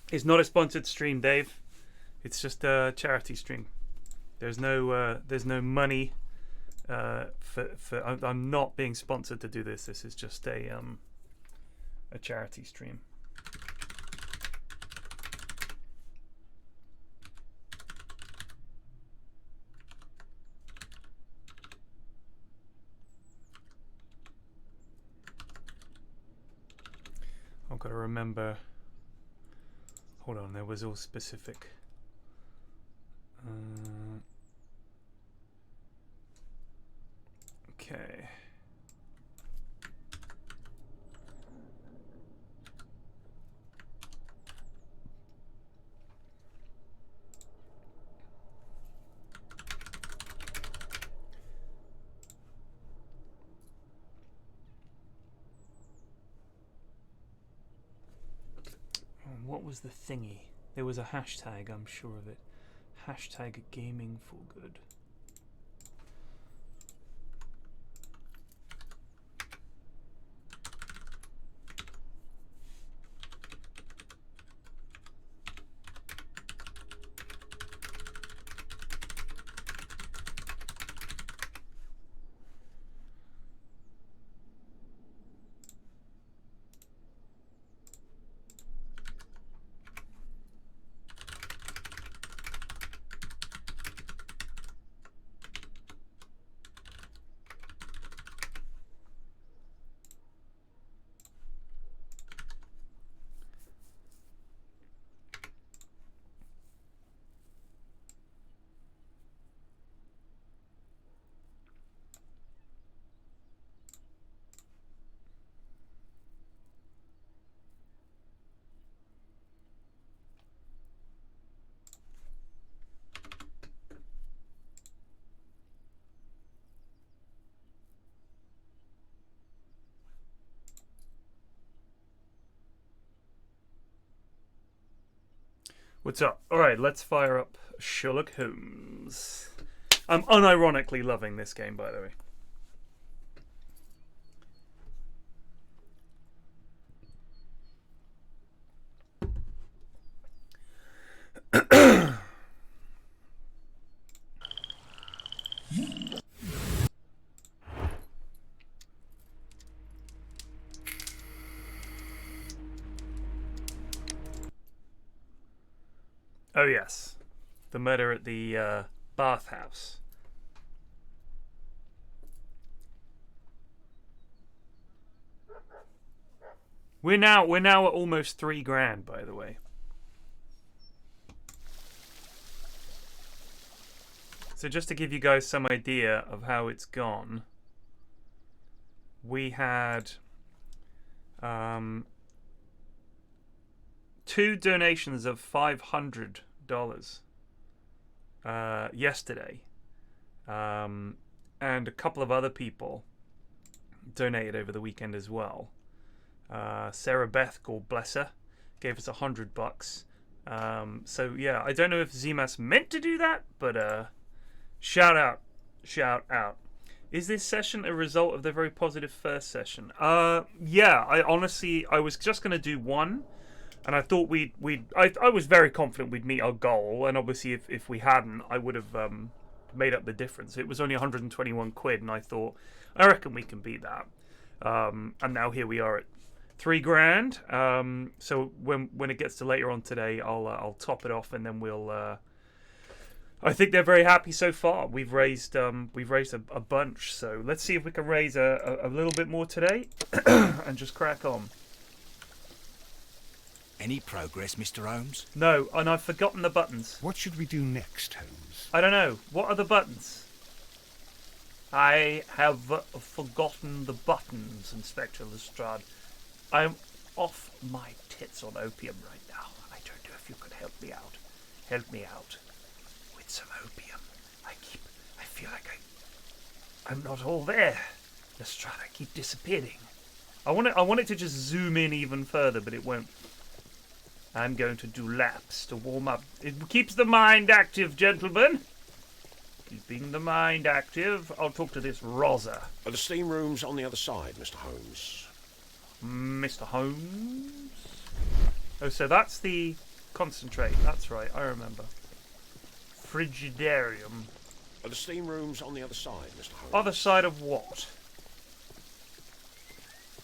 It's not a sponsored stream, Dave. It's just a charity stream. There's no money. I'm not being sponsored to do this. This is just a charity stream. I've got to remember. Hold on, there was all specific. Okay. What was the thingy? There was a hashtag, I'm sure of it. Hashtag gaming for good. What's up? Alright, let's fire up Sherlock Holmes. I'm unironically loving this game, by the way. Oh yes, the murder at the bathhouse. We're now at almost $3,000, by the way. So just to give you guys some idea of how it's gone, we had 2 donations of $500 yesterday, and a couple of other people donated over the weekend as well. Sarah Beth, God bless her, gave us $100. So yeah, I don't know if Zimas meant to do that, but shout out. Is this session a result of the very positive first session? Yeah, I was just gonna do one. And I thought I was very confident we'd meet our goal, and obviously if we hadn't, I would have made up the difference. It was only 121 quid, and I thought, I reckon we can beat that. And now here we are at $3,000. So when it gets to later on today, I'll top it off, and then we'll. I think they're very happy so far. We've raised a bunch, so let's see if we can raise a little bit more today, and just crack on. Any progress, Mr. Holmes? No, and I've forgotten the buttons. What should we do next, Holmes? I don't know. What are the buttons? I have forgotten the buttons, Inspector Lestrade. I'm off my tits on opium right now. I don't know if you could help me out. Help me out with some opium. I feel like I'm not all there. Lestrade, I keep disappearing. I want it to just zoom in even further, but it won't. I'm going to do laps to warm up. It keeps the mind active, gentlemen. Keeping the mind active. I'll talk to this Rosa. Are the steam rooms on the other side, Mr. Holmes? Mr. Holmes? Oh, so that's the concentrate. That's right, I remember. Frigidarium. Are the steam rooms on the other side, Mr. Holmes? Other side of what?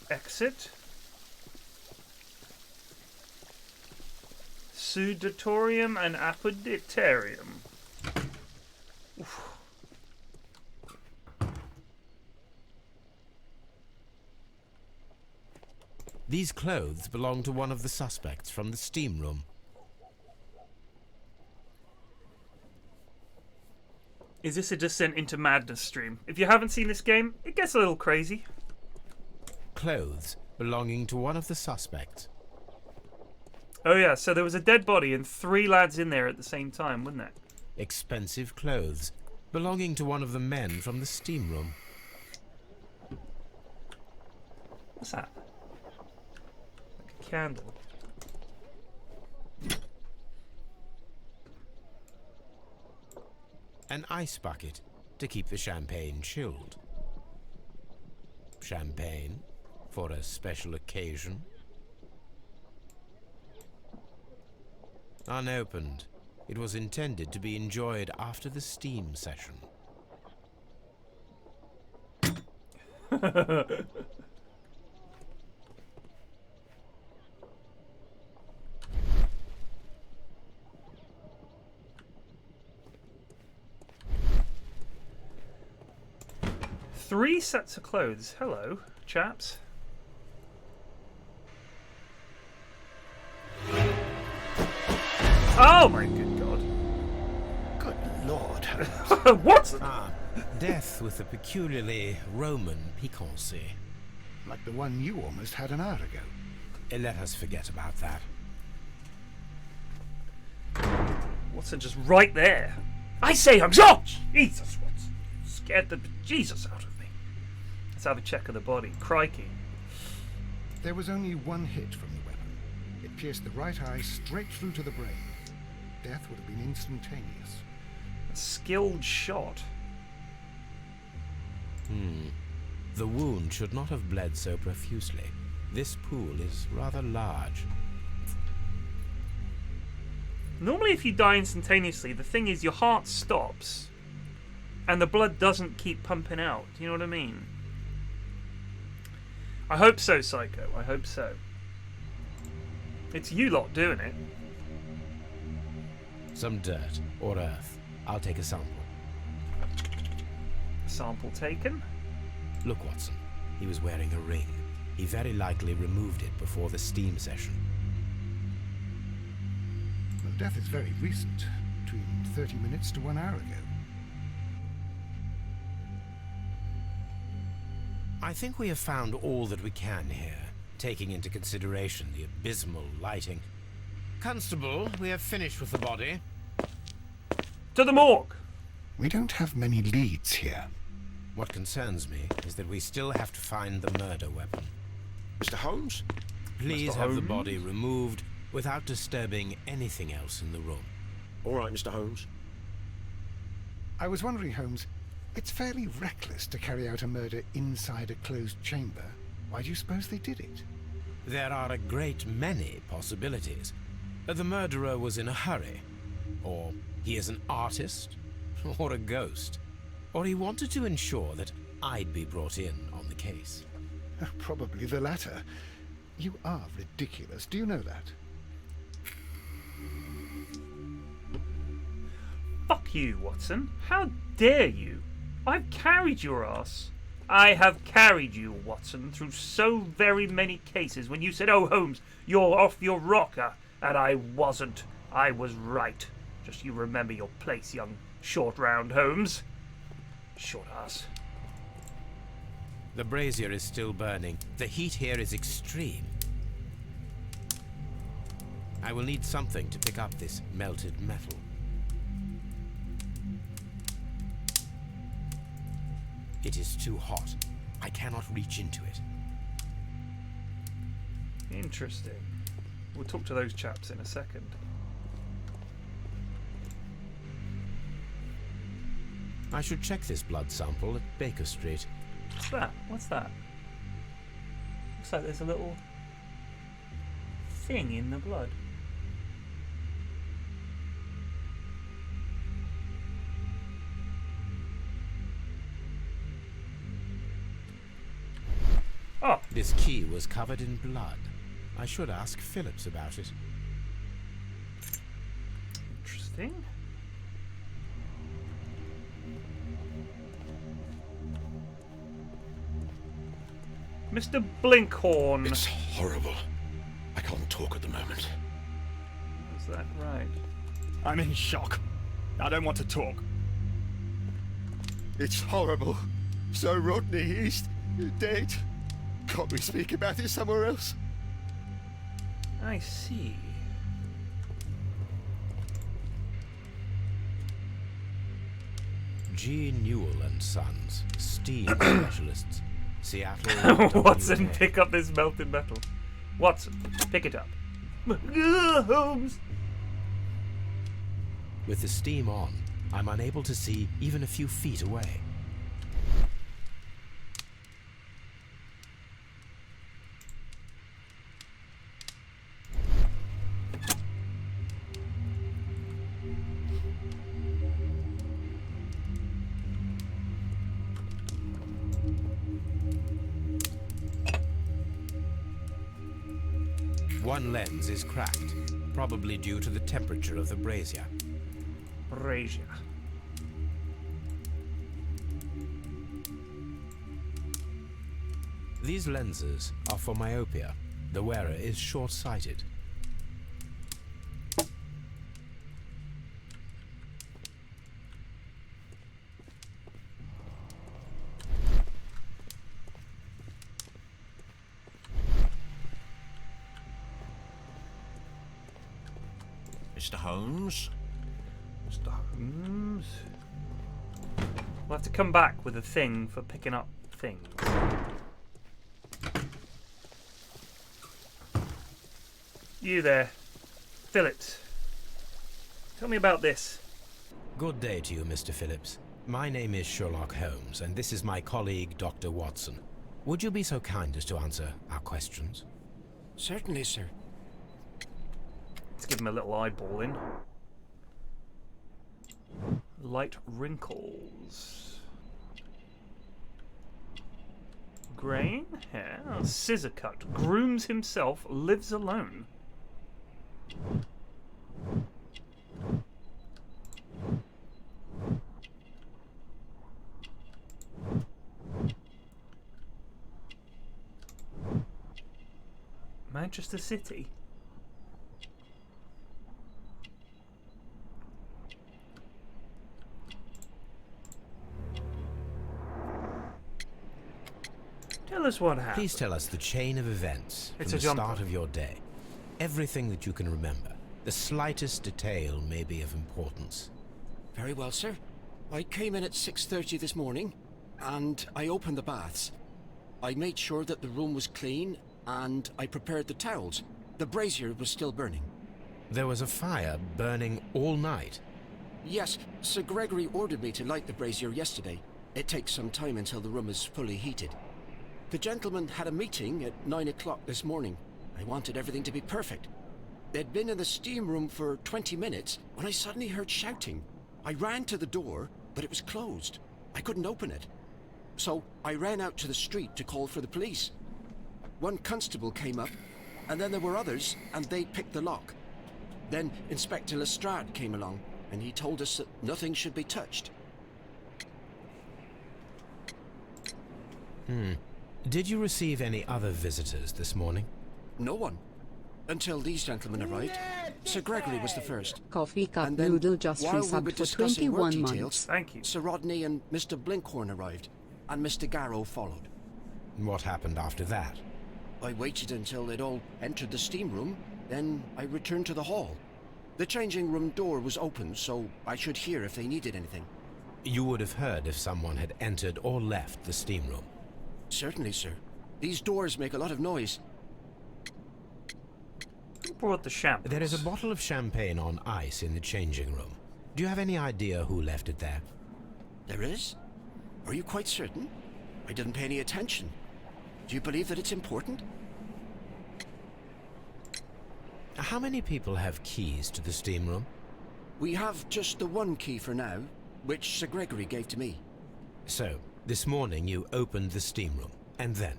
Exit. Sudatorium and Apoditarium. Oof. These clothes belong to one of the suspects from the steam room. Is this a Descent into Madness stream? If you haven't seen this game, it gets a little crazy. Clothes belonging to one of the suspects. Oh yeah, so there was a dead body and 3 lads in there at the same time, wasn't it? Expensive clothes belonging to one of the men from the steam room. What's that? Like a candle. An ice bucket to keep the champagne chilled. Champagne for a special occasion. Unopened, it was intended to be enjoyed after the steam session. Three sets of clothes. Hello, chaps. Oh my good god. Good Lord. What? Death with a peculiarly Roman piquancy. Like the one you almost had an hour ago. Let us forget about that. Watson just right there. I say I'm shot! Jesus, Watson. Scared the Jesus out of me. Let's have a check of the body. Crikey. There was only one hit from the weapon. It pierced the right eye straight through to the brain. Death would have been instantaneous. A skilled shot. The wound should not have bled so profusely. This pool is rather large. Normally if you die instantaneously, the thing is your heart stops and the blood doesn't keep pumping out. Do you know what I mean? I hope so, Psycho. I hope so. It's you lot doing it. Some dirt or earth. I'll take a sample. Sample taken. Look, Watson. He was wearing a ring. He very likely removed it before the steam session. Well, death is very recent. Between 30 minutes to 1 hour ago. I think we have found all that we can here, taking into consideration the abysmal lighting. Constable, we have finished with the body. To the morgue! We don't have many leads here. What concerns me is that we still have to find the murder weapon. Mr. Holmes? Please Mr. have the Holmes? body removed without disturbing anything else in the room. All right, Mr. Holmes. I was wondering, Holmes, it's fairly reckless to carry out a murder inside a closed chamber. Why do you suppose they did it? There are a great many possibilities. The murderer was in a hurry. Or he is an artist. Or a ghost. Or he wanted to ensure that I'd be brought in on the case. Probably the latter. You are ridiculous. Do you know that? Fuck you, Watson. How dare you? I've carried your ass. I have carried you, Watson, through so very many cases when you said, "Oh, Holmes, you're off your rocker." And I wasn't. I was right. Just you remember your place, young short round Holmes. Short ass. The brazier is still burning. The heat here is extreme. I will need something to pick up this melted metal. It is too hot. I cannot reach into it. Interesting. We'll talk to those chaps in a second. I should check this blood sample at Baker Street. What's that? What's that? Looks like there's a little thing in the blood. Oh, This key was covered in blood. I should ask Phillips about it. interesting. Mr. Blinkhorn. It's horrible. I can't talk at the moment. Is that right? I'm in shock. I don't want to talk. It's horrible. So Rodney, he's dead. Can't we speak about it somewhere else? I see. G. Newell and Sons, steam specialists, Seattle. Watson, WA. pick up this melted metal. Watson, pick it up. Holmes. With the steam on, I'm unable to see even a few feet away. One lens is cracked, probably due to the temperature of the brazier. Brazier. These lenses are for myopia. The wearer is short-sighted. Mr. Holmes? Mr. Holmes. We'll have to come back with a thing for picking up things. You there, Phillips. Tell me about this. Good day to you, Mr. Phillips. My name is Sherlock Holmes, and this is my colleague, Dr. Watson. Would you be so kind as to answer our questions? Certainly, sir. Let's give him a little eyeball in. Light wrinkles. Grain hair. Scissor cut. Grooms himself. Lives alone. Manchester City. Tell us what happened. Please tell us the chain of events It's from a the jumper. start of your day. Everything that you can remember. The slightest detail may be of importance. Very well, sir. I came in at 6:30 this morning, and I opened the baths. I made sure that the room was clean, and I prepared the towels. The brazier was still burning. There was a fire burning all night. Yes, Sir Gregory ordered me to light the brazier yesterday. It takes some time until the room is fully heated. The gentleman had a meeting at 9 o'clock this morning. I wanted everything to be perfect. They'd been in the steam room for 20 minutes when I suddenly heard shouting. I ran to the door, but it was closed. I couldn't open it. So I ran out to the street to call for the police. One constable came up, and then there were others, and they picked the lock. Then Inspector Lestrade came along, and he told us that nothing should be touched. Did you receive any other visitors this morning? No one. Until these gentlemen arrived. Sir Gregory was the first. Coffee cup And then, noodle just while we were resubbed for discussing work 21 details, months. Thank you. Sir Rodney and Mr. Blinkhorn arrived, and Mr. Garrow followed. What happened after that? I waited until they'd all entered the steam room, then I returned to the hall. The changing room door was open, so I should hear if they needed anything. You would have heard if someone had entered or left the steam room. Certainly, sir. These doors make a lot of noise. Who brought the champagne? There is a bottle of champagne on ice in the changing room. Do you have any idea who left it there? There is? Are you quite certain? I didn't pay any attention. Do you believe that it's important? How many people have keys to the steam room? We have just the one key for now, which Sir Gregory gave to me. So, this morning you opened the steam room, and then?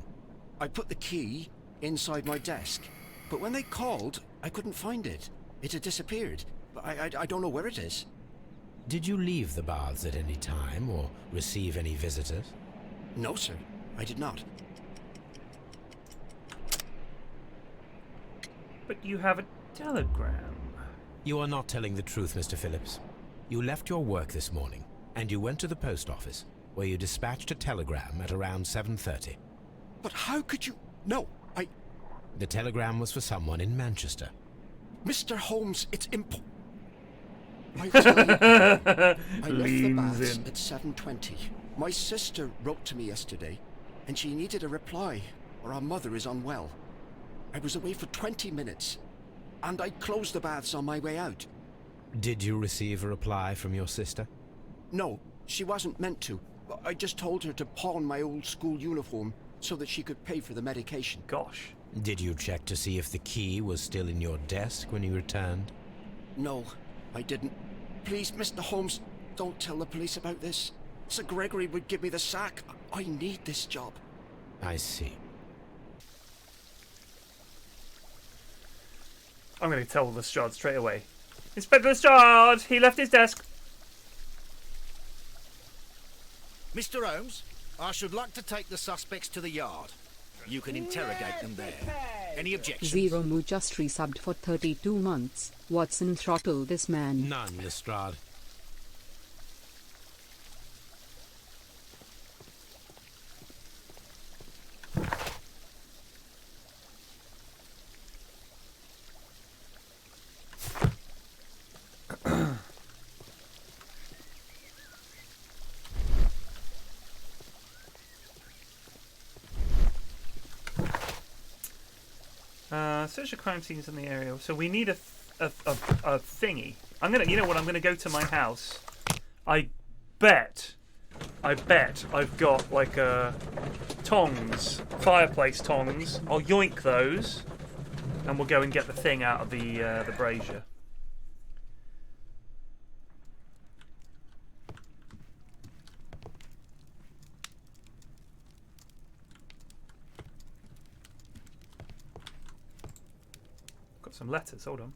I put the key inside my desk, but when they called, I couldn't find it. It had disappeared. I don't know where it is. Did you leave the baths at any time or receive any visitors? No, sir. I did not. But you have a telegram. You are not telling the truth, Mr. Phillips. You left your work this morning, and you went to the post office, where you dispatched a telegram at around 7:30. But how could you... No, The telegram was for someone in Manchester. Mr. Holmes, it's I left the Leans baths in. at 7:20. My sister wrote to me yesterday, and she needed a reply, or our mother is unwell. I was away for 20 minutes, and I closed the baths on my way out. Did you receive a reply from your sister? No, she wasn't meant to. I just told her to pawn my old school uniform so that she could pay for the medication. Gosh. Did you check to see if the key was still in your desk when you returned? No, I didn't. Please, Mr. Holmes, don't tell the police about this. Sir Gregory would give me the sack. I need this job. I see. I'm going to tell Lestrade straight away. Inspector Lestrade! He left his desk. Mr. Holmes, I should like to take the suspects to the yard. You can interrogate them there. Any objections? Zero Moo just resubbed for 32 months. Watson, throttle this man. None, Lestrade. Search the crime scenes in the area. So we need a thingy. I'm gonna, you know what? I'm gonna go to my house. I bet I've got like tongs, fireplace tongs. I'll yoink those, and we'll go and get the thing out of the brazier. Some letters, hold on.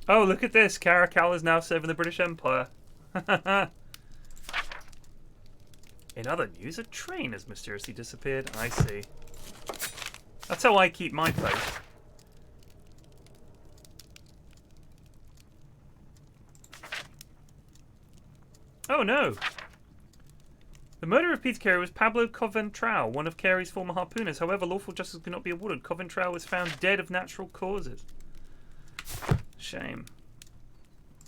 Oh, look at this. Caracal is now serving the British Empire. In other news, a train has mysteriously disappeared. I see. That's how I keep my faith. Oh no! The murderer of Peter Carey was Pablo Coventrao, one of Carey's former harpooners. However, lawful justice could not be awarded. Coventrao was found dead of natural causes. Shame.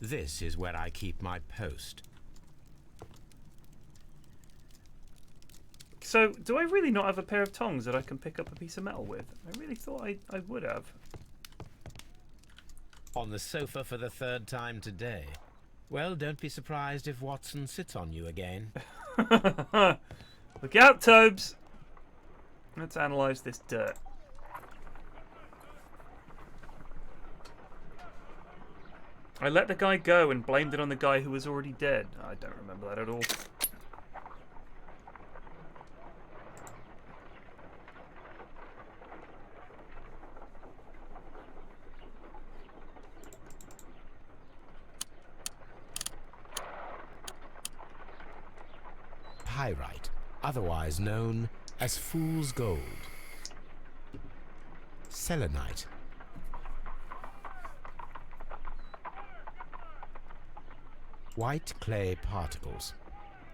This is where I keep my post. So, do I really not have a pair of tongs that I can pick up a piece of metal with? I really thought I would have. On the sofa for the third time today. Well, don't be surprised if Watson sits on you again. Look out, Tobes! Let's analyse this dirt. I let the guy go and blamed it on the guy who was already dead. I don't remember that at all. Pyrite, otherwise known as fool's gold. Selenite. White clay particles.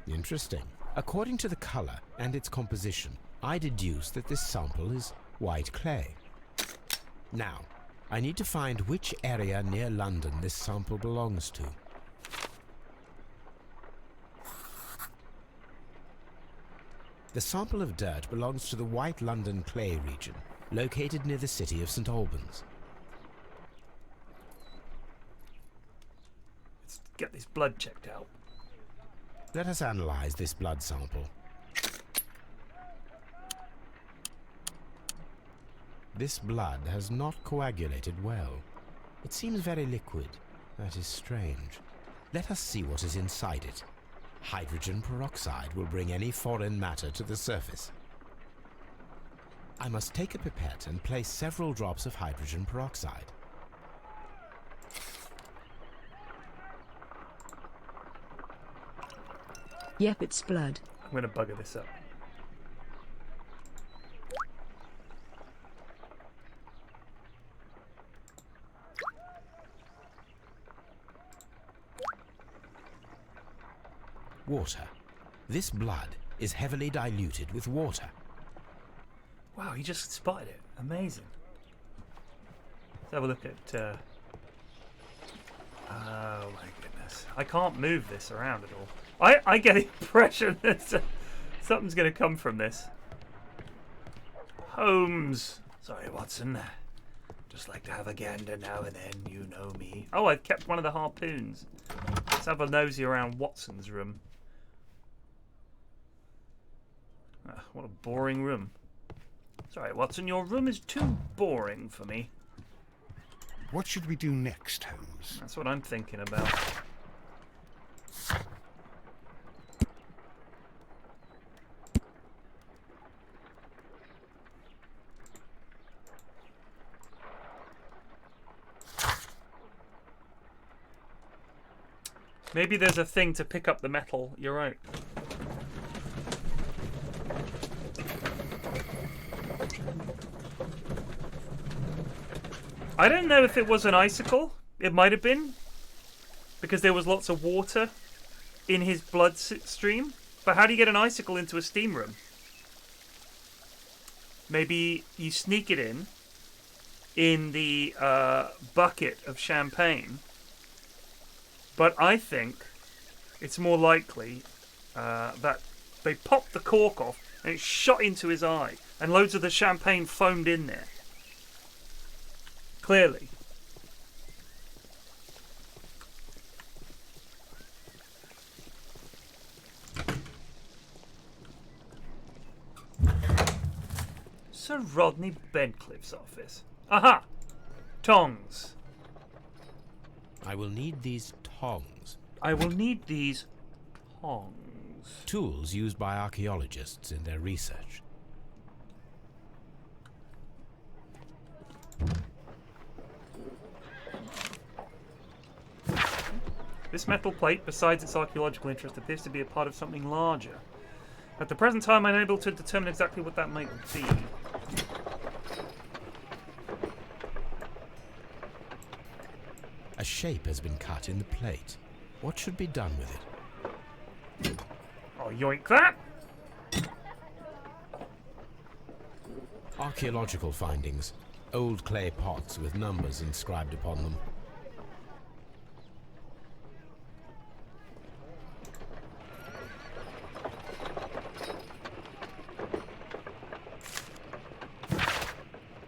Interesting. According to the color and its composition, I deduce that this sample is white clay. Now, I need to find which area near London this sample belongs to. The sample of dirt belongs to the White London clay region, located near the city of St. Albans. Let's get this blood checked out. Let us analyze this blood sample. This blood has not coagulated well. It seems very liquid. That is strange. Let us see what is inside it. Hydrogen peroxide will bring any foreign matter to the surface. I must take a pipette and place several drops of hydrogen peroxide. Yep, it's blood. I'm going to bugger this up. Water. This blood is heavily diluted with water. Wow, he just spotted it. Amazing. Let's have a look at... Oh my goodness. I can't move this around at all. I get the impression that something's going to come from this. Holmes. Sorry, Watson. Just like to have a gander now and then, you know me. Oh, I've kept one of the harpoons. Let's have a nosy around Watson's room. Ah, what a boring room. Sorry, Watson, your room is too boring for me. What should we do next, Holmes? That's what I'm thinking about. Maybe there's a thing to pick up the metal. You're right. I don't know if it was an icicle. It might have been, because there was lots of water in his blood stream. But how do you get an icicle into a steam room? Maybe you sneak it in the bucket of champagne. But I think it's more likely that they popped the cork off and it shot into his eye, and loads of the champagne foamed in there. Clearly. Sir Rodney Bentcliffe's office. Aha! Tongs. I will need these tongs. I will need these tongs. Tools used by archaeologists in their research. This metal plate, besides its archaeological interest, appears to be a part of something larger. At the present time, I'm unable to determine exactly what that might be. A shape has been cut in the plate. What should be done with it? I'll yoink that. Archaeological findings. Old clay pots with numbers inscribed upon them.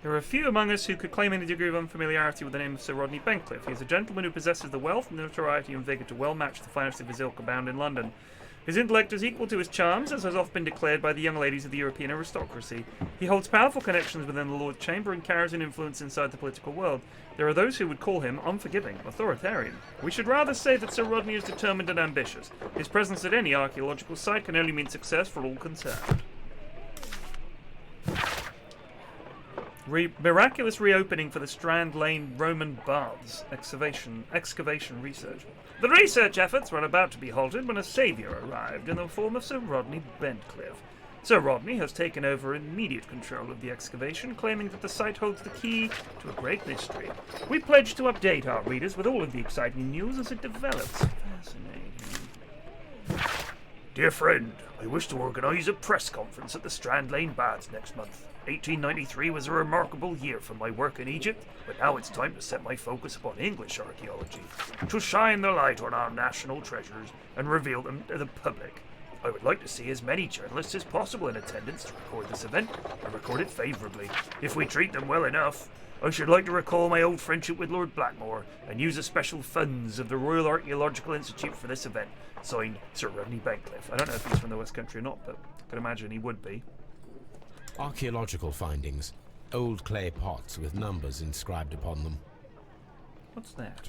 There are a few among us who could claim any degree of unfamiliarity with the name of Sir Rodney Bentcliffe. He is a gentleman who possesses the wealth, notoriety, and vigour to well match the finest of his ilk abound in London. His intellect is equal to his charms, as has often been declared by the young ladies of the European aristocracy. He holds powerful connections within the Lord Chamber and carries an influence inside the political world. There are those who would call him unforgiving, authoritarian. We should rather say that Sir Rodney is determined and ambitious. His presence at any archaeological site can only mean success for all concerned. Miraculous reopening for the Strand Lane Roman baths. Excavation research. The research efforts were about to be halted when a saviour arrived in the form of Sir Rodney Bentcliffe. Sir Rodney has taken over immediate control of the excavation, claiming that the site holds the key to a great mystery. We pledge to update our readers with all of the exciting news as it develops. Fascinating. Dear friend, I wish to organise a press conference at the Strand Lane Baths next month. 1893 was a remarkable year for my work in Egypt, but now it's time to set my focus upon English archaeology, to shine the light on our national treasures and reveal them to the public. I would like to see as many journalists as possible in attendance to record this event, and record it favourably. If we treat them well enough, I should like to recall my old friendship with Lord Blackmore, and use the special funds of the Royal Archaeological Institute for this event. Signed, Sir Rodney Bentcliffe. I don't know if he's from the West Country or not, but I could imagine he would be. Archaeological findings. Old clay pots with numbers inscribed upon them. What's that?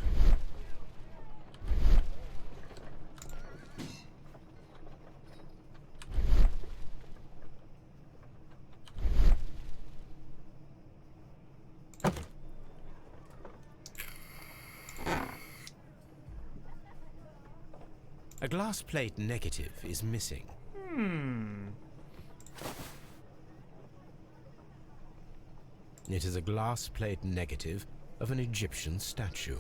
A glass plate negative is missing. It is a glass plate negative of an Egyptian statue.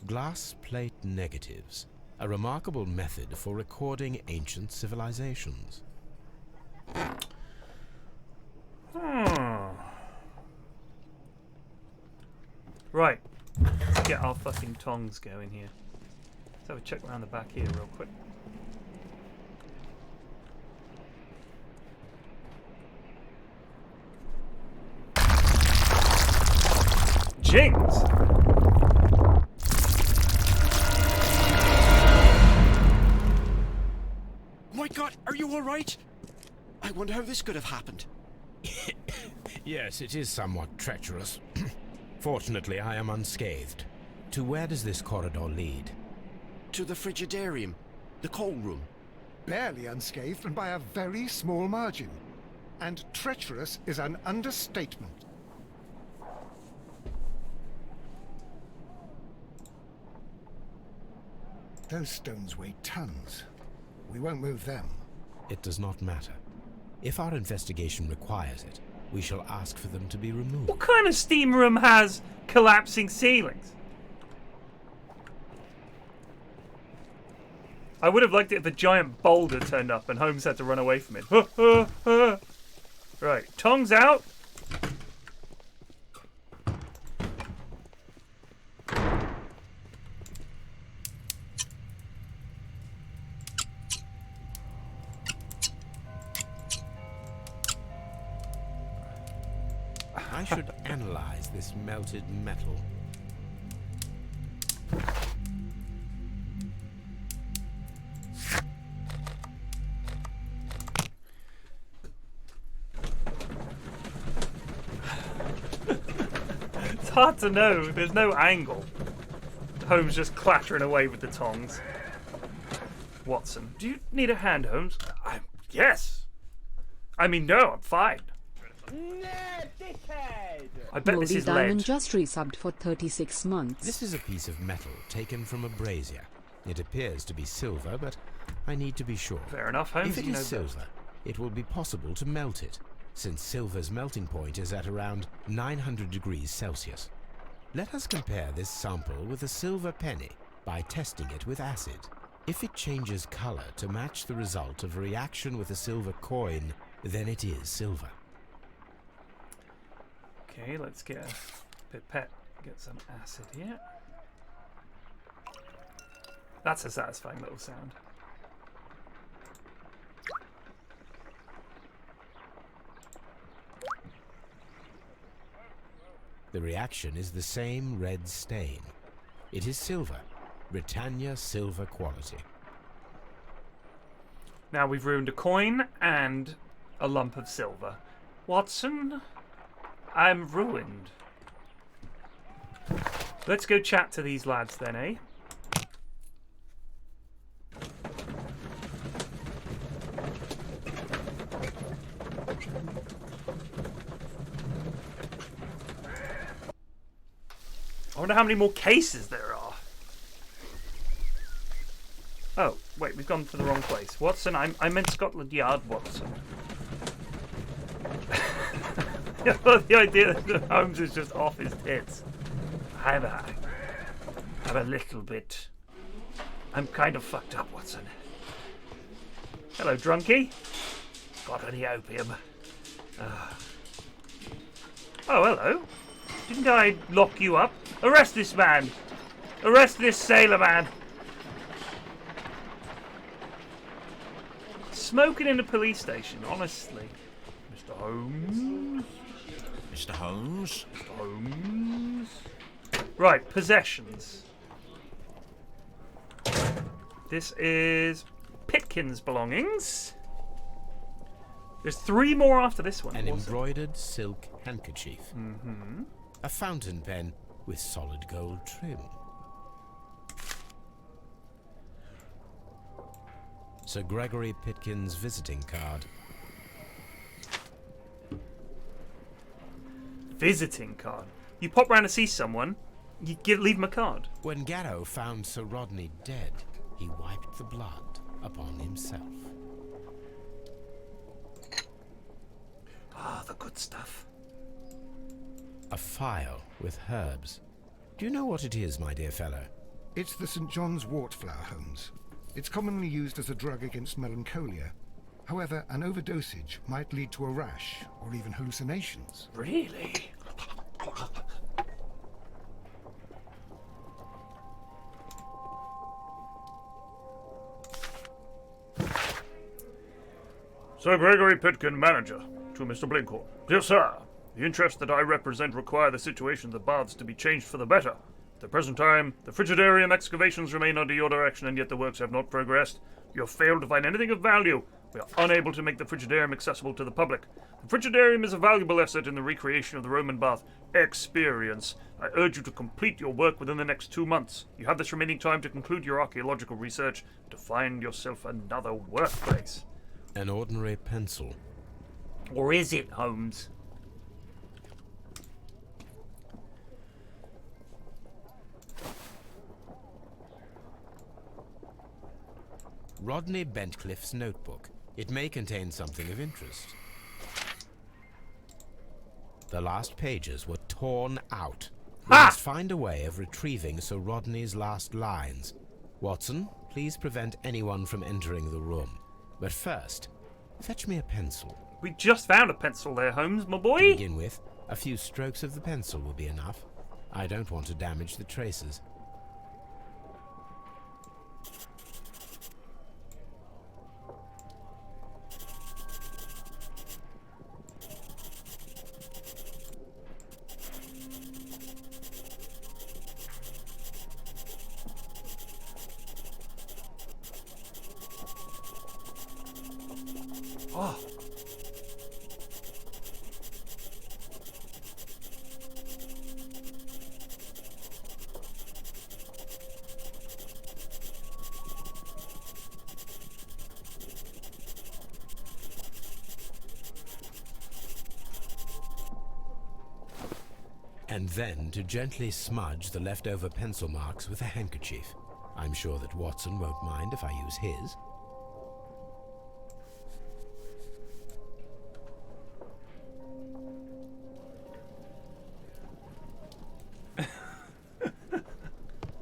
Glass plate negatives, a remarkable method for recording ancient civilizations. Right, let's get our fucking tongs going here. Let's have a check around the back here real quick. Jinx! My God, are you all right? I wonder how this could have happened. Yes, it is somewhat treacherous. Fortunately, I am unscathed. To where does this corridor lead? To the frigidarium, the coal room. Barely unscathed and by a very small margin. And treacherous is an understatement. Those stones weigh tons. We won't move them. It does not matter. If our investigation requires it, we shall ask for them to be removed. What kind of steam room has collapsing ceilings? I would have liked it if a giant boulder turned up and Holmes had to run away from it. Right, tongs out. I should analyze this melted metal. It's hard to know. There's no angle. Holmes just clattering away with the tongs. Watson, do you need a hand, Holmes? Yes. I mean, no, I'm fine. I bet this Moldy is Diamond lead. just resubbed for 36 months. This is a piece of metal taken from a brazier. It appears to be silver, but I need to be sure. Fair enough, Holmes. If it you know is silver, it will be possible to melt it, since silver's melting point is at around 900 degrees Celsius. Let us compare this sample with a silver penny by testing it with acid. If it changes color to match the result of a reaction with a silver coin, then it is silver. Okay, let's get a pipette, get some acid here. That's a satisfying little sound. The reaction is the same red stain. It is silver, Britannia silver quality. Now we've ruined a coin and a lump of silver. Watson, I'm ruined. Let's go chat to these lads then, eh? I wonder how many more cases there are. Oh, wait, we've gone to the wrong place. Watson, I meant Scotland Yard, Watson. I love the idea that Holmes is just off his tits. I'm a little bit... I'm kind of fucked up, Watson. Hello, drunkie. Got any opium? Oh, hello. Didn't I lock you up? Arrest this man! Arrest this sailor man! Smoking in a police station, honestly. Mr. Holmes? Mr. Holmes? Mr. Holmes? Right, possessions. This is Pitkin's belongings. There's 3 more after this one. An embroidered silk handkerchief. Mm-hmm. A fountain pen with solid gold trim. Sir Gregory Pitkin's visiting card. Visiting card. You pop round to see someone, leave them a card. When Garrow found Sir Rodney dead, he wiped the blood upon himself. Ah, the good stuff. A phial with herbs. Do you know what it is, my dear fellow? It's the St. John's wort flower, Holmes. It's commonly used as a drug against melancholia. However, an overdosage might lead to a rash or even hallucinations. Really? Sir Gregory Pitkin, manager, to Mr. Blinkhorn. Dear sir, the interests that I represent require the situation of the baths to be changed for the better. At the present time, the frigidarium excavations remain under your direction, and yet the works have not progressed. You have failed to find anything of value. We are unable to make the frigidarium accessible to the public. The frigidarium is a valuable asset in the recreation of the Roman bath experience. I urge you to complete your work within the next 2 months. You have this remaining time to conclude your archaeological research and to find yourself another workplace. An ordinary pencil. Or is it, Holmes? Rodney Bentcliffe's notebook. It may contain something of interest. The last pages were torn out. We must find a way of retrieving Sir Rodney's last lines. Watson, please prevent anyone from entering the room. But first, fetch me a pencil. We just found a pencil there, Holmes, my boy. To begin with, a few strokes of the pencil will be enough. I don't want to damage the traces. Oh. And then to gently smudge the leftover pencil marks with a handkerchief. I'm sure that Watson won't mind if I use his.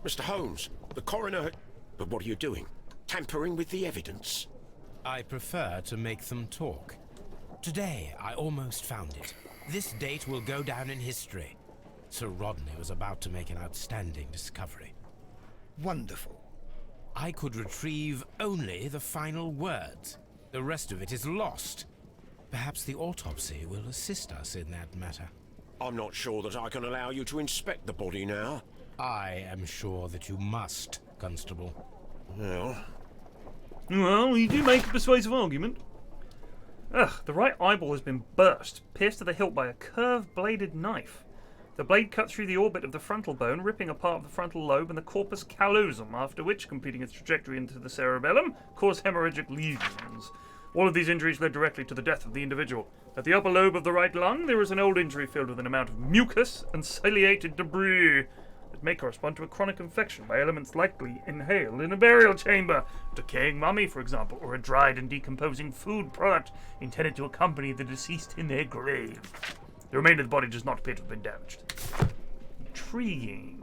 Mr. Holmes, the coroner... But what are you doing? Tampering with the evidence? I prefer to make them talk. Today, I almost found it. This date will go down in history. Sir Rodney was about to make an outstanding discovery. Wonderful. I could retrieve only the final words. The rest of it is lost. Perhaps the autopsy will assist us in that matter. I'm not sure that I can allow you to inspect the body now. I am sure that you must, Constable. Well, You do make a persuasive argument. Ugh, the right eyeball has been burst, pierced to the hilt by a curved-bladed knife. The blade cut through the orbit of the frontal bone, ripping a part of the frontal lobe and the corpus callosum, after which, completing its trajectory into the cerebellum, caused hemorrhagic lesions. All of these injuries led directly to the death of the individual. At the upper lobe of the right lung, there is an old injury filled with an amount of mucus and ciliated debris. It may correspond to a chronic infection by elements likely inhaled in a burial chamber, a decaying mummy, for example, or a dried and decomposing food product intended to accompany the deceased in their grave. The remainder of the body does not appear to have been damaged. Intriguing.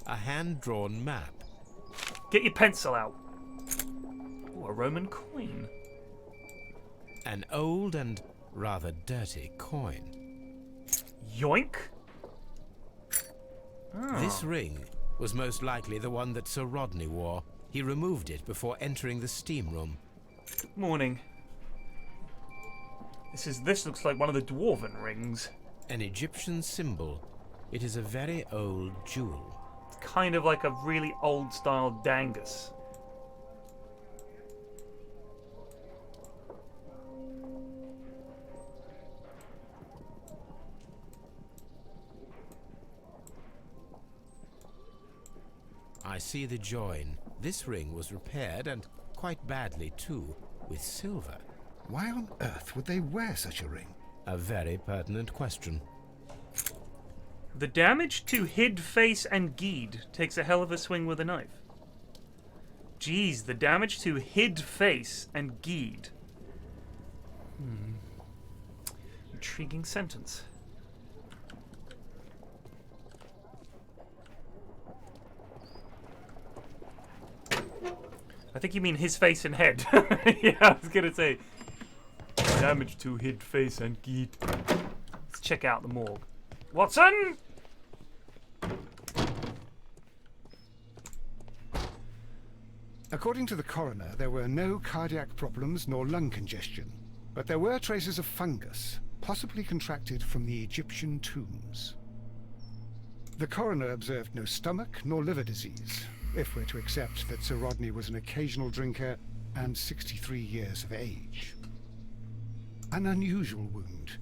A hand-drawn map. Get your pencil out. Ooh, a Roman coin. An old and rather dirty coin. Yoink. Oh. This ring was most likely the one that Sir Rodney wore. He removed it before entering the steam room. Good morning. This looks like one of the dwarven rings. An Egyptian symbol. It is a very old jewel. Kind of like a really old-style dangus. I see the join. This ring was repaired, and quite badly too, with silver. Why on earth would they wear such a ring? A very pertinent question. The damage to Hid, Face, and Geed takes a hell of a swing with a knife. Geez, the damage to Hid, Face, and Geed. Intriguing sentence. I think you mean his face and head. Yeah, I was gonna say. Damage to Hid, Face, and Geed. Let's check out the morgue. Watson! According to the coroner, there were no cardiac problems nor lung congestion, but there were traces of fungus, possibly contracted from the Egyptian tombs. The coroner observed no stomach nor liver disease, if we're to accept that Sir Rodney was an occasional drinker and 63 years of age. An unusual wound,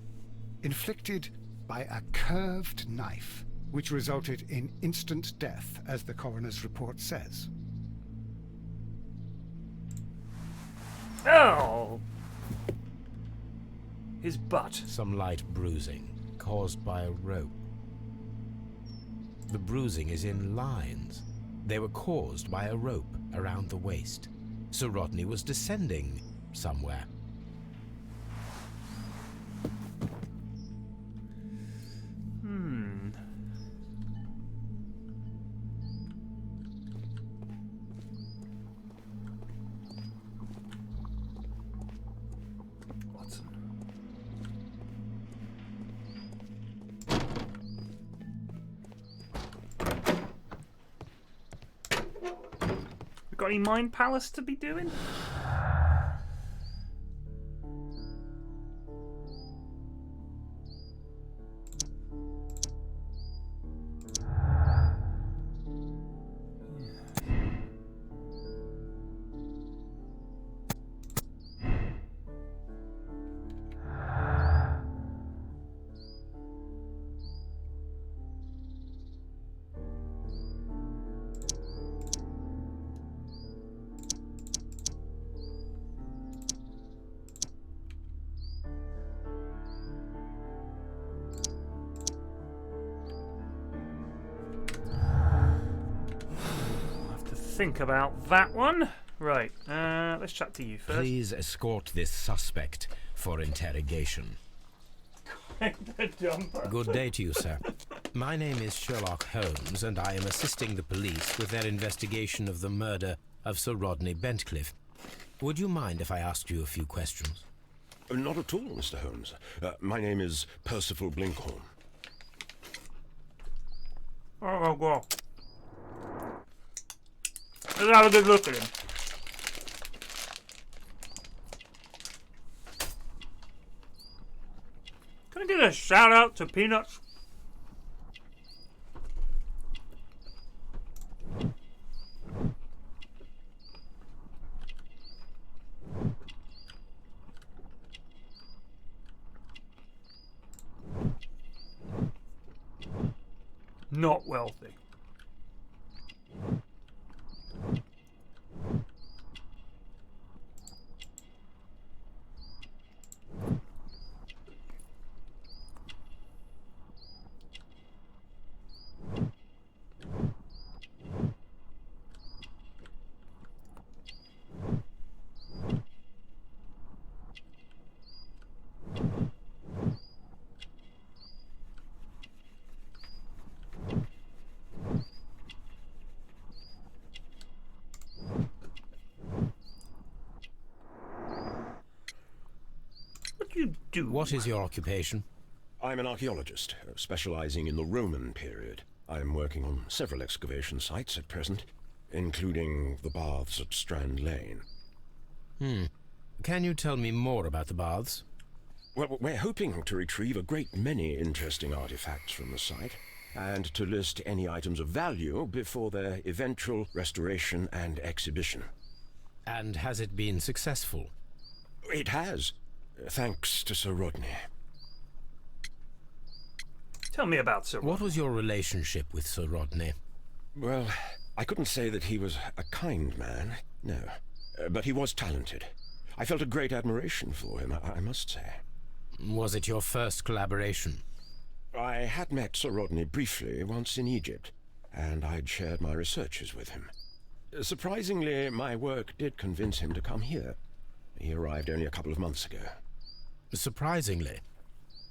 inflicted by a curved knife, which resulted in instant death, as the coroner's report says. Oh! His butt. Some light bruising, caused by a rope. The bruising is in lines. They were caused by a rope around the waist. Sir Rodney was descending somewhere. Got any Mind Palace to be doing? Think about that one. Right, let's chat to you first. Please escort this suspect for interrogation. Good day to you, sir. My name is Sherlock Holmes, and I am assisting the police with their investigation of the murder of Sir Rodney Bentcliffe. Would you mind if I asked you a few questions? Not at all, Mr. Holmes. My name is Percival Blinkhorn. Oh, God. Let's have a good look at him. Can I get a shout out to Peanuts? Not wealthy. What is your occupation? I'm an archaeologist, specializing in the Roman period. I'm working on several excavation sites at present, including the baths at Strand Lane. Can you tell me more about the baths? Well, we're hoping to retrieve a great many interesting artifacts from the site, and to list any items of value before their eventual restoration and exhibition. And has it been successful? It has. Thanks to Sir Rodney. Tell me about Sir Rodney. What was your relationship with Sir Rodney? Well, I couldn't say that he was a kind man, no. But he was talented. I felt a great admiration for him, I must say. Was it your first collaboration? I had met Sir Rodney briefly once in Egypt, and I'd shared my researches with him. Surprisingly, my work did convince him to come here. He arrived only a couple of months ago. Surprisingly?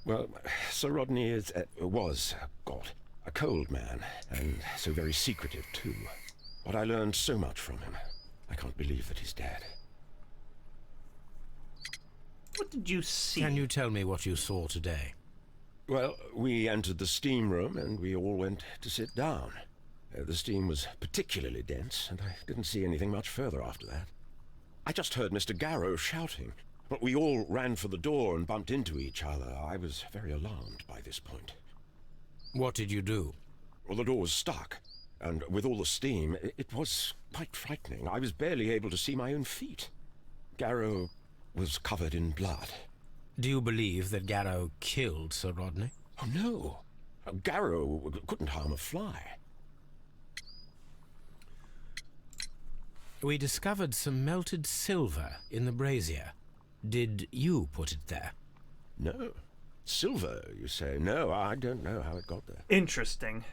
Well, Sir Rodney was a cold man, and so very secretive too. But I learned so much from him. I can't believe that he's dead. What did you see? Can you tell me what you saw today? Well, we entered the steam room and we all went to sit down. The steam was particularly dense, and I didn't see anything much further after that. I just heard Mr. Garrow shouting, but we all ran for the door and bumped into each other. I was very alarmed by this point. What did you do? Well, the door was stuck, and with all the steam, it was quite frightening. I was barely able to see my own feet. Garrow was covered in blood. Do you believe that Garrow killed Sir Rodney? Oh, no. Garrow couldn't harm a fly. We discovered some melted silver in the brazier. Did you put it there? No. Silver, you say? No, I don't know how it got there. Interesting.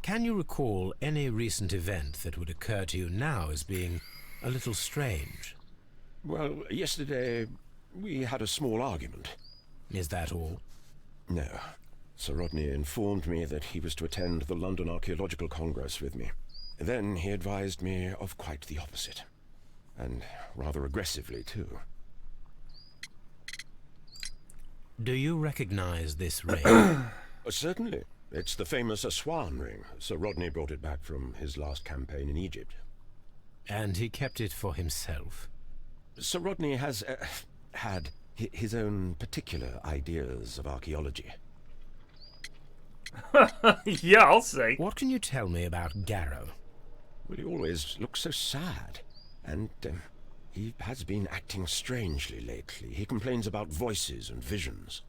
Can you recall any recent event that would occur to you now as being a little strange? Well, yesterday we had a small argument. Is that all? No. Sir Rodney informed me that he was to attend the London Archaeological Congress with me. Then he advised me of quite the opposite. And rather aggressively, too. Do you recognize this ring? Certainly. It's the famous Aswan ring. Sir Rodney brought it back from his last campaign in Egypt. And he kept it for himself? Sir Rodney has had his own particular ideas of archaeology. Yeah, I'll say. What can you tell me about Garrow? Well, he always looks so sad. And he has been acting strangely lately. He complains about voices and visions.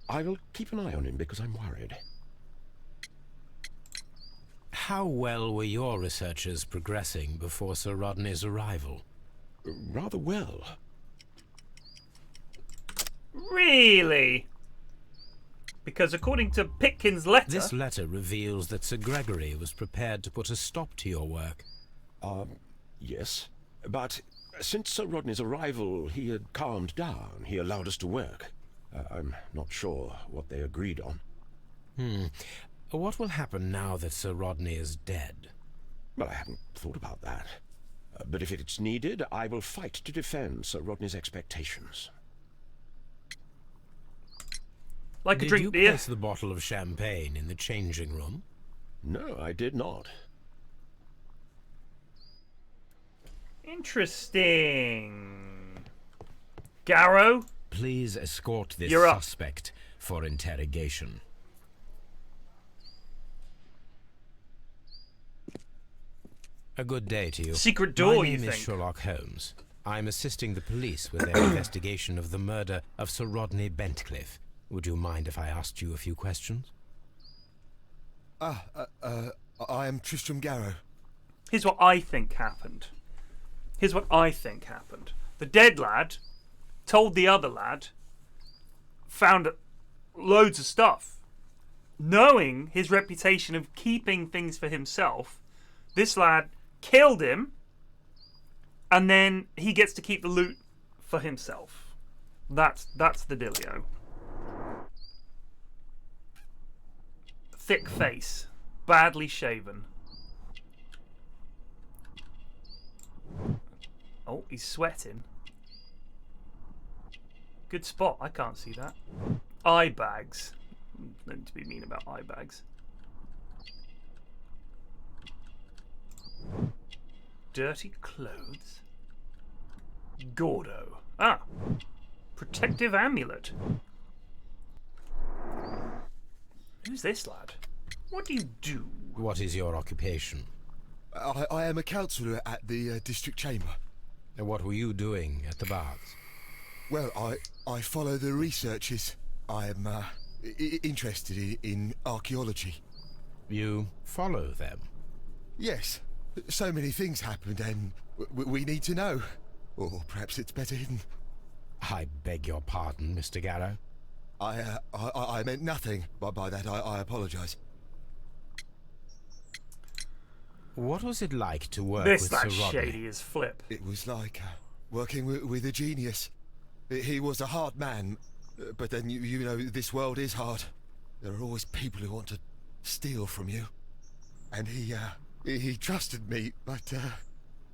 I will keep an eye on him because I'm worried. How well were your researchers progressing before Sir Rodney's arrival? Rather well. Really? Because according to Pitkin's letter... This letter reveals that Sir Gregory was prepared to put a stop to your work. Yes. But since Sir Rodney's arrival, he had calmed down. He allowed us to work. I'm not sure what they agreed on. What will happen now that Sir Rodney is dead? Well, I haven't thought about that. But if it's needed, I will fight to defend Sir Rodney's expectations. Like a drink Did beer. you place the bottle of champagne in the changing room? No, I did not. Interesting. Garrow? Please escort this You're up. suspect for interrogation. A good day to you. Secret door, My you name is think? Sherlock Holmes. I'm assisting the police with their investigation of the murder of Sir Rodney Bentcliffe. Would you mind if I asked you a few questions? I am Tristram Garrow. Here's what I think happened. The dead lad told the other lad, found loads of stuff. Knowing his reputation of keeping things for himself, this lad killed him, and then he gets to keep the loot for himself. That's the dealio. Thick face, badly shaven. Oh, he's sweating. Good spot. I can't see that. Eye bags. No need to be mean about eye bags. Dirty clothes. Gordo. Ah. Protective amulet. Who's this lad? What do you do? What is your occupation? I am a councillor at the district chamber. And what were you doing at the baths? Well, I follow the researches. I am interested in archaeology. You follow them? Yes. So many things happened, and We need to know. Or perhaps it's better hidden. I beg your pardon, Mr. Garrow. I meant nothing by that. I apologise. What was it like to work This with that Sir Rodney? shady as flip. It was like working with a genius. He was a hard man, but then you know this world is hard. There are always people who want to steal from you. And he trusted me, but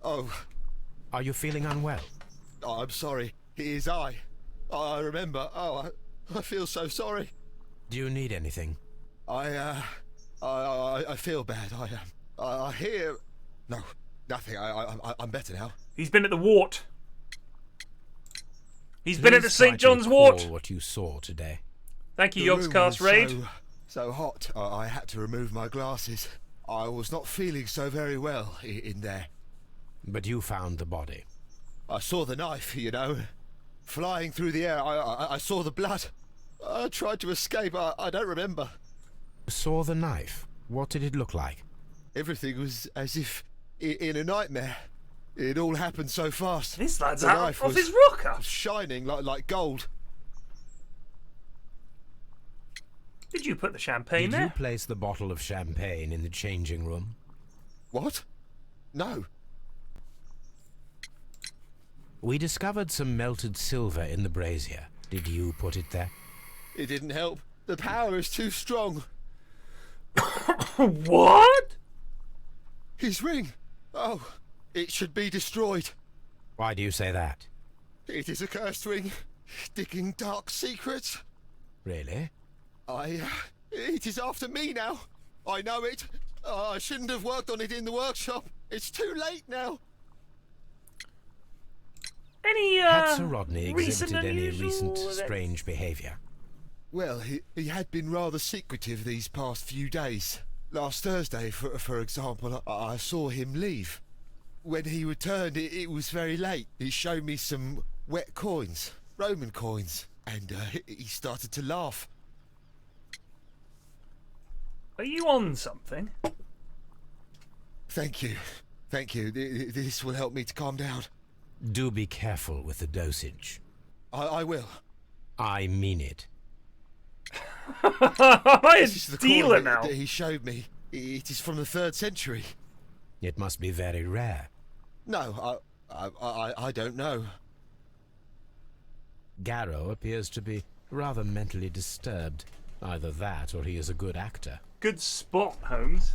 oh. Are you feeling unwell? Oh, I'm sorry. It is I. I remember. Oh, I feel so sorry. Do you need anything? I feel bad. I hear. No, nothing. I'm better now. He's been at the Wart. He's Please been at the try St. to John's recall Wart. what you saw today. Thank you, The room Yogscast was Raid. So hot. I had to remove my glasses. I was not feeling so very well in there. But you found the body. I saw the knife, you know, flying through the air. I saw the blood. I tried to escape. I don't remember. Saw the knife? What did it look like? Everything was as if in a nightmare. It all happened so fast. This lad's The out knife off was his rocker. shining like gold. Did you put the champagne Did there? you place the bottle of champagne in the changing room? What? No. We discovered some melted silver in the brazier. Did you put it there? It didn't help. The power is too strong. What? His ring. Oh, it should be destroyed. Why do you say that? It is a cursed ring, digging dark secrets. Really? It is after me now. I know it. I shouldn't have worked on it in the workshop. It's too late now. Any Had Sir Rodney recent exhibited any unusual recent events? strange behaviour? Well, he had been rather secretive these past few days. Last Thursday, for example, I saw him leave. When he returned, it was very late. He showed me some wet coins, Roman coins, and he started to laugh. Are you on something? Thank you. Thank you. This will help me to calm down. Do be careful with the dosage. I will. I mean it. This is A the dealer coin now. that he showed me. It is from the 3rd century. It must be very rare. No, I don't know. Garrow appears to be rather mentally disturbed. Either that or he is a good actor. Good spot, Holmes.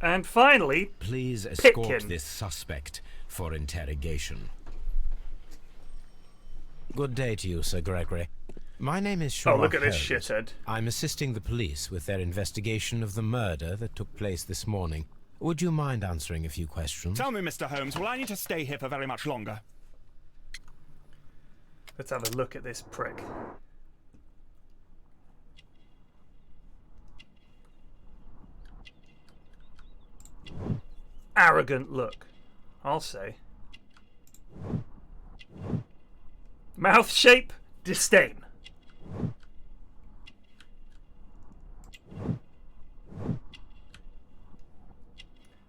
And finally, Please escort Pitkin. this suspect for interrogation. Good day to you, Sir Gregory. My name is Sherlock oh, look at this Holmes. shithead. I'm assisting the police with their investigation of the murder that took place this morning. Would you mind answering a few questions? Tell me, Mr. Holmes, will I need to stay here for very much longer? Let's have a look at this prick. Arrogant look, I'll say. Mouth shape, disdain.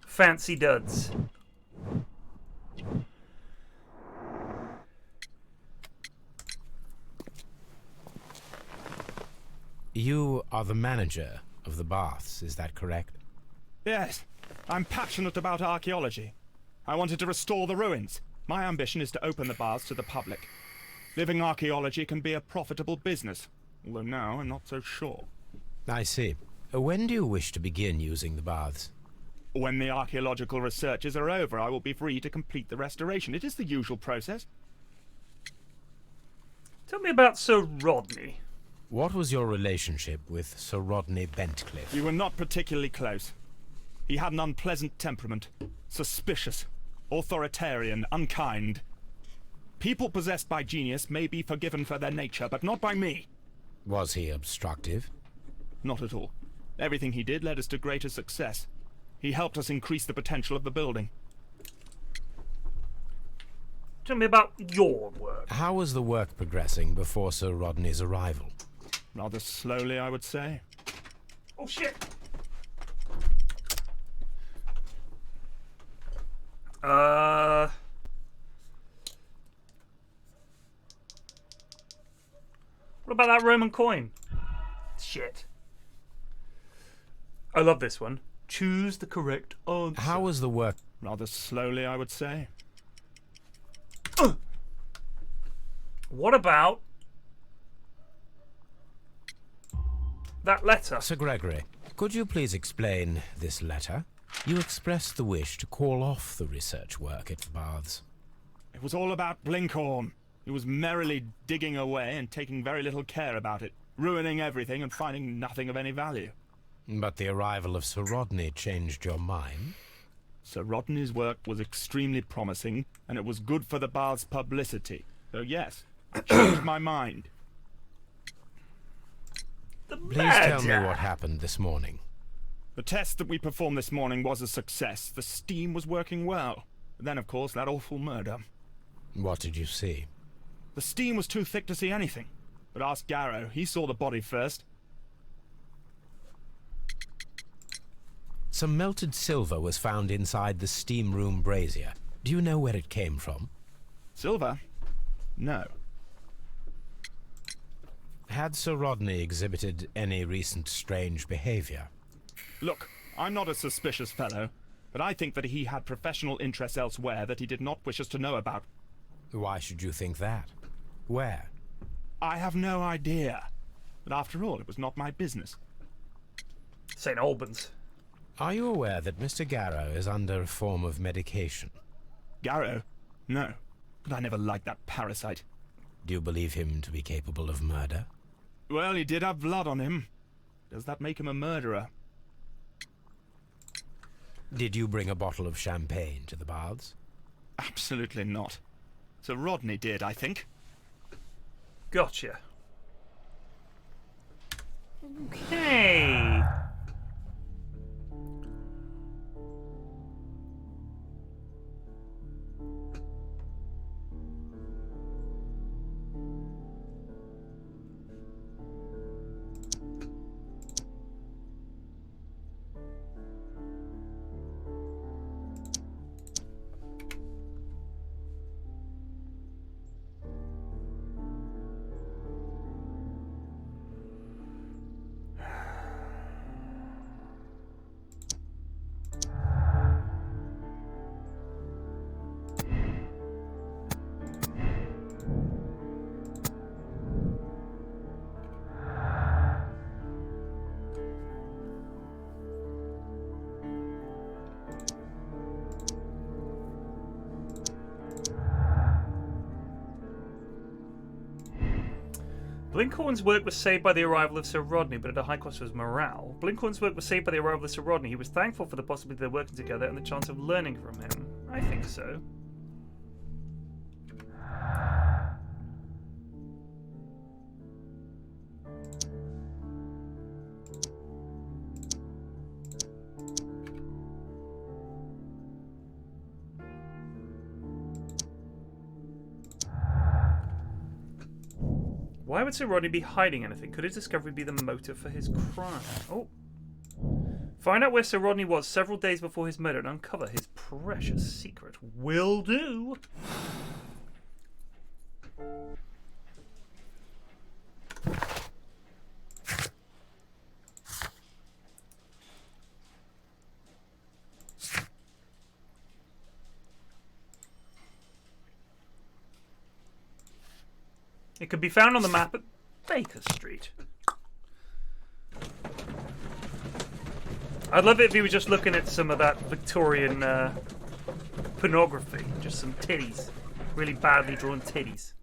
Fancy duds. You are the manager of the baths, is that correct? Yes, I'm passionate about archaeology. I wanted to restore the ruins. My ambition is to open the baths to the public. Living archaeology can be a profitable business, although now I'm not so sure. I see. When do you wish to begin using the baths? When the archaeological researches are over, I will be free to complete the restoration. It is the usual process. Tell me about Sir Rodney. What was your relationship with Sir Rodney Bentcliffe? We were not particularly close. He had an unpleasant temperament. Suspicious, authoritarian, unkind. People possessed by genius may be forgiven for their nature, but not by me. Was he obstructive? Not at all. Everything he did led us to greater success. He helped us increase the potential of the building. Tell me about your work. How was the work progressing before Sir Rodney's arrival? Rather slowly, I would say. Oh, shit! What about that Roman coin? Shit. I love this one. Choose the correct answer. How was the work? Rather slowly, I would say. What about that letter? Sir Gregory, could you please explain this letter? You expressed the wish to call off the research work at the baths. It was all about Blinkhorn. He was merrily digging away and taking very little care about it, ruining everything and finding nothing of any value. But the arrival of Sir Rodney changed your mind? Sir Rodney's work was extremely promising, and it was good for the bath's publicity. So yes, I changed my mind. Please tell me what happened this morning. The test that we performed this morning was a success. The steam was working well. But then, of course, that awful murder. What did you see? The steam was too thick to see anything. But ask Garrow. He saw the body first. Some melted silver was found inside the steam room brazier. Do you know where it came from? Silver? No. Had Sir Rodney exhibited any recent strange behavior? Look, I'm not a suspicious fellow, but I think that he had professional interests elsewhere that he did not wish us to know about. Why should you think that? Where? I have no idea. But after all, it was not my business. St. Albans. Are you aware that Mr. Garrow is under a form of medication? Garrow? No. But I never liked that parasite. Do you believe him to be capable of murder? Well, he did have blood on him. Does that make him a murderer? Did you bring a bottle of champagne to the baths? Absolutely not. Sir Rodney did, I think. Gotcha. Okay. Blinkhorn's work was saved by the arrival of Sir Rodney, but at a high cost to his morale. Blinkhorn's work was saved by the arrival of Sir Rodney. He was thankful for the possibility of working together and the chance of learning from him. I think so. Why would Sir Rodney be hiding anything? Could his discovery be the motive for his crime? Oh. Find out where Sir Rodney was several days before his murder and uncover his precious secret. Will do. It could be found on the map at Baker Street. I'd love it if he was just looking at some of that Victorian pornography. Just some titties. Really badly drawn titties.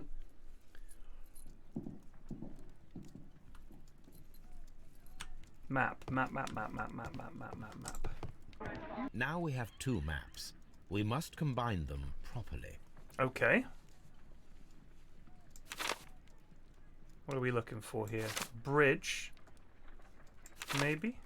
Map. Now we have two maps. We must combine them properly. Okay. What are we looking for here? Bridge. Maybe?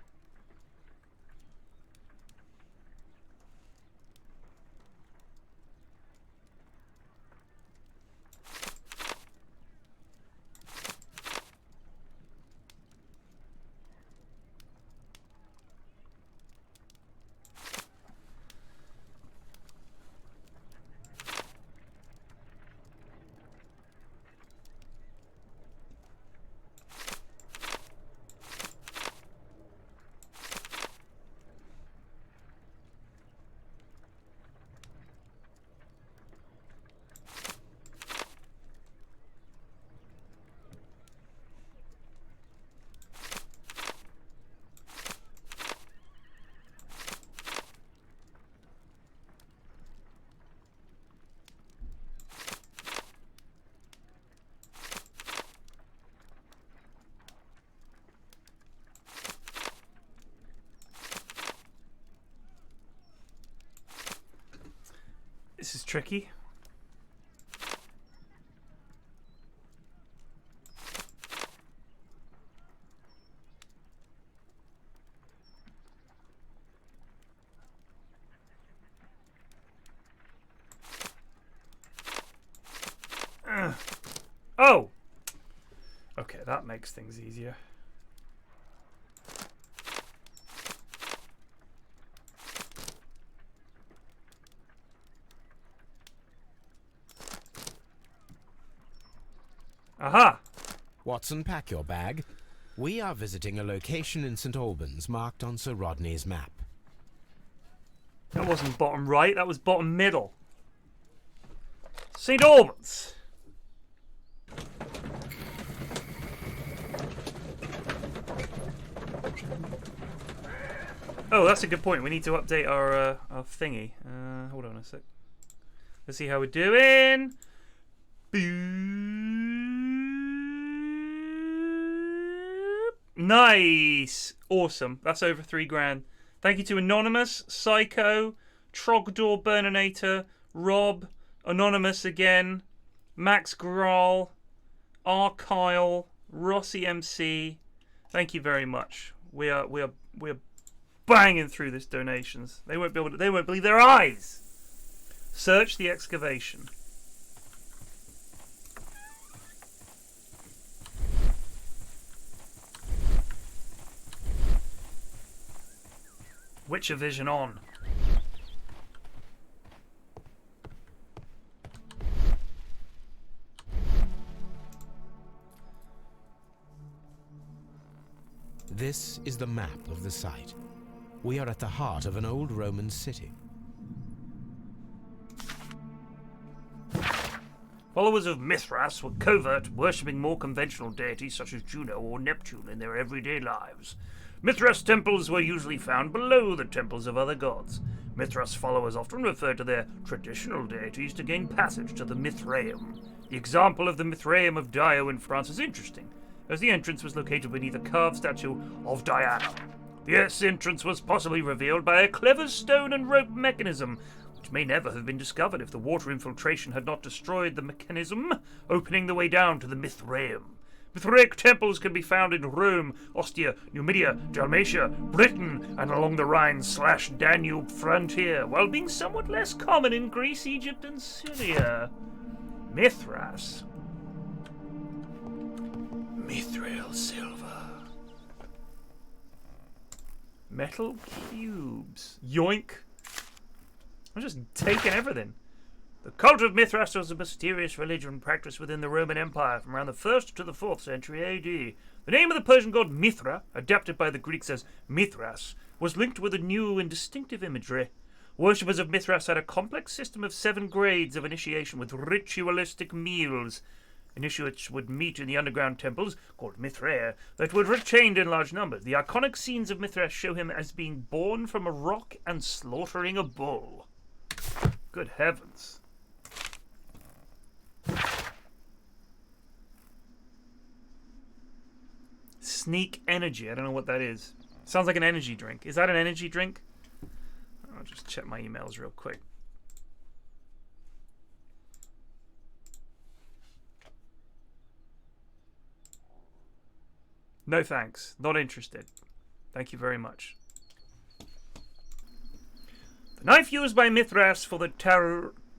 This is tricky. Oh! Okay, that makes things easier. Aha! Watson, pack your bag. We are visiting a location in St. Albans marked on Sir Rodney's map. That wasn't bottom right, that was bottom middle. St. Albans! Oh, that's a good point. We need to update our thingy. Hold on a sec. Let's see how we're doing. Nice! Awesome. That's over $3,000. Thank you to Anonymous, Psycho, Trogdor Burninator, Rob, Anonymous again, Max Grawl, R. Kyle, Rossi MC. Thank you very much. We are banging through this donations. They won't believe their eyes. Search the excavation. Witcher vision on. This is the map of the site. We are at the heart of an old Roman city. Followers of Mithras were covert, worshipping more conventional deities such as Juno or Neptune in their everyday lives. Mithras temples were usually found below the temples of other gods. Mithras followers often referred to their traditional deities to gain passage to the Mithraeum. The example of the Mithraeum of Dio in France is interesting, as the entrance was located beneath a carved statue of Diana. This entrance was possibly revealed by a clever stone and rope mechanism, which may never have been discovered if the water infiltration had not destroyed the mechanism, opening the way down to the Mithraeum. Mithraic temples can be found in Rome, Ostia, Numidia, Dalmatia, Britain, and along the Rhine/Danube frontier, while being somewhat less common in Greece, Egypt, and Syria. Mithras. Mithril silver. Metal cubes. Yoink. I'm just taking everything. The cult of Mithras was a mysterious religion practiced within the Roman Empire from around the 1st to the 4th century AD. The name of the Persian god Mithra, adapted by the Greeks as Mithras, was linked with a new and distinctive imagery. Worshippers of Mithras had a complex system of 7 grades of initiation with ritualistic meals. Initiates would meet in the underground temples, called Mithraea, that were retained in large numbers. The iconic scenes of Mithras show him as being born from a rock and slaughtering a bull. Good heavens. Sneak energy. I don't know what that is. Sounds like an energy drink. Is that an energy drink? I'll just check my emails real quick. No thanks. Not interested. Thank you very much. The knife used by Mithras for the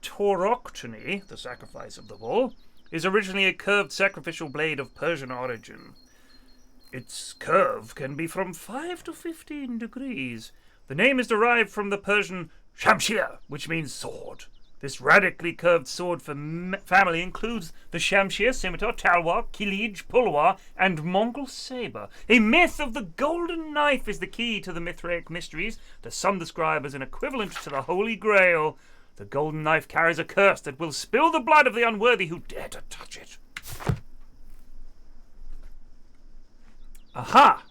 tauroctony, the sacrifice of the bull, is originally a curved sacrificial blade of Persian origin. Its curve can be from 5 to 15 degrees. The name is derived from the Persian shamshir, which means sword. This radically curved sword family includes the shamshir, scimitar, talwar, kilij, pulwar, and Mongol saber. A myth of the golden knife is the key to the Mithraic mysteries that some describe as an equivalent to the Holy Grail. The golden knife carries a curse that will spill the blood of the unworthy who dare to touch it. Aha!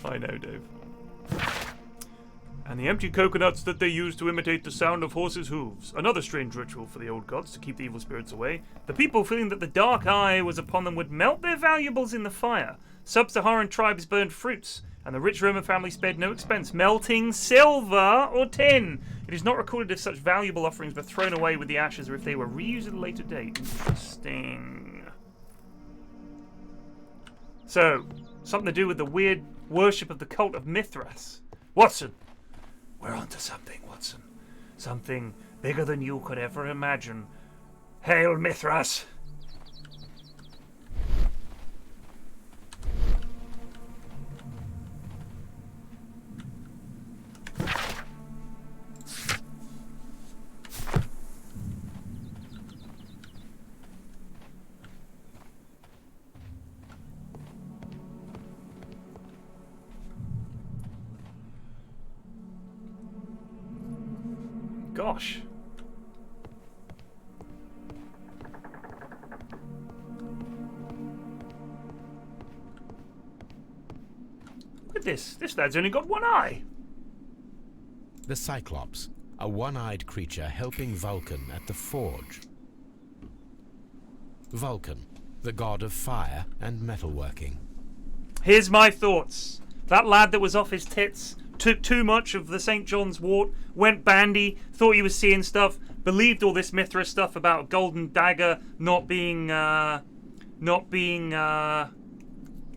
I know, Dave. And the empty coconuts that they use to imitate the sound of horses' hooves. Another strange ritual for the old gods to keep the evil spirits away. The people, feeling that the dark eye was upon them, would melt their valuables in the fire. Sub-Saharan tribes burned fruits, and the rich Roman family spared no expense, melting silver or tin. It is not recorded if such valuable offerings were thrown away with the ashes or if they were reused at a later date. Interesting. So, something to do with the weird worship of the cult of Mithras. Watson, we're onto something, Watson. Something bigger than you could ever imagine. Hail Mithras! Gosh. Look at this. This lad's only got one eye. The Cyclops, a one-eyed creature helping Vulcan at the forge. Vulcan, the god of fire and metalworking. Here's my thoughts. That lad that was off his tits took too much of the St. John's wort, went bandy, thought he was seeing stuff, believed all this Mithras stuff about golden dagger not being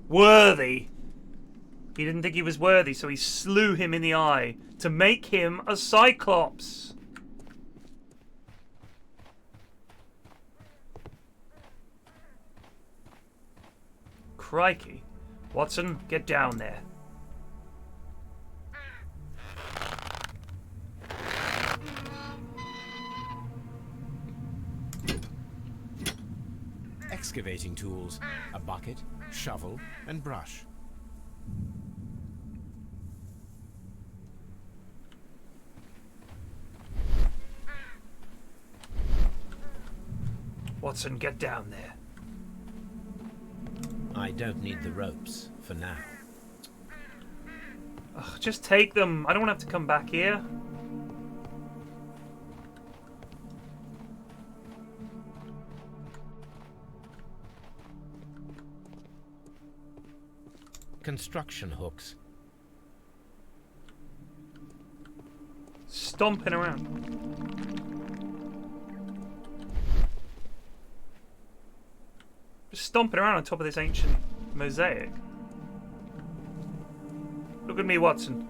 worthy. He didn't think he was worthy, so he slew him in the eye to make him a Cyclops. Crikey. Watson, get down there. Excavating tools, a bucket, shovel, and brush. Watson, get down there. I don't need the ropes for now. Ugh, just take them. I don't want to have to come back here. Construction hooks. Stomping around. Just stomping around on top of this ancient mosaic. Look at me, Watson.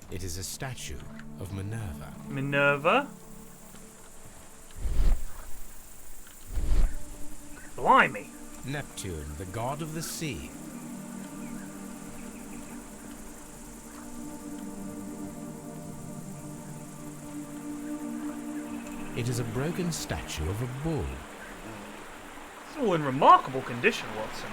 It is a statue of Minerva. Minerva? Blimey. Neptune, the god of the sea. It is a broken statue of a bull. It's all in remarkable condition, Watson.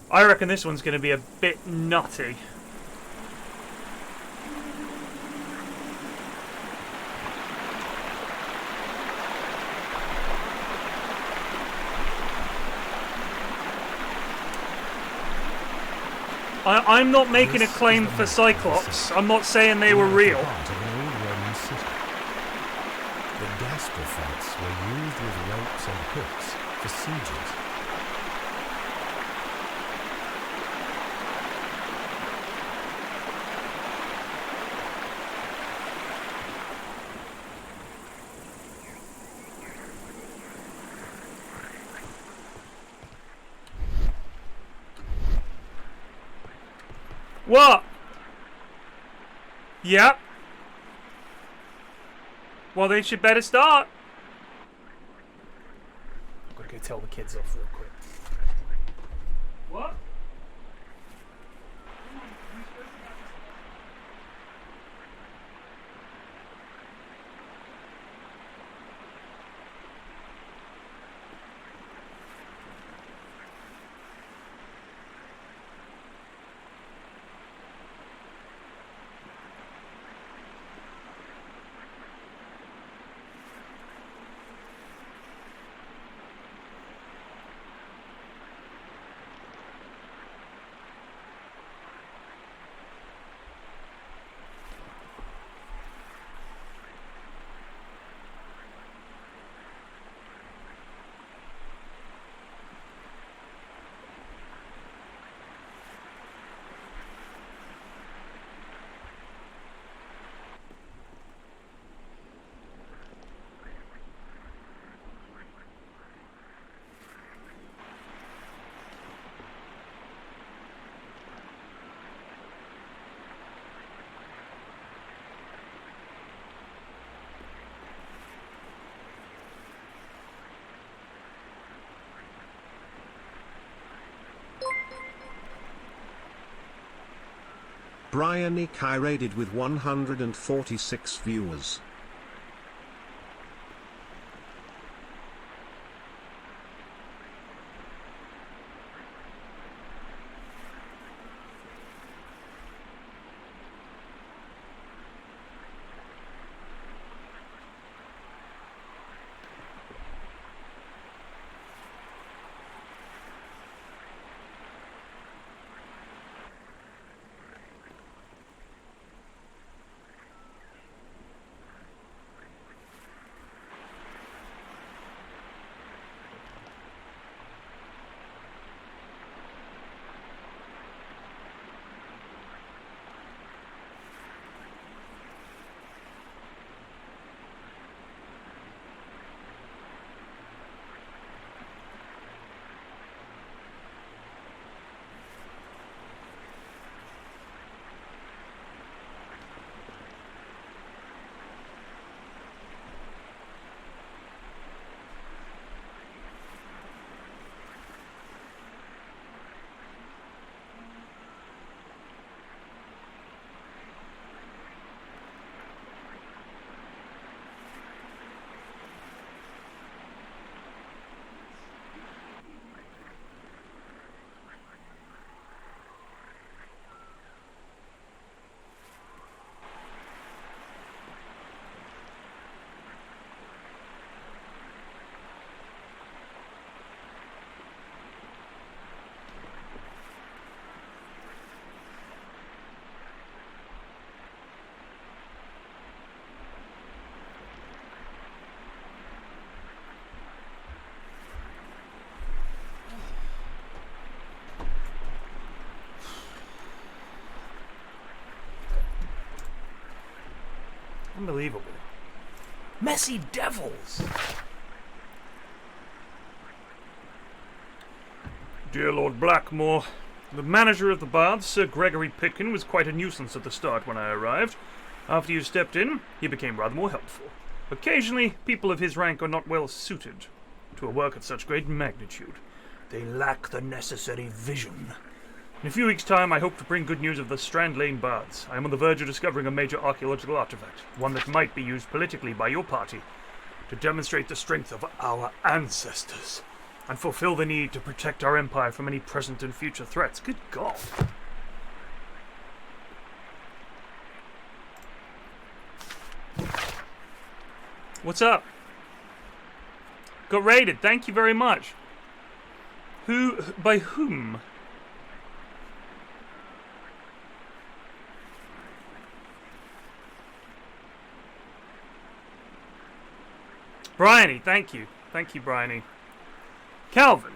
I reckon this one's going to be a bit nutty. I'm not making a claim for Cyclops. I'm not saying they were real. Part of an old Roman city. The gastrophats were used with ropes and hooks for sieges. What? Yep. Well, they should better start. I'm gonna go tell the kids off real quick. What? Bryony rated with 146 viewers. Unbelievable. Messy devils! Dear Lord Blackmore, the manager of the baths, Sir Gregory Pitkin, was quite a nuisance at the start when I arrived. After you stepped in, he became rather more helpful. Occasionally, people of his rank are not well suited to a work of such great magnitude. They lack the necessary vision. In a few weeks' time, I hope to bring good news of the Strand Lane Baths. I am on the verge of discovering a major archaeological artifact, one that might be used politically by your party to demonstrate the strength of our ancestors and fulfill the need to protect our empire from any present and future threats. Good God. What's up? Got raided. Thank you very much. Who? By whom? Bryony, thank you. Thank you, Bryony. Calvin,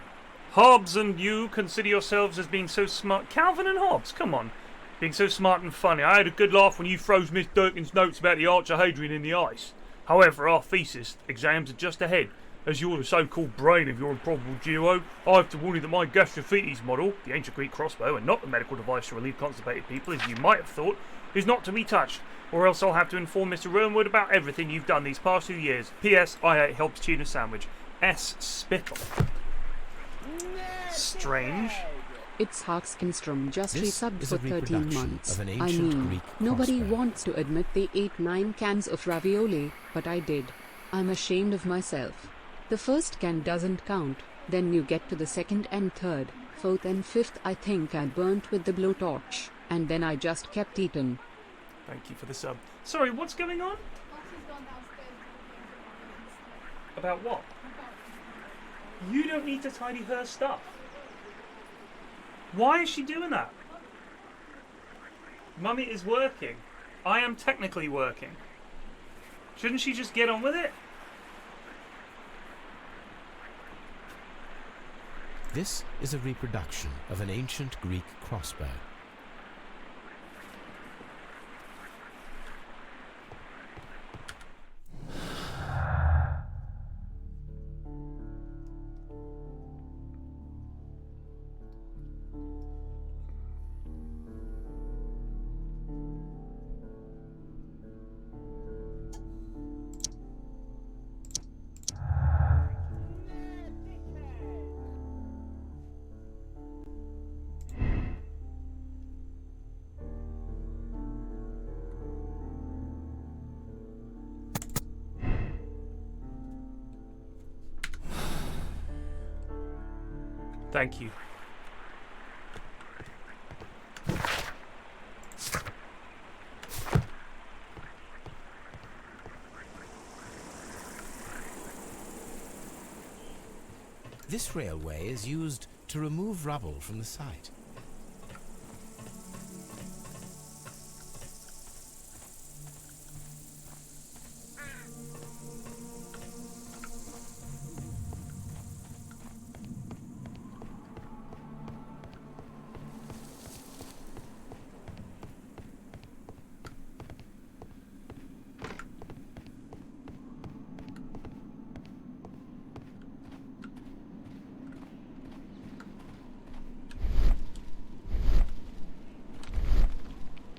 Hobbs and you consider yourselves as being so smart. Calvin and Hobbs, come on. Being so smart and funny. I had a good laugh when you froze Miss Durkin's notes about the Archer Hadrian in the ice. However, our thesis exams are just ahead. As you're the so-called brain of your improbable duo, I have to warn you that my Gastrophetes model, the ancient Greek crossbow, and not the medical device to relieve constipated people, as you might have thought, is not to be touched. Or else I'll have to inform Mr. Wormwood about everything you've done these past 2 years. P.S. I ate Help's tuna sandwich. S. Spittle. Strange. It's Harkskinstrom just This resubbed is for a 13 reproduction months. of an I ancient mean, Greek nobody crossbow. wants to admit they ate 9 cans of ravioli, but I did. I'm ashamed of myself. The first can doesn't count, then you get to the second and third, fourth and fifth I think I burnt with the blowtorch, and then I just kept eating. Thank you for the sub. Sorry, what's going on? About what? You don't need to tidy her stuff. Why is she doing that? Mummy is working. I am technically working. Shouldn't she just get on with it? This is a reproduction of an ancient Greek crossbow. Thank you. This railway is used to remove rubble from the site.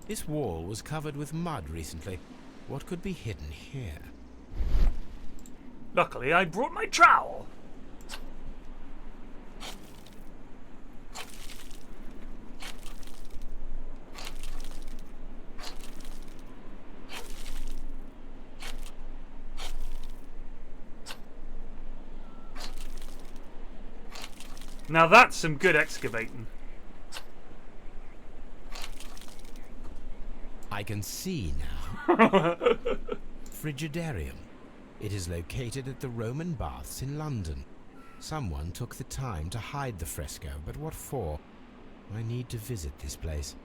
This wall was covered with mud recently. What could be hidden here? Luckily, I brought my trowel. Now that's some good excavating. I can see now. Frigidarium. It is located at the Roman Baths in London. Someone took the time to hide the fresco, but what for? I need to visit this place.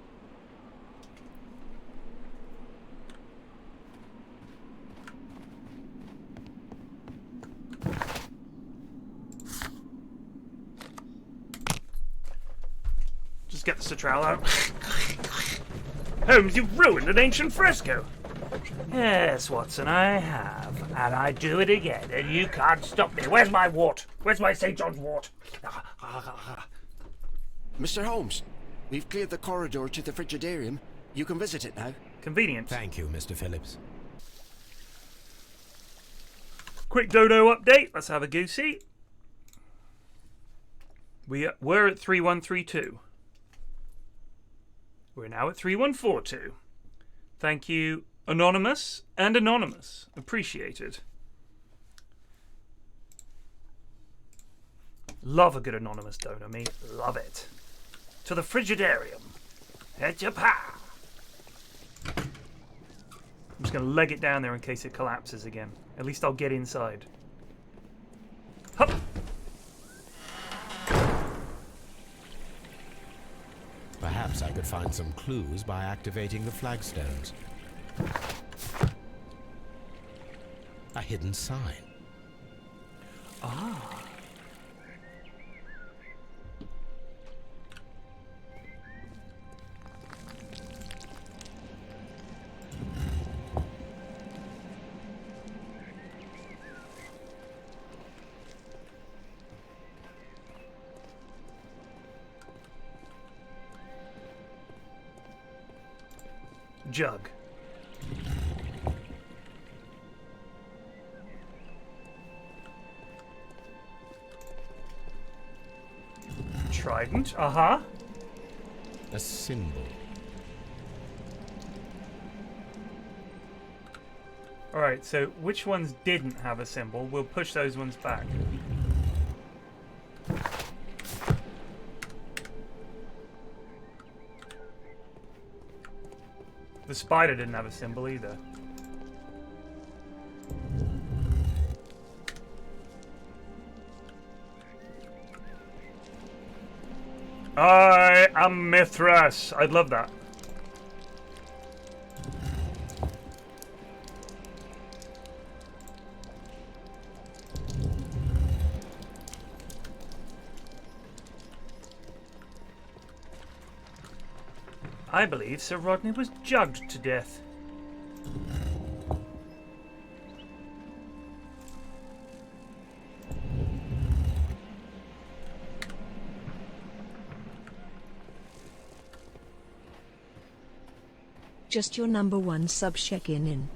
Just get the trowel out. Holmes, you've ruined an ancient fresco. Yes, Watson, I have. And I do it again, and you can't stop me. Where's my wart? Where's my St. John's wort? Mr. Holmes, we've cleared the corridor to the Frigidarium. You can visit it now. Convenient. Thank you, Mr. Phillips. Quick dodo update. Let's have a goosey. We were at 3132. We're now at 3142. Thank you, Anonymous and Anonymous. Appreciated. Love a good Anonymous donor, me. Love it. To the Frigidarium. Etcha-pa! I'm just going to leg it down there in case it collapses again. At least I'll get inside. Hup! Perhaps I could find some clues by activating the flagstones. A hidden sign. Ah. Jug. Trident. Uh-huh. A symbol. Alright, so which ones didn't have a symbol? We'll push those ones back. The spider didn't have a symbol either. I am Mithras. I'd love that. I believe Sir Rodney was jugged to death. Just your number one sub check-in in.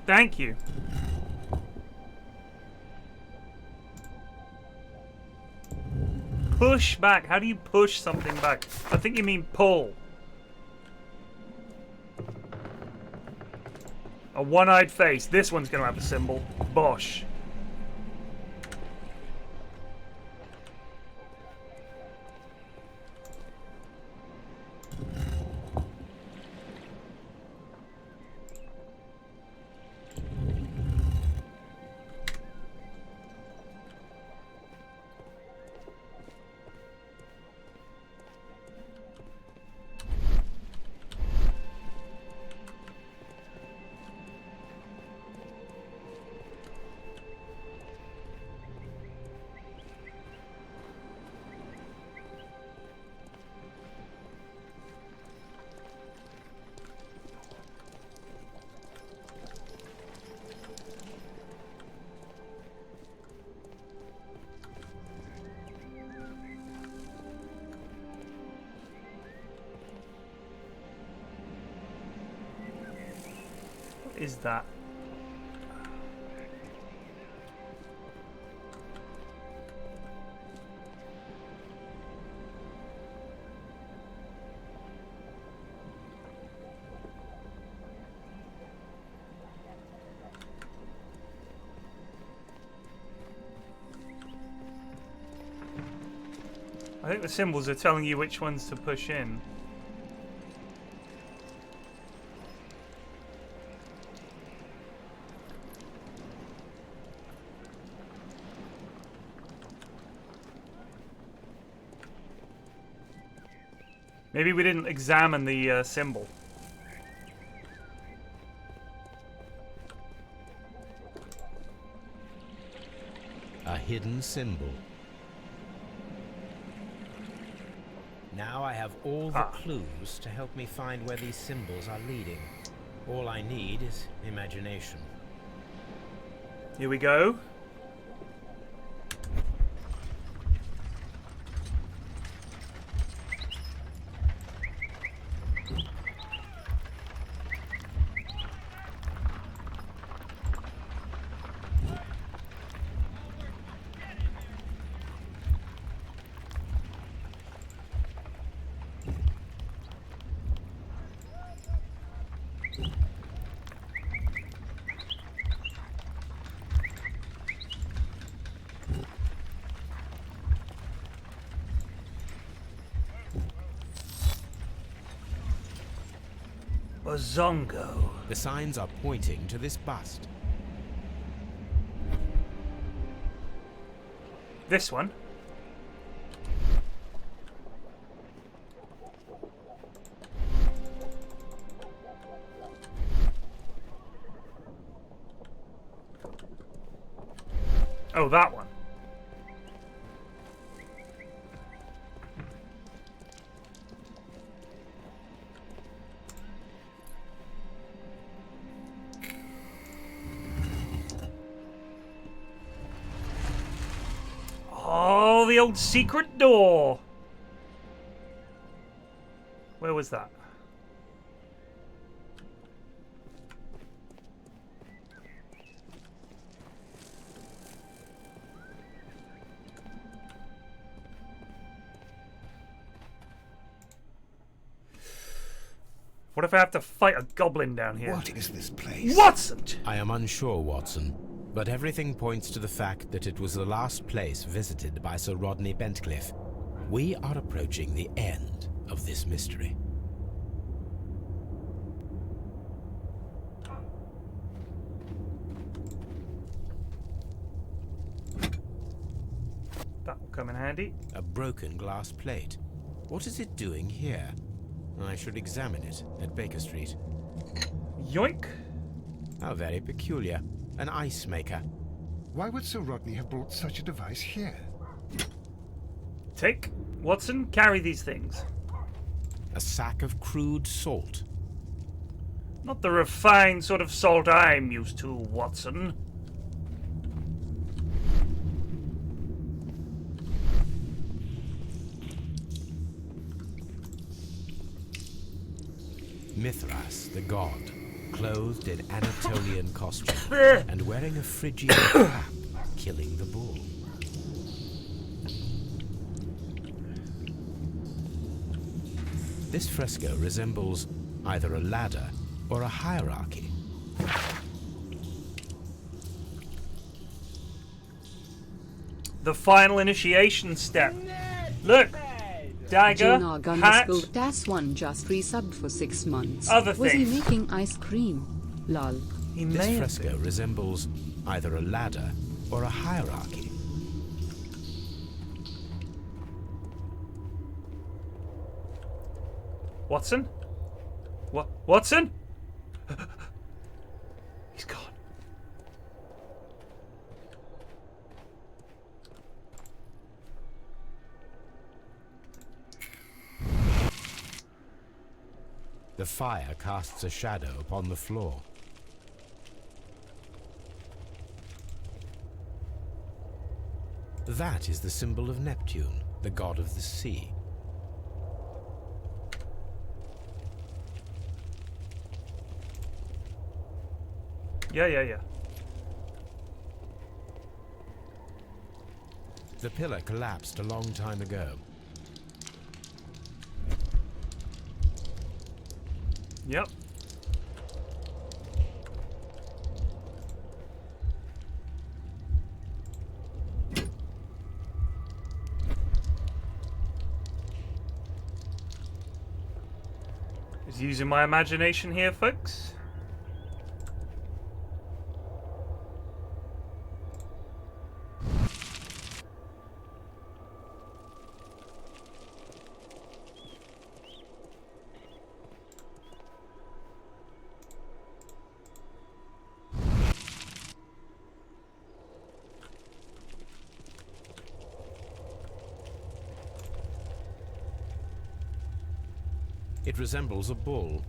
Thank you. Push back. How do you push something back? I think you mean pull. A one-eyed face. This one's going to have a symbol. Bosh. Is that? I think the symbols are telling you which ones to push in. Maybe we didn't examine the symbol. A hidden symbol. Now I have all the clues to help me find where these symbols are leading. All I need is imagination. Here we go. Zongo. The signs are pointing to this bust. This one. Oh, that one. Oh, the old secret door. Where was that? What if I have to fight a goblin down here? What is this place? Watson! I am unsure, Watson, but everything points to the fact that it was the last place visited by Sir Rodney Bentcliffe. We are approaching the end of this mystery. That will come in handy. A broken glass plate. What is it doing here? I should examine it at Baker Street. Yoink! How very peculiar. An ice maker. Why would Sir Rodney have brought such a device here? Take. Watson, carry these things. A sack of crude salt. Not the refined sort of salt I'm used to, Watson. Mithras, the god, clothed in Anatolian costume and wearing a Phrygian cap, killing the bull. This fresco resembles either a ladder or a hierarchy. The final initiation step. Look! Dagger, hat, Das one just resubbed for 6 months. Other Was he things. making ice cream? Lol. He This may have fresco been. resembles either a ladder or a hierarchy. Watson? What? Watson? He's gone. The fire casts a shadow upon the floor. That is the symbol of Neptune, the god of the sea. Yeah. The pillar collapsed a long time ago. Yep. Just using my imagination here, folks. It resembles a bull.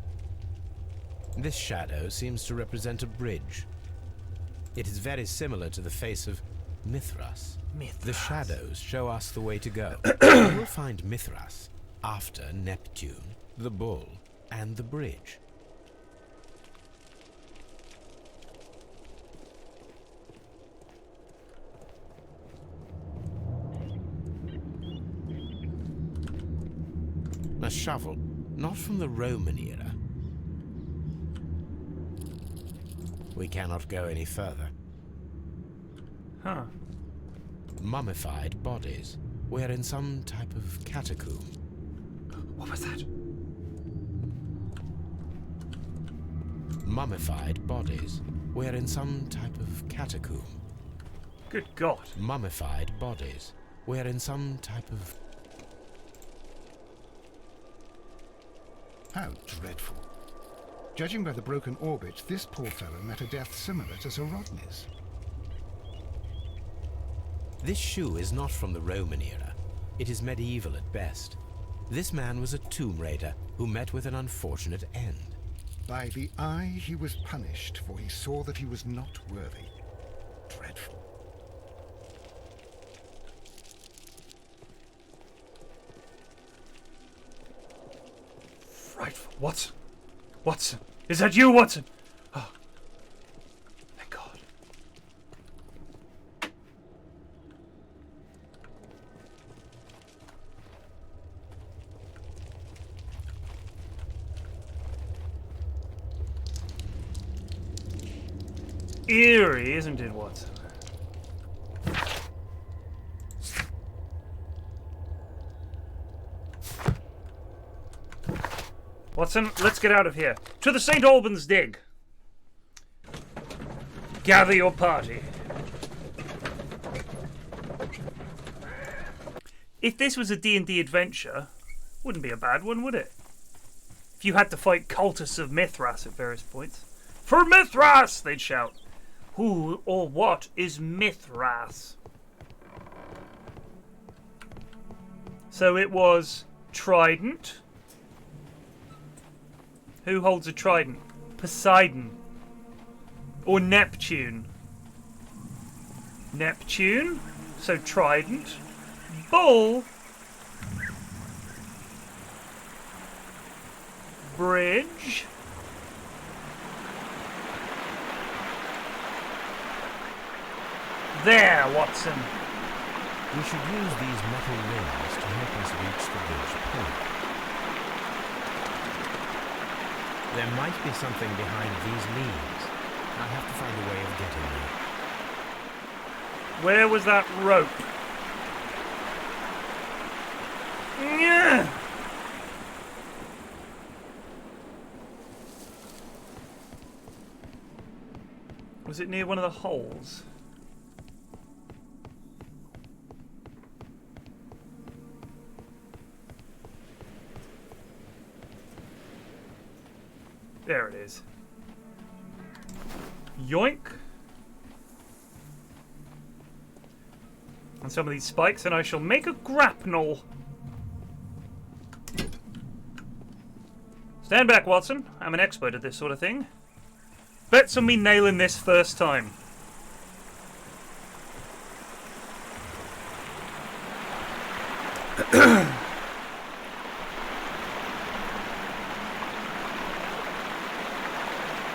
This shadow seems to represent a bridge. It is very similar to the face of Mithras. The shadows show us the way to go. We will find Mithras after Neptune, the bull, and the bridge. A shovel, not from the Roman era. We cannot go any further. Huh. Mummified bodies. We're in some type of catacomb. What was that? Mummified bodies. We're in some type of catacomb. Good God. Mummified bodies. We're in some type of... How dreadful. Judging by the broken orbit, this poor fellow met a death similar to Sir Rodney's. This shoe is not from the Roman era. It is medieval at best. This man was a tomb raider who met with an unfortunate end. By the eye he was punished, for he saw that he was not worthy. Dreadful. Frightful. Watson? Watson? Is that you, Watson? Oh. Thank God. Eerie, isn't it, Watson? Watson, let's get out of here. To the St. Albans dig. Gather your party. If this was a D&D adventure, wouldn't be a bad one, would it? If you had to fight cultists of Mithras at various points. For Mithras! They'd shout. Who or what is Mithras? So it was Trident. Who holds a trident? Poseidon. Or Neptune? Neptune. So trident. Bull. Bridge. There, Watson. We should use these metal rings to help us reach the bridge point. There might be something behind these leaves. I'll have to find a way of getting there. Where was that rope? Yeah. Was it near one of the holes? There it is. Yoink. On some of these spikes, and I shall make a grapnel. Stand back, Watson. I'm an expert at this sort of thing. Bets on me nailing this first time.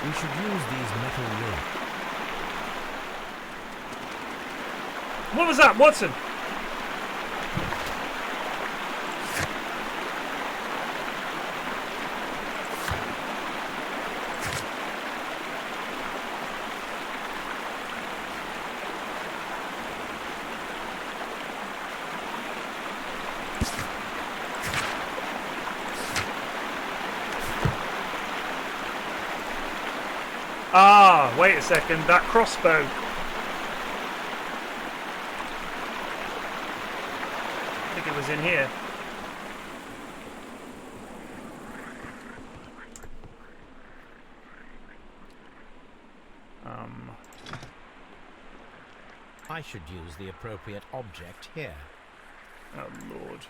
We should use these metal rings. What was that, Watson? Ah, wait a second, that crossbow. I think it was in here. I should use the appropriate object here. Oh, Lord.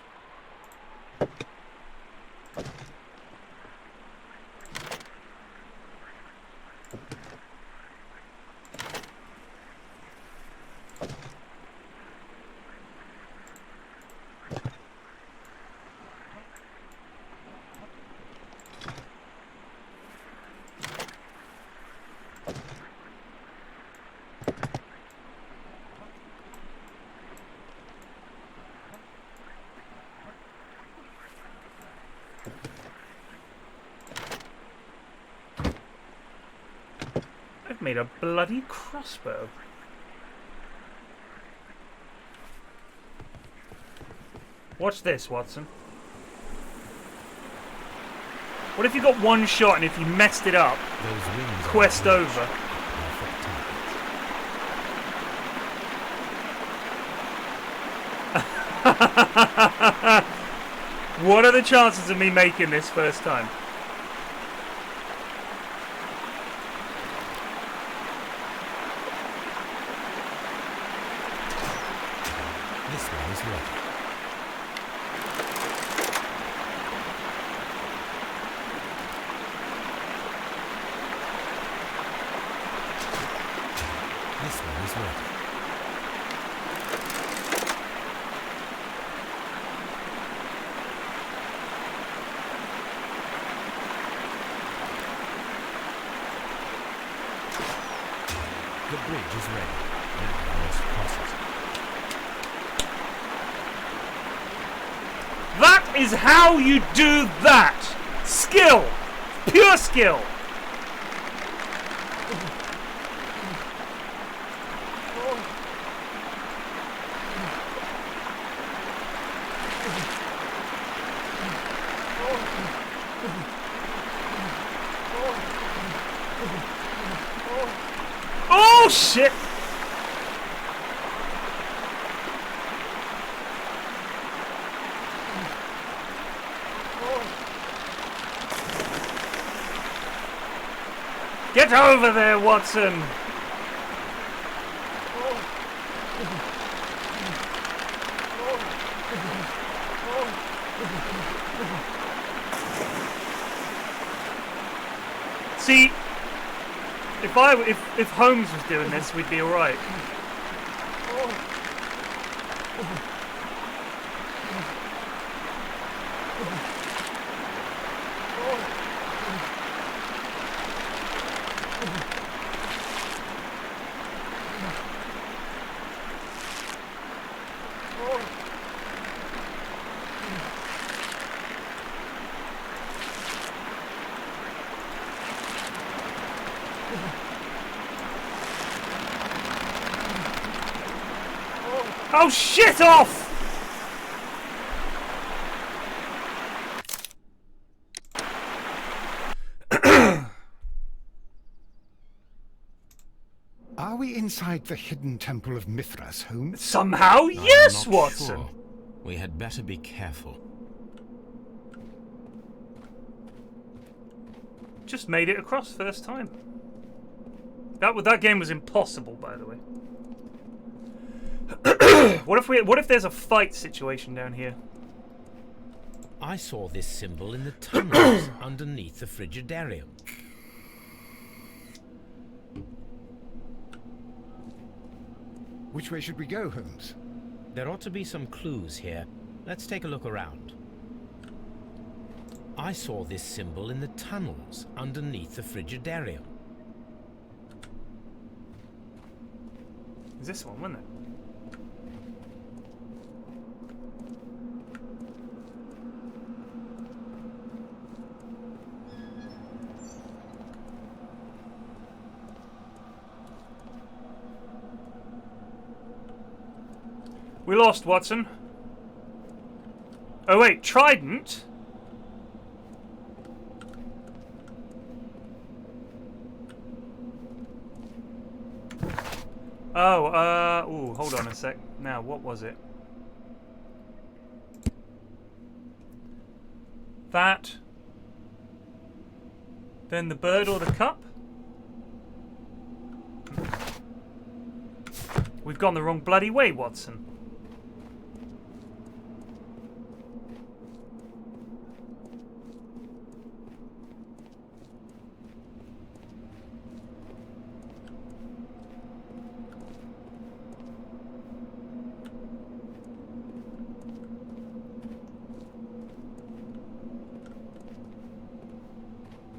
I've made a bloody crossbow. Watch this, Watson. What if you got one shot and if you messed it up, quest over? What are the chances of me making this first time? This one is ready. This one is ready. The bridge is ready. Now I must cross it. That is how you do that! Skill! Pure skill! Oh shit! Get over there, Watson! See, if Holmes was doing this, we'd be all right. Oh, shit off! Are we inside the hidden temple of Mithras, Holmes? Somehow, yes, I'm not Watson. sure. We had better be careful. Just made it across first time. That game was impossible, by the way. What if there's a fight situation down here? I saw this symbol in the tunnels underneath the Frigidarium. Which way should we go, Holmes? There ought to be some clues here. Let's take a look around. I saw this symbol in the tunnels underneath the Frigidarium. Is this one, wasn't it? We lost, Watson. Oh wait, Trident? Oh, ooh, hold on a sec. Now, what was it? That. Then the bird or the cup? We've gone the wrong bloody way, Watson.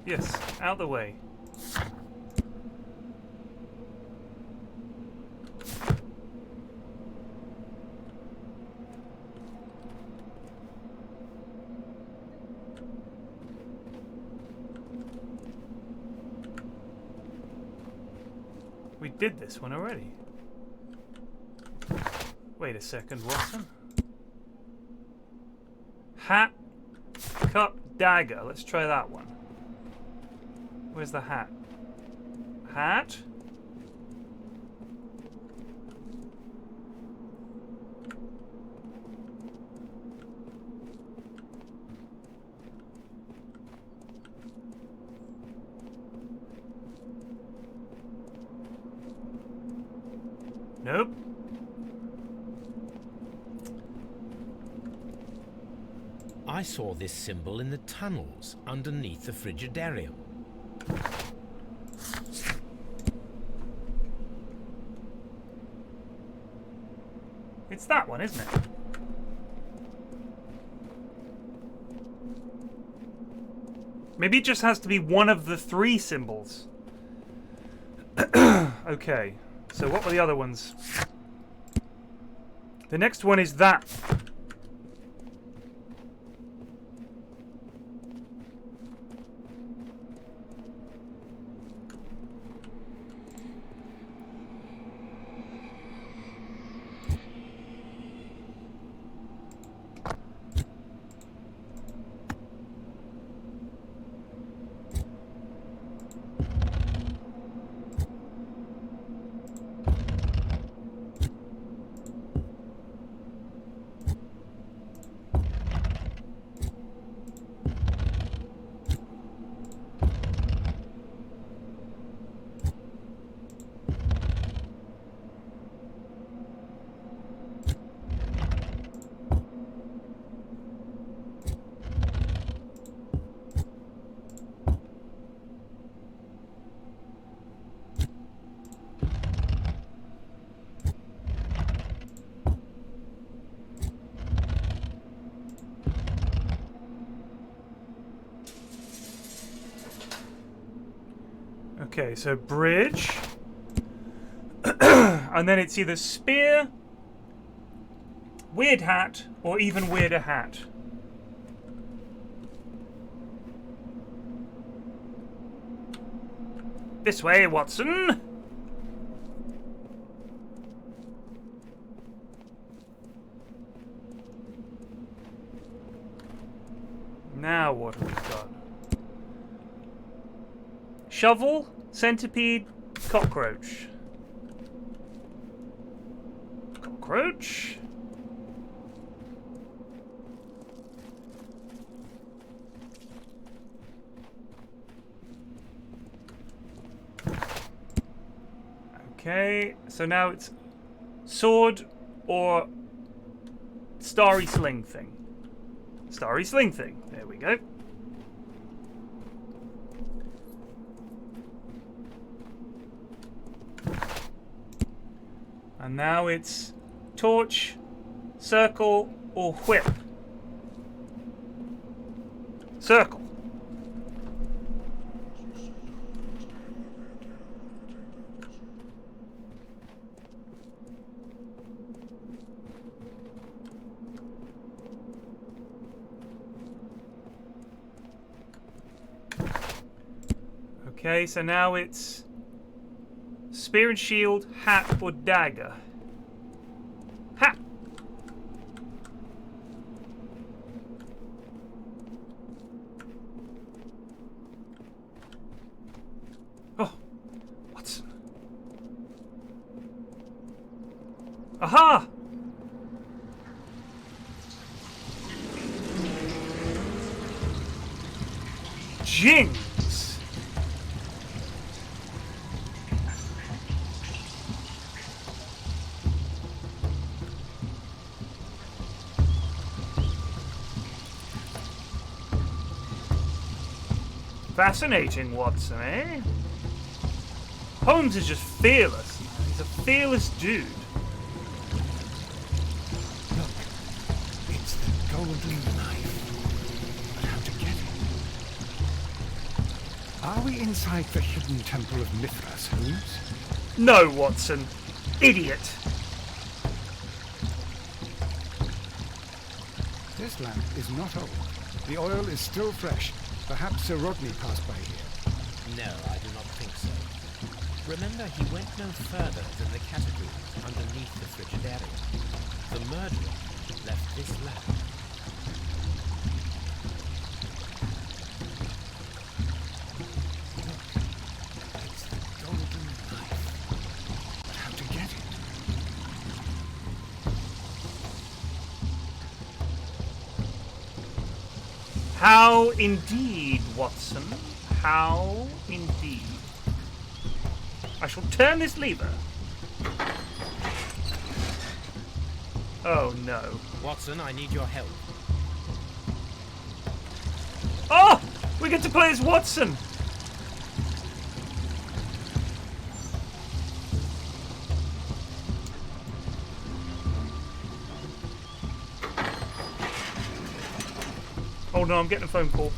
Yes, out the way. We did this one already. Wait a second, Watson. Hat, cup, dagger. Let's try that one. Where's the hat? Hat? Nope. I saw this symbol in the tunnels underneath the Frigidarium. It's that one, isn't it? Maybe it just has to be one of the 3 symbols. Okay, so what were the other ones? The next one is that. Okay, so bridge. And then it's either spear, weird hat, or even weirder hat. This way, Watson. Now what have we got? Shovel, centipede, cockroach. Cockroach. Okay, so now it's sword or starry sling thing. Starry sling thing. There we go. And now it's torch, circle, or whip. Circle. Okay, so now it's spear and shield, hat, or dagger. Hat! Oh, Watson. Aha! Jinx! Fascinating, Watson, eh? Holmes is just fearless. He's a fearless dude. Look, it's the golden knife. But how to get it? Are we inside the hidden temple of Mithras, Holmes? No, Watson. Idiot. This lamp is not old. The oil is still fresh. Perhaps Sir Rodney passed by here. No, I do not think so. Remember, he went no further than the catacombs underneath the Frigidarium. The murderer left this lamp. Look, it's the golden knife. But how to get it? How indeed, Watson. How indeed. I shall turn this lever. Oh no. Watson, I need your help. get to play as Watson. Oh no, I'm getting a phone call.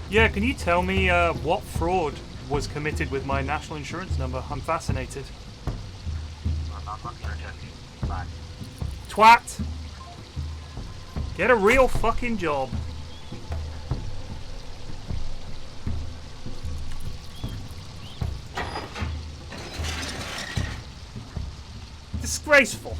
Yeah, can you tell me what fraud was committed with my national insurance number? I'm fascinated. I'm not gonna tell you. Bye. Twat! Get a real fucking job. Disgraceful.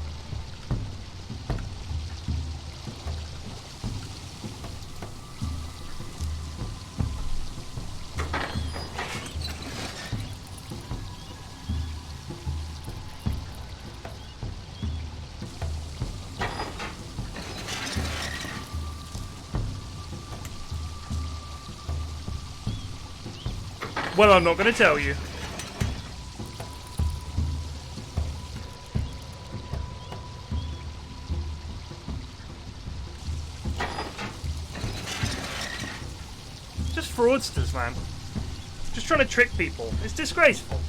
Well, I'm not going to tell you. Just fraudsters, man. Just trying to trick people. It's disgraceful.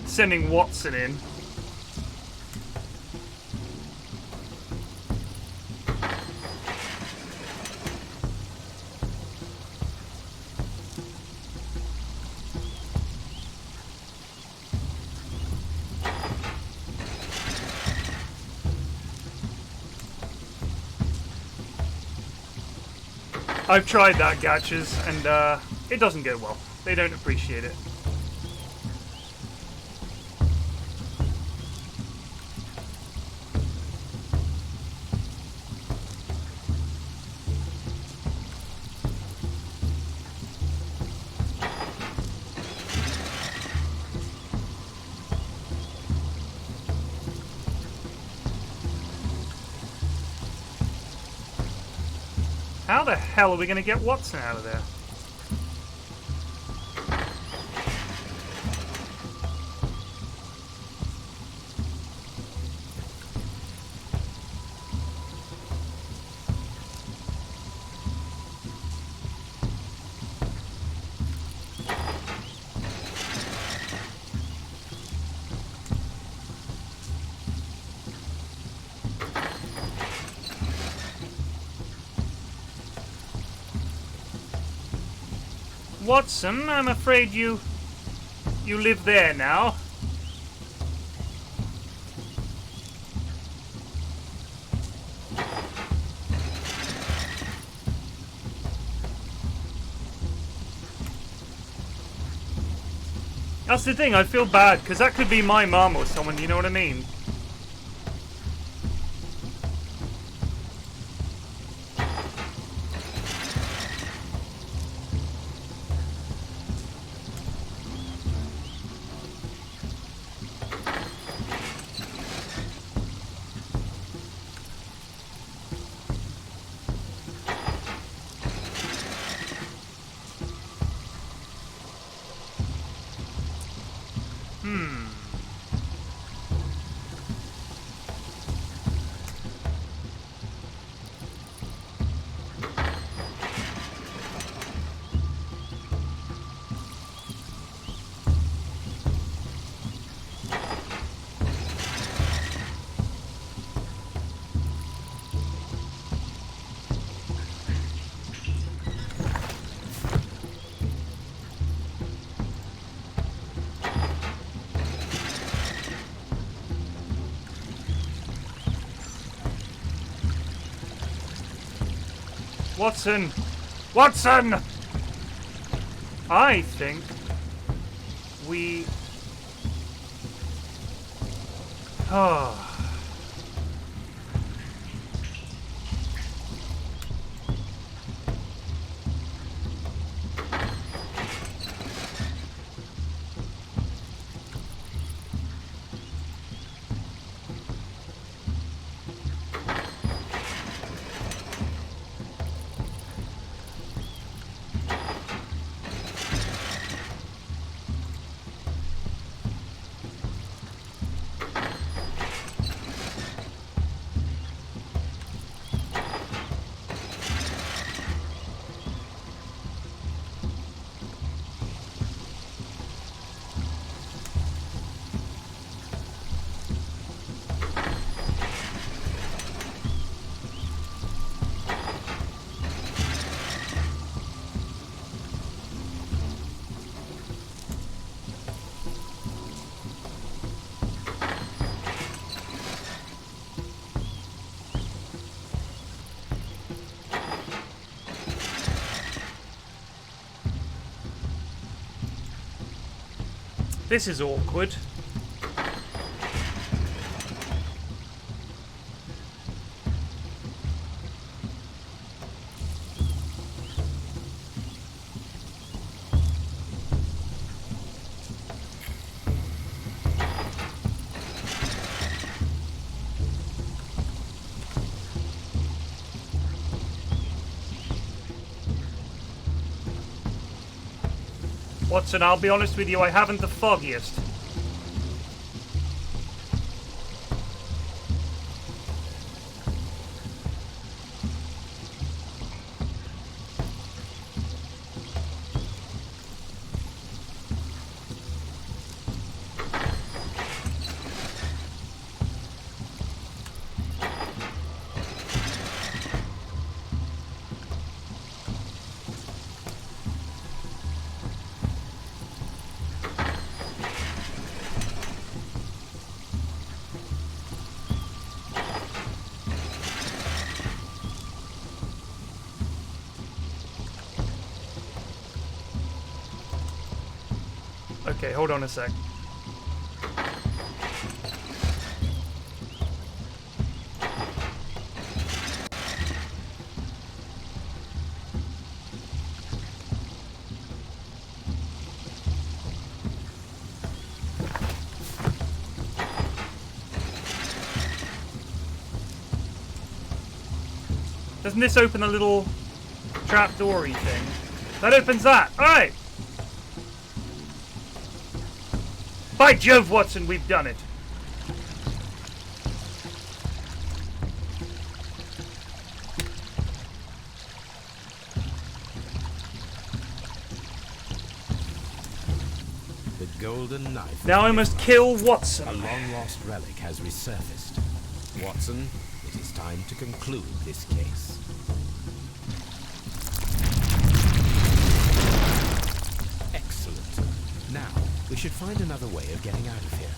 Sending Watson in. I've tried that, Gatches, and it doesn't go well. They don't appreciate it. How the hell are we going to get Watson out of there? Watson, I'm afraid you live there now. That's the thing, I feel bad, because that could be my mum or someone, you know what I mean? Watson, Watson! I think we... Oh. This is awkward. Watson, I'll be honest with you, I haven't the foggiest. Okay, hold on a sec. Doesn't this open a little trapdoory thing? That opens that! Alright! By Jove, Watson, we've done it. The golden knife. Now I must kill Watson. A long-lost relic has resurfaced. Watson, it is time to conclude this case. Excellent. Now, we should find another way of getting out of here.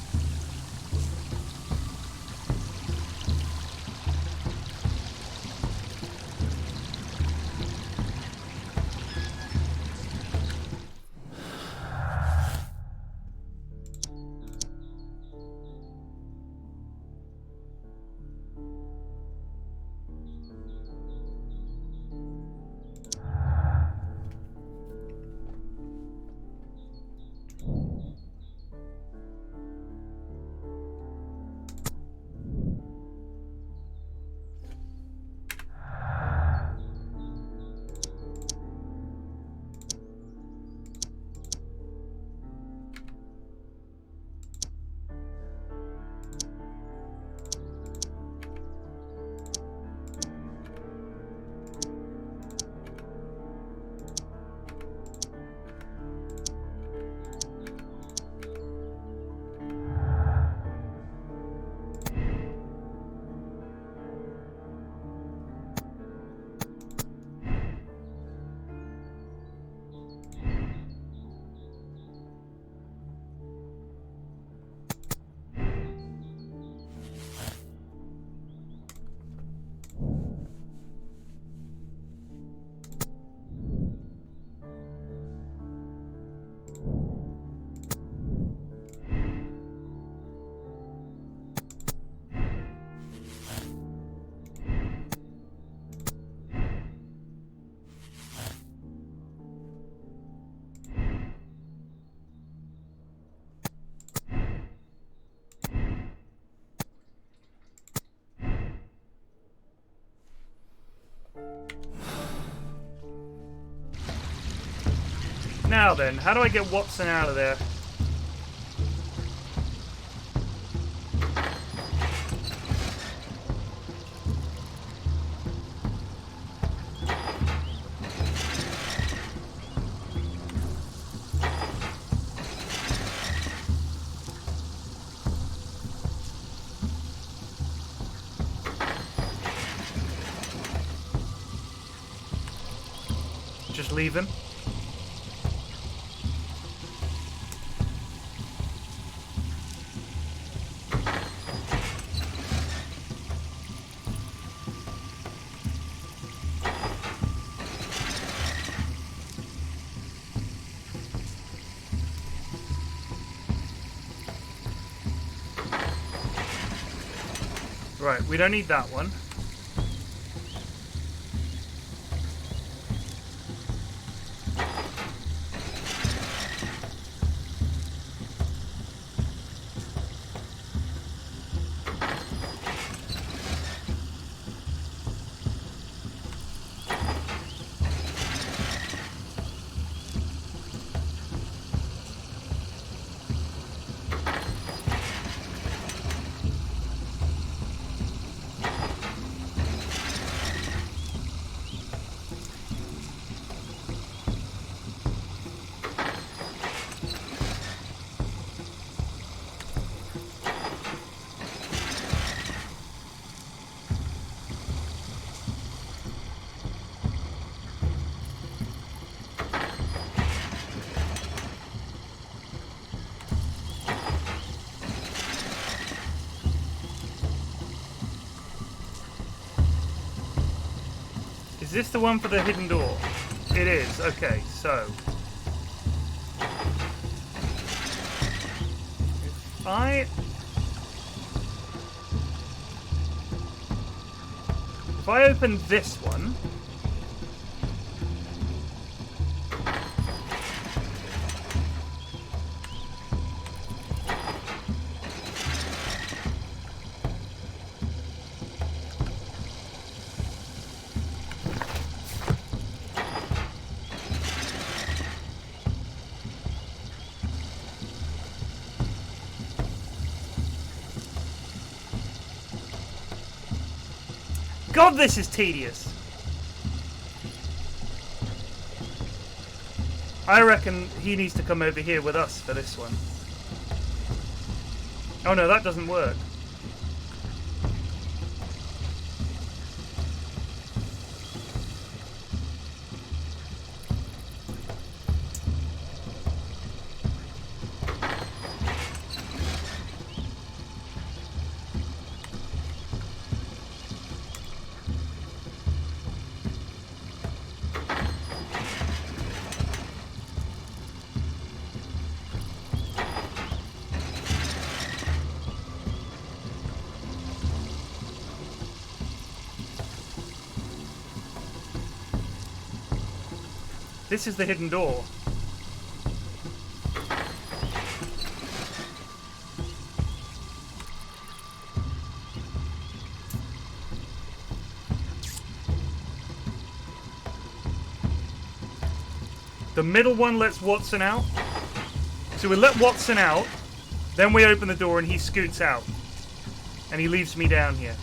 Now then, how do I get Watson out of there? Just leave him. Right, we don't need that one. Is this the one for the hidden door? It is. Okay, so if I open this one, God, this is tedious. I reckon he needs to come over here with us for this one. Oh no, that doesn't work. This is the hidden door. The middle one lets Watson out. So we let Watson out, then we open the door and he scoots out. And he leaves me down here.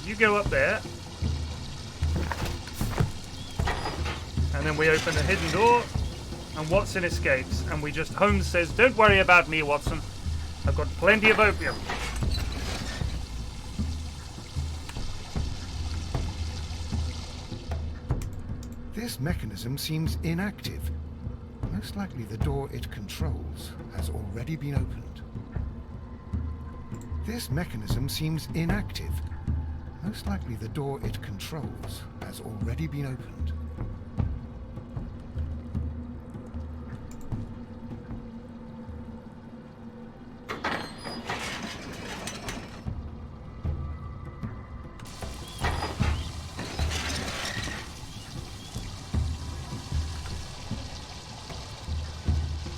You go up there, and then we open the hidden door, and Watson escapes, and we just, Holmes says, "Don't worry about me, Watson. I've got plenty of opium." This mechanism seems inactive. Most likely the door it controls has already been opened. This mechanism seems inactive. Most likely the door it controls has already been opened.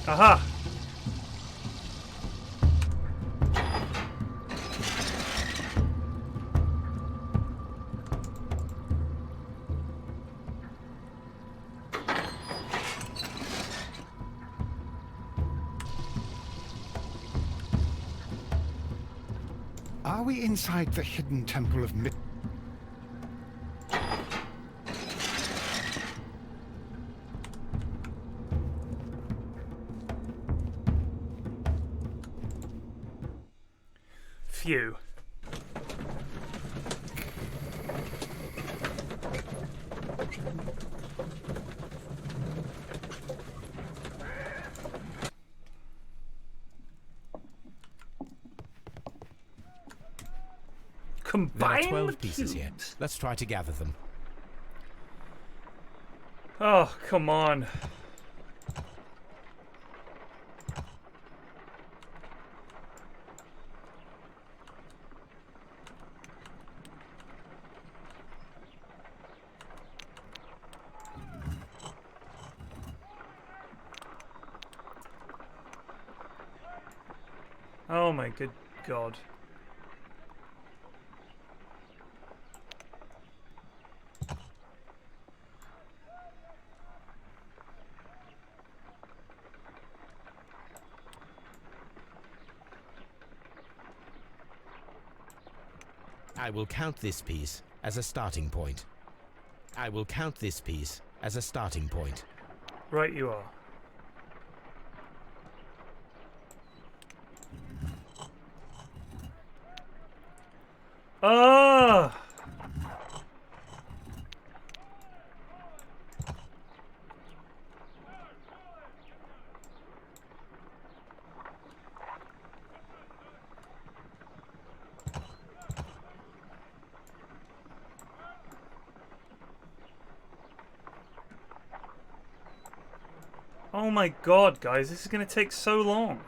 Aha! Are we inside the hidden temple of Mid... Phew. There are Combine 12 the pieces here. cubes. Let's try to gather them. Oh, come on. Oh my good God. I will count this piece as a starting point. I will count this piece as a starting point. Right you are. Ah! Oh my God, guys, this is going to take so long.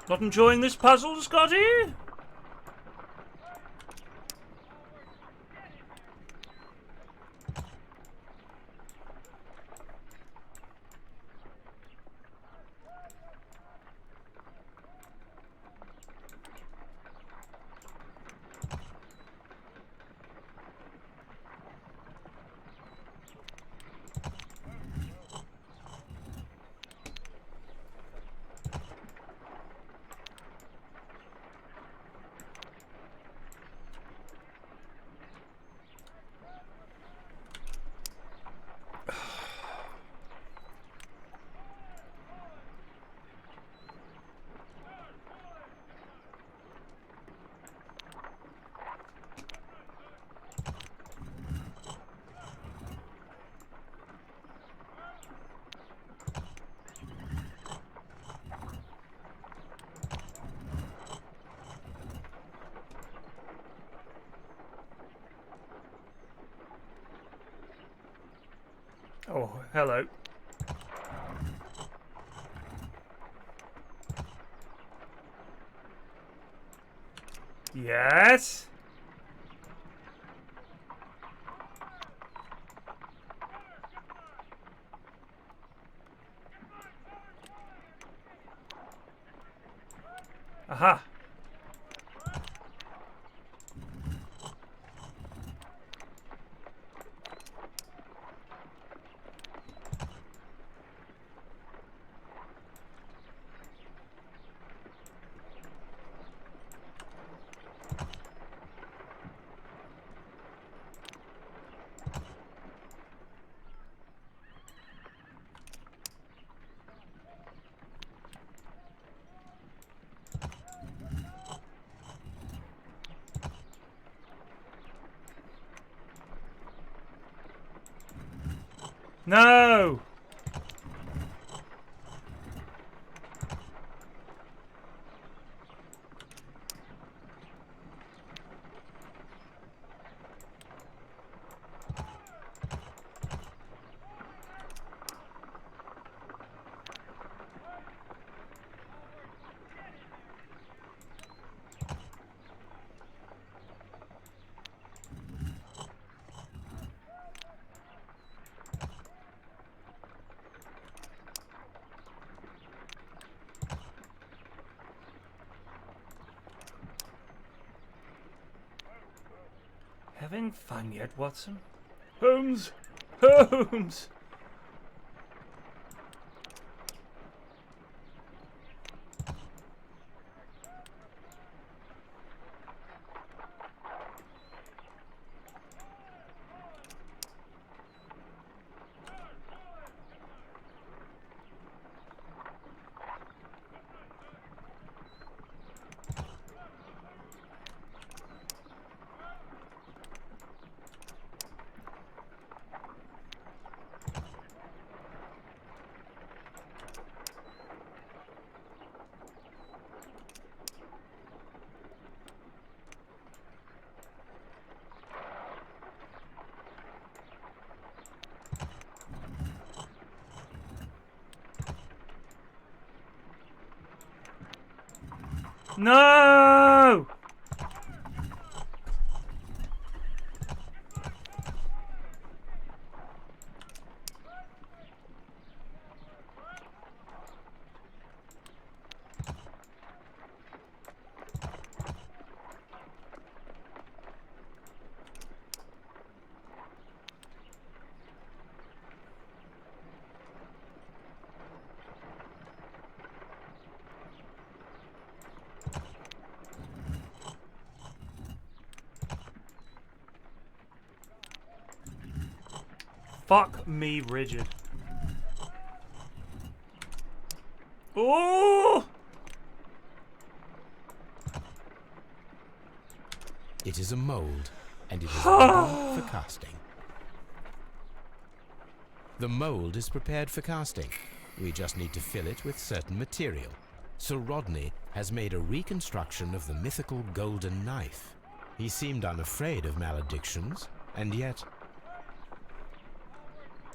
Not enjoying this puzzle, Scotty? hello. Yes? Aha. No! Having fun yet, Watson? Holmes! Holmes! No! Fuck me rigid. Oh! It is a mold, and it is ready for casting. The mold is prepared for casting. We just need to fill it with certain material. Sir Rodney has made a reconstruction of the mythical golden knife. He seemed unafraid of maledictions, and yet...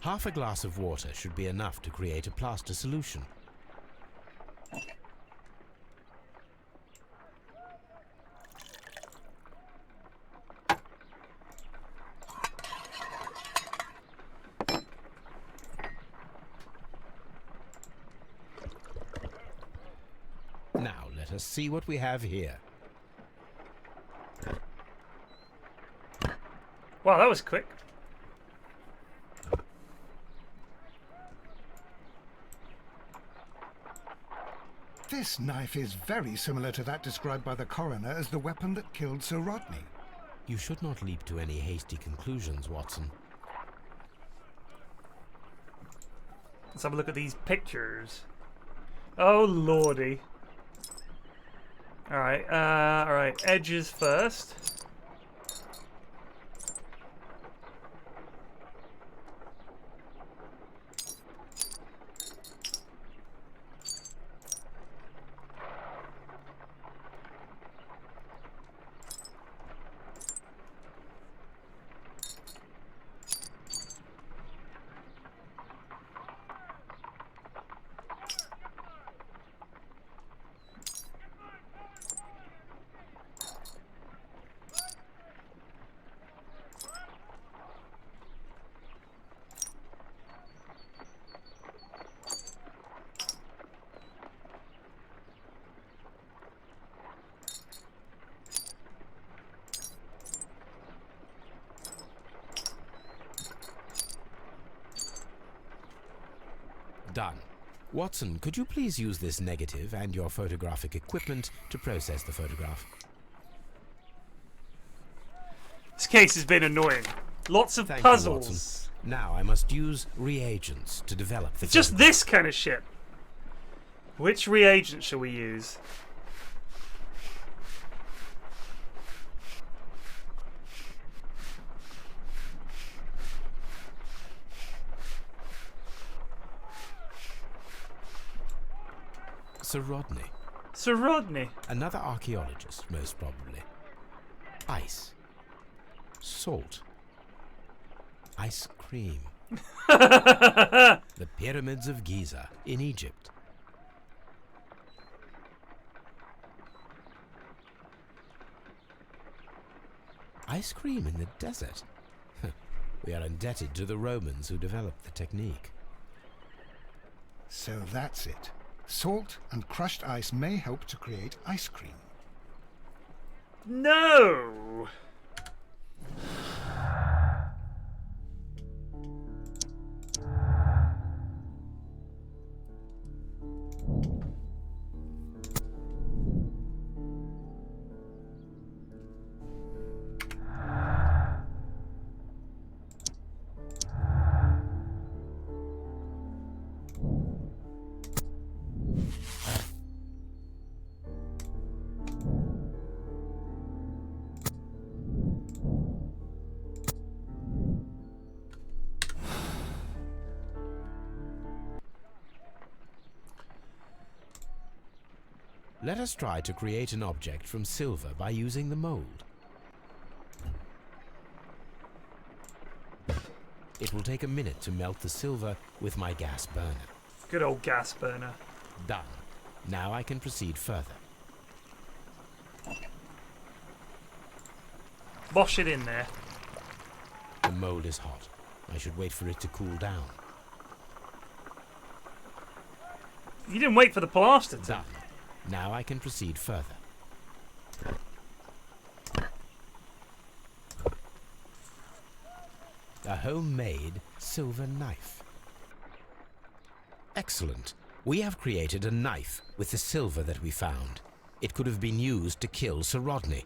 Half a glass of water should be enough to create a plaster solution. Now let us see what we have here. Wow, that was quick. This knife is very similar to that described by the coroner as the weapon that killed Sir Rodney. You should not leap to any hasty conclusions, Watson. Let's have a look at these pictures. Oh lordy. Alright, edges first. Watson, could you please use this negative and your photographic equipment to process the photograph? This case has been annoying. Lots of Thank puzzles. you, Watson. Now I must use reagents to develop the It's just photograph. this kind of shit. Which reagent shall we use? Sir Rodney. Sir Rodney. Another archaeologist, most probably. Ice. Salt. Ice cream. The pyramids of Giza in Egypt. Ice cream in the desert. We are indebted to the Romans who developed the technique. So that's it. Salt and crushed ice may help to create ice cream. No! Let us try to create an object from silver by using the mold. It will take a minute to melt the silver with my gas burner. Good old gas burner. Done. Now I can proceed further. Bosh it in there. The mold is hot. I should wait for it to cool down. You didn't wait for the plaster to. Done. Now I can proceed further. A homemade silver knife. Excellent. We have created a knife with the silver that we found. It could have been used to kill Sir Rodney.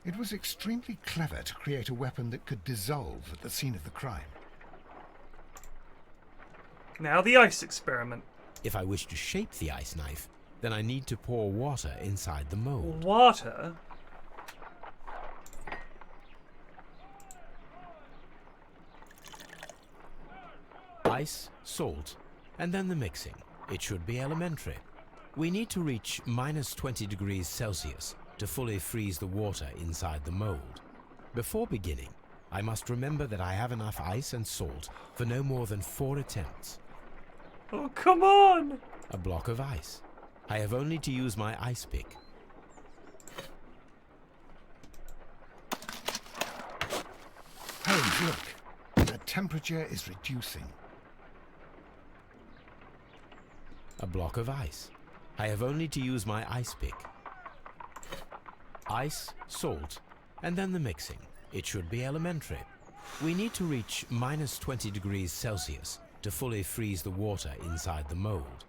It was extremely clever to create a weapon that could dissolve at the scene of the crime. Now the ice experiment. If I wish to shape the ice knife, then I need to pour water inside the mold. Water? Ice, salt, and then the mixing. It should be elementary. We need to reach -20 degrees Celsius to fully freeze the water inside the mold. Before beginning, I must remember that I have enough ice and salt for no more than 4 attempts. Oh, come on! A block of ice. I have only to use my ice pick. Holmes, look. The temperature is reducing. A block of ice. I have only to use my ice pick. Ice, salt, and then the mixing. It should be elementary. We need to reach -20 degrees Celsius to fully freeze the water inside the mold.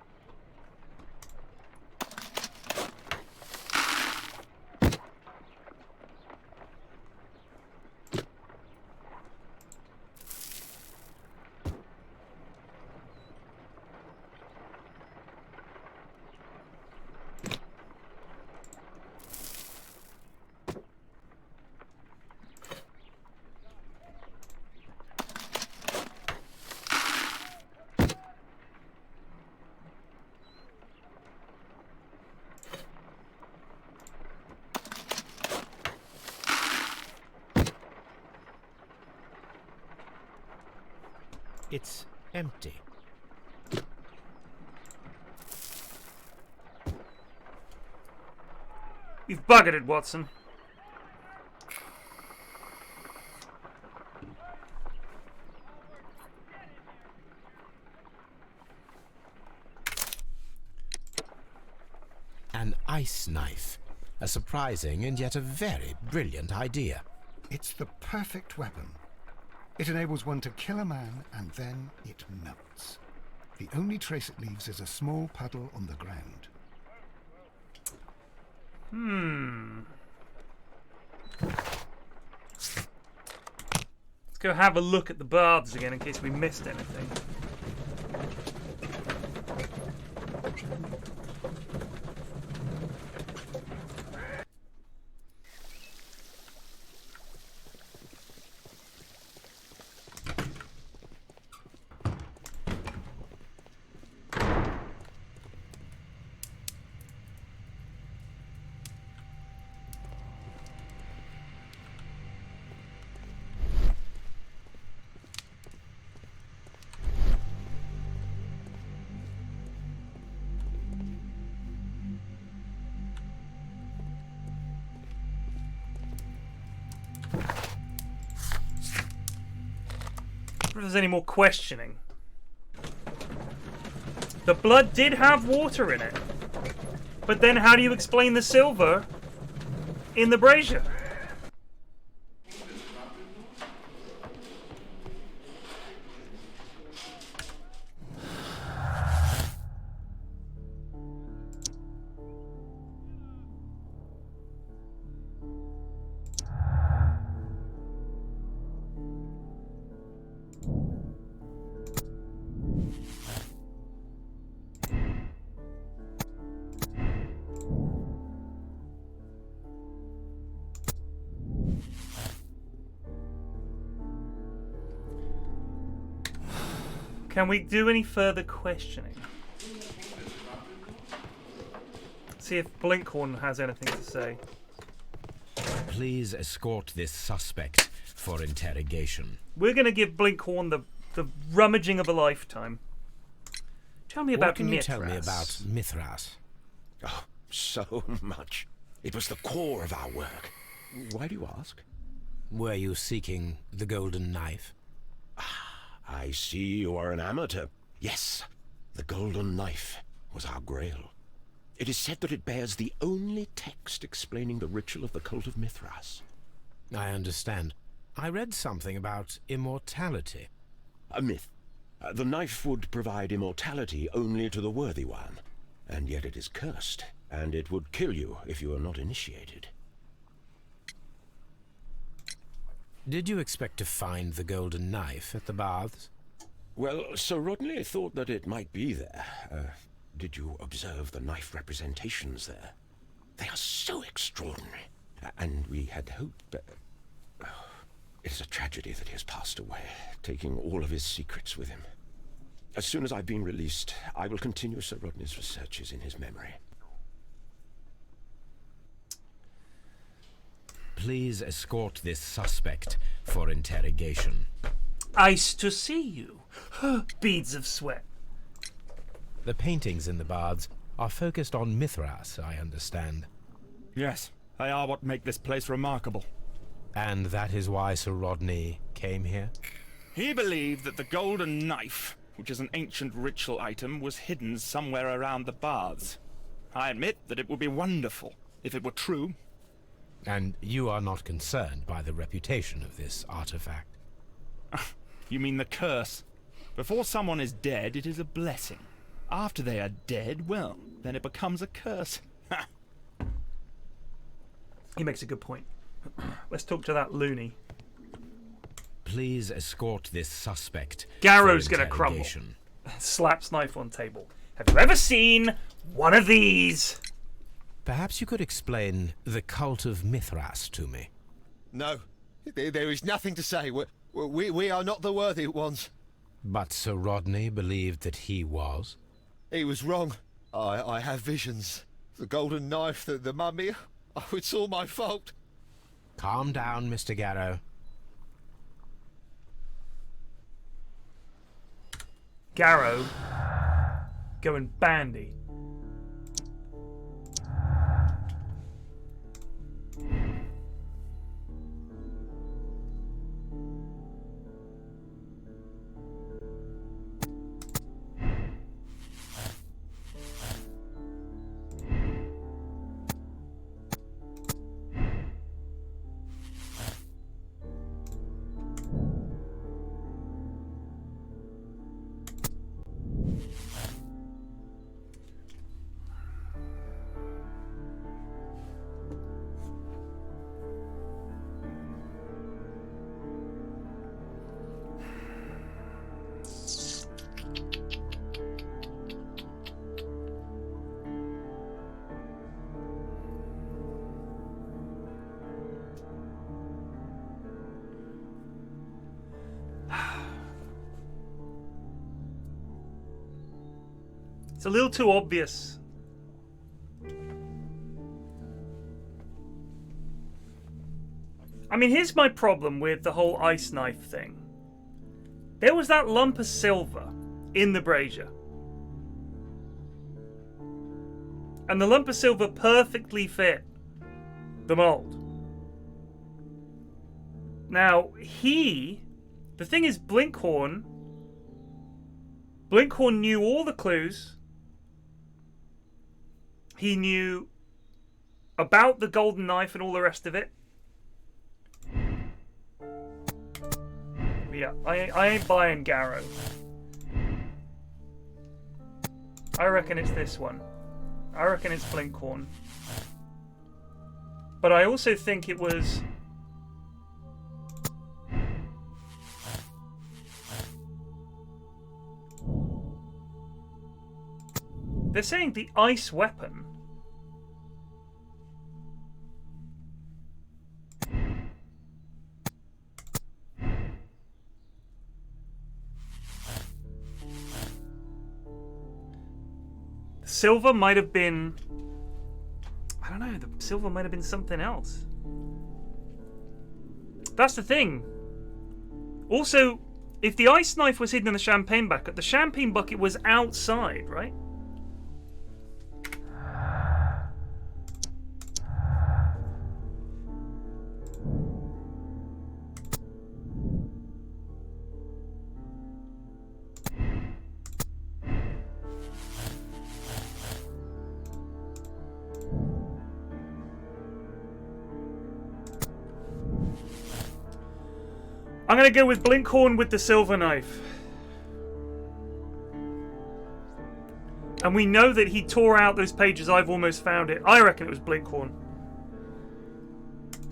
It's empty. You've buggered it, Watson. An ice knife. A surprising and yet a very brilliant idea. It's the perfect weapon. It enables one to kill a man and then it melts. The only trace it leaves is a small puddle on the ground. Let's go have a look at the baths again in case we missed anything. If there's any more questioning. The blood did have water in it. But then how do you explain the silver in the brazier? Can we do any further questioning? See if Blinkhorn has anything to say. Please escort this suspect for interrogation. We're going to give Blinkhorn the rummaging of a lifetime. Tell me about What can you Mithras. tell me about Mithras? Oh, so much. It was the core of our work. Why do you ask? Were you seeking the golden knife? I see you are an amateur. Yes, the golden knife was our grail. It is said that it bears the only text explaining the ritual of the cult of Mithras. I understand. I read something about immortality. A myth. The knife would provide immortality only to the worthy one, and yet it is cursed, and it would kill you if you are not initiated. Did you expect to find the golden knife at the baths? Well, Sir Rodney thought that it might be there. Did you observe the knife representations there? They are so extraordinary, and we had hoped that... It is a tragedy that he has passed away, taking all of his secrets with him. As soon as I've been released, I will continue Sir Rodney's researches in his memory. Please escort this suspect for interrogation. Ice to see you. Beads of sweat. The paintings in the baths are focused on Mithras, I understand. Yes, they are what make this place remarkable. And that is why Sir Rodney came here? He believed that the golden knife, which is an ancient ritual item, was hidden somewhere around the baths. I admit that it would be wonderful if it were true. And you are not concerned by the reputation of this artifact? You mean the curse? Before someone is dead, it is a blessing. After they are dead, well, then it becomes a curse. He makes a good point. Let's talk to that loony. Please escort this suspect. Garrow's gonna crumble. Slaps knife on table. Have you ever seen one of these? Perhaps you could explain the cult of Mithras to me. No, there is nothing to say. We are not the worthy ones. But Sir Rodney believed that he was? He was wrong. I have visions. The golden knife, the mummy. Oh, it's all my fault. Calm down, Mr. Garrow. Garrow going bandy. It's a little too obvious. I mean, here's my problem with the whole ice knife thing. There was that lump of silver in the brazier. And the lump of silver perfectly fit the mold. Now, the thing is, Blinkhorn knew all the clues. He knew about the golden knife and all the rest of it. Yeah, I ain't buying Garrow. I reckon it's this one. I reckon it's Blinkhorn. But I also think it was... They're saying the ice weapon. Silver might have been... I don't know, the silver might have been something else. That's the thing. Also, if the ice knife was hidden in the champagne bucket was outside, right? I'm going to go with Blinkhorn with the silver knife. And we know that he tore out those pages. I've almost found it. I reckon it was Blinkhorn.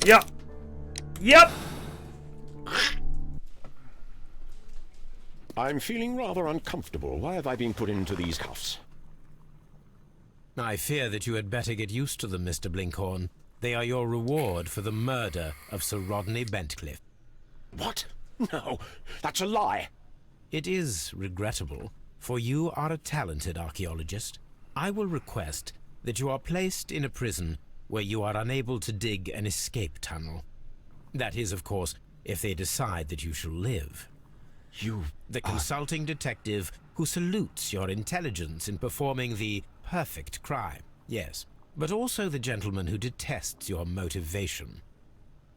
Yep. Yep. I'm feeling rather uncomfortable. Why have I been put into these cuffs? I fear that you had better get used to them, Mr. Blinkhorn. They are your reward for the murder of Sir Rodney Bentcliffe. What? No, that's a lie. It is regrettable, for you are a talented archaeologist. I will request that you are placed in a prison where you are unable to dig an escape tunnel. That is, of course, if they decide that you shall live. The consulting detective who salutes your intelligence in performing the perfect crime, yes, but also the gentleman who detests your motivation.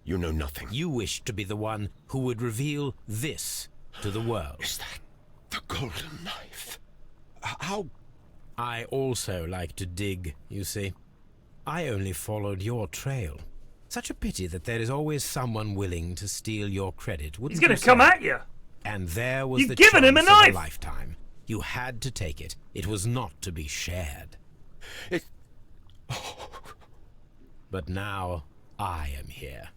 You know nothing. You wish to be the one who would reveal this to the world. Is that the golden knife? How? I also like to dig, you see. I only followed your trail. Such a pity that there is always someone willing to steal your credit, wouldn't you say? He's going to come at you. And there was You've the given him a chance of knife. a lifetime. You had to take it. It was not to be shared. But now I am here,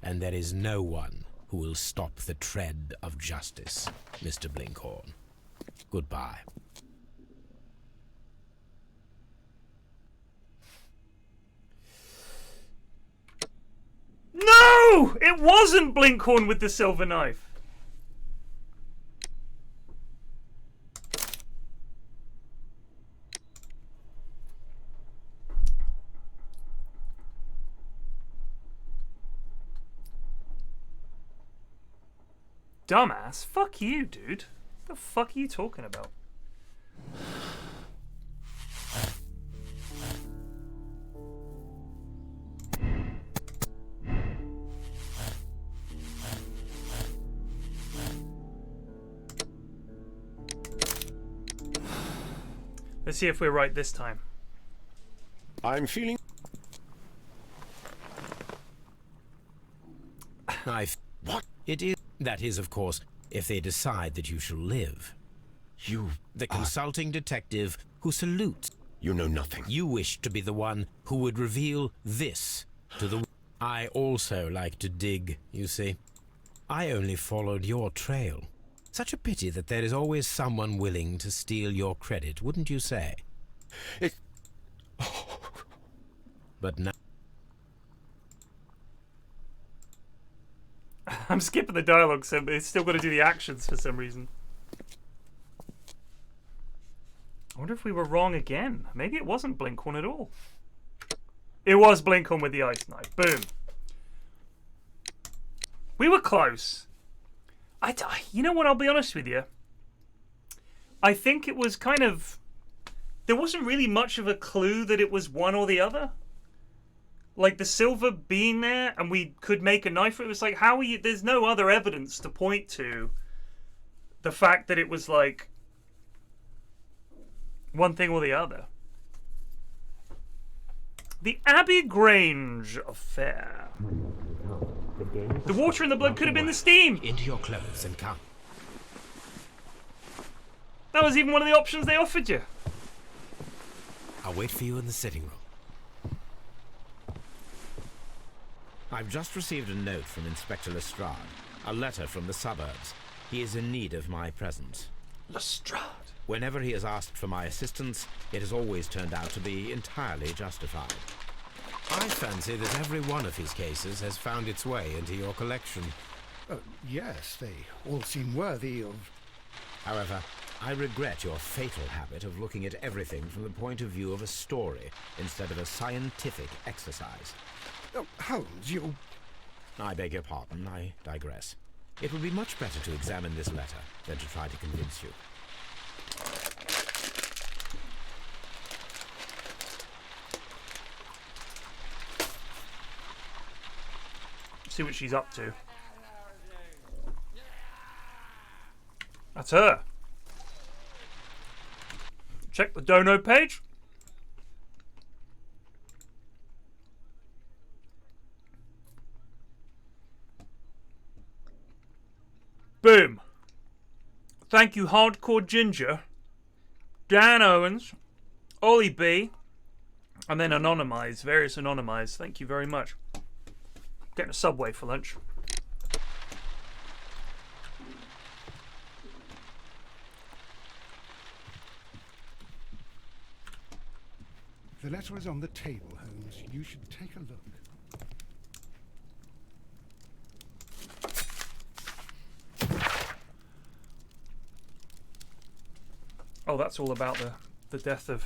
and there is no one who will stop the tread of justice, Mr. Blinkhorn. Goodbye. No! It wasn't Blinkhorn with the silver knife. Dumbass. Fuck you, dude. What the fuck are you talking about? Let's see if we're right this time. I'm feeling... What? It is... That is, of course, if they decide that you shall live. The consulting detective who salutes... You know nothing. You wish to be the one who would reveal this to the... I also like to dig, you see. I only followed your trail. Such a pity that there is always someone willing to steal your credit, wouldn't you say? But now... I'm skipping the dialogue, so it's still got to do the actions for some reason. I wonder if we were wrong again. Maybe it wasn't Blinkhorn at all. It was Blinkhorn with the ice knife. Boom. We were close. You know what, I'll be honest with you. I think it was kind of... There wasn't really much of a clue that it was one or the other. Like, the silver being there and we could make a knife. It was like, how are you... There's no other evidence to point to the fact that it was, like, one thing or the other. The Abbey Grange affair. The water in the blood could have been the steam. Into your clothes and come. That was even one of the options they offered you. I'll wait for you in the sitting room. I've just received a note from Inspector Lestrade. A letter from the suburbs. He is in need of my presence. Lestrade? Whenever he has asked for my assistance, it has always turned out to be entirely justified. I fancy that every one of his cases has found its way into your collection. Yes, they all seem worthy of... However, I regret your fatal habit of looking at everything from the point of view of a story instead of a scientific exercise. Holmes, you... I beg your pardon, I digress. It would be much better to examine this letter than to try to convince you. See what she's up to. That's her. Check the dono page. Boom. Thank you, Hardcore Ginger, Dan Owens, Ollie B, and then anonymized, various anonymized. Thank you very much. Getting a Subway for lunch. The letter is on the table, Holmes. You should take a look. Oh, that's all about the death of...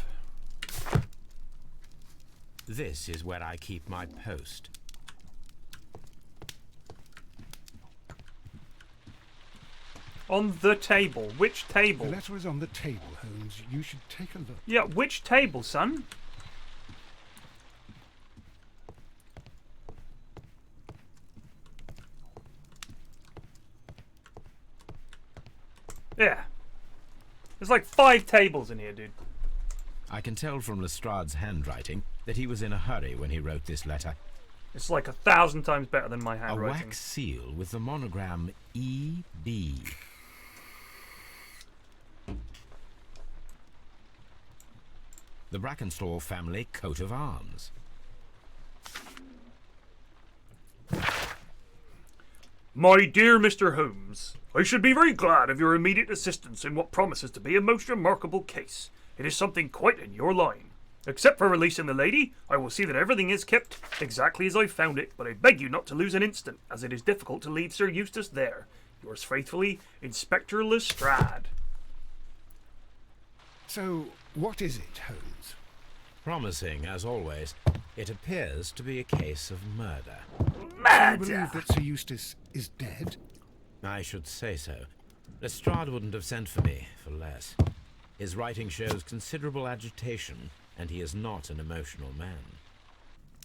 This is where I keep my post. On the table. Which table? The letter is on the table, Holmes. You should take a look. Yeah, which table, son? Yeah. There's like 5 tables in here, dude. I can tell from Lestrade's handwriting that he was in a hurry when he wrote this letter. It's like 1,000 times better than my A handwriting. wax seal with the monogram E.B. The Brackenstall family coat of arms. My dear Mr. Holmes, I should be very glad of your immediate assistance in what promises to be a most remarkable case. It is something quite in your line. Except for releasing the lady, I will see that everything is kept exactly as I found it, but I beg you not to lose an instant, as it is difficult to leave Sir Eustace there. Yours faithfully, Inspector Lestrade. So, what is it, Holmes? Promising, as always. It appears to be a case of murder. Do you believe that Sir Eustace is dead? I should say so. Lestrade wouldn't have sent for me for less. His writing shows considerable agitation, and he is not an emotional man.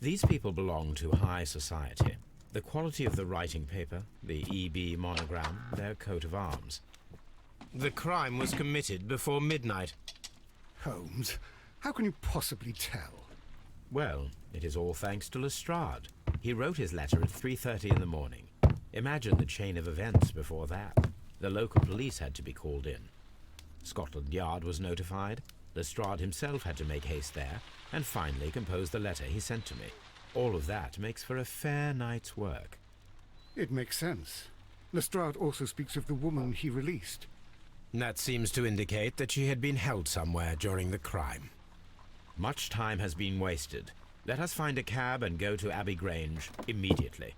These people belong to high society. The quality of the writing paper, the EB monogram, their coat of arms. The crime was committed before midnight. Holmes, how can you possibly tell? Well, it is all thanks to Lestrade. He wrote his letter at 3:30 in the morning. Imagine the chain of events before that. The local police had to be called in. Scotland Yard was notified. Lestrade himself had to make haste there, and finally compose the letter he sent to me. All of that makes for a fair night's work. It makes sense. Lestrade also speaks of the woman he released. That seems to indicate that she had been held somewhere during the crime. Much time has been wasted. Let us find a cab and go to Abbey Grange immediately.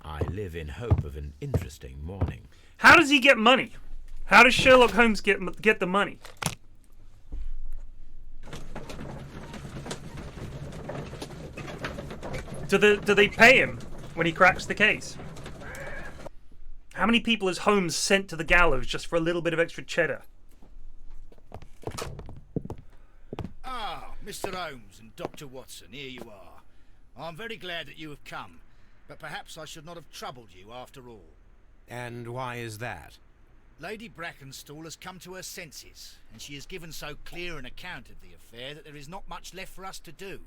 I live in hope of an interesting morning. How does he get money? How does Sherlock Holmes get the money? Do they pay him when he cracks the case? How many people has Holmes sent to the gallows just for a little bit of extra cheddar? Ah, Mr. Holmes and Dr. Watson, here you are. I'm very glad that you have come, but perhaps I should not have troubled you after all. And why is that? Lady Brackenstall has come to her senses, and she has given so clear an account of the affair that there is not much left for us to do.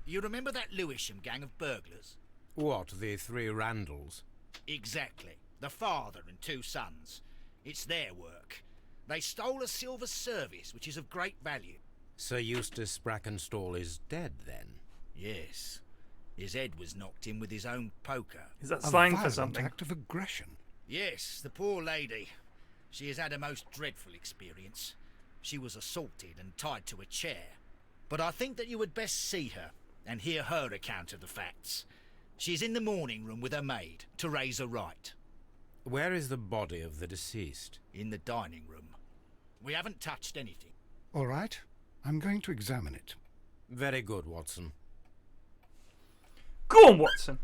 You remember that Lewisham gang of burglars? What, the three Randalls? Exactly. The father and two sons. It's their work. They stole a silver service, which is of great value. Sir Eustace Brackenstall is dead, then? Yes. His head was knocked in with his own poker. Is that slang for violent something? act of aggression. Yes, the poor lady. She has had a most dreadful experience. She was assaulted and tied to a chair. But I think that you would best see her and hear her account of the facts. She's in the morning room with her maid to raise her right. Where is the body of the deceased? In the dining room. We haven't touched anything. All right. I'm going to examine it. Very good, Watson. Go on, Watson.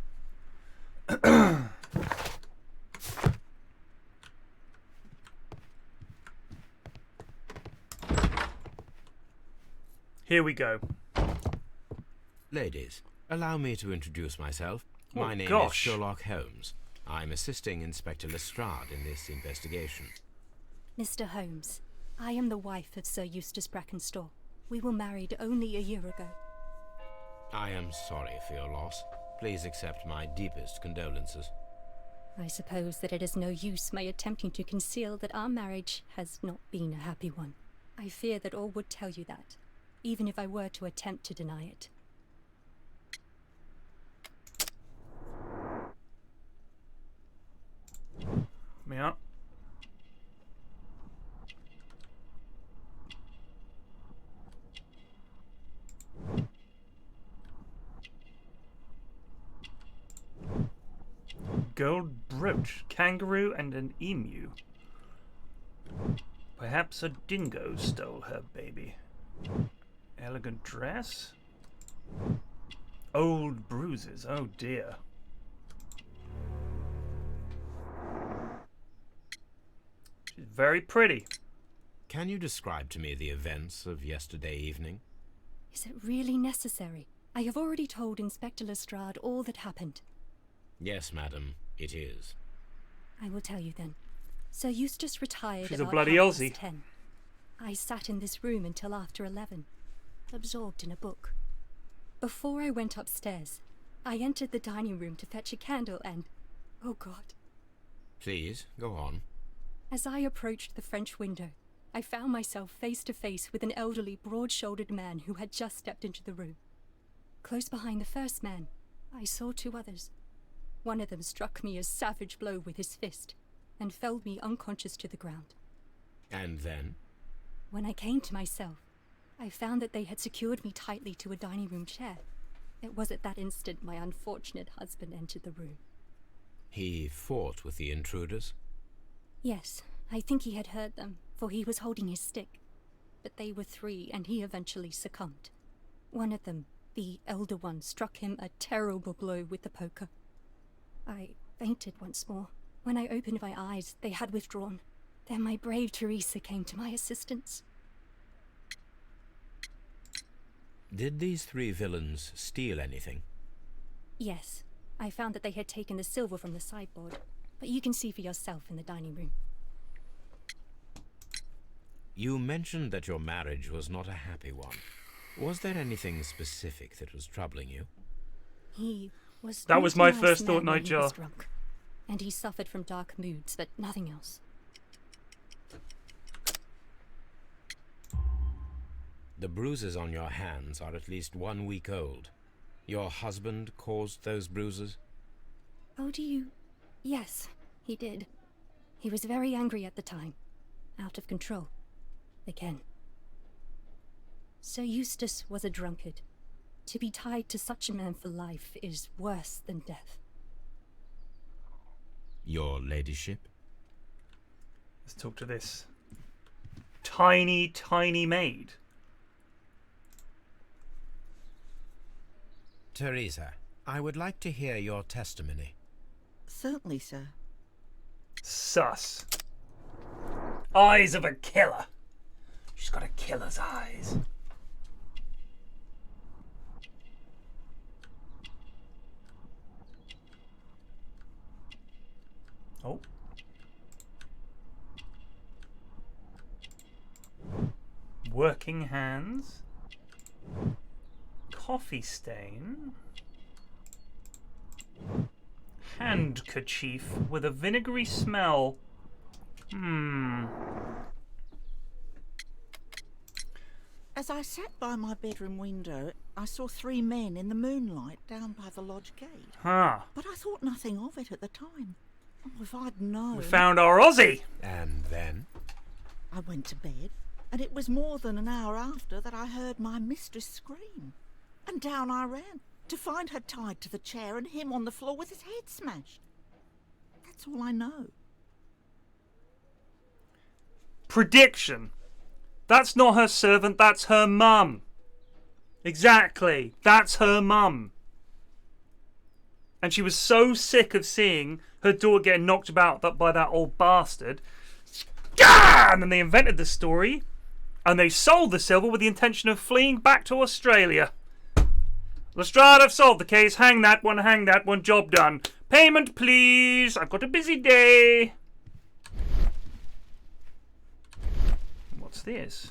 Here we go. Ladies, allow me to introduce myself. My name is Sherlock Holmes. I'm assisting Inspector Lestrade in this investigation. Mr. Holmes, I am the wife of Sir Eustace Brackenstall. We were married only a year ago. I am sorry for your loss. Please accept my deepest condolences. I suppose that it is no use my attempting to conceal that our marriage has not been a happy one. I fear that all would tell you that, even if I were to attempt to deny it. Yeah. Gold brooch, kangaroo and an emu. Perhaps a dingo stole her baby. Elegant dress? Old bruises, oh dear. She's very pretty. Can you describe to me the events of yesterday evening? Is it really necessary? I have already told Inspector Lestrade all that happened. Yes, madam, it is. I will tell you then. Sir Eustace retired She's at a bloody about Aussie. 10. I sat in this room until after 11, absorbed in a book. Before I went upstairs, I entered the dining room to fetch a candle and... oh God. Please, go on. As I approached the French window, I found myself face to face with an elderly, broad-shouldered man who had just stepped into the room. Close behind the first man, I saw two others. One of them struck me a savage blow with his fist and felled me unconscious to the ground. And then? When I came to myself, I found that they had secured me tightly to a dining room chair. It was at that instant my unfortunate husband entered the room. He fought with the intruders? Yes, I think he had heard them, for he was holding his stick. But they were three, and he eventually succumbed. One of them, the elder one, struck him a terrible blow with the poker. I fainted once more. When I opened my eyes, they had withdrawn. Then my brave Teresa came to my assistance. Did these three villains steal anything? Yes, I found that they had taken the silver from the sideboard, but you can see for yourself in the dining room. You mentioned that your marriage was not a happy one. Was there anything specific that was troubling you? He was... That was my first thought, Nigel. He was Nigel. drunk, and he suffered from dark moods, but nothing else. The bruises on your hands are at least 1 week old. Your husband caused those bruises? Oh, do you... Yes, he did. He was very angry at the time. Out of control. Again. Sir Eustace was a drunkard. To be tied to such a man for life is worse than death. Your ladyship? Let's talk to this tiny, tiny maid. Teresa, I would like to hear your testimony. Certainly, sir. Sus. Eyes of a killer. She's got a killer's eyes. Oh. Working hands. Coffee stain. Handkerchief with a vinegary smell. As I sat by my bedroom window, I saw 3 men in the moonlight down by the lodge gate. Huh. But I thought nothing of it at the time. Oh, if I'd known... We found our Aussie! And then? I went to bed, and it was more than an hour after that I heard my mistress scream. And down I ran, to find her tied to the chair and him on the floor with his head smashed. That's all I know. Prediction. That's not her servant, that's her mum. Exactly. That's her mum. And she was so sick of seeing her daughter getting knocked about by that old bastard. And then they invented the story. And they sold the silver with the intention of fleeing back to Australia. Lestrade, I've solved the case. Hang that one, job done. Payment, please. I've got a busy day. What's this?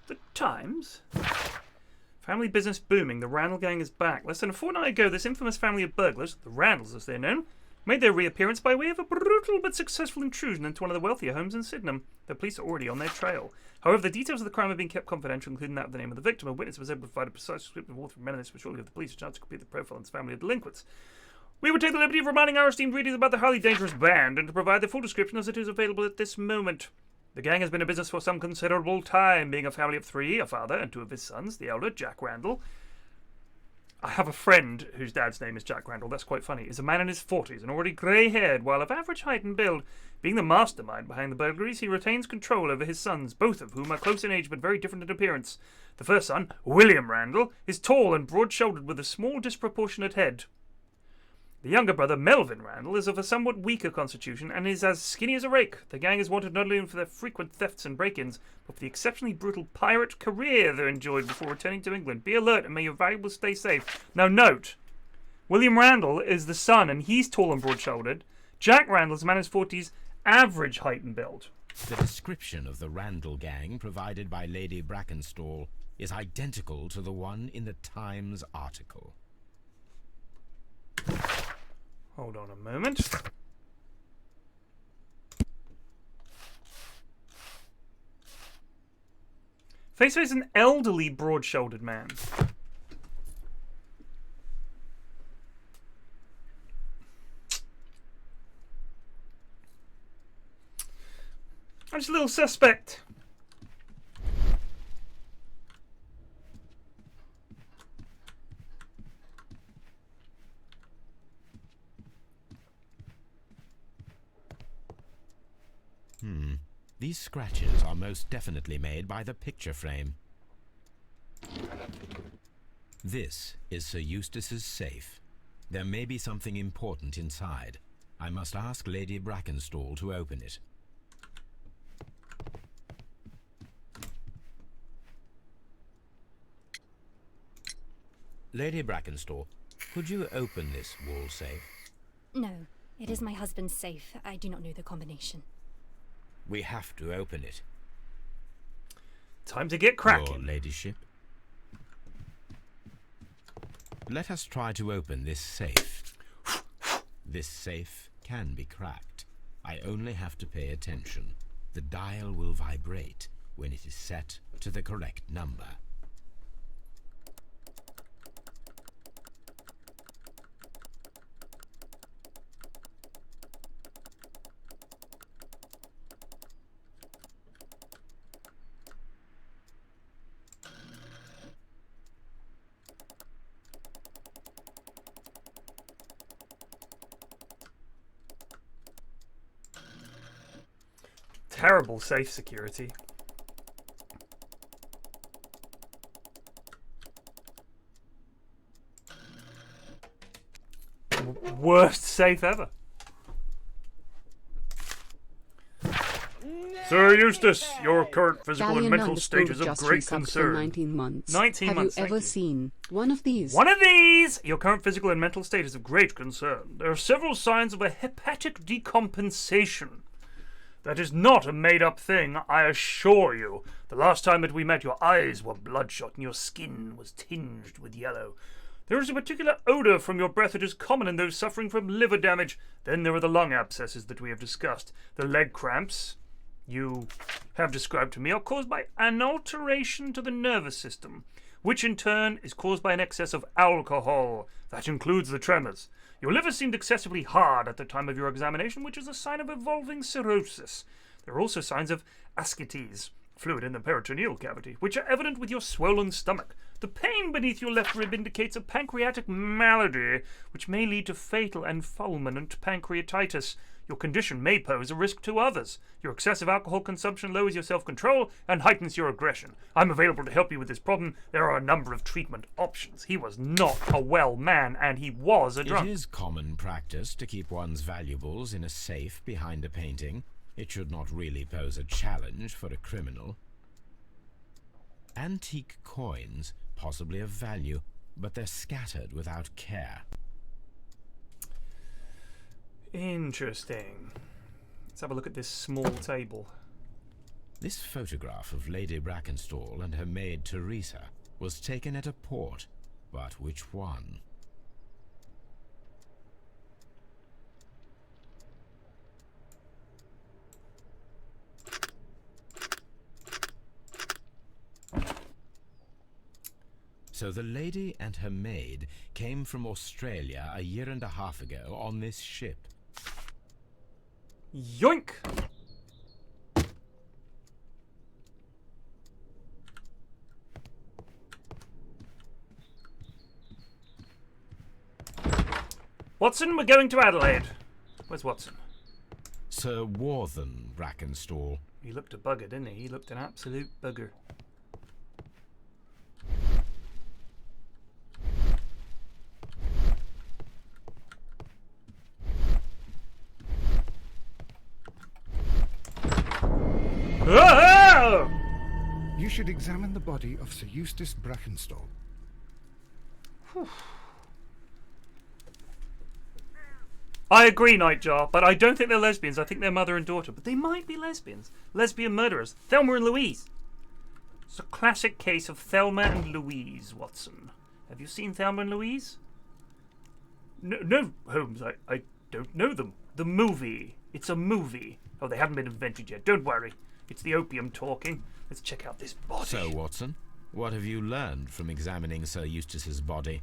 The Times? Family business booming. The Randall gang is back. Less than a fortnight ago, this infamous family of burglars, the Randalls as they're known, made their reappearance by way of a brutal but successful intrusion into one of the wealthier homes in Sydenham. The police are already on their trail. However, the details of the crime have been kept confidential, including that of the name of the victim. A witness was able to provide a precise description of all 3 men in this, which surely give the police a chance to complete the profile of this family of delinquents. We would take the liberty of reminding our esteemed readers about the highly dangerous band and to provide the full description as it is available at this moment. The gang has been in business for some considerable time, being a family of 3, a father and 2 of his sons, the elder, Jack Randall. I have a friend whose dad's name is Jack Randall, that's quite funny. Is a man in his 40s and already grey-haired, while of average height and build. Being the mastermind behind the burglaries, he retains control over his sons, both of whom are close in age but very different in appearance. The first son, William Randall, is tall and broad-shouldered with a small, disproportionate head. The younger brother, Melvin Randall, is of a somewhat weaker constitution and is as skinny as a rake. The gang is wanted not only for their frequent thefts and break-ins, but for the exceptionally brutal pirate career they enjoyed before returning to England. Be alert and may your valuables stay safe. Now note, William Randall is the son and he's tall and broad-shouldered. Jack Randall is a man in his 40s, average height and build. The description of the Randall gang provided by Lady Brackenstall is identical to the one in the Times article. Hold on a moment. Face is an elderly, broad-shouldered man. I'm just a little suspect. These scratches are most definitely made by the picture frame. This is Sir Eustace's safe. There may be something important inside. I must ask Lady Brackenstall to open it. Lady Brackenstall, could you open this wall safe? No, it is my husband's safe. I do not know the combination. We have to open it. Time to get cracking. Your ladyship. Let us try to open this safe. This safe can be cracked. I only have to pay attention. The dial will vibrate when it is set to the correct number. Terrible safe security. worst safe ever. Sir Eustace, your current physical and Stallion mental underscore state is of just great resubbed for concern. 19 months. 19 Have months, you thank ever you. seen one of these? One of these! Your current physical and mental state is of great concern. There are several signs of a hepatic decompensation. That is not a made-up thing, I assure you. The last time that we met, your eyes were bloodshot and your skin was tinged with yellow. There is a particular odour from your breath that is common in those suffering from liver damage. Then there are the lung abscesses that we have discussed. The leg cramps you have described to me are caused by an alteration to the nervous system, which in turn is caused by an excess of alcohol. That includes the tremors. Your liver seemed excessively hard at the time of your examination, which is a sign of evolving cirrhosis. There are also signs of ascites, fluid in the peritoneal cavity, which are evident with your swollen stomach. The pain beneath your left rib indicates a pancreatic malady, which may lead to fatal and fulminant pancreatitis. Your condition may pose a risk to others. Your excessive alcohol consumption lowers your self-control and heightens your aggression. I'm available to help you with this problem. There are a number of treatment options. He was not a well man, and he was a drunk. It is common practice to keep one's valuables in a safe behind a painting. It should not really pose a challenge for a criminal. Antique coins, possibly of value, but they're scattered without care. Interesting. Let's have a look at this small table. This photograph of Lady Brackenstall and her maid Teresa was taken at a port, but which one? So the lady and her maid came from Australia a year and a half ago on this ship. Yoink! Watson, we're going to Adelaide. Where's Watson? Sir Warthen Brackenstall. He looked a bugger, didn't he? He looked an absolute bugger. You should examine the body of Sir Eustace Brackenstall. I agree, Nightjar, but I don't think they're lesbians. I think they're mother and daughter. But they might be lesbians. Lesbian murderers. Thelma and Louise. It's a classic case of Thelma and Louise, Watson. Have you seen Thelma and Louise? No, Holmes, I don't know them. The movie. It's a movie. Oh, they haven't been invented yet. Don't worry. It's the opium talking. Let's check out this body. So, Watson, what have you learned from examining Sir Eustace's body?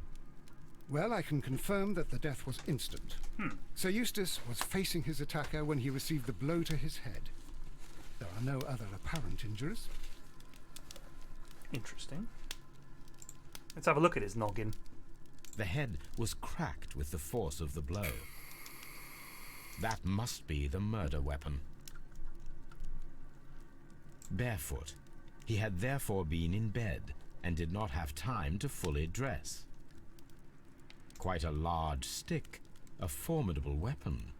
Well, I can confirm that the death was instant. Sir Eustace was facing his attacker when he received the blow to his head. There are no other apparent injuries. Interesting. Let's have a look at his noggin. The head was cracked with the force of the blow. That must be the murder weapon. Barefoot, he had therefore been in bed and did not have time to fully dress. Quite a large stick, a formidable weapon.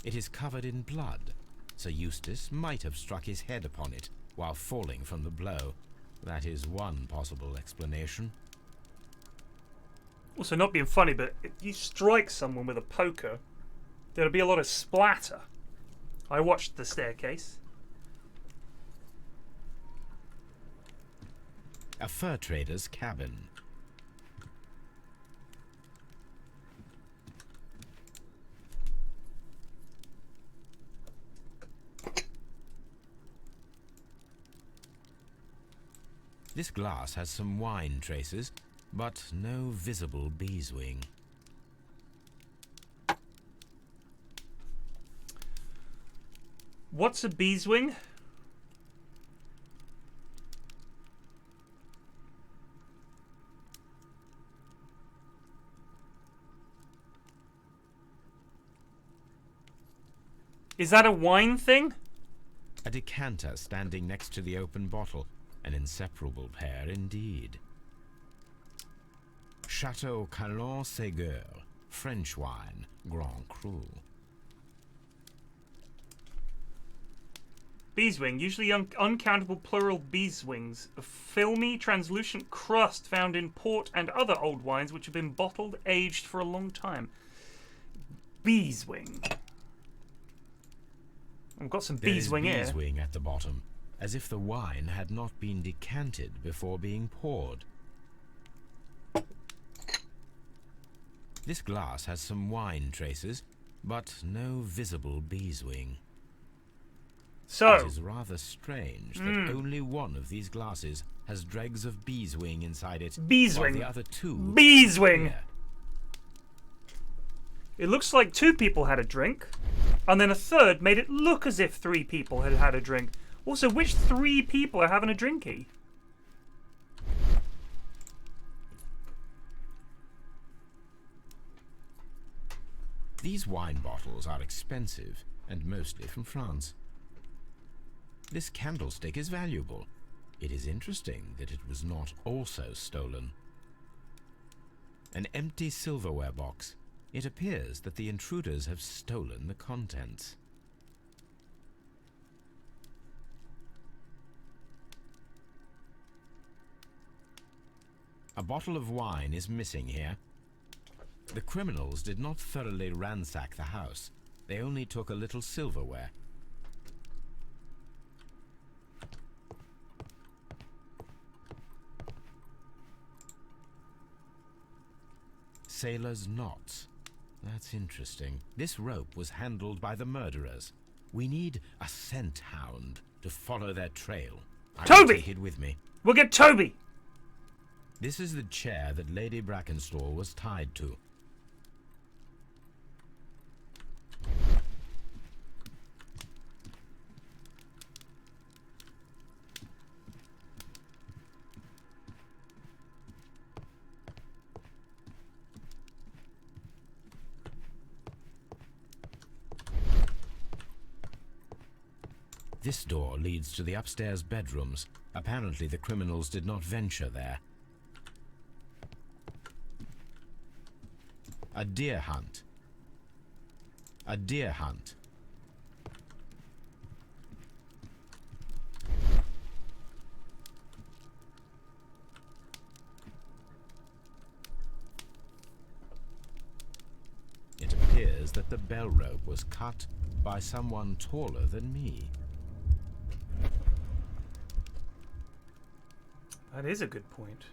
It is covered in blood. Sir Eustace might have struck his head upon it while falling from the blow. That is one possible explanation. Also, not being funny, but if you strike someone with a poker, there'll be a lot of splatter. I watched The Staircase. A fur trader's cabin. This glass has some wine traces, but no visible beeswing. What's a beeswing? Is that a wine thing? A decanter standing next to the open bottle. An inseparable pair indeed. Chateau Calon-Ségur, French wine, Grand Cru. Beeswing, usually uncountable plural beeswings, a filmy, translucent crust found in port and other old wines which have been bottled, aged for a long time. Beeswing. I've got some beeswing here. Beeswing at the bottom, as if the wine had not been decanted before being poured. This glass has some wine traces, but no visible beeswing. So, it is rather strange that only one of these glasses has dregs of beeswing inside it, beeswing. while the other two... Beeswing! It looks like 2 people had a drink, and then a third made it look as if 3 people had had a drink. Also, which 3 people are having a drinky? These wine bottles are expensive, and mostly from France. This candlestick is valuable. It is interesting that it was not also stolen. An empty silverware box. It appears that the intruders have stolen the contents. A bottle of wine is missing here. The criminals did not thoroughly ransack the house. They only took a little silverware. Sailor's knots. That's interesting. This rope was handled by the murderers. We need a scent hound to follow their trail. I will take it with me. We'll get Toby! This is the chair that Lady Brackenstall was tied to. This door leads to the upstairs bedrooms. Apparently the criminals did not venture there. A deer hunt. A deer hunt. It appears that the bell rope was cut by someone taller than me. That is a good point.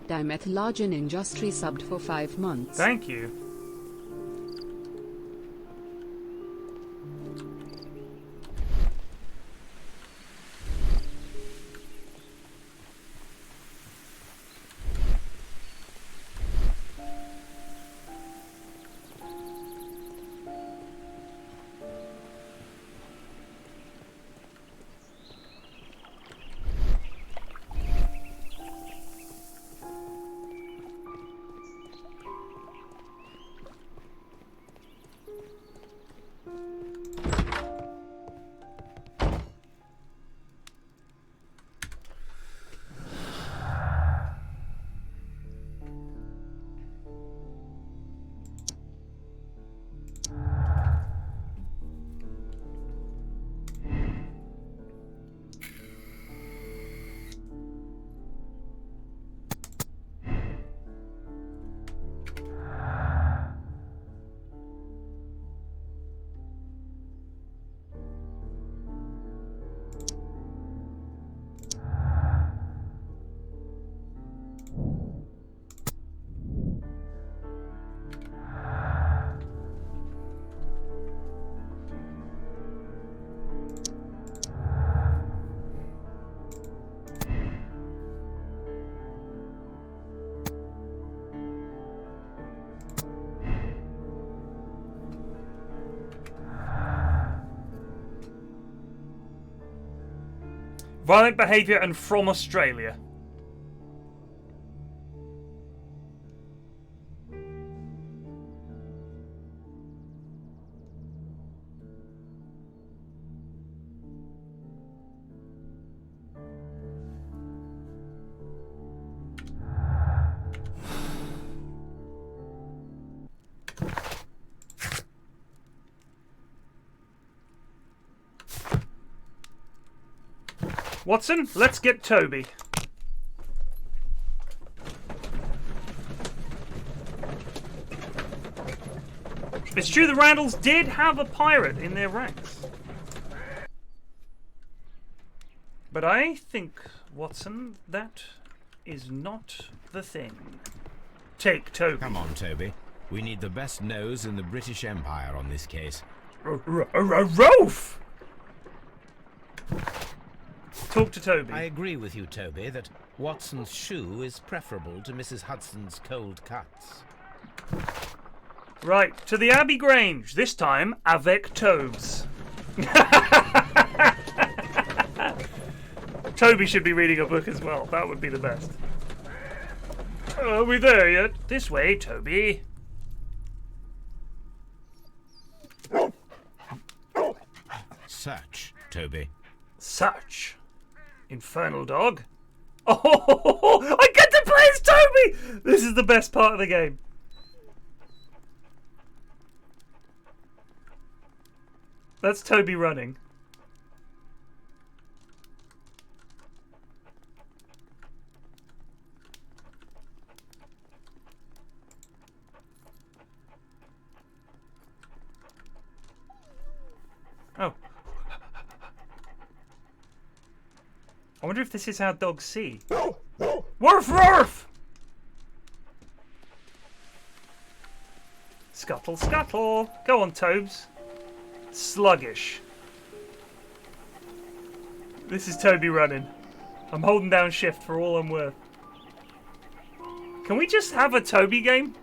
Dimethylargin industry subbed for 5 months. Thank you. Violent behaviour and from Australia. Watson, let's get Toby. It's true the Randalls did have a pirate in their ranks. But I think, Watson, that is not the thing. Take Toby. Come on, Toby. We need the best nose in the British Empire on this case. Rolf! Talk to Toby. I agree with you, Toby, that Watson's shoe is preferable to Mrs. Hudson's cold cuts. Right, to the Abbey Grange, this time avec Tobes. Toby should be reading a book as well, that would be the best. Are we there yet? This way, Toby. Search, Toby. Search. Infernal dog. Oh, I get to play as Toby! This is the best part of the game. That's Toby running. Oh. I wonder if this is how dogs see. Woof woof! Scuttle scuttle! Go on, Tobes. Sluggish. This is Toby running. I'm holding down shift for all I'm worth. Can we just have a Toby game?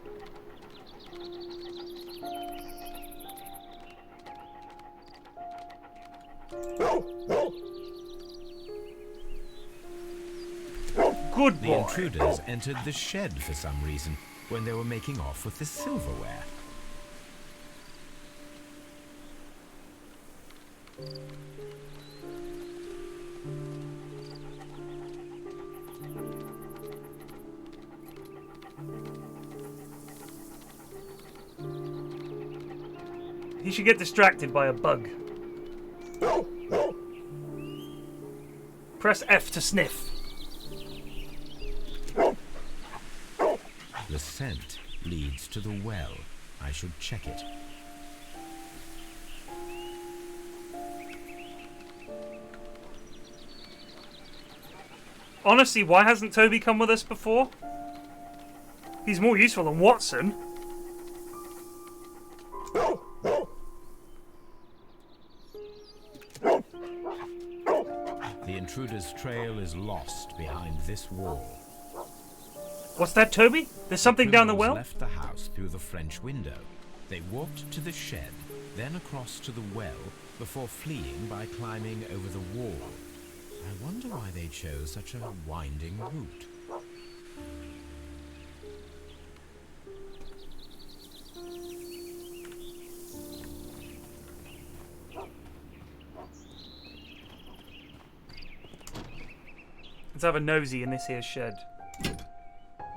Good boy. The intruders entered the shed for some reason when they were making off with the silverware. He should get distracted by a bug. Press F to sniff. The scent leads to the well. I should check it. Honestly, why hasn't Toby come with us before? He's more useful than Watson. The intruder's trail is lost behind this wall. What's that, Toby? There's something down the well? Left the house through the French window. They walked to the shed, then across to the well, before fleeing by climbing over the wall. I wonder why they chose such a winding route. Let's have a nosy in this here shed.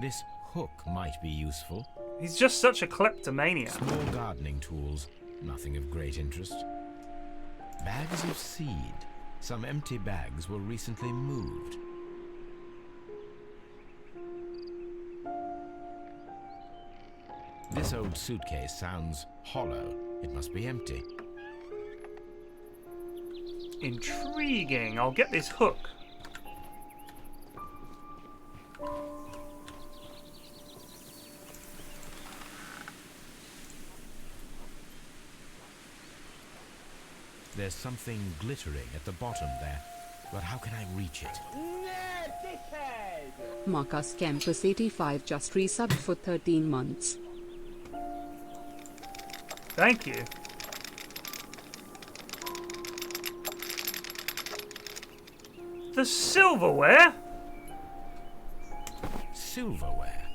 This hook might be useful. He's just such a kleptomaniac. Small gardening tools, nothing of great interest. Bags of seed. Some empty bags were recently moved. This old suitcase sounds hollow. It must be empty. Intriguing. I'll get this hook. There's something glittering at the bottom there, but how can I reach it? Marcus Campus 85 just resubbed for 13 months. Thank you. The silverware? Silverware?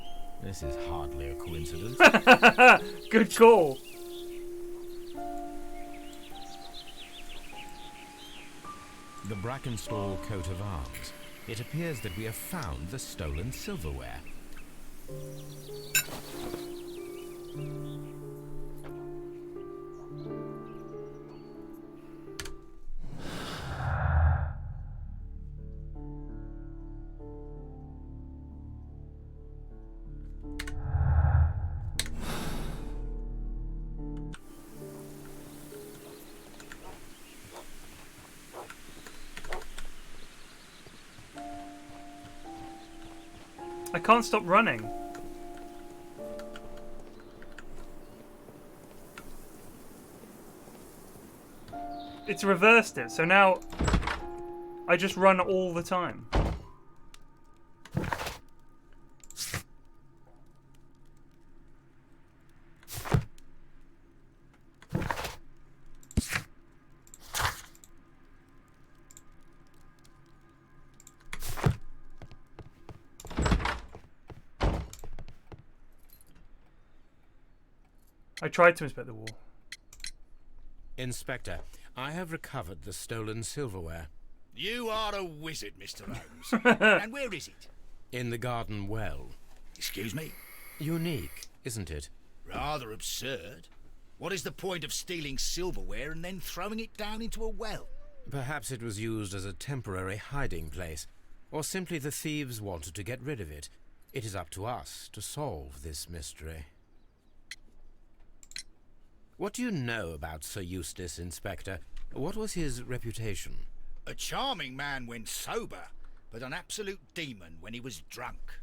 This is hardly a coincidence. Good call. The Brackenstall coat of arms. It appears that we have found the stolen silverware. I can't stop running. It's reversed it, so now I just run all the time. I tried to inspect the wall. Inspector, I have recovered the stolen silverware. You are a wizard, Mr. Holmes. And where is it? In the garden well. Excuse me? Unique, isn't it? Rather absurd. What is the point of stealing silverware and then throwing it down into a well? Perhaps it was used as a temporary hiding place, or simply the thieves wanted to get rid of it. It is up to us to solve this mystery. What do you know about Sir Eustace, Inspector? What was his reputation? A charming man when sober, but an absolute demon when he was drunk.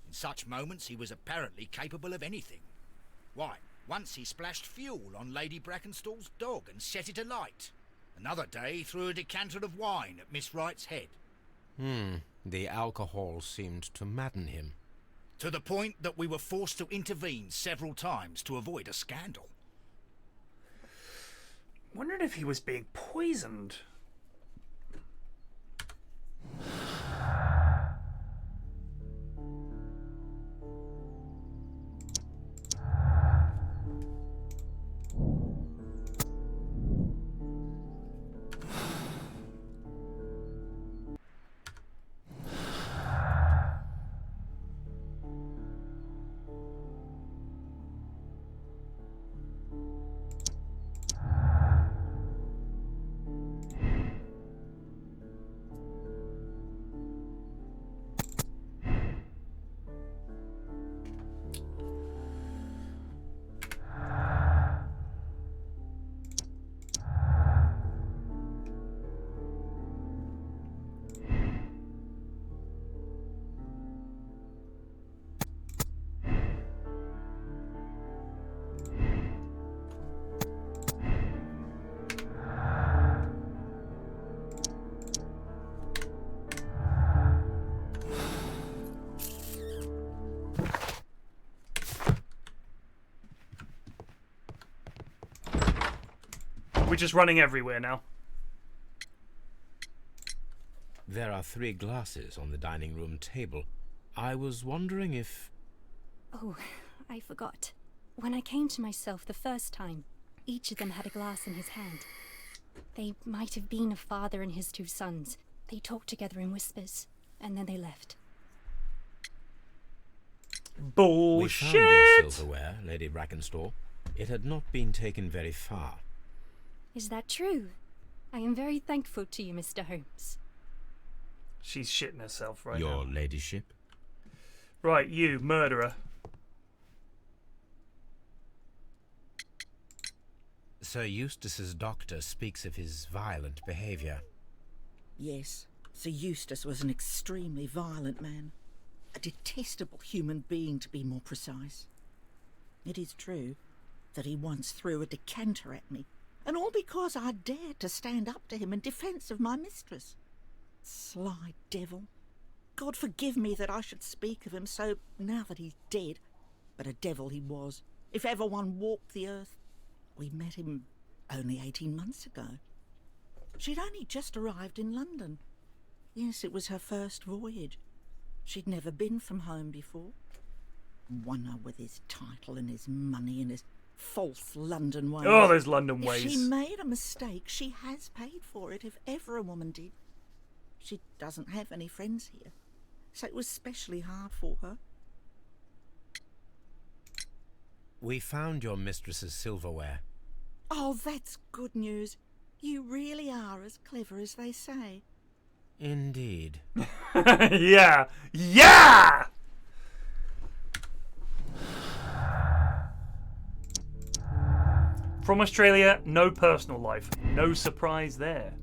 In such moments he was apparently capable of anything. Why, once he splashed fuel on Lady Brackenstall's dog and set it alight. Another day he threw a decanter of wine at Miss Wright's head. The alcohol seemed to madden him. To the point that we were forced to intervene several times to avoid a scandal. Wondered if he was being poisoned. We're just running everywhere now. There are 3 glasses on the dining room table. I was wondering if... Oh, I forgot. When I came to myself the first time, each of them had a glass in his hand. They might have been a father and his 2 sons. They talked together in whispers, and then they left. Bullshit! We found your silverware, Lady Brackenstall. It had not been taken very far. Is that true? I am very thankful to you, Mr. Holmes. She's shitting herself right Your now. ladyship? Right, you, murderer. Sir Eustace's doctor speaks of his violent behaviour. Yes, Sir Eustace was an extremely violent man. A detestable human being, to be more precise. It is true that he once threw a decanter at me, and all because I dared to stand up to him in defence of my mistress. Sly devil. God forgive me that I should speak of him so now that he's dead, but a devil he was, if ever one walked the earth. We met him only 18 months ago. She'd only just arrived in London. Yes, it was her first voyage. She'd never been from home before. Wonder with his title and his money and his false London ways. Oh, those London ways. If she made a mistake, she has paid for it, if ever a woman did. She doesn't have any friends here, so it was especially hard for her. We found your mistress's silverware. Oh, that's good news. You really are as clever as they say. Indeed. Yeah! Yeah! From Australia, no personal life. No surprise there.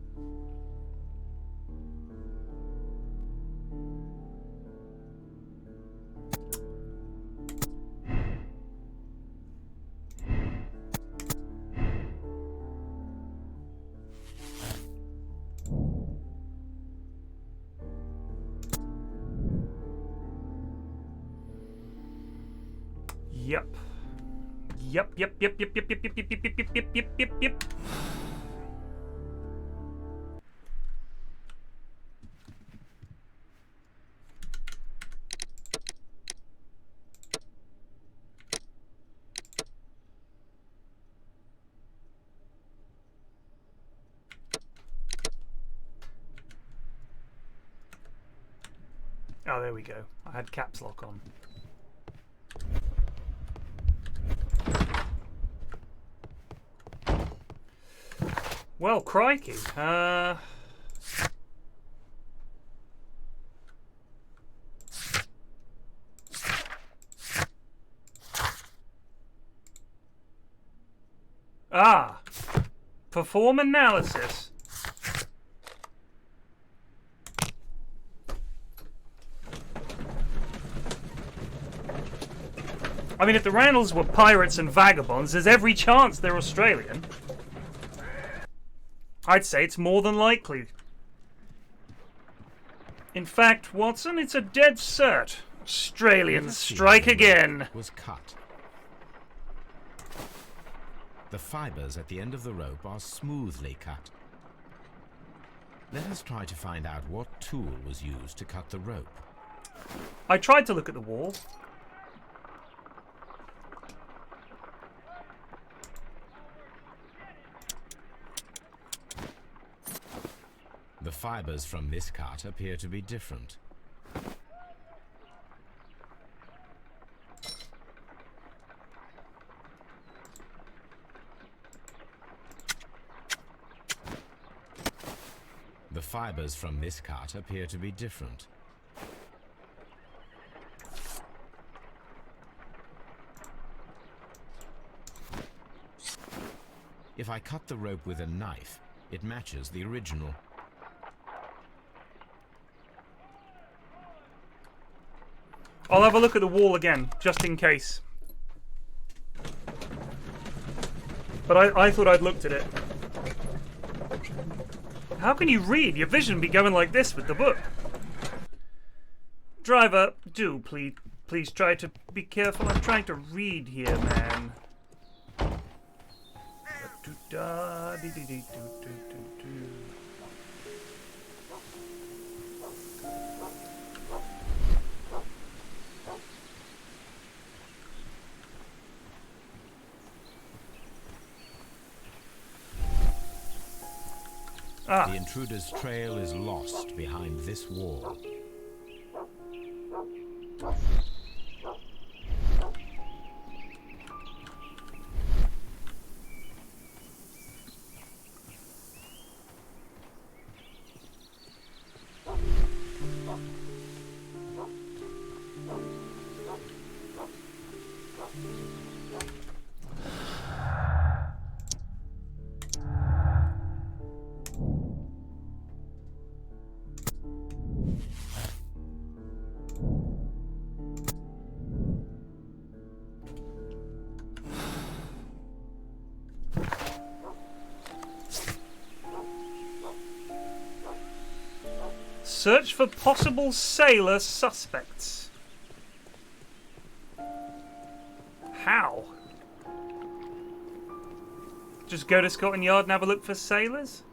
Yep. Yep. Oh, there we go. I had caps lock on. Well, crikey. Perform analysis. I mean, if the Randalls were pirates and vagabonds, there's every chance they're Australian. I'd say it's more than likely. In fact, Watson, it's a dead cert. Australians strike again. Was cut. The fibers at the end of the rope are smoothly cut. Let us try to find out what tool was used to cut the rope. I tried to look at the wall. The fibers from this cut appear to be different. The fibers from this cut appear to be different. If I cut the rope with a knife, it matches the original. I'll have a look at the wall again, just in case. But I thought I'd looked at it. How can you read? Your vision be going like this with the book. Driver, do please try to be careful. I'm trying to read here, man. The intruder's trail is lost behind this wall. Search for possible sailor suspects. How? Just go to Scotland Yard and have a look for sailors?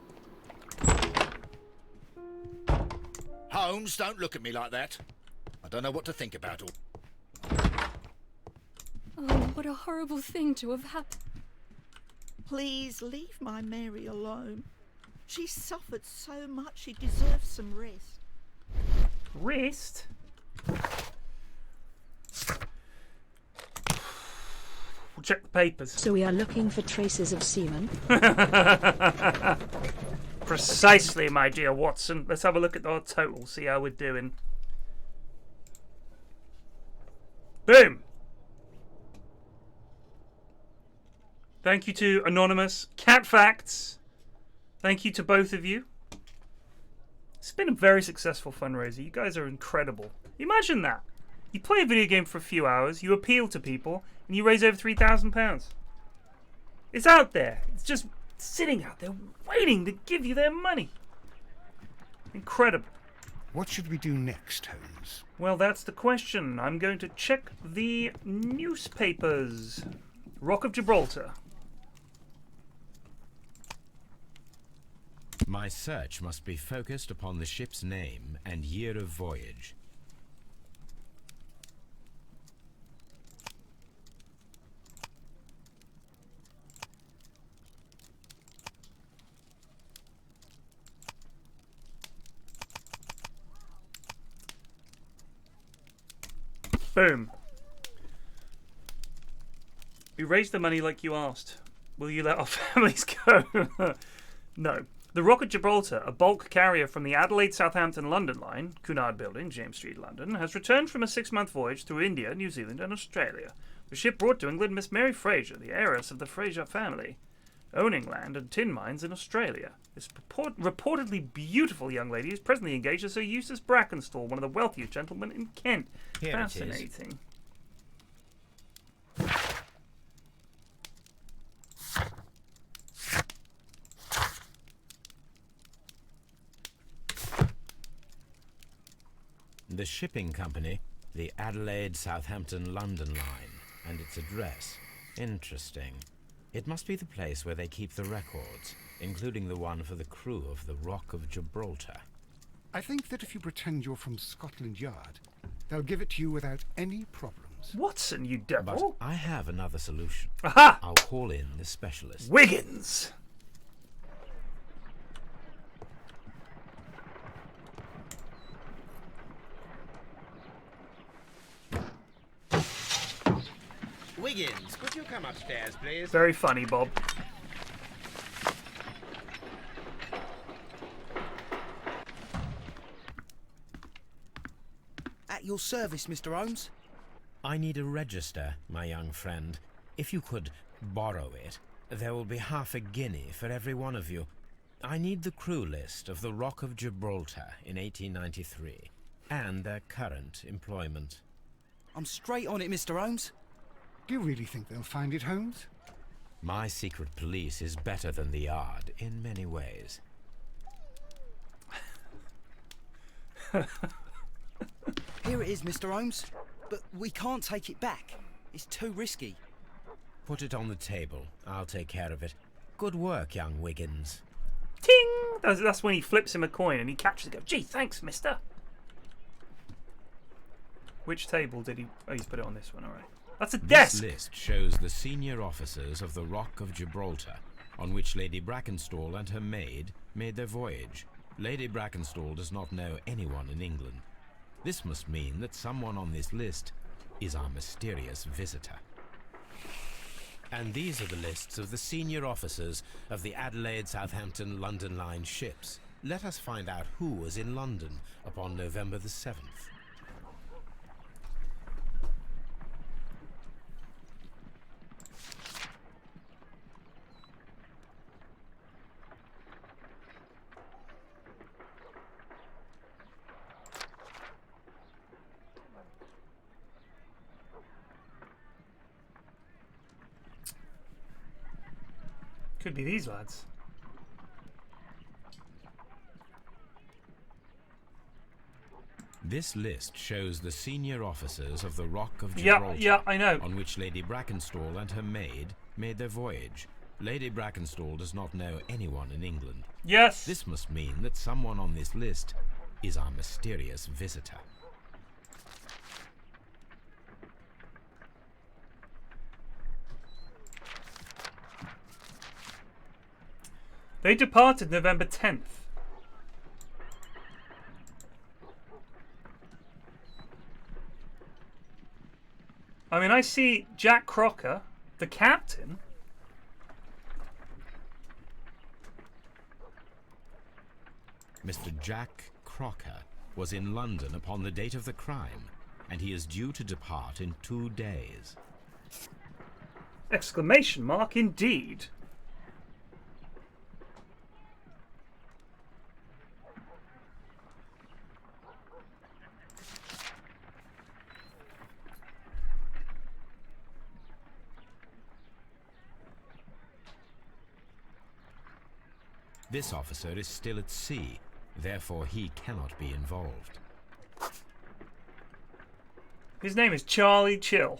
Holmes, don't look at me like that. I don't know what to think about all. Oh, what a horrible thing to have happened. Please leave my Mary alone. She suffered so much, she deserves some rest. Rest? We'll check the papers. So we are looking for traces of semen? Precisely, my dear Watson. Let's have a look at our total, see how we're doing. Boom! Thank you to Anonymous. Cat Facts. Thank you to both of you. It's been a very successful fundraiser. You guys are incredible. Imagine that. You play a video game for a few hours, you appeal to people, and you raise over £3,000. It's out there. It's just sitting out there waiting to give you their money. Incredible. What should we do next, Holmes? Well, that's the question. I'm going to check the newspapers. Rock of Gibraltar. My search must be focused upon the ship's name and year of voyage. Boom. We raised the money like you asked. Will you let our families go? No. The Rock of Gibraltar, a bulk carrier from the Adelaide, Southampton, London line, Cunard Building, James Street, London, has returned from a 6-month voyage through India, New Zealand and Australia. The ship brought to England Miss Mary Fraser, the heiress of the Fraser family, owning land and tin mines in Australia. This reportedly beautiful young lady is presently engaged to Sir Eustace Brackenstall, one of the wealthiest gentlemen in Kent. Here Fascinating. The shipping company, the Adelaide, Southampton, London line, and its address. Interesting. It must be the place where they keep the records, including the one for the crew of the Rock of Gibraltar. I think that if you pretend you're from Scotland Yard, they'll give it to you without any problems. Watson, you devil! But I have another solution. Aha! I'll call in the specialist. Wiggins! Wiggins, could you come upstairs, please? Very funny, Bob. At your service, Mr. Holmes. I need a register, my young friend. If you could borrow it, there will be half a guinea for every one of you. I need the crew list of the Rock of Gibraltar in 1893, and their current employment. I'm straight on it, Mr. Holmes. Do you really think they'll find it, Holmes? My secret police is better than the Yard in many ways. Here it is, Mr. Holmes. But we can't take it back. It's too risky. Put it on the table. I'll take care of it. Good work, young Wiggins. Ting! That's when he flips him a coin and he catches it and goes, gee, thanks, mister. Which table did he... Oh, he's put it on this one, alright. That's a desk! This list shows the senior officers of the Rock of Gibraltar, on which Lady Brackenstall and her maid made their voyage. Lady Brackenstall does not know anyone in England. This must mean that someone on this list is our mysterious visitor. And these are the lists of the senior officers of the Adelaide, Southampton, London line ships. Let us find out who was in London upon November the 7th. Could be these lads. This list shows the senior officers of the Rock of Yeah, Gibraltar, yeah, I know. on which Lady Brackenstall and her maid made their voyage. Lady Brackenstall does not know anyone in England. Yes! This must mean that someone on this list is our mysterious visitor. They departed November 10th. I mean, I see Jack Crocker, the captain. Mr. Jack Crocker was in London upon the date of the crime, and he is due to depart in 2 days. Exclamation mark, indeed. This officer is still at sea, therefore he cannot be involved. His name is Charlie Chill.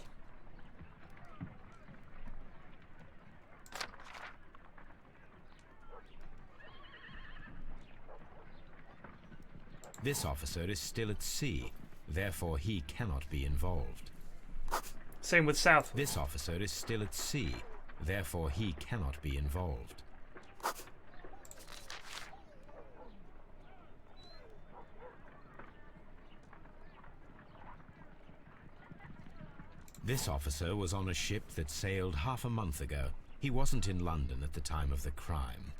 This officer is still at sea, therefore he cannot be involved. Same with South. This officer is still at sea, therefore he cannot be involved. This officer was on a ship that sailed half a month ago. He wasn't in London at the time of the crime.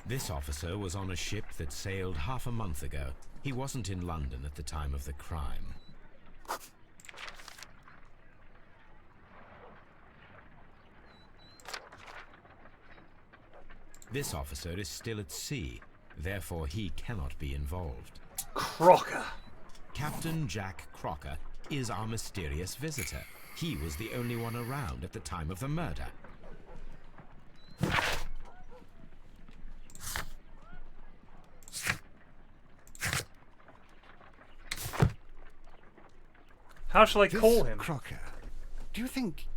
This officer was on a ship that sailed half a month ago. He wasn't in London at the time of the crime. This officer is still at sea, therefore he cannot be involved. Crocker. Captain Jack Crocker is our mysterious visitor. He was the only one around at the time of the murder. How shall I call him? Crocker. Do you think...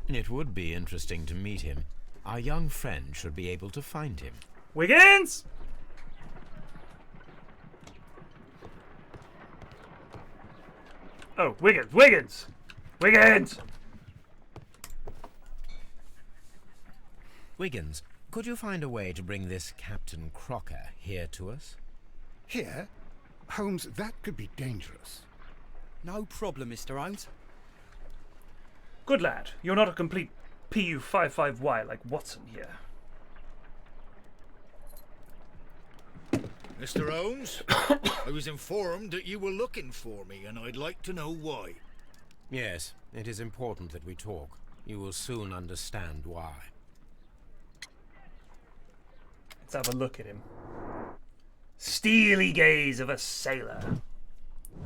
It would be interesting to meet him. Our young friend should be able to find him. Wiggins! Oh, Wiggins! Wiggins! Wiggins! Wiggins, could you find a way to bring this Captain Crocker here to us? Here? Holmes, that could be dangerous. No problem, Mr. Holmes. Good lad. You're not a complete PU55Y like Watson here. Mr. Holmes, I was informed that you were looking for me, and I'd like to know why. Yes, it is important that we talk. You will soon understand why. Let's have a look at him. Steely gaze of a sailor.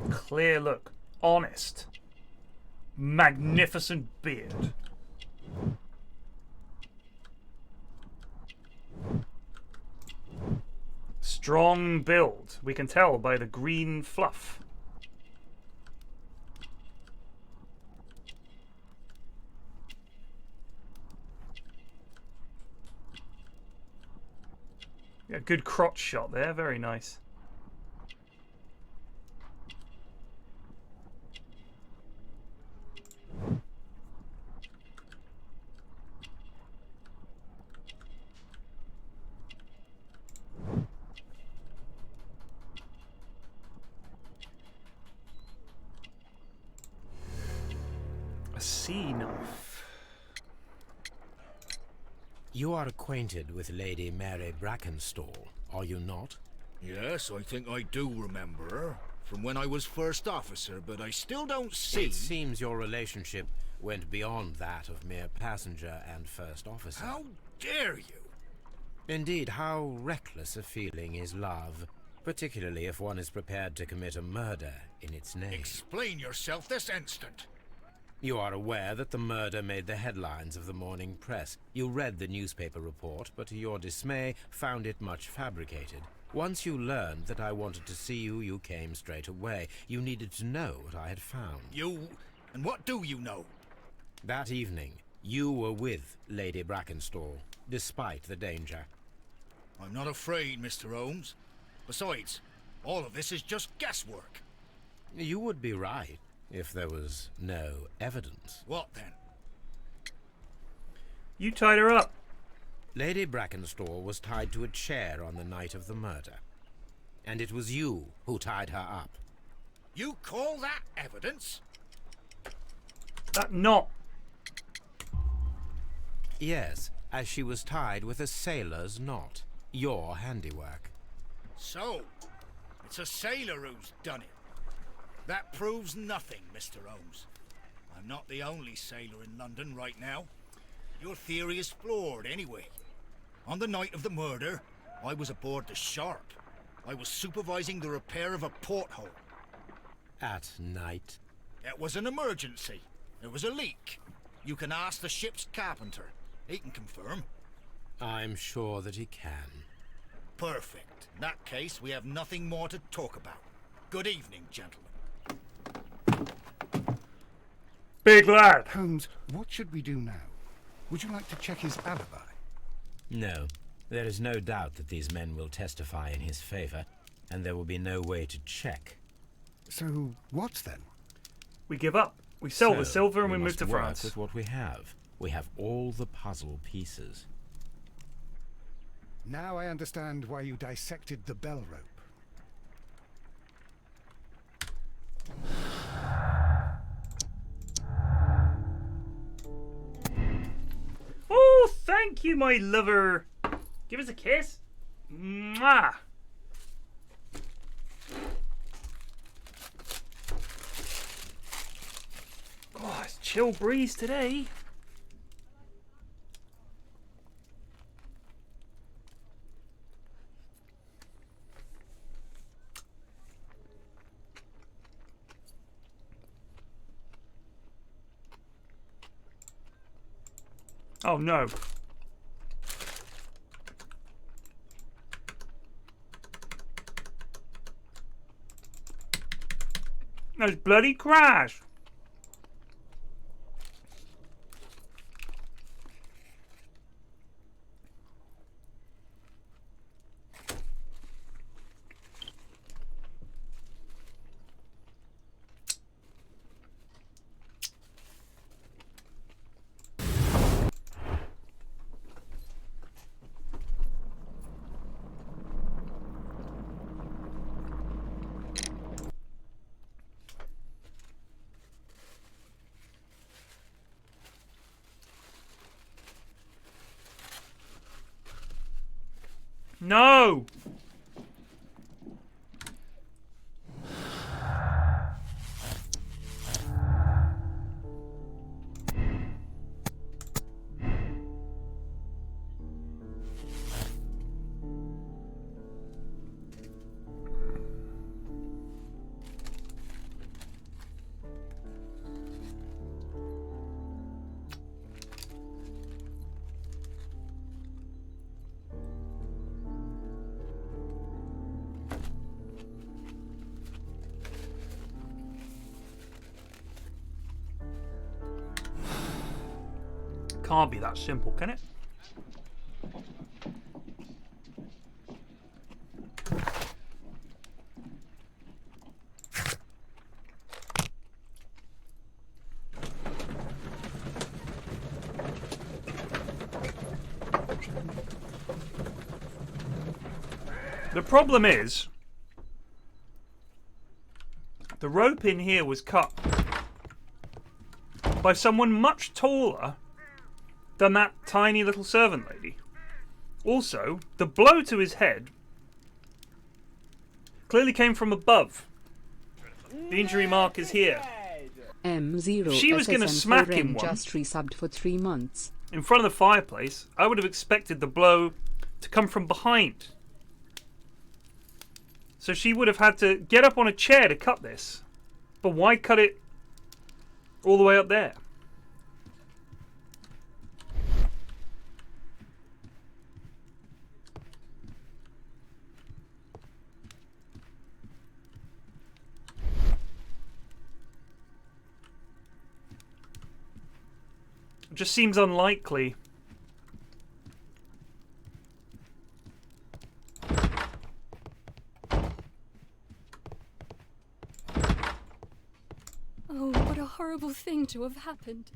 Clear look. Honest. Magnificent beard. Strong build. We can tell by the green fluff. Yeah, good crotch shot there. Very nice. A sea knife. You are acquainted with Lady Mary Brackenstall, are you not? Yes, I think I do remember her. From when I was first officer, but I still don't see... It seems your relationship went beyond that of mere passenger and first officer. How dare you? Indeed, how reckless a feeling is love, particularly if one is prepared to commit a murder in its name. Explain yourself this instant. You are aware that the murder made the headlines of the morning press. You read the newspaper report, but to your dismay, found it much fabricated. Once you learned that I wanted to see you, you came straight away. You needed to know what I had found. You... and what do you know? That evening, you were with Lady Brackenstall, despite the danger. I'm not afraid, Mr. Holmes. Besides, all of this is just guesswork. You would be right if there was no evidence. What then? You tied her up. Lady Brackenstall was tied to a chair on the night of the murder. And it was you who tied her up. You call that evidence? That knot. Yes, as she was tied with a sailor's knot. Your handiwork. So, it's a sailor who's done it. That proves nothing, Mr. Holmes. I'm not the only sailor in London right now. Your theory is flawed anyway. On the night of the murder, I was aboard the Sharp. I was supervising the repair of a porthole. At night? It was an emergency. There was a leak. You can ask the ship's carpenter. He can confirm. I'm sure that he can. Perfect. In that case, we have nothing more to talk about. Good evening, gentlemen. Big lad! Holmes, what should we do now? Would you like to check his alibi? No. There is no doubt that these men will testify in his favor, and there will be no way to check. So, what then? We give up. We sell the silver and we move to France. With what we have. We have all the puzzle pieces. Now I understand why you dissected the bell rope. Oh, thank you, my lover. Give us a kiss. Mwah. Oh, it's chill breeze today. Oh no. That's bloody crash. No! Can't be that simple, can it? The problem is, the rope in here was cut by someone much taller than that tiny little servant lady. Also, the blow to his head clearly came from above. The injury mark is here. M0 She was going to smack him one. Just resubbed for 3 months. In front of the fireplace. I would have expected the blow to come from behind. So she would have had to get up on a chair to cut this. But why cut it all the way up there? It just seems unlikely. horrible thing to have happened.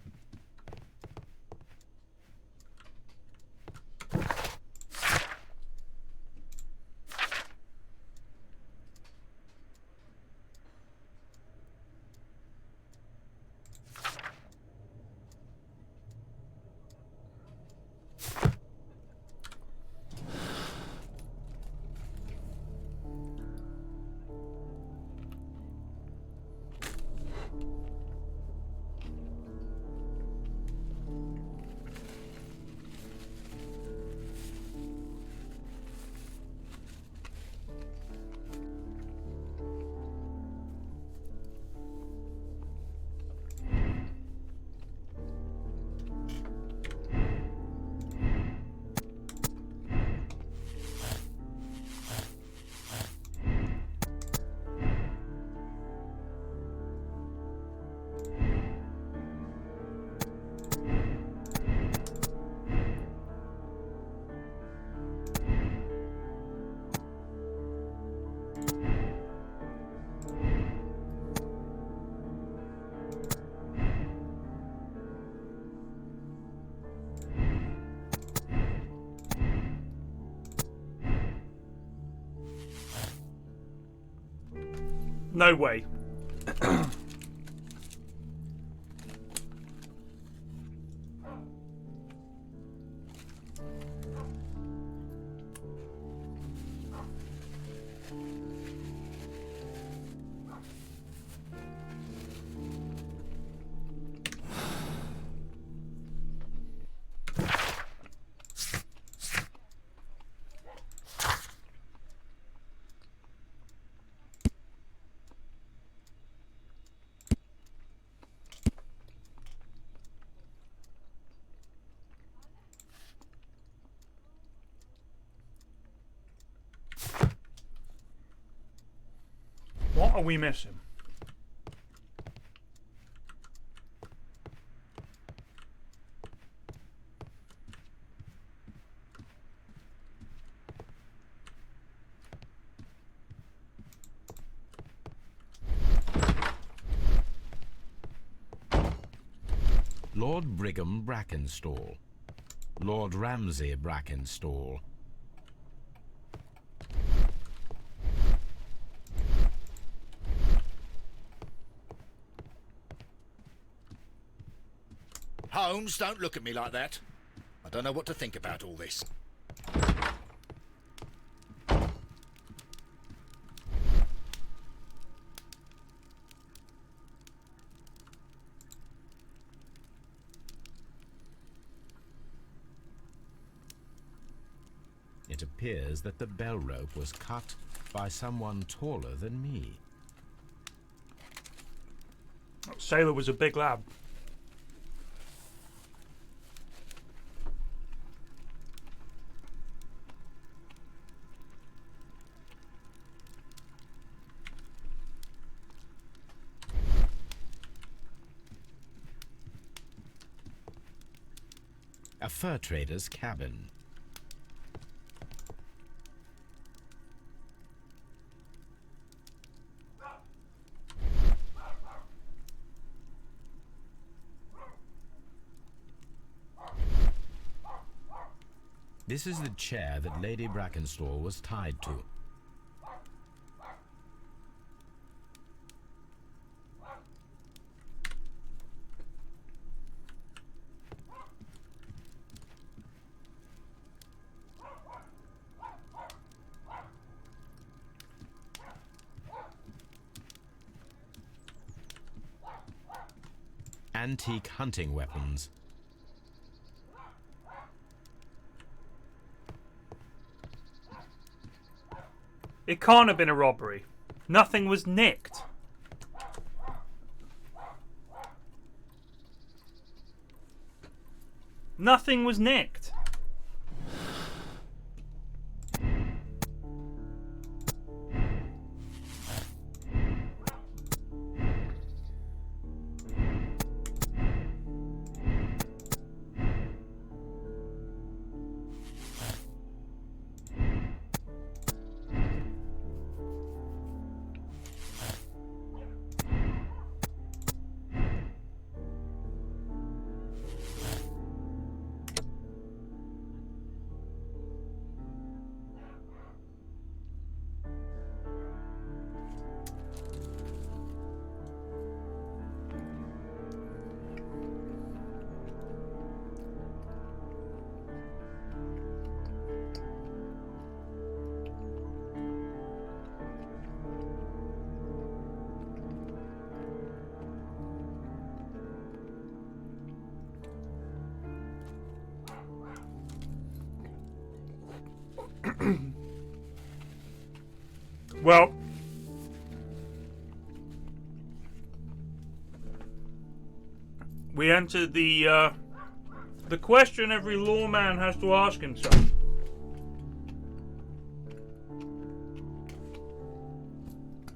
No way. What are we missing? Lord Brigham Brackenstall. Lord Ramsay Brackenstall. Holmes, don't look at me like that. I don't know what to think about all this. It appears that the bell rope was cut by someone taller than me. Sailor was a big lad. A fur trader's cabin. This is the chair that Lady Brackenstall was tied to. Antique hunting weapons. It can't have been a robbery. Nothing was nicked. Nothing was nicked. Well, we enter the question every lawman has to ask himself.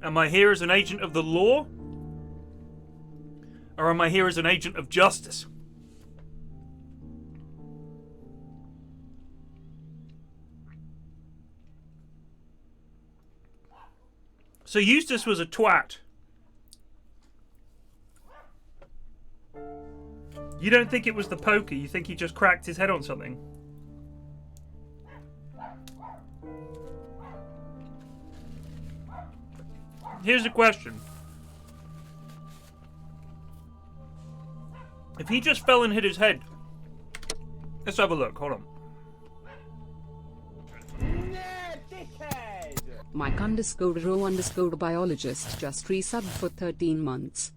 Am I here as an agent of the law? Or am I here as an agent of justice? So Eustace was a twat. You don't think it was the poker, you think he just cracked his head on something? Here's the question. If he just fell and hit his head... Let's have a look, hold on. Mike_row_biologist just resubbed for 13 months.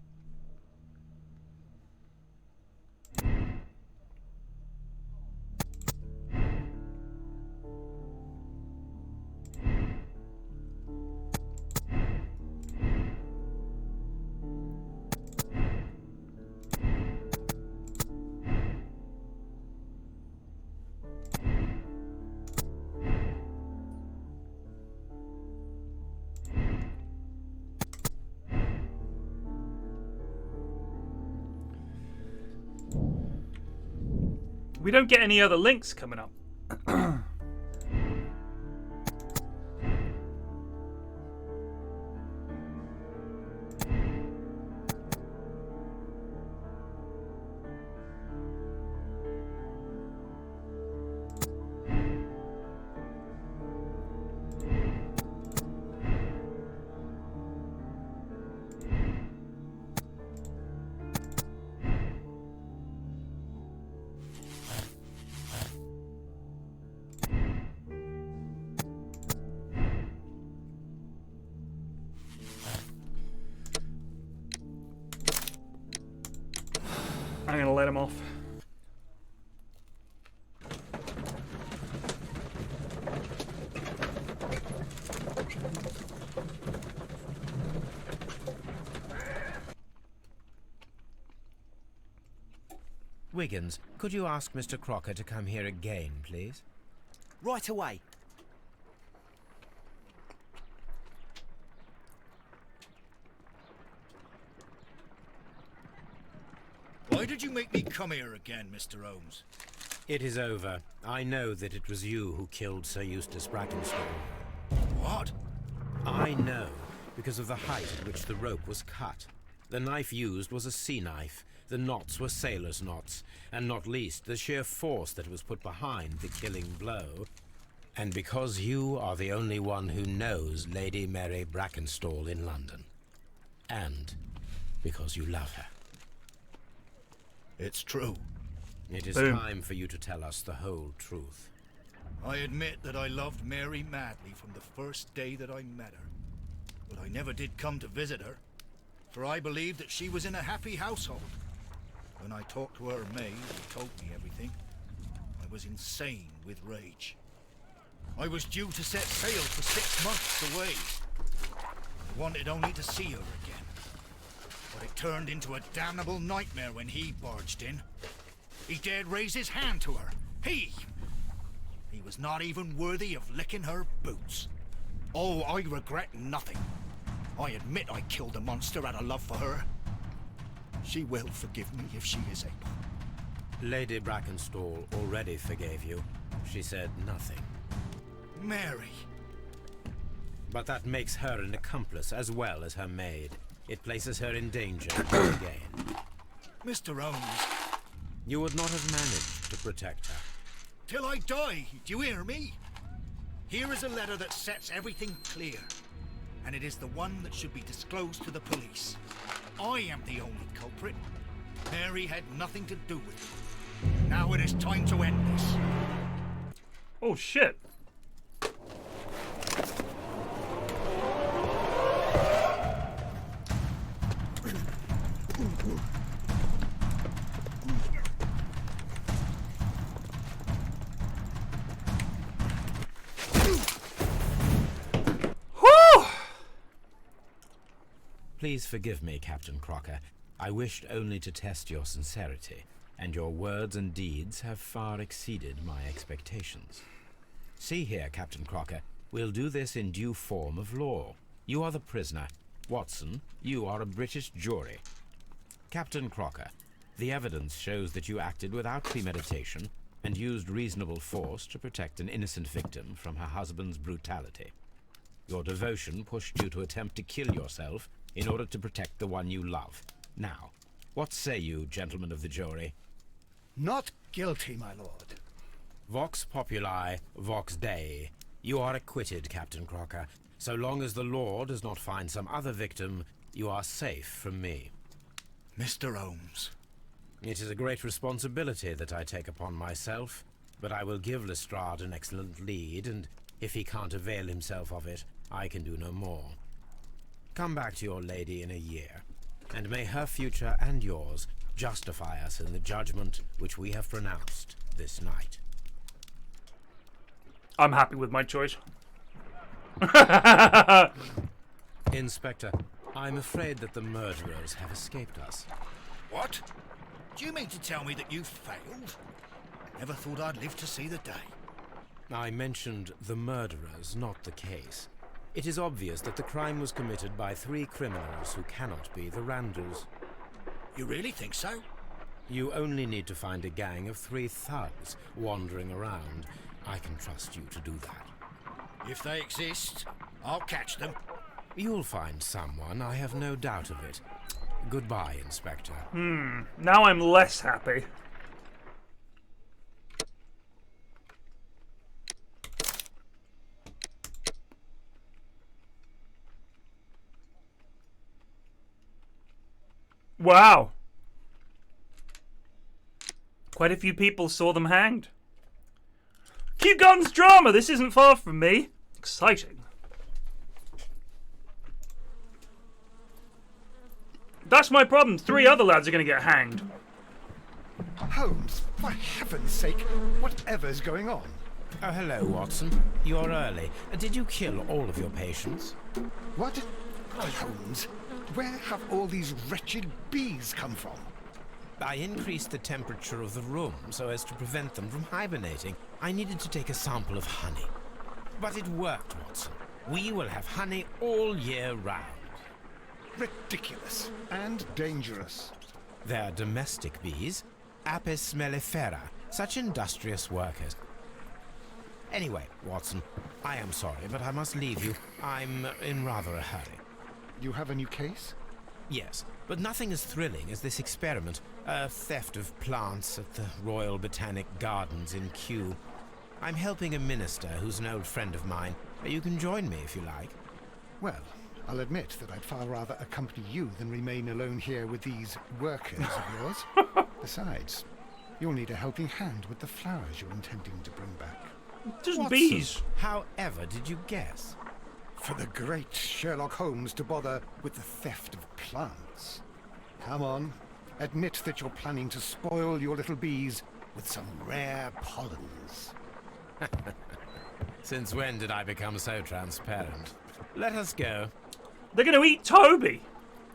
We don't get any other links coming up. I'm gonna let him off. Wiggins, could you ask Mr. Crocker to come here again, please? Right away. Why did you make me come here again, Mr. Holmes? It is over. I know that it was you who killed Sir Eustace Brackenstall. What? I know, because of the height at which the rope was cut. The knife used was a sea knife. The knots were sailor's knots, and not least the sheer force that was put behind the killing blow. And because you are the only one who knows Lady Mary Brackenstall in London. And because you love her. It's true. It is time for you to tell us the whole truth. I admit that I loved Mary madly from the first day that I met her. But I never did come to visit her, for I believed that she was in a happy household. When I talked to her maid, who told me everything, I was insane with rage. I was due to set sail for 6 months away. I wanted only to see her again. But it turned into a damnable nightmare when he barged in. He dared raise his hand to her. He was not even worthy of licking her boots. Oh, I regret nothing. I admit I killed the monster out of love for her. She will forgive me if she is able. Lady Brackenstall already forgave you. She said nothing. Mary. But that makes her an accomplice as well as her maid. It places her in danger again. Mr. Holmes. You would not have managed to protect her. Till I die, do you hear me? Here is a letter that sets everything clear. And it is the one that should be disclosed to the police. I am the only culprit. Mary had nothing to do with it. Now it is time to end this. Oh shit. Please forgive me, Captain Crocker. I wished only to test your sincerity, and your words and deeds have far exceeded my expectations. See here, Captain Crocker, we'll do this in due form of law. You are the prisoner. Watson, you are a British jury. Captain Crocker, the evidence shows that you acted without premeditation and used reasonable force to protect an innocent victim from her husband's brutality. Your devotion pushed you to attempt to kill yourself in order to protect the one you love. Now, what say you, gentlemen of the jury? Not guilty, my lord. Vox populi, vox dei. You are acquitted, Captain Crocker. So long as the law does not find some other victim, you are safe from me. Mr. Holmes. It is a great responsibility that I take upon myself, but I will give Lestrade an excellent lead, and if he can't avail himself of it, I can do no more. Come back to your lady in a year, and may her future and yours justify us in the judgment which we have pronounced this night. I'm happy with my choice. Inspector, I'm afraid that the murderers have escaped us. What? Do you mean to tell me that you failed? Never thought I'd live to see the day. I mentioned the murderers, not the case. It is obvious that the crime was committed by 3 criminals who cannot be the Randalls. You really think so? You only need to find a gang of 3 thugs wandering around. I can trust you to do that. If they exist, I'll catch them. You'll find someone, I have no doubt of it. Goodbye, Inspector. Now I'm less happy. Wow. Quite a few people saw them hanged. Q Guns drama! This isn't far from me. Exciting. That's my problem. 3 other lads are going to get hanged. Holmes, for heaven's sake, whatever's going on? Oh, hello, Watson. You're early. Did you kill all of your patients? What? Holmes, where have all these wretched bees come from? I increased the temperature of the room so as to prevent them from hibernating. I needed to take a sample of honey. But it worked, Watson. We will have honey all year round. Ridiculous and dangerous. They're domestic bees, Apis mellifera, such industrious workers. Anyway, Watson, I am sorry, but I must leave you. I'm in rather a hurry. You have a new case? Yes, but nothing as thrilling as this experiment. A theft of plants at the Royal Botanic Gardens in Kew. I'm helping a minister who's an old friend of mine. You can join me if you like. Well, I'll admit that I'd far rather accompany you than remain alone here with these workers of yours. Besides, you'll need a helping hand with the flowers you're intending to bring back. Just Watson, bees. However did you guess? For the great Sherlock Holmes to bother with the theft of plants. Come on, admit that you're planning to spoil your little bees with some rare pollens. Since when did I become so transparent? Let us go. They're going to eat Toby.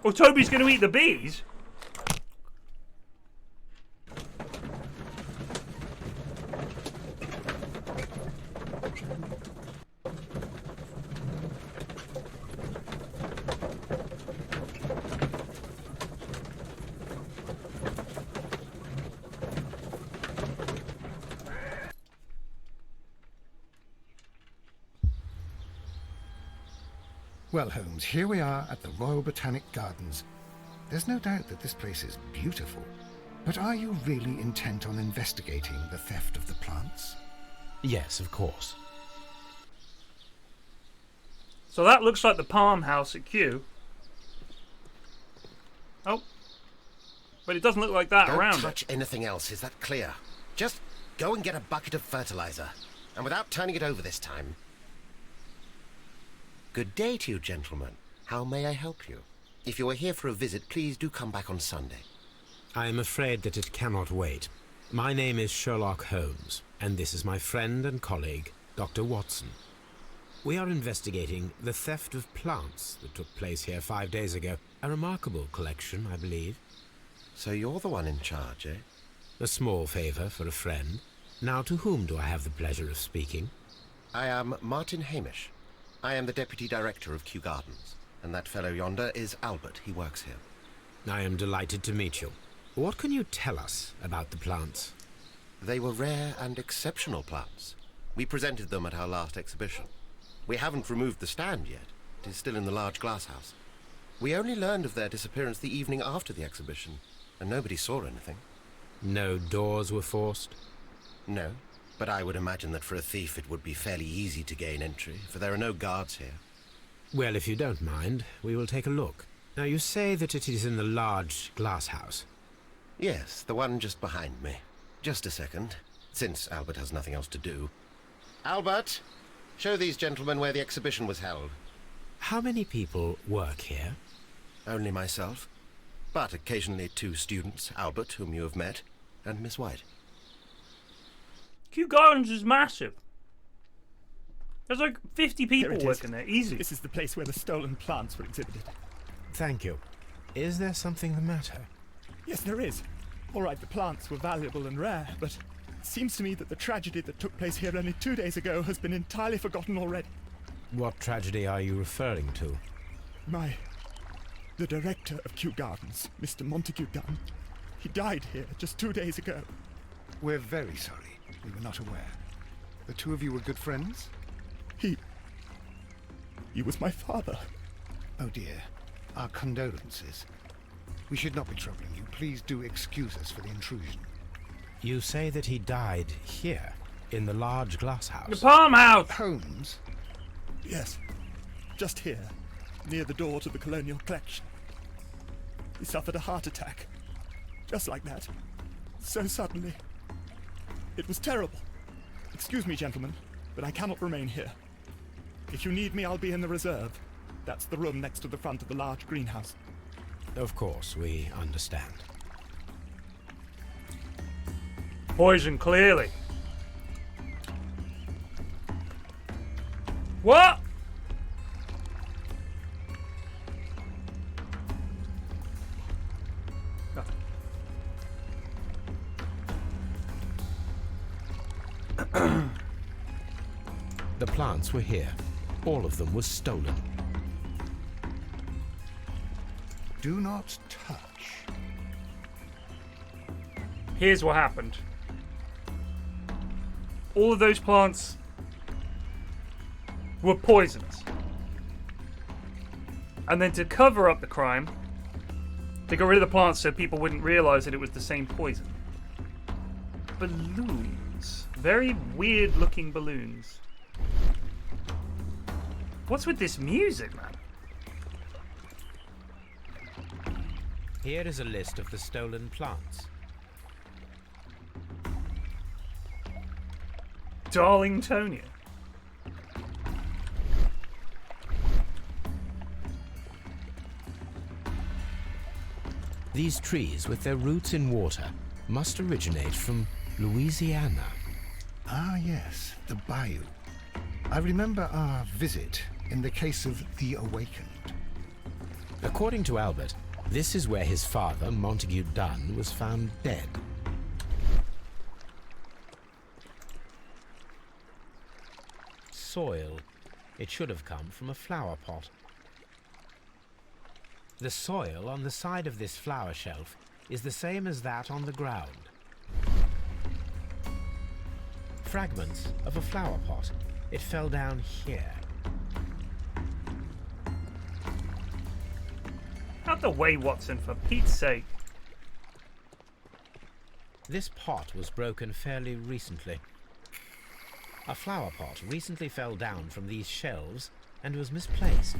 Or Toby's going to eat the bees. Well, Holmes, here we are at the Royal Botanic Gardens. There's no doubt that this place is beautiful. But are you really intent on investigating the theft of the plants? Yes, of course. So that looks like the Palm House at Kew. Oh. But it doesn't look like that around it. Don't touch anything else, is that clear? Just go and get a bucket of fertilizer. And without turning it over this time. Good day to you, gentlemen. How may I help you? If you are here for a visit, please do come back on Sunday. I am afraid that it cannot wait. My name is Sherlock Holmes, and this is my friend and colleague, Dr. Watson. We are investigating the theft of plants that took place here 5 days ago. A remarkable collection, I believe. So you're the one in charge, eh? A small favour for a friend. Now, to whom do I have the pleasure of speaking? I am Martin Hamish. I am the Deputy Director of Kew Gardens. And that fellow yonder is Albert. He works here. I am delighted to meet you. What can you tell us about the plants? They were rare and exceptional plants. We presented them at our last exhibition. We haven't removed the stand yet. It is still in the large glass house. We only learned of their disappearance the evening after the exhibition, and nobody saw anything. No doors were forced? No, but I would imagine that for a thief it would be fairly easy to gain entry, for there are no guards here. Well, if you don't mind, we will take a look. Now, you say that it is in the large glass house. Yes, the one just behind me. Just a second, since Albert has nothing else to do. Albert, show these gentlemen where the exhibition was held. How many people work here? Only myself, but occasionally 2 students, Albert, whom you have met, and Miss White. Kew Gardens is massive. There's like 50 people working there, easy. This is the place where the stolen plants were exhibited. Thank you. Is there something the matter? Yes, there is. All right, the plants were valuable and rare, but it seems to me that the tragedy that took place here only 2 days ago has been entirely forgotten already. What tragedy are you referring to? The director of Kew Gardens, Mr. Montague Dunn, he died here just 2 days ago. We're very sorry. We were not aware. The two of you were good friends? He was my father. Oh dear. Our condolences. We should not be troubling you. Please do excuse us for the intrusion. You say that he died here, in the large glass house? The farmhouse! Holmes? Yes. Just here, near the door to the colonial collection. He suffered a heart attack. Just like that. So suddenly. It was terrible. Excuse me, gentlemen, but I cannot remain here. If you need me, I'll be in the reserve. That's the room next to the front of the large greenhouse. Of course, we understand. Poison, clearly. What? The plants were here. All of them were stolen. Do not touch. Here's what happened. All of those plants were poisons. And then to cover up the crime, they got rid of the plants so people wouldn't realize that it was the same poison. Balloons. Very weird looking balloons. What's with this music, man? Here is a list of the stolen plants. Darlingtonia. These trees, with their roots in water, must originate from Louisiana. Ah, yes, the bayou. I remember our visit in the case of the Awakened. According to Albert, this is where his father, Montague Dunn, was found dead. Soil. It should have come from a flower pot. The soil on the side of this flower shelf is the same as that on the ground. Fragments of a flower pot. It fell down here. Out the way, Watson, for Pete's sake. This pot was broken fairly recently. A flower pot recently fell down from these shelves and was misplaced.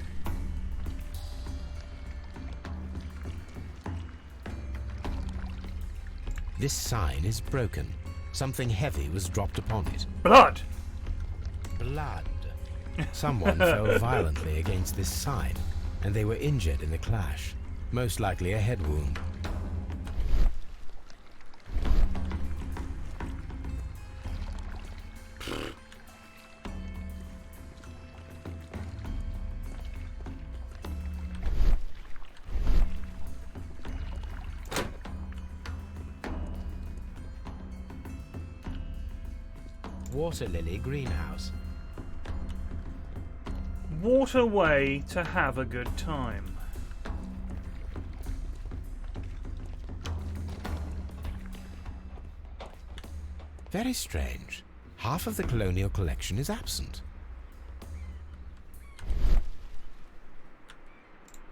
This sign is broken. Something heavy was dropped upon it. Blood! Blood. Someone fell violently against this sign, and they were injured in the clash. Most likely a head wound. Water Lily Greenhouse. Waterway to have a good time. Very strange. Half of the colonial collection is absent.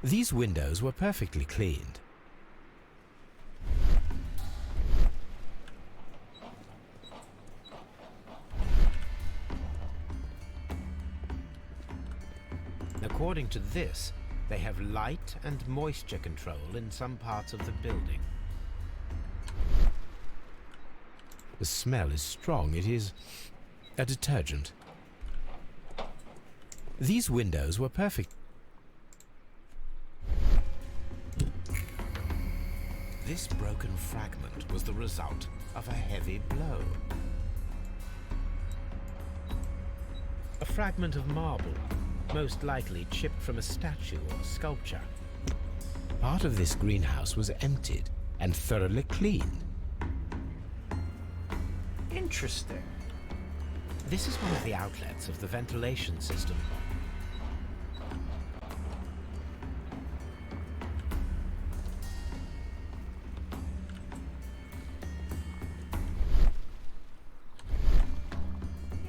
These windows were perfectly cleaned. According to this, they have light and moisture control in some parts of the building. The smell is strong. It is a detergent. These windows were perfect. This broken fragment was the result of a heavy blow. A fragment of marble, most likely chipped from a statue or sculpture. Part of this greenhouse was emptied and thoroughly cleaned. Interesting. This is one of the outlets of the ventilation system.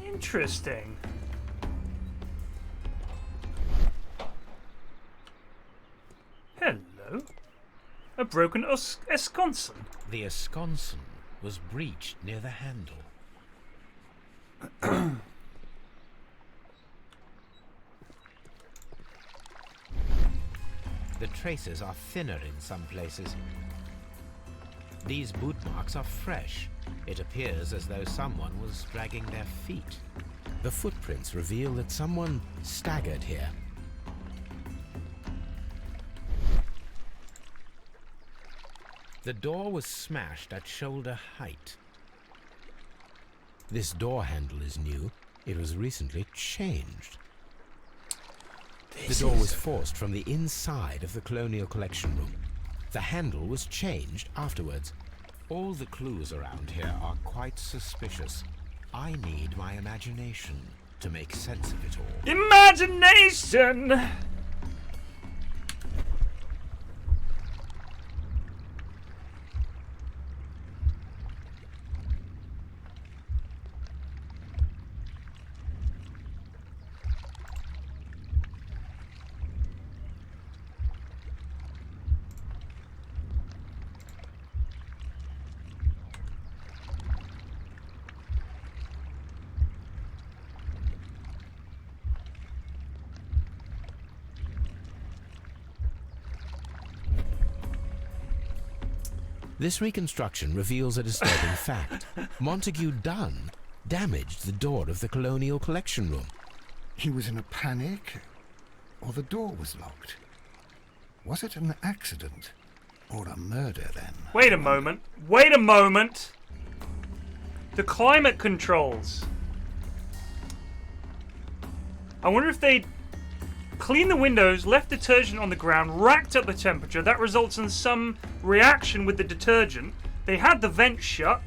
Interesting. Hello. A broken esconson. The esconson was breached near the handle. The traces are thinner in some places. These boot marks are fresh. It appears as though someone was dragging their feet. The footprints reveal that someone staggered here. The door was smashed at shoulder height. This door handle is new. It was recently changed. The door was forced from the inside of the Colonial Collection Room. The handle was changed afterwards. All the clues around here are quite suspicious. I need my imagination to make sense of it all. Imagination! This reconstruction reveals a disturbing fact. Montague Dunn damaged the door of the Colonial Collection Room. He was in a panic, or the door was locked. Was it an accident, or a murder then? Wait a moment. Wait a moment. The climate controls. I wonder if they cleaned the windows, left detergent on the ground, racked up the temperature. That results in some reaction with the detergent. They had the vent shut.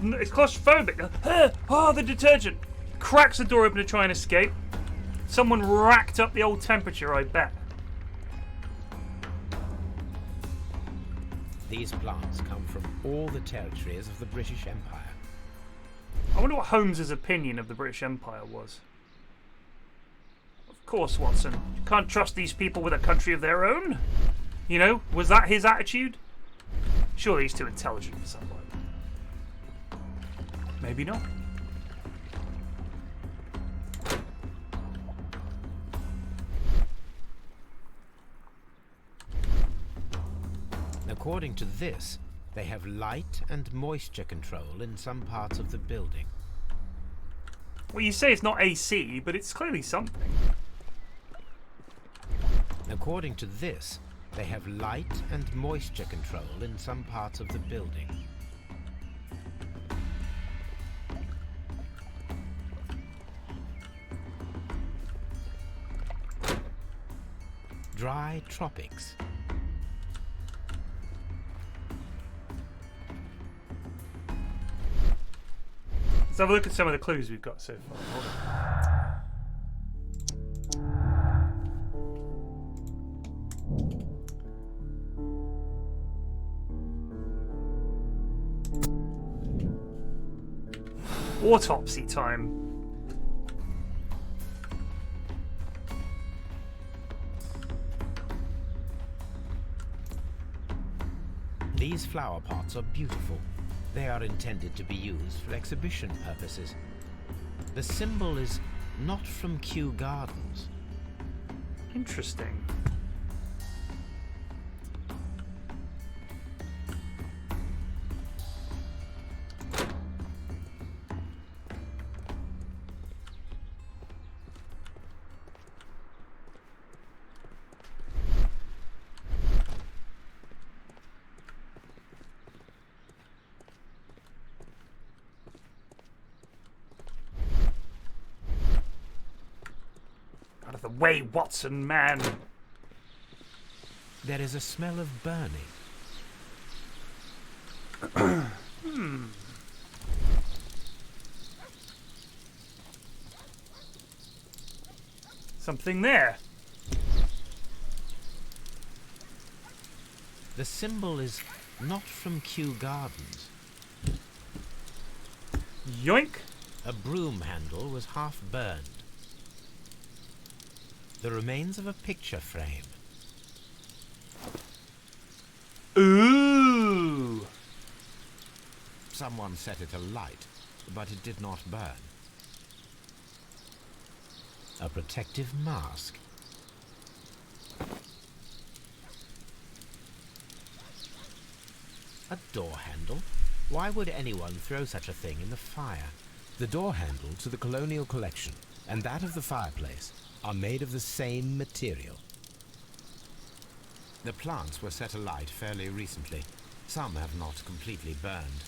It's claustrophobic. Oh, the detergent. Cracks the door open to try and escape. Someone racked up the old temperature, I bet. These plants come from all the territories of the British Empire. I wonder what Holmes's opinion of the British Empire was. Of course, Watson. You can't trust these people with a country of their own. You know, was that his attitude? Surely he's too intelligent for something like that. Maybe not. According to this, they have light and moisture control in some parts of the building. Well, you say it's not AC, but it's clearly something. According to this, they have light and moisture control in some parts of the building. Dry tropics. have a look at some of the clues we've got so far. Hold on. Autopsy time. These flower pots are beautiful. They are intended to be used for exhibition purposes. The symbol is not from Kew Gardens. Interesting. Out of the way, Watson, man! There is a smell of burning. Something there. The symbol is not from Kew Gardens. Yoink! A broom handle was half burned. The remains of a picture frame. Ooh! Someone set it alight, but it did not burn. A protective mask. A door handle? Why would anyone throw such a thing in the fire? The door handle to the Colonial Collection and that of the fireplace are made of the same material. The plants were set alight fairly recently. Some have not completely burned.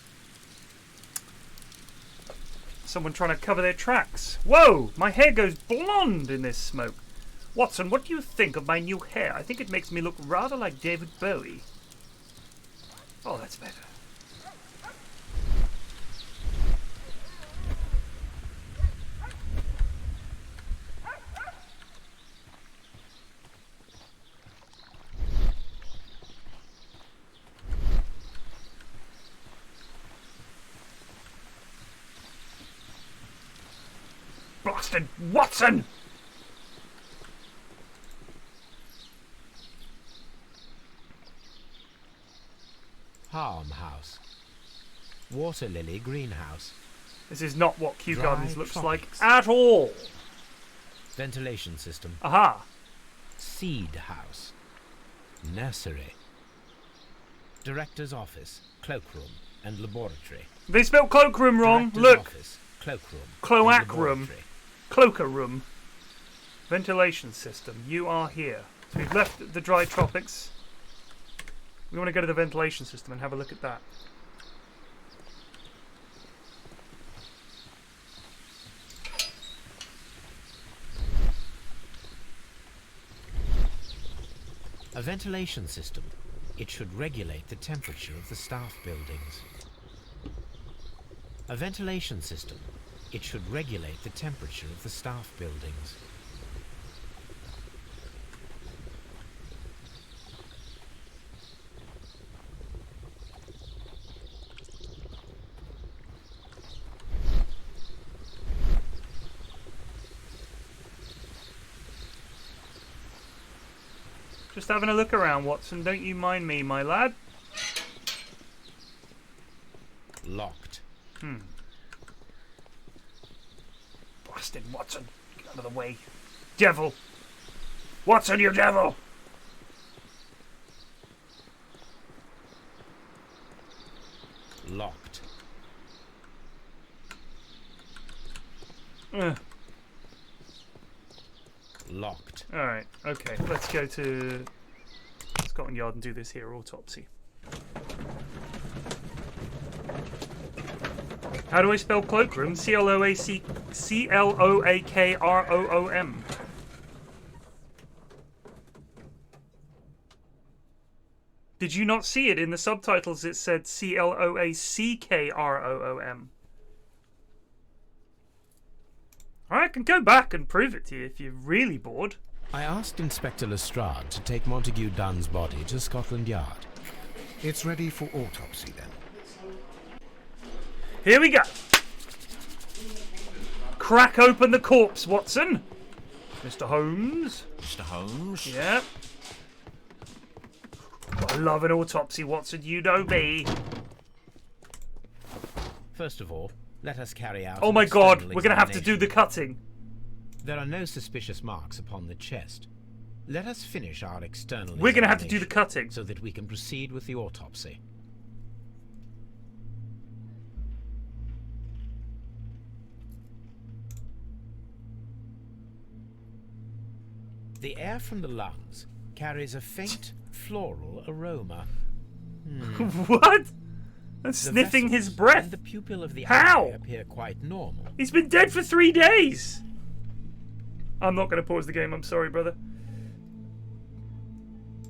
Someone trying to cover their tracks. Whoa! My hair goes blonde in this smoke. Watson, what do you think of my new hair? I think it makes me look rather like David Bowie. Oh, that's better. Blasted Watson! Palm House. Water lily greenhouse. This is not what Kew Dry Gardens looks tropics. like at all. Ventilation system. Aha! Seed house. Nursery. Director's office, cloakroom, and laboratory. They spelled cloakroom wrong. Director's Look. office, cloakroom, Cloac and room. laboratory. Cloaker room. Ventilation system. You are here. So we've left the dry tropics. We want to go to the ventilation system and have a look at that. A ventilation system. It should regulate the temperature of the staff buildings. A ventilation system. It should regulate the temperature of the staff buildings. Just having a look around, Watson. Don't you mind me, my lad. Locked. Blasted Watson. Get out of the way. Devil. Watson, you devil! Locked. Locked. Alright, okay. Let's go to Scotland Yard and do this here autopsy. How do I spell cloakroom? C-L-O-A-K-R-O-O-M. Did you not see it in the subtitles? It said C-L-O-A-C-K-R-O-O-M. I can go back and prove it to you if you're really bored. I asked Inspector Lestrade to take Montague Dunn's body to Scotland Yard. It's ready for autopsy then. Here we go. Crack open the corpse, Watson. Mr. Holmes. Mr. Holmes? Yeah. I love an autopsy, Watson. You know me. First of all, let us carry out. Oh my God, we're going to have to do the cutting. There are no suspicious marks upon the chest. Let us finish our external. We're going to have to do the cutting so that we can proceed with the autopsy. The air from the lungs carries a faint floral aroma. What? And sniffing his breath. And the pupil of the How? eye appear quite normal. He's been dead for 3 days. I'm not going to pause the game. I'm sorry, brother.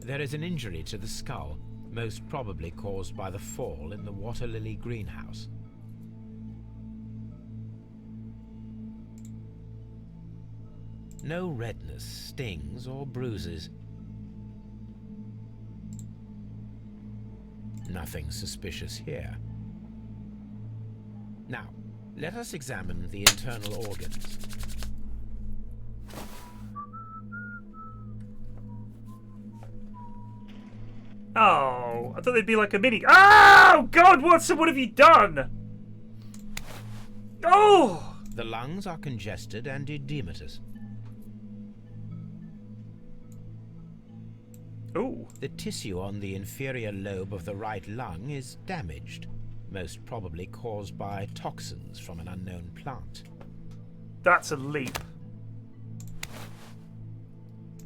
There is an injury to the skull, most probably caused by the fall in the water lily greenhouse. No redness, stings, or bruises. Nothing suspicious here. Now, let us examine the internal organs. Oh, I thought they'd be like a mini. Oh, God, Watson, what have you done? Oh! The lungs are congested and edematous. Oh. The tissue on the inferior lobe of the right lung is damaged, most probably caused by toxins from an unknown plant. That's a leap.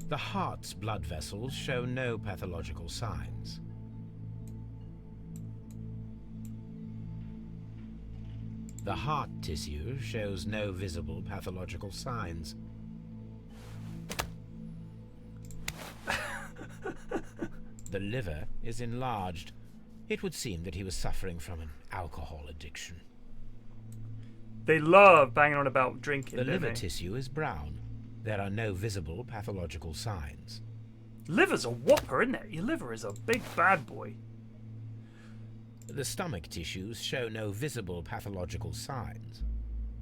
The heart's blood vessels show no pathological signs. The heart tissue shows no visible pathological signs. The liver is enlarged. It would seem that he was suffering from an alcohol addiction. They love banging on about drinking. The liver tissue is brown. There are no visible pathological signs. Liver's a whopper, isn't it? Your liver is a big bad boy. The stomach tissues show no visible pathological signs.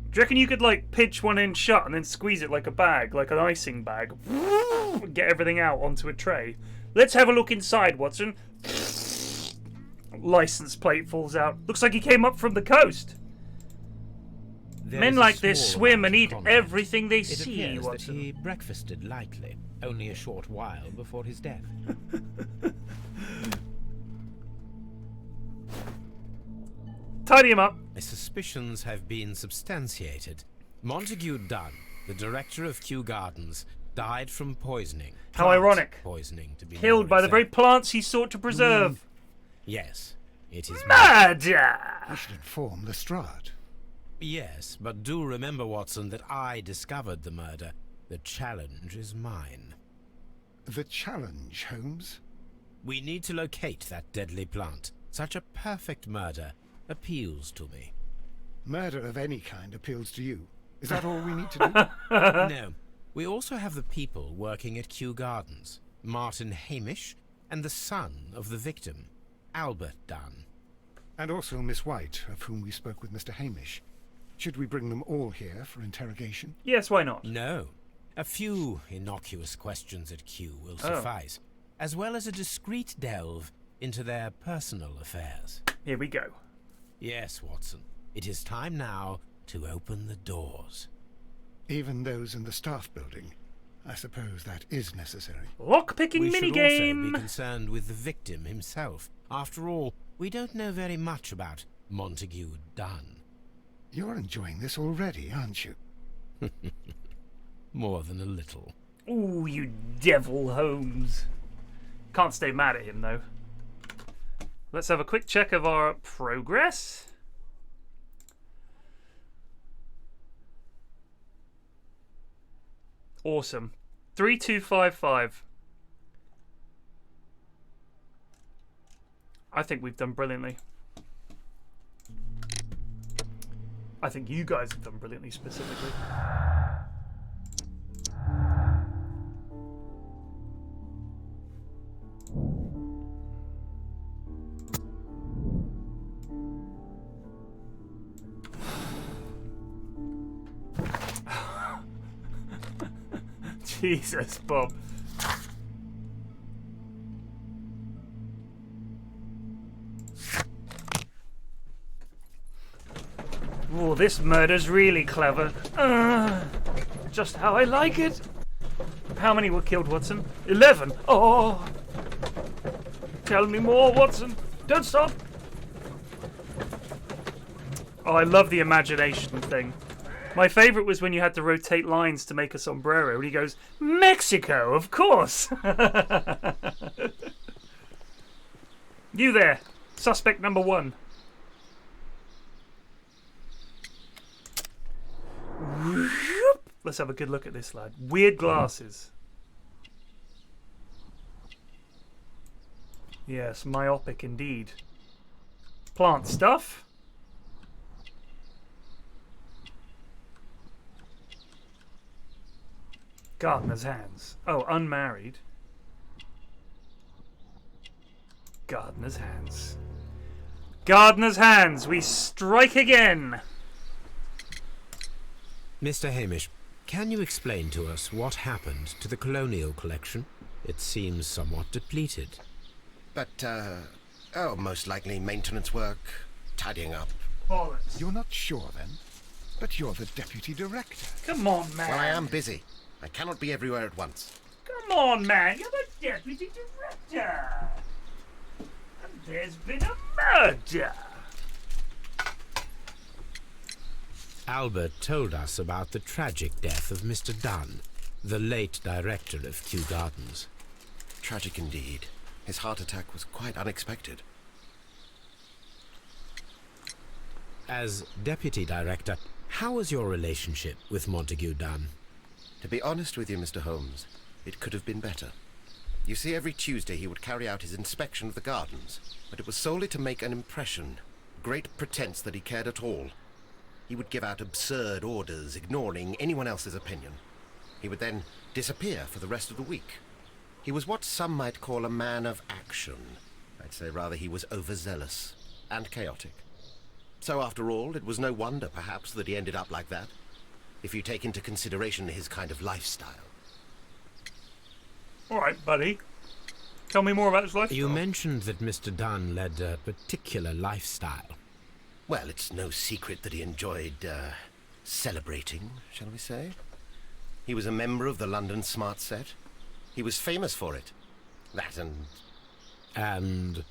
Do you reckon you could, like, pinch one end shut and then squeeze it like a bag, like an icing bag? Get everything out onto a tray. Let's have a look inside, Watson. License plate falls out. Looks like he came up from the coast. Men like this swim and eat everything they see, It appears Watson. that he breakfasted lightly, only a short while before his death. Tidy him up. My suspicions have been substantiated. Montague Dunn, the director of Kew Gardens, died from poisoning. How Plant ironic. Poisoning, to be Killed more by the very exact. plants he sought to preserve. Yes, it is murder. You should inform Lestrade. Yes, but do remember, Watson, that I discovered the murder. The challenge is mine. The challenge, Holmes? We need to locate that deadly plant. Such a perfect murder appeals to me. Murder of any kind appeals to you. Is that all we need to do? No. We also have the people working at Kew Gardens. Martin Hamish and the son of the victim, Albert Dunn. And also Miss White, of whom we spoke with Mr. Hamish. Should we bring them all here for interrogation? Yes, why not? No. A few innocuous questions at Kew will suffice, as well as a discreet delve into their personal affairs. Here we go. Yes, Watson. It is time now to open the doors. Even those in the staff building. I suppose that is necessary. Lock-picking We should minigame. also be concerned with the victim himself. After all, we don't know very much about Montague Dunn. You're enjoying this already, aren't you? More than a little. Ooh, you devil, Holmes. Can't stay mad at him, though. Let's have a quick check of our progress. Awesome. 3255. I think we've done brilliantly. I think you guys have done brilliantly, specifically. Jesus, Bob. Oh, this murder's really clever. Just how I like it. How many were killed, Watson? 11. Oh. Tell me more, Watson. Don't stop. Oh, I love the imagination thing. My favourite was when you had to rotate lines to make a sombrero, and he goes, Mexico, of course! You there, suspect number 1. Let's have a good look at this lad. Weird glasses. Yes, myopic indeed. Plant stuff. Gardener's hands. Oh, unmarried. Gardener's hands. Gardener's hands. We strike again. Mr. Hamish, can you explain to us what happened to the colonial collection? It seems somewhat depleted. But, most likely maintenance work, tidying up. Bollocks. You're not sure, then? But you're the deputy director. Come on, man. Well, I am busy. I cannot be everywhere at once. Come on, man. You're the deputy director. And there's been a murder. Albert told us about the tragic death of Mr. Dunn, the late director of Kew Gardens. Tragic indeed. His heart attack was quite unexpected. As deputy director, how was your relationship with Montague Dunn? To be honest with you, Mr. Holmes, it could have been better. You see, every Tuesday he would carry out his inspection of the gardens, but it was solely to make an impression. Great pretense that he cared at all. He would give out absurd orders, ignoring anyone else's opinion. He would then disappear for the rest of the week. He was what some might call a man of action. I'd say rather he was overzealous and chaotic. So after all, it was no wonder, perhaps, that he ended up like that, if you take into consideration his kind of lifestyle. All right, buddy. Tell me more about his lifestyle. You mentioned that Mr. Dunn led a particular lifestyle. Well, it's no secret that he enjoyed, celebrating, shall we say. He was a member of the London Smart Set. He was famous for it. That and...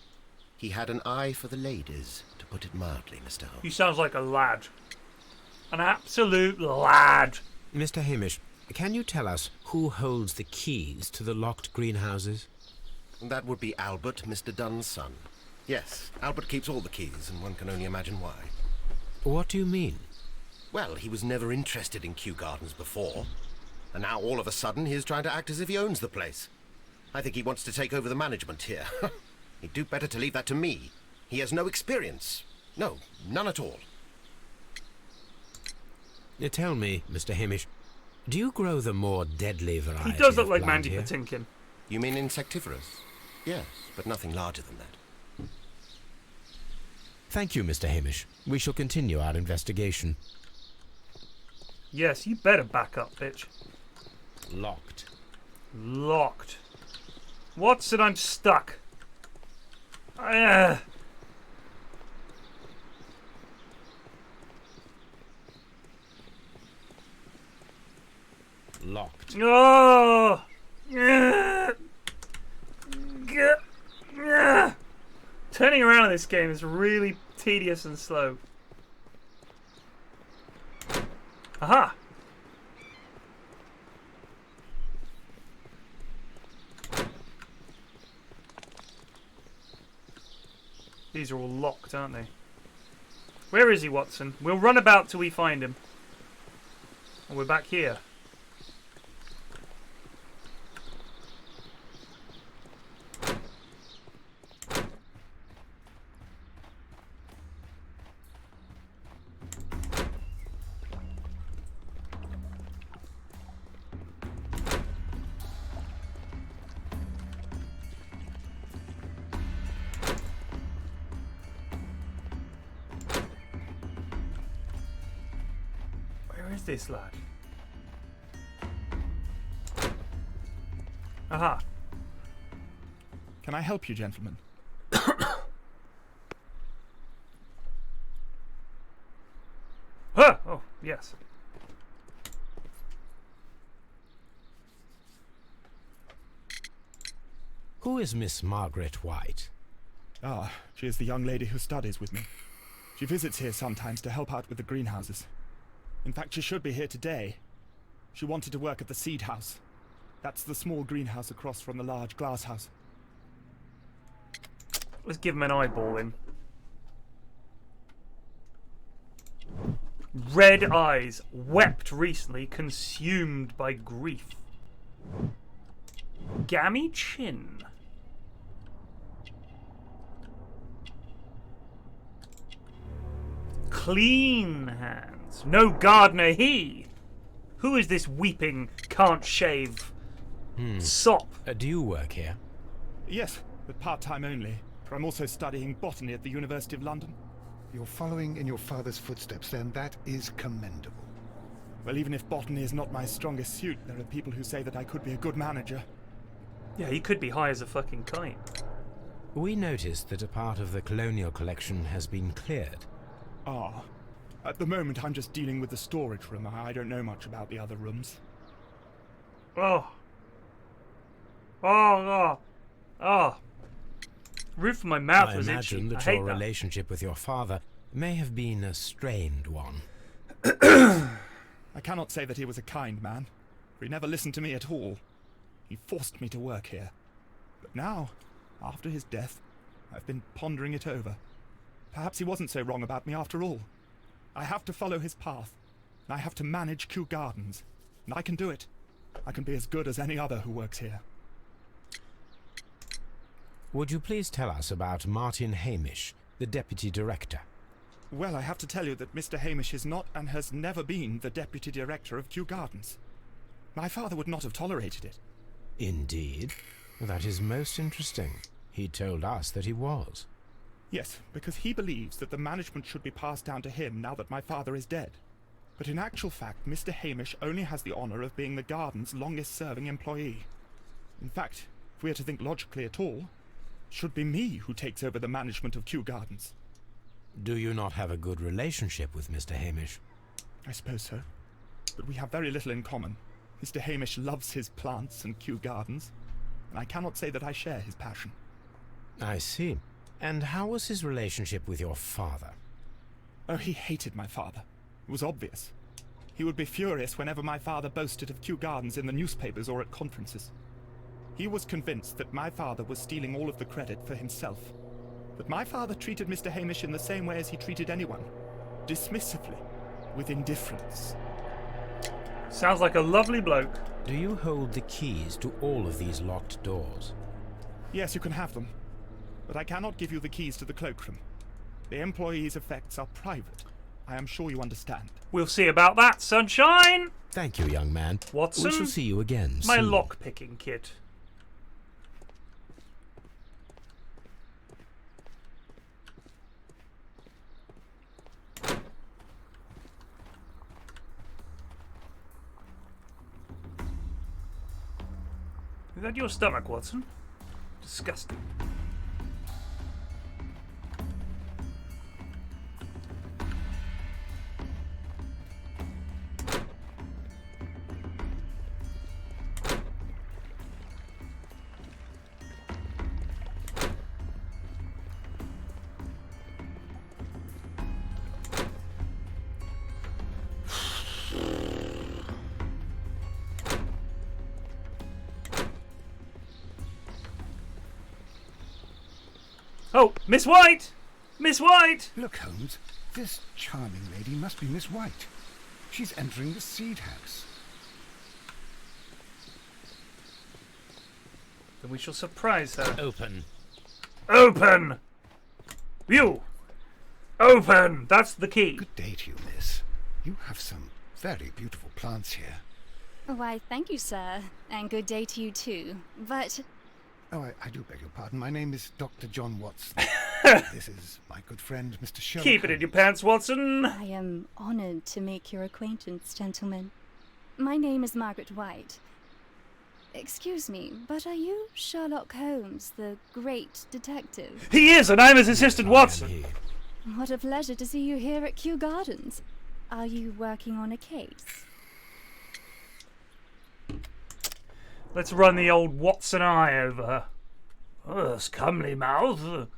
he had an eye for the ladies, to put it mildly, Mr. Holmes. He sounds like a lad. An absolute lad. Mr. Hamish, can you tell us who holds the keys to the locked greenhouses? That would be Albert, Mr. Dunn's son. Yes, Albert keeps all the keys, and one can only imagine why. What do you mean? Well, he was never interested in Kew Gardens before, and now all of a sudden he is trying to act as if he owns the place. I think he wants to take over the management here. He'd do better to leave that to me. He has no experience. No, none at all. Tell me, Mr. Hamish, do you grow the more deadly variety? He does look of like plant Mandy here? Patinkin. You mean insectivorous? Yes, but nothing larger than that. Thank you, Mr. Hamish. We shall continue our investigation. Yes, you better back up, bitch. Locked. Locked. Watson, I'm stuck. Locked. Oh! Turning around in this game is really tedious and slow. Aha! These are all locked, aren't they? Where is he, Watson? We'll run about till we find him. And we're back here. Where is this lad? Aha. Can I help you, gentlemen? Huh! Oh, yes. Who is Miss Margaret White? Ah, she is the young lady who studies with me. She visits here sometimes to help out with the greenhouses. In fact, she should be here today. She wanted to work at the seed house. That's the small greenhouse across from the large glass house. Let's give him an eyeballing. Red eyes, wept recently, consumed by grief. Gammy chin. Clean hands. No gardener he. Who is this weeping, can't shave sop? Do you work here? Yes, but part-time only. For I'm also studying botany at the University of London. You're following in your father's footsteps, then. That is commendable. Well, even if botany is not my strongest suit, there are people who say that I could be a good manager. Yeah, he could be high as a fucking kite. We noticed that a part of the colonial collection has been cleared. Ah. At the moment, I'm just dealing with the storage room. I don't know much about the other rooms. Oh. Oh, oh. Oh. Roof of my mouth was itchy. I imagine that your relationship with your father may have been a strained one. I cannot say that he was a kind man, for he never listened to me at all. He forced me to work here. But now, after his death, I've been pondering it over. Perhaps he wasn't so wrong about me after all. I have to follow his path, and I have to manage Kew Gardens. And I can do it. I can be as good as any other who works here. Would you please tell us about Martin Hamish, the Deputy Director? Well, I have to tell you that Mr. Hamish is not and has never been the Deputy Director of Kew Gardens. My father would not have tolerated it. Indeed. That is most interesting. He told us that he was. Yes, because he believes that the management should be passed down to him now that my father is dead. But in actual fact, Mr. Hamish only has the honour of being the garden's longest-serving employee. In fact, if we are to think logically at all, it should be me who takes over the management of Kew Gardens. Do you not have a good relationship with Mr. Hamish? I suppose so. But we have very little in common. Mr. Hamish loves his plants and Kew Gardens, and I cannot say that I share his passion. I see. And how was his relationship with your father? Oh, he hated my father. It was obvious. He would be furious whenever my father boasted of Kew Gardens in the newspapers or at conferences. He was convinced that my father was stealing all of the credit for himself. But my father treated Mr. Hamish in the same way as he treated anyone. Dismissively. With indifference. Sounds like a lovely bloke. Do you hold the keys to all of these locked doors? Yes, you can have them. But I cannot give you the keys to the cloakroom. The employees' effects are private. I am sure you understand. We'll see about that, sunshine! Thank you, young man. Watson? We shall see you again My soon. lock-picking kit. Is that your stomach, Watson? Disgusting. Oh, Miss White! Miss White! Look, Holmes, this charming lady must be Miss White. She's entering the seed house. Then we shall surprise her. Open. Open! You! Open! That's the key. Good day to you, miss. You have some very beautiful plants here. Why, thank you, sir. And good day to you, too. But... Oh, I do beg your pardon. My name is Dr. John Watson. This is my good friend, Mr. Sherlock Keep it in your pants, Watson. I am honoured to make your acquaintance, gentlemen. My name is Margaret White. Excuse me, but are you Sherlock Holmes, the great detective? He is, and I'm his assistant, Watson. What a pleasure to see you here at Kew Gardens. Are you working on a case? Let's run the old Watson eye over her. Oh, this comely mouth.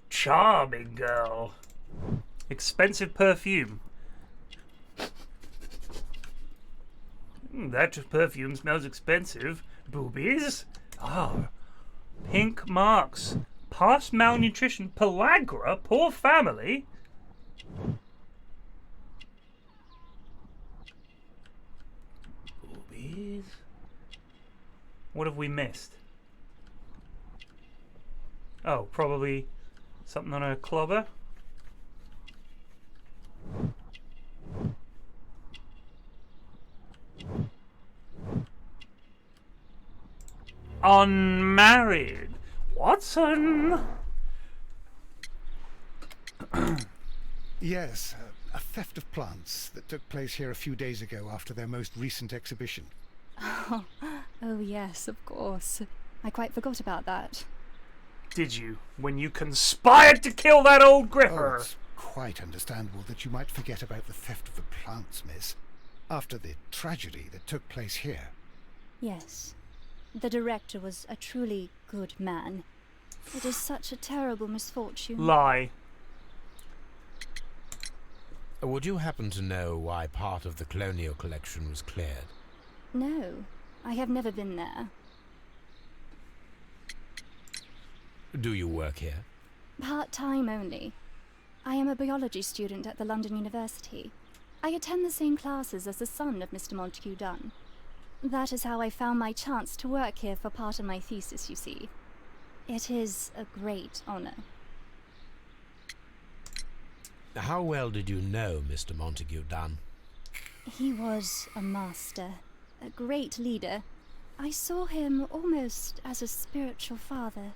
Charming girl. Expensive perfume. That perfume smells expensive. Boobies? Oh. Pink marks. Past malnutrition. Pellagra? Poor family. Boobies? What have we missed? Oh, probably something on her clobber. Unmarried. Watson! Yes, a theft of plants that took place here a few days ago after their most recent exhibition. Oh yes, of course. I quite forgot about that. Did you? When you conspired to kill that old gripper? Oh, it's quite understandable that you might forget about the theft of the plants, miss, after the tragedy that took place here. Yes. The director was a truly good man. It is such a terrible misfortune. Lie. Would you happen to know why part of the colonial collection was cleared? No, I have never been there. Do you work here? Part-time only. I am a biology student at the London University. I attend the same classes as the son of Mr. Montague Dunn. That is how I found my chance to work here for part of my thesis, you see. It is a great honor. How well did you know Mr. Montague Dunn? He was a master, a great leader. I saw him almost as a spiritual father.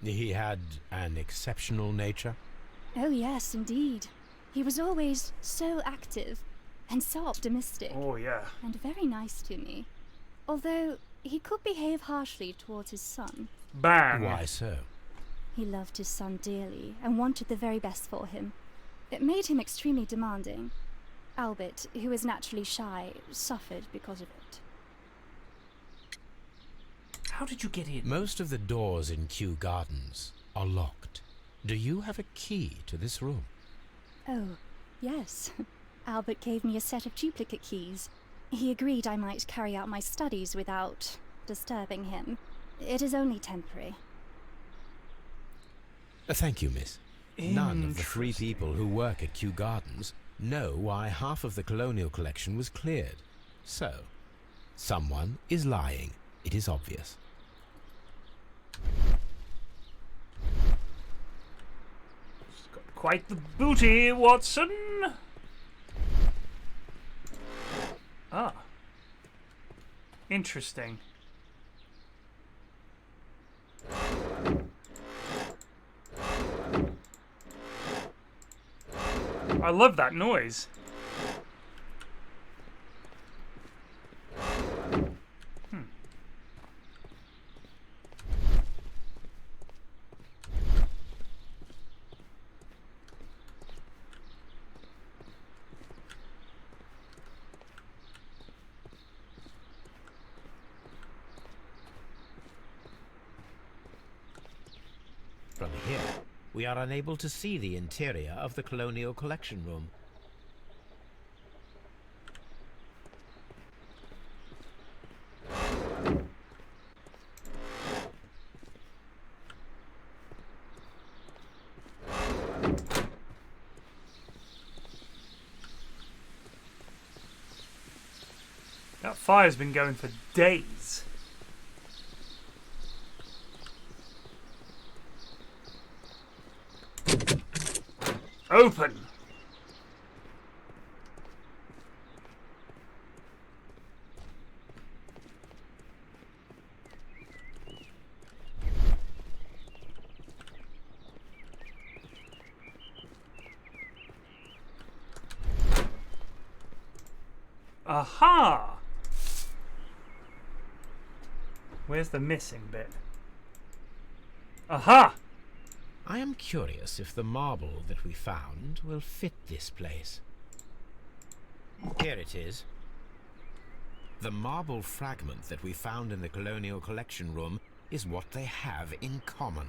He had an exceptional nature? Oh yes, indeed. He was always so active and so optimistic. Oh yeah. And very nice to me. Although he could behave harshly towards his son. Bang! Why so? He loved his son dearly and wanted the very best for him. It made him extremely demanding. Albert, who is naturally shy, suffered because of it. How did you get in? Most of the doors in Kew Gardens are locked. Do you have a key to this room? Oh, yes. Albert gave me a set of duplicate keys. He agreed I might carry out my studies without disturbing him. It is only temporary. Thank you, miss. None of the 3 people who work at Kew Gardens know why half of the colonial collection was cleared. So, someone is lying. It is obvious. She's got quite the booty, Watson. Ah. Interesting. I love that noise. From here, we are unable to see the interior of the colonial collection room. That fire's been going for days. Open! Aha! Where's the missing bit? Aha! I am curious if the marble that we found will fit this place. Here it is. The marble fragment that we found in the Colonial Collection Room is what they have in common.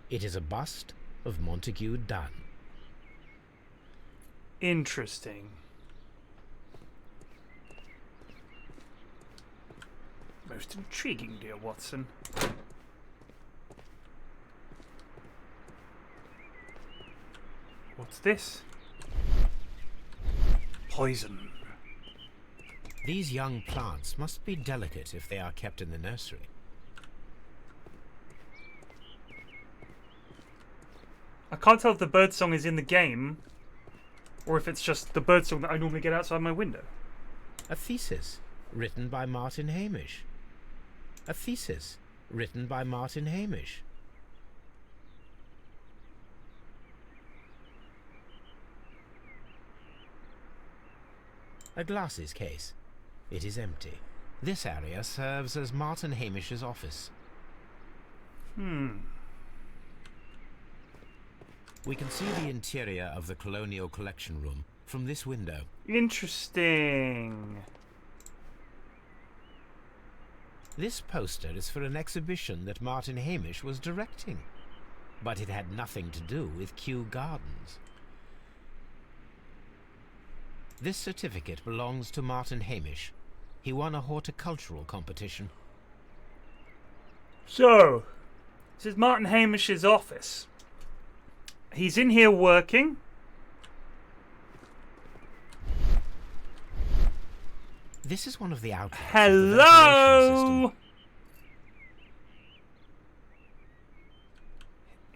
It is a bust of Montague Dunn. Interesting. Most intriguing, dear Watson. What's this? Poison. These young plants must be delicate if they are kept in the nursery. I can't tell if the birdsong is in the game or if it's just the birdsong that I normally get outside my window. A thesis written by Martin Hamish. A thesis written by Martin Hamish. A glasses case. It is empty. This area serves as Martin Hamish's office. We can see the interior of the Colonial Collection Room from this window. Interesting. This poster is for an exhibition that Martin Hamish was directing, but it had nothing to do with Kew Gardens. This certificate belongs to Martin Hamish. He won a horticultural competition. So, this is Martin Hamish's office. He's in here working. This is one of the outlets. Hello!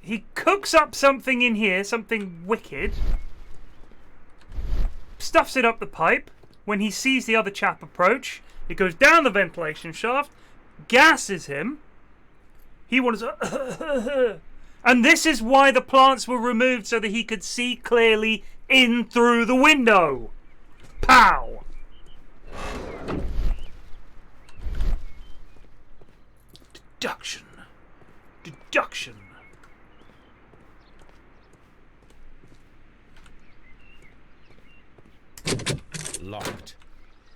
He cooks up something in here, something wicked. Stuffs it up the pipe. When he sees the other chap approach, it goes down the ventilation shaft, gasses him. He wants and this is why the plants were removed, so that he could see clearly in through the window. Pow! Deduction. Deduction. Locked.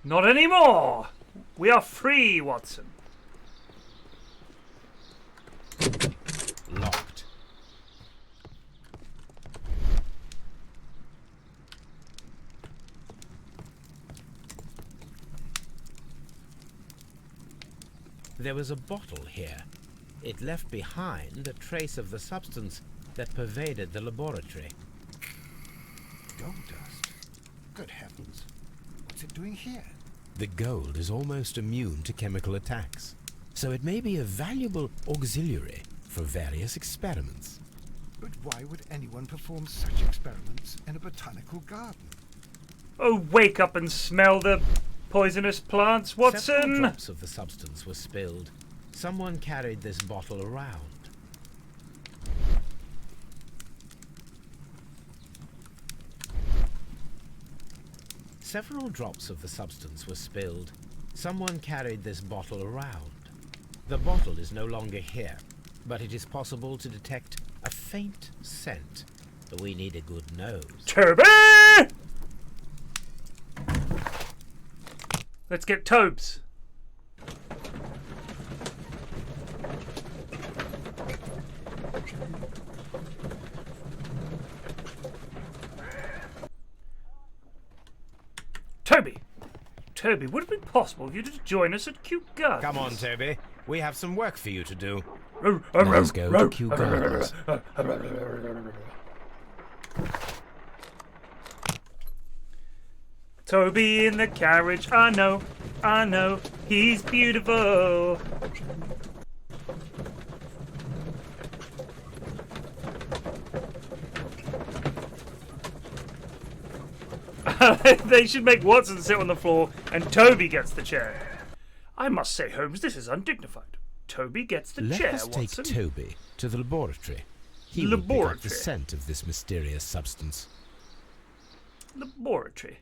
Not anymore. We are free, Watson. Locked. There was a bottle here. It left behind a trace of the substance that pervaded the laboratory. Gold dust? Good heavens. What's it doing here? The gold is almost immune to chemical attacks, so it may be a valuable auxiliary for various experiments. But why would anyone perform such experiments in a botanical garden? Oh, wake up and smell the poisonous plants, Watson! Several drops of the substance were spilled. Someone carried this bottle around. Several drops of the substance were spilled. Someone carried this bottle around. The bottle is no longer here, but it is possible to detect a faint scent. We need a good nose. Toby! Let's get Tobes. Toby! Toby, would it be possible for you to join us at Kew Gardens? Come on, Toby. We have some work for you to do. Let's go to Kew Gardens. Toby in the carriage, I know, he's beautiful. They should make Watson sit on the floor and Toby gets the chair. I must say, Holmes, this is undignified. Toby gets the chair, Let us take Watson. Toby to the laboratory. He will pick up the scent of this mysterious substance. Laboratory.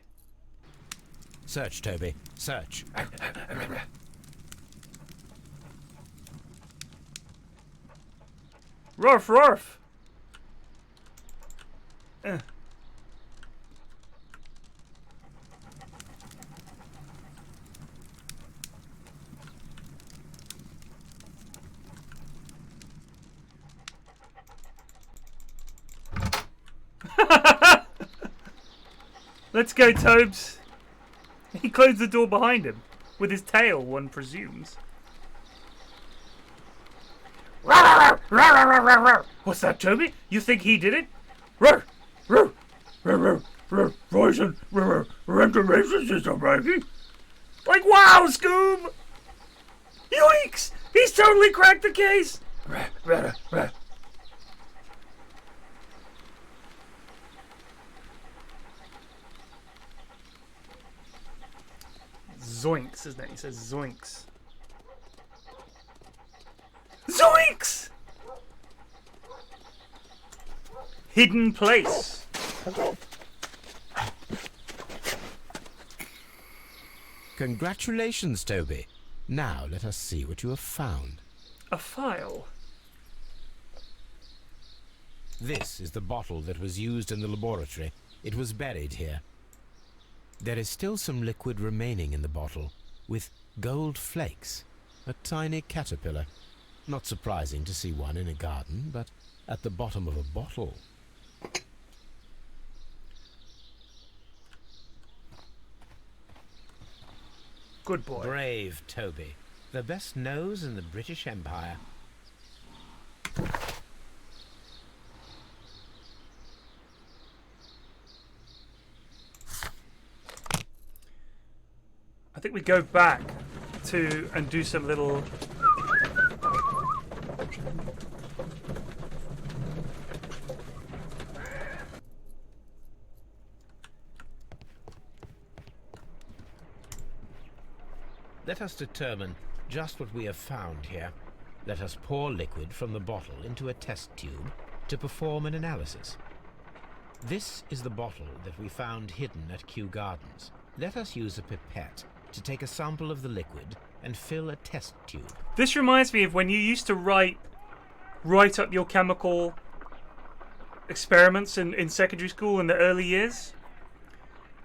Search, Toby. Search. Ruff, ruff! Let's go, Tobes. He closed the door behind him. With his tail, one presumes. What's that, Toby? You think he did it? Poison, information system, baby. Like, wow, Scoob! Yoinks! He's totally cracked the case! Zoinks, isn't it? He says zoinks. Zoinks! Hidden place. Congratulations, Toby. Now let us see what you have found. A file. This is the bottle that was used in the laboratory. It was buried here. There is still some liquid remaining in the bottle, with gold flakes, a tiny caterpillar. Not surprising to see one in a garden, but at the bottom of a bottle. Good boy. Brave Toby. The best nose in the British Empire. I think we go back to and do some little... Let us determine just what we have found here. Let us pour liquid from the bottle into a test tube to perform an analysis. This is the bottle that we found hidden at Kew Gardens. Let us use a pipette to take a sample of the liquid and fill a test tube. This reminds me of when you used to write up your chemical experiments in secondary school in the early years.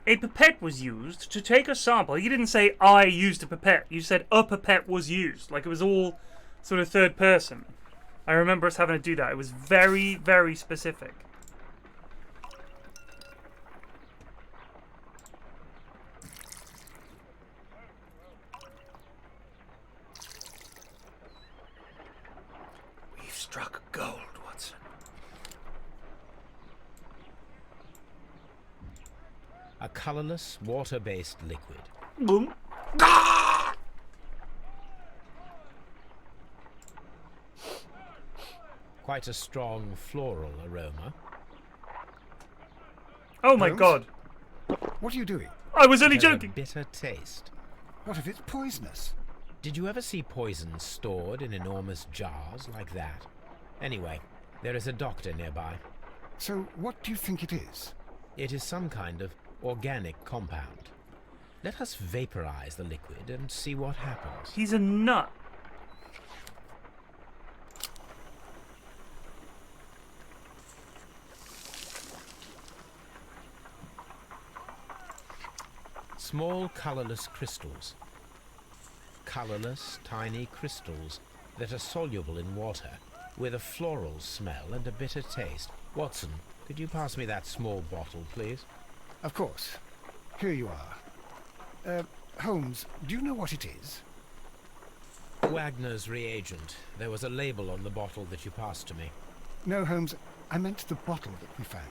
A pipette was used to take a sample. You didn't say, I used a pipette. You said, a pipette was used. Like, it was all sort of third person. I remember us having to do that. It was very, very specific. We've struck gold, Watson. A colorless, water-based liquid. Boom. Quite a strong floral aroma. Oh my God. What are you doing? I was only It has joking. A bitter taste. What if it's poisonous? Did you ever see poison stored in enormous jars like that? Anyway, there is a doctor nearby. So what do you think it is? It is some kind of organic compound. Let us vaporize the liquid and see what happens. He's a nut. Small colorless crystals. Colorless, tiny crystals that are soluble in water, with a floral smell and a bitter taste. Watson, could you pass me that small bottle, please? Of course. Here you are. Holmes, do you know what it is? Wagner's reagent. There was a label on the bottle that you passed to me. No, Holmes, I meant the bottle that we found.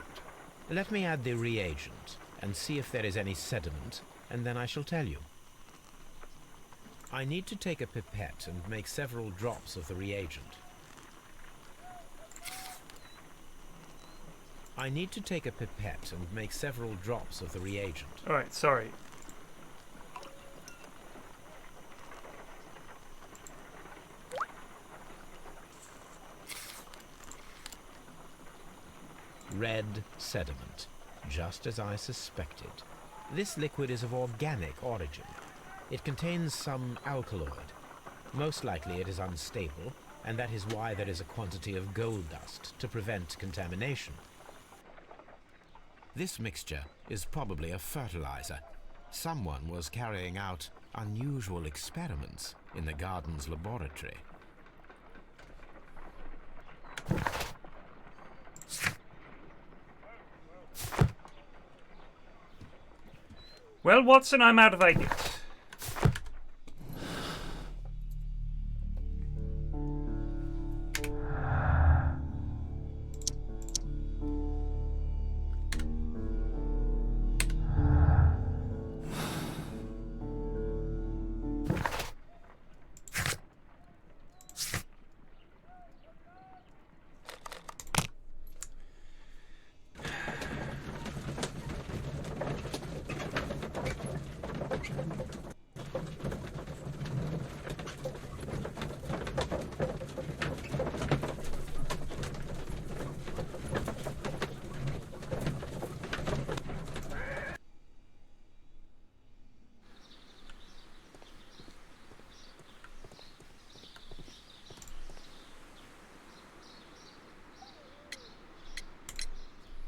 Let me add the reagent and see if there is any sediment, and then I shall tell you. I need to take a pipette and make several drops of the reagent. I need to take a pipette and make several drops of the reagent. Alright, sorry. Red sediment, just as I suspected. This liquid is of organic origin. It contains some alkaloid. Most likely it is unstable, and that is why there is a quantity of gold dust to prevent contamination. This mixture is probably a fertilizer. Someone was carrying out unusual experiments in the garden's laboratory. Well, Watson, I'm out of ideas.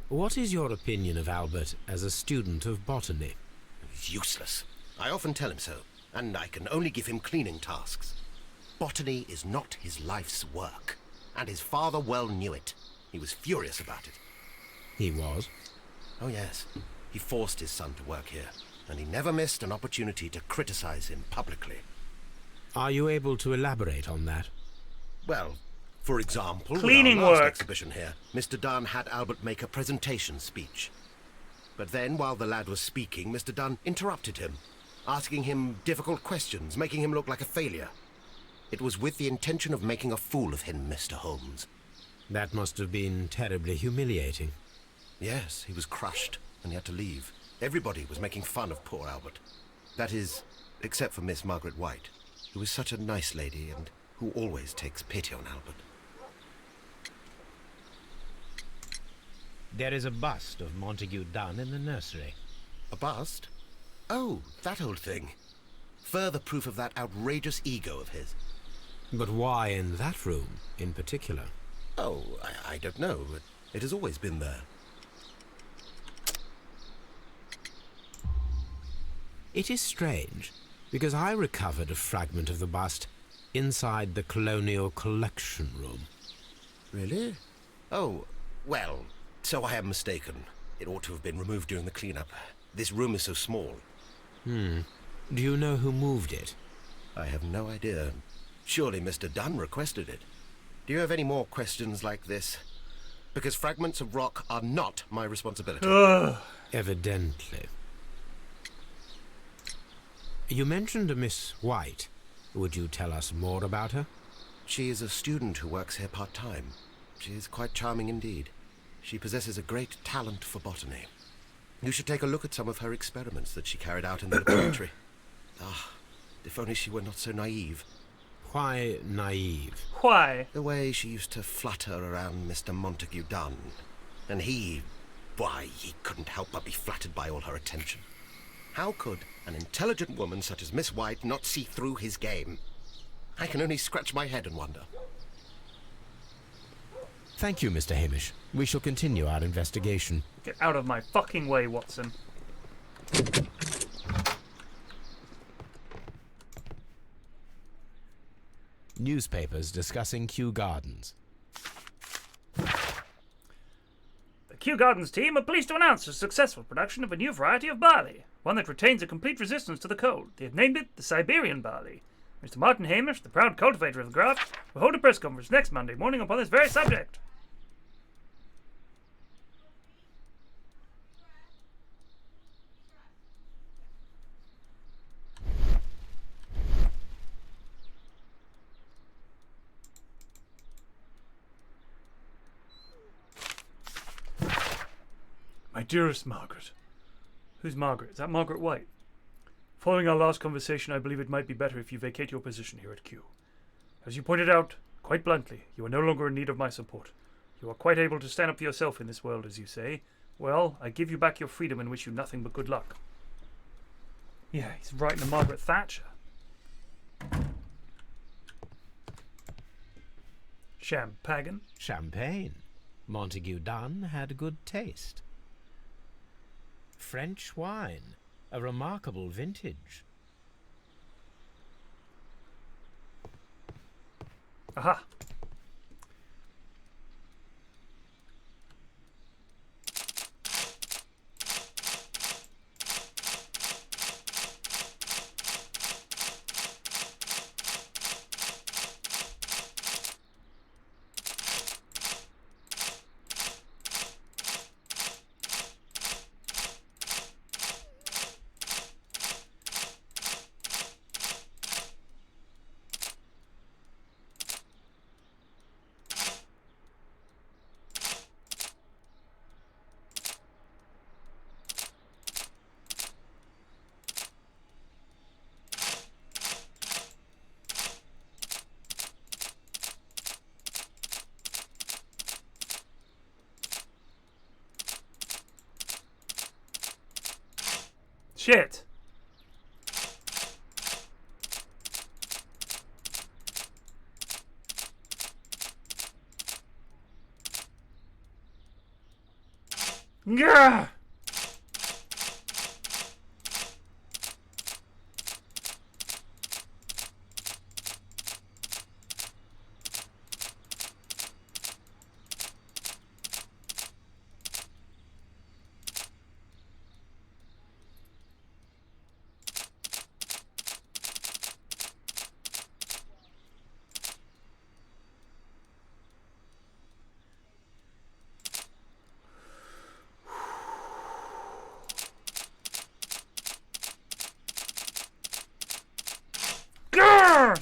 What is your opinion of Albert as a student of botany? He's useless. I often tell him so, and I can only give him cleaning tasks. Botany is not his life's work, and his father well knew it. He was furious about it. He was? Oh, yes. He forced his son to work here, and he never missed an opportunity to criticize him publicly. Are you able to elaborate on that? Well, for example, cleaning with our last work. exhibition here, Mr. Dunn had Albert make a presentation speech. But then, while the lad was speaking, Mr. Dunn interrupted him, asking him difficult questions, making him look like a failure. It was with the intention of making a fool of him, Mr. Holmes. That must have been terribly humiliating. Yes, he was crushed, and he had to leave. Everybody was making fun of poor Albert. That is, except for Miss Margaret White, who is such a nice lady and who always takes pity on Albert. There is a bust of Montague Dunn in the nursery. A bust? Oh, that old thing. Further proof of that outrageous ego of his. But why in that room, in particular? Oh, I don't know. It has always been there. It is strange, because I recovered a fragment of the bust inside the Colonial Collection Room. Really? Oh, well, so I am mistaken. It ought to have been removed during the cleanup. This room is so small. Do you know who moved it? I have no idea. Surely Mr. Dunn requested it. Do you have any more questions like this? Because fragments of rock are not my responsibility. Evidently. You mentioned a Miss White. Would you tell us more about her? She is a student who works here part-time. She is quite charming indeed. She possesses a great talent for botany. You should take a look at some of her experiments that she carried out in the laboratory. Ah, if only she were not so naive. Why naive? Why? The way she used to flutter around Mr. Montague Dunn. And he couldn't help but be flattered by all her attention. How could an intelligent woman such as Miss White not see through his game? I can only scratch my head and wonder. Thank you, Mr. Hamish. We shall continue our investigation. Get out of my fucking way, Watson. Newspapers discussing Kew Gardens. The Kew Gardens team are pleased to announce a successful production of a new variety of barley, one that retains a complete resistance to the cold. They have named it the Siberian barley. Mr. Martin Hamish, the proud cultivator of the graft, will hold a press conference next Monday morning upon this very subject. My dearest Margaret. Who's Margaret? Is that Margaret White? Following our last conversation, I believe it might be better if you vacate your position here at Kew. As you pointed out, quite bluntly, you are no longer in need of my support. You are quite able to stand up for yourself in this world, as you say. Well, I give you back your freedom and wish you nothing but good luck. Yeah, he's writing to Margaret Thatcher. Champagne. Champagne. Montague Dunn had good taste. French wine. A remarkable vintage. Aha. Shit. Yeah. Grr!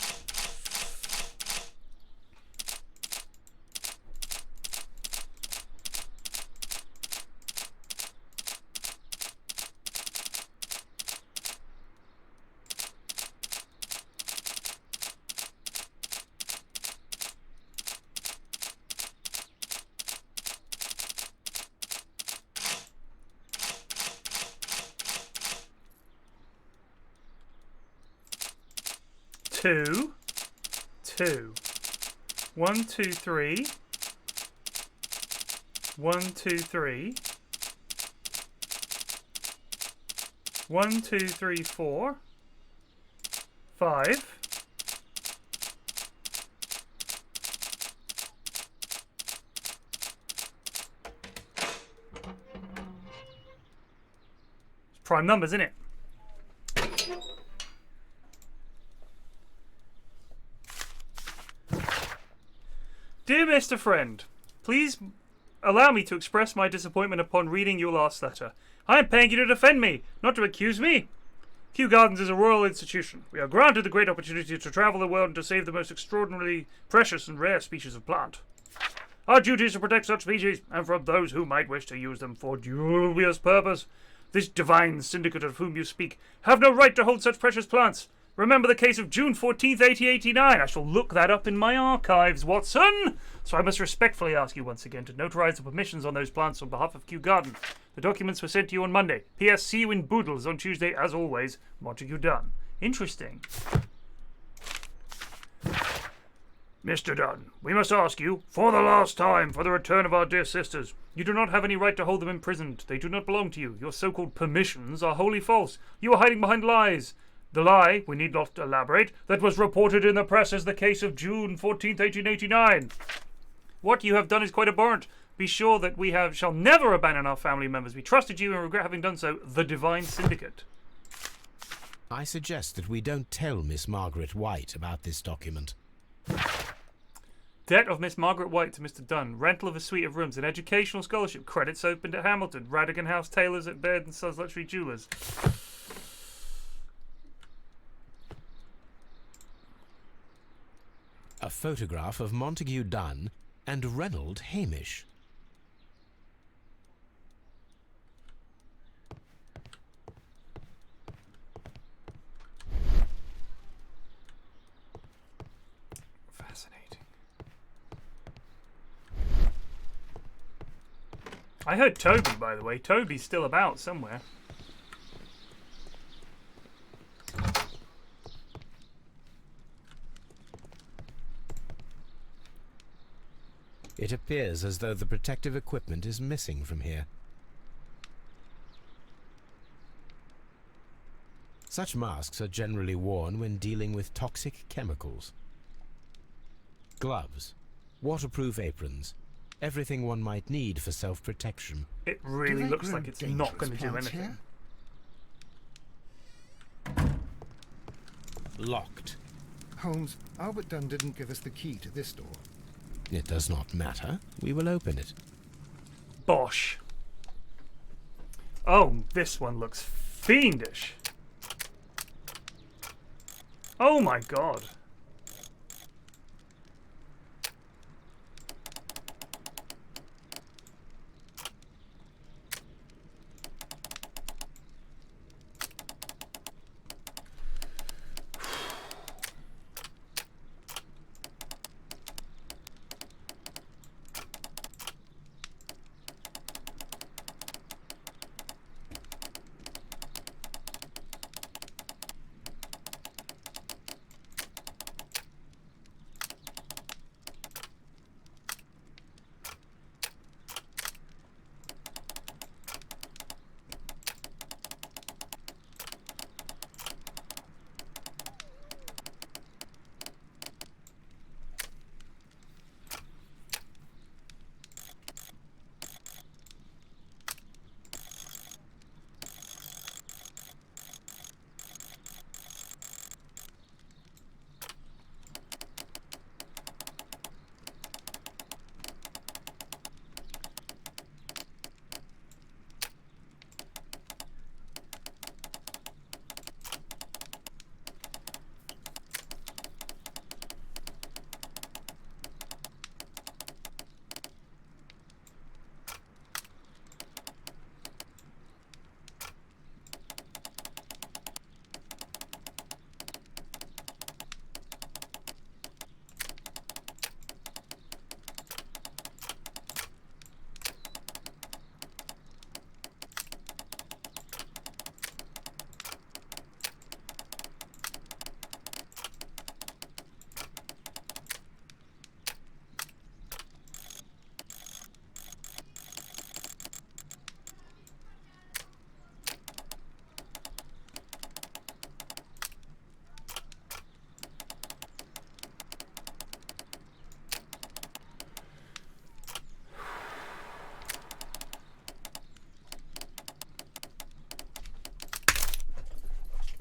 Two, 1, 2, 3, 1, 2, 3, 1, 2, 3, 4, 5. It's prime numbers, isn't it? Dear Mr. Friend, please allow me to express my disappointment upon reading your last letter. I am paying you to defend me, not to accuse me. Kew Gardens is a royal institution. We are granted the great opportunity to travel the world and to save the most extraordinarily precious and rare species of plant. Our duty is to protect such species, and from those who might wish to use them for dubious purpose. This divine syndicate of whom you speak have no right to hold such precious plants. Remember the case of June 14th, 1889. I shall look that up in my archives, Watson. So I must respectfully ask you once again to notarize the permissions on those plants on behalf of Kew Garden. The documents were sent to you on Monday. P.S. See you in Boodles on Tuesday, as always. Montague Dunn. Interesting. Mr. Dunn, we must ask you, for the last time, for the return of our dear sisters. You do not have any right to hold them imprisoned. They do not belong to you. Your so-called permissions are wholly false. You are hiding behind lies. The lie, we need not elaborate, that was reported in the press as the case of June 14th, 1889. What you have done is quite abhorrent. Be sure that we shall never abandon our family members. We trusted you and regret having done so. The Divine Syndicate. I suggest that we don't tell Miss Margaret White about this document. Debt of Miss Margaret White to Mr. Dunn. Rental of a suite of rooms. An educational scholarship. Credits opened at Hamilton. Radigan House Tailors at Baird & Sons Luxury Jewellers. A photograph of Montague Dunn and Reynold Hamish. Fascinating. I heard Toby, by the way. Toby's still about somewhere. It appears as though the protective equipment is missing from here. Such masks are generally worn when dealing with toxic chemicals. Gloves, waterproof aprons, everything one might need for self-protection. It really looks like it's not going to do anything. Locked. Holmes, Albert Dunn didn't give us the key to this door. It does not matter. We will open it. Bosh. Oh, this one looks fiendish. Oh my god.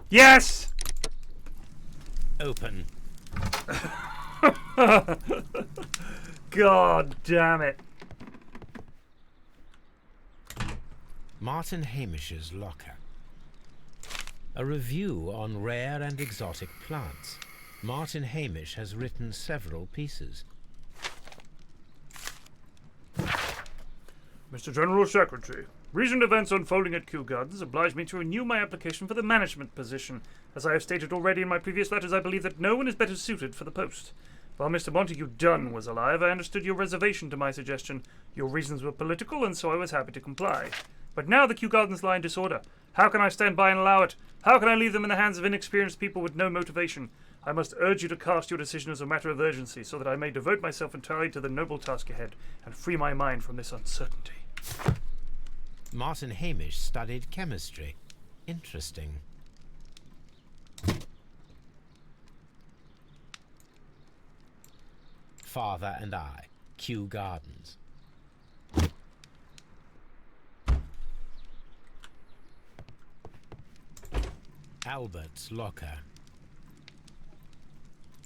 Yes! Open. God damn it. Martin Hamish's locker. A review on rare and exotic plants. Martin Hamish has written several pieces. Mr. General Secretary, recent events unfolding at Kew Gardens oblige me to renew my application for the management position. As I have stated already in my previous letters, I believe that no one is better suited for the post. While Mr. Montague Dunn was alive, I understood your reservation to my suggestion. Your reasons were political, and so I was happy to comply. But now the Kew Gardens lie in disorder. How can I stand by and allow it? How can I leave them in the hands of inexperienced people with no motivation? I must urge you to cast your decision as a matter of urgency, so that I may devote myself entirely to the noble task ahead, and free my mind from this uncertainty. Martin Hamish studied chemistry. Interesting. Father and I, Kew Gardens. Albert's locker.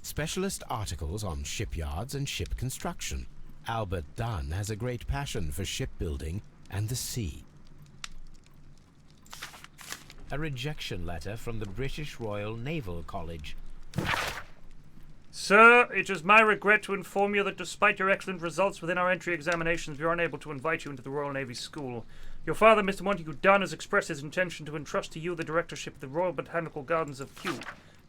Specialist articles on shipyards and ship construction. Albert Dunn has a great passion for shipbuilding and the sea. A rejection letter from the British Royal Naval College. Sir, it is my regret to inform you that despite your excellent results within our entry examinations, we are unable to invite you into the Royal Navy School. Your father, Mr. Montague Dunn, has expressed his intention to entrust to you the directorship of the Royal Botanical Gardens of Kew.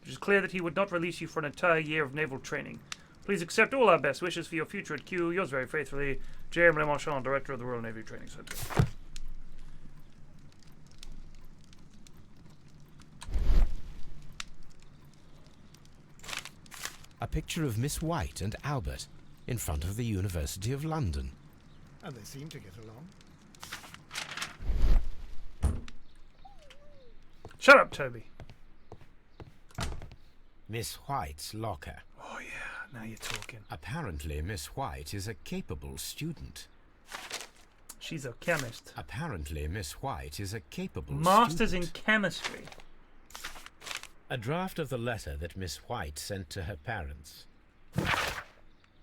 It is clear that he would not release you for an entire year of naval training. Please accept all our best wishes for your future at Kew. Yours very faithfully, J.M. Le Marchand, Director of the Royal Navy Training Center. A picture of Miss White and Albert in front of the University of London. And they seem to get along. Shut up, Toby. Miss White's locker. Oh yeah, now you're talking. Apparently, Miss White is a capable student. She's a chemist. Apparently, Miss White is a capable Masters student. in chemistry. A draft of the letter that Miss White sent to her parents.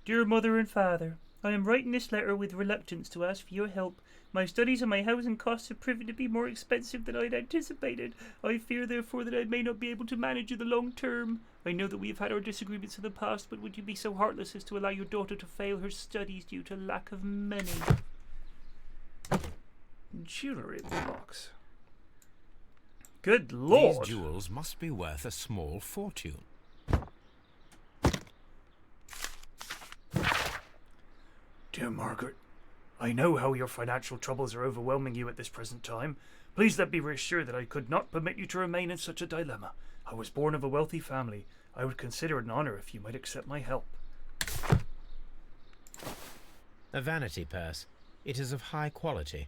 Dear Mother and Father, I am writing this letter with reluctance to ask for your help. My studies and my housing costs have proven to be more expensive than I had anticipated. I fear, therefore, that I may not be able to manage in the long term. I know that we have had our disagreements in the past, but would you be so heartless as to allow your daughter to fail her studies due to lack of money? Jewellery in the box. Good lord! These jewels must be worth a small fortune. Dear Margaret, I know how your financial troubles are overwhelming you at this present time. Please let me reassure that I could not permit you to remain in such a dilemma. I was born of a wealthy family. I would consider it an honor if you might accept my help. A vanity purse. It is of high quality.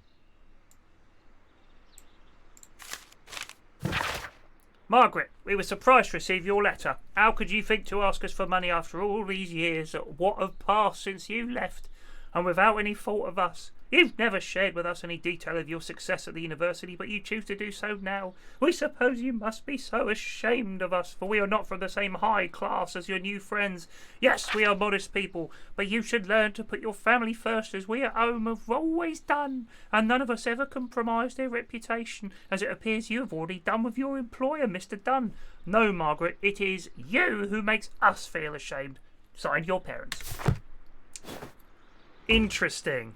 Margaret, we were surprised to receive your letter. How could you think to ask us for money after all these years? What have passed since you left? And without any fault of us. You've never shared with us any detail of your success at the university, but you choose to do so now. We suppose you must be so ashamed of us, for we are not from the same high class as your new friends. Yes, we are modest people, but you should learn to put your family first, as we at home have always done, and none of us ever compromise their reputation, as it appears you have already done with your employer, Mr. Dunn. No, Margaret, it is you who makes us feel ashamed. Signed, your parents. Interesting.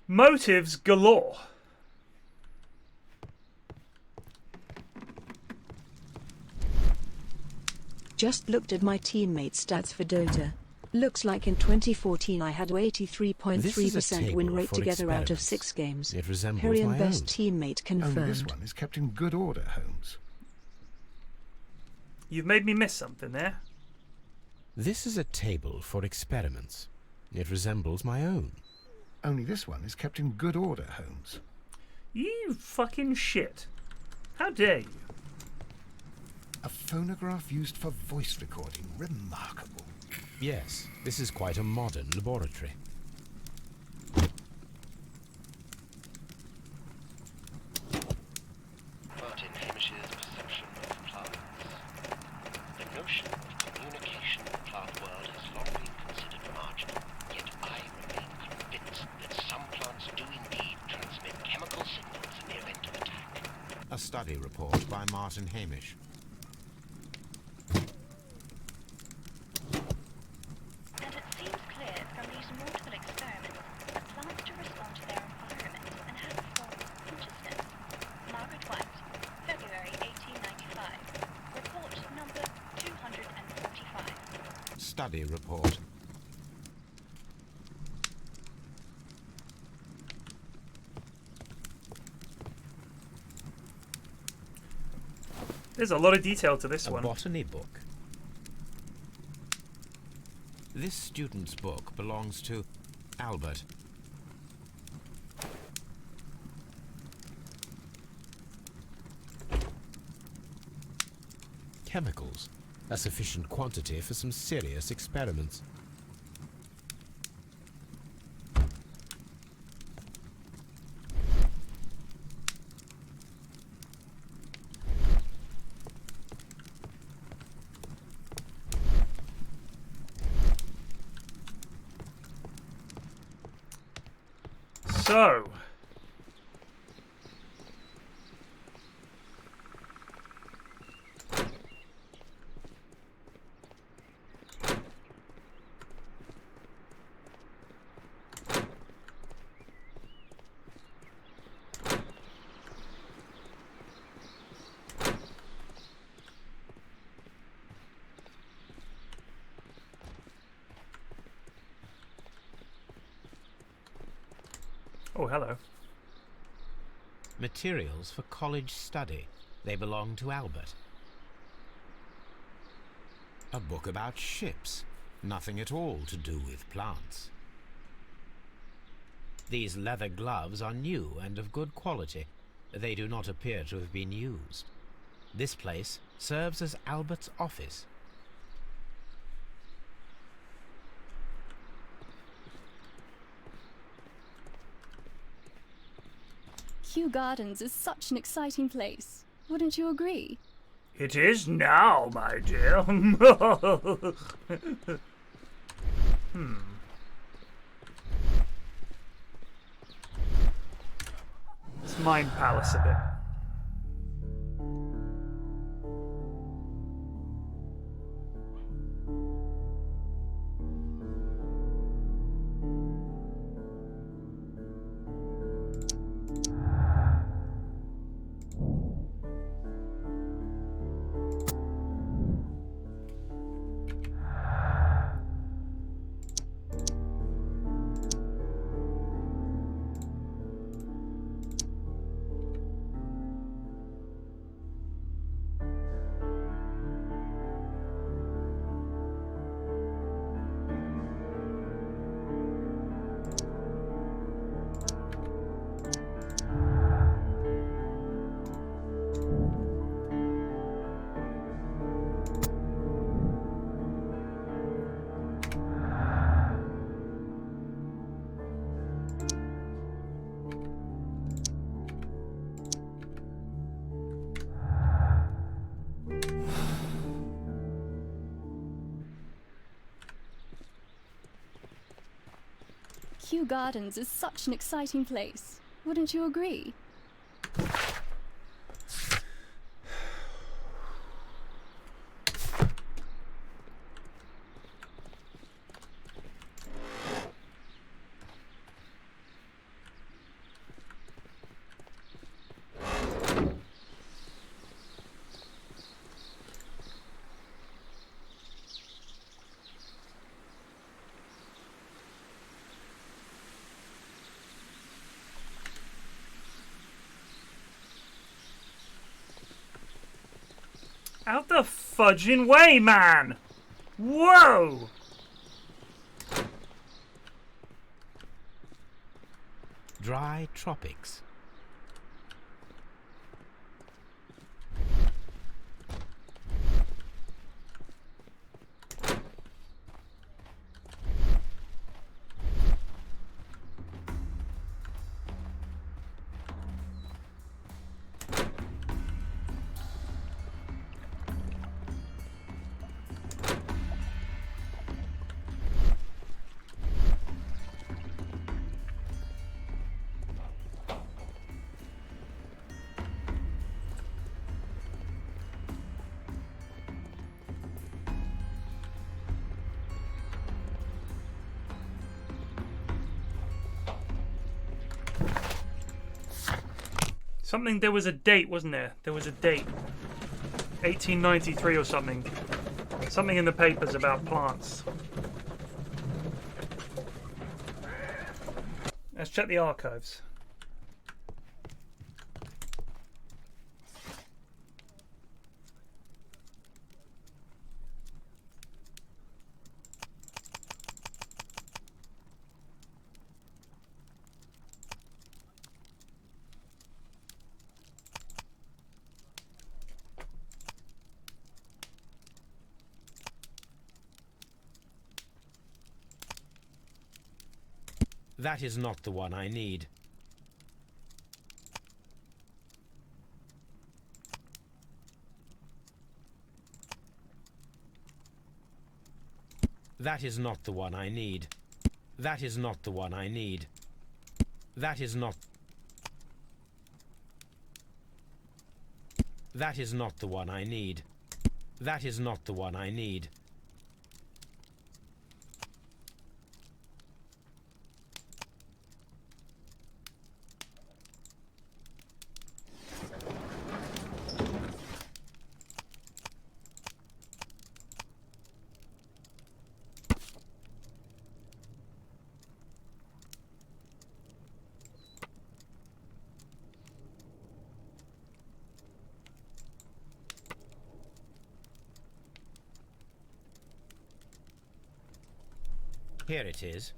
Motives galore. Just looked at my teammates' stats for Dota. Looks like in 2014 I had a 83.3% win rate together out of 6 games. It resembles Herian my best own. teammate confirmed. Only this one is kept in good order, Holmes. You've made me miss something there. This is a table for experiments. It resembles my own. Only this one is kept in good order, Holmes. You fucking shit. How dare you? A phonograph used for voice recording. Remarkable. Yes, this is quite a modern laboratory. Martin Hamish's perception of plants. The notion of communication in the plant world has long been considered marginal, yet I remain convinced that some plants do indeed transmit chemical signals in the event of attack. A study report by Martin Hamish. And it seems clear from these multiple experiments that plants do respond to their environment and have formed consciousness. Margaret White, February 1895. Report number 245. Study report. There's a lot of detail to this one. A botany book. This student's book belongs to Albert. Chemicals. A sufficient quantity for some serious experiments. So, oh, hello. Materials for college study. They belong to Albert. A book about ships. Nothing at all to do with plants. These leather gloves are new and of good quality. They do not appear to have been used. This place serves as Albert's office. Kew Gardens is such an exciting place. Wouldn't you agree? It is now, my dear. Let's mind palace a bit. Kew Gardens is such an exciting place. Wouldn't you agree? Out the fudging way, man! Whoa! Dry tropics. Something, there was a date, wasn't there? There was a date. 1893 or something. Something in the papers about plants. Let's check the archives. That is not the one I need. That is not the one I need. That is not the one I need. That is not... That is not the one I need. That is not the one I need. Here it is.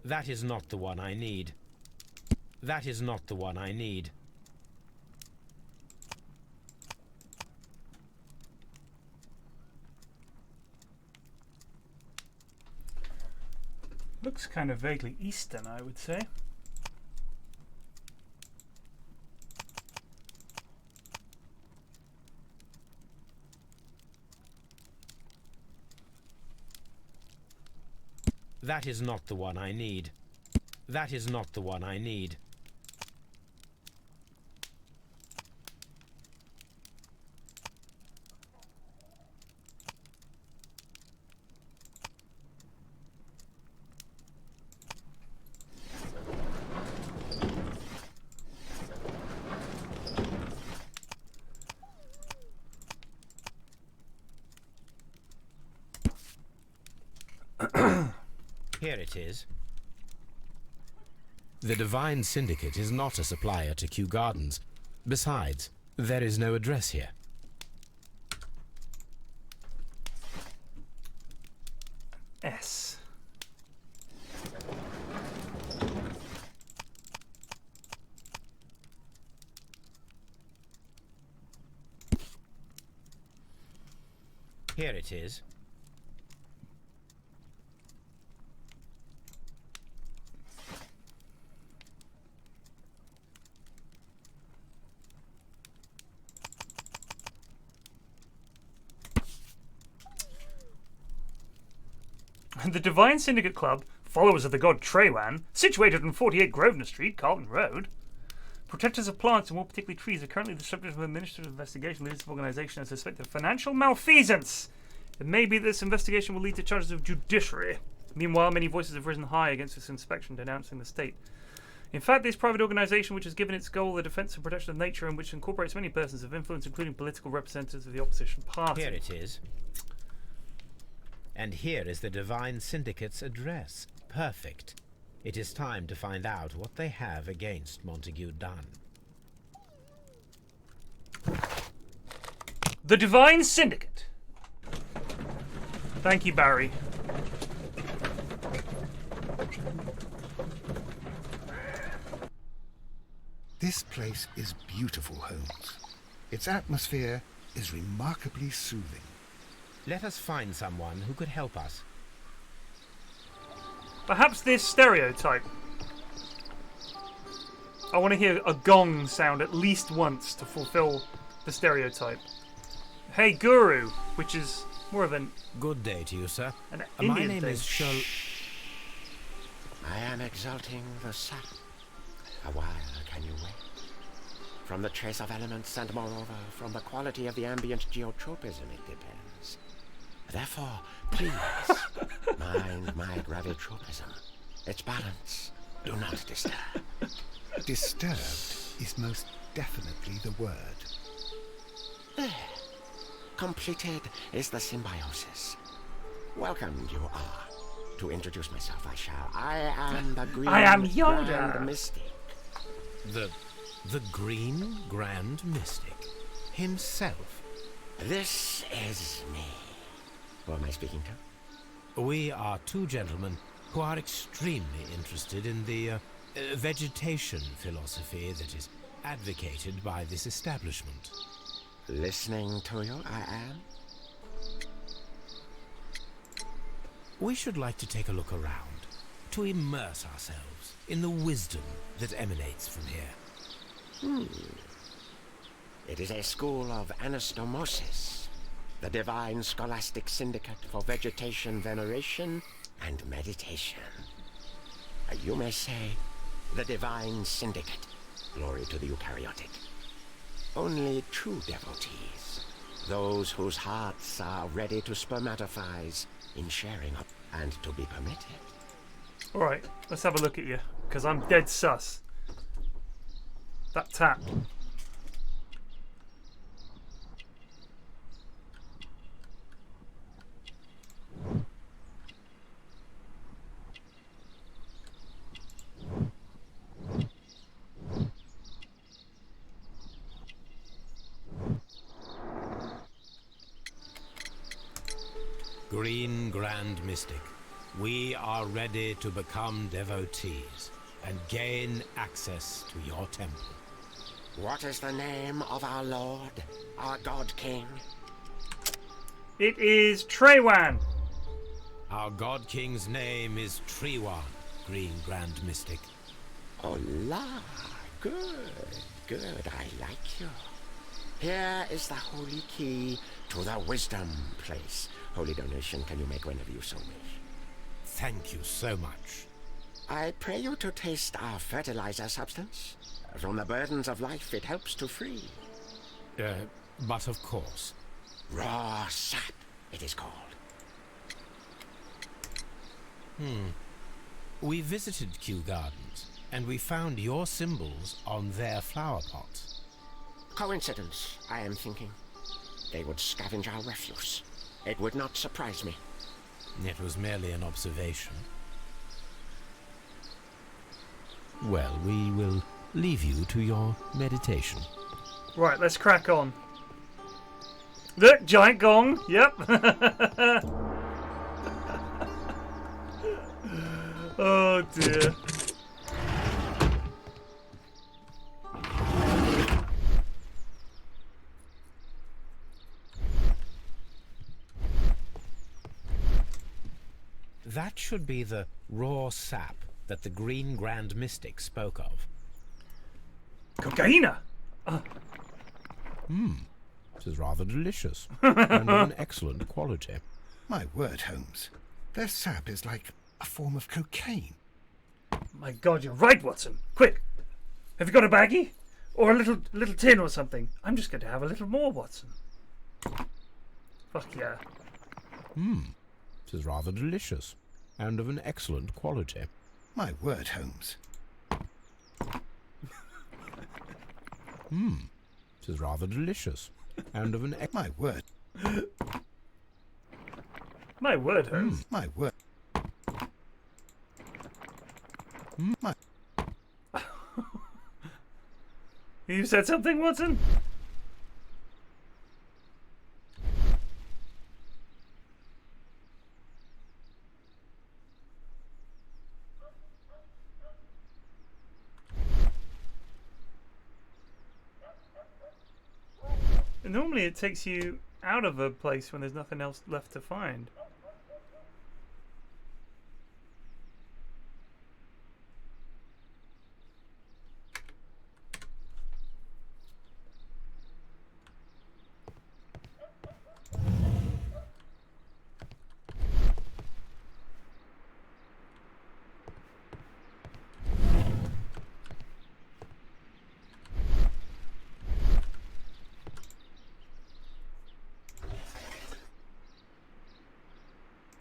That is not the one I need. That is not the one I need. Looks kind of vaguely Eastern, I would say. That is not the one I need. That is not the one I need. Here it is. The Divine Syndicate is not a supplier to Kew Gardens. Besides, there is no address here. S. Here it is. The Divine Syndicate Club, followers of the god Trewan, situated on 48 Grosvenor Street, Carlton Road. Protectors of plants and more particularly trees are currently the subject of an administrative investigation. Leaders of organisation are suspected of financial malfeasance. It may be that this investigation will lead to charges of judiciary. Meanwhile, many voices have risen high against this inspection, denouncing the state. In fact, this private organisation, which has given its goal the defence and protection of nature and which incorporates many persons of influence, including political representatives of the opposition party. Here it is. And here is the Divine Syndicate's address. Perfect. It is time to find out what they have against Montague Dunn. The Divine Syndicate. Thank you, Barry. This place is beautiful, Holmes. Its atmosphere is remarkably soothing. Let us find someone who could help us. Perhaps this stereotype. I want to hear a gong sound at least once to fulfill the stereotype. Hey, Guru, which is more of an... Good day to you, sir. My name is Sherlock... I am exalting the sun. A while can you wait? From the trace of elements and moreover from the quality of the ambient geotropism it depends. Therefore, please, mind my gravitropism. Its balance. Do not disturb. Disturbed is most definitely the word. There. Completed is the symbiosis. Welcome you are. To introduce myself, I am the Green I am Yoda. Grand Mystic. The Green Grand Mystic himself. This is me. Who am I speaking to? We are two gentlemen who are extremely interested in the vegetation philosophy that is advocated by this establishment. Listening to you, I am. We should like to take a look around, to immerse ourselves in the wisdom that emanates from here. It is a school of anastomosis, the divine scholastic syndicate for vegetation veneration and meditation. You may say, the divine syndicate, glory to the eukaryotic. Only true devotees, those whose hearts are ready to spermatophize in sharing up and to be permitted. Alright, let's have a look at you, because I'm dead sus. That tap. Green Grand Mystic, we are ready to become devotees and gain access to your temple. What is the name of our Lord, our God King? It is Treywan. Our God King's name is Trewan, Green Grand Mystic. Oh la, good, I like you. Here is the holy key to the wisdom place. Holy donation can you make whenever you so wish. Thank you so much. I pray you to taste our fertilizer substance. From the burdens of life it helps to free. But of course. Raw sap, it is called. We visited Kew Gardens, and we found your symbols on their flower pots. Coincidence, I am thinking. They would scavenge our refuse. It would not surprise me. It was merely an observation. Well, we will leave you to your meditation. Right, let's crack on. Look, giant gong. Yep. Oh dear. That should be the raw sap that the Green Grand Mystic spoke of. Cocaina. This is rather delicious and of an excellent quality. My word, Holmes. Their sap is like a form of cocaine. My God, you're right, Watson. Quick, have you got a baggie or a little tin or something? I'm just going to have a little more, Watson. Fuck yeah. This is rather delicious and of an excellent quality. My word, Holmes. This is rather delicious and of an My word. My word, Holmes. My word. My. You said something, Watson? Normally it takes you out of a place when there's nothing else left to find.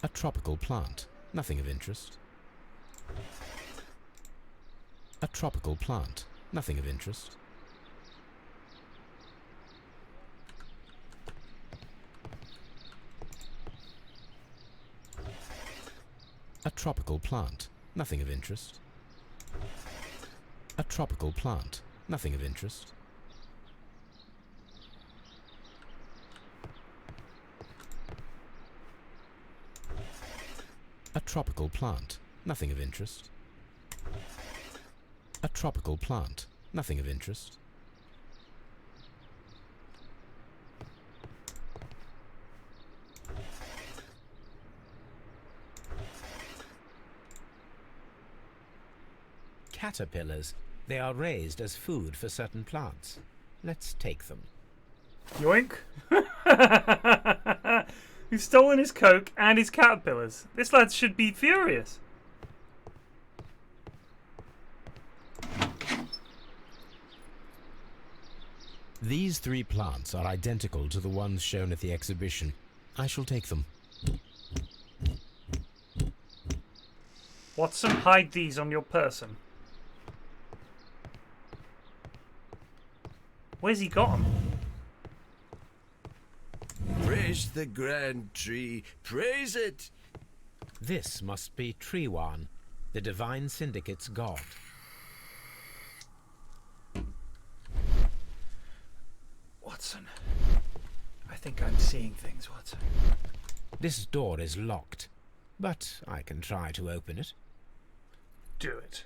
A tropical plant, nothing of interest. A tropical plant, nothing of interest. A tropical plant, nothing of interest. A tropical plant, nothing of interest. A tropical plant, nothing of interest. A tropical plant, nothing of interest. Caterpillars. They are raised as food for certain plants. Let's take them. Yoink. You've stolen his coke and his caterpillars. This lad should be furious. These 3 plants are identical to the ones shown at the exhibition. I shall take them. Watson, hide these on your person. Where's he got them? Praise the grand tree. Praise it. This must be Trewan, the Divine Syndicate's god. Watson. I think I'm seeing things, Watson. This door is locked, but I can try to open it. Do it.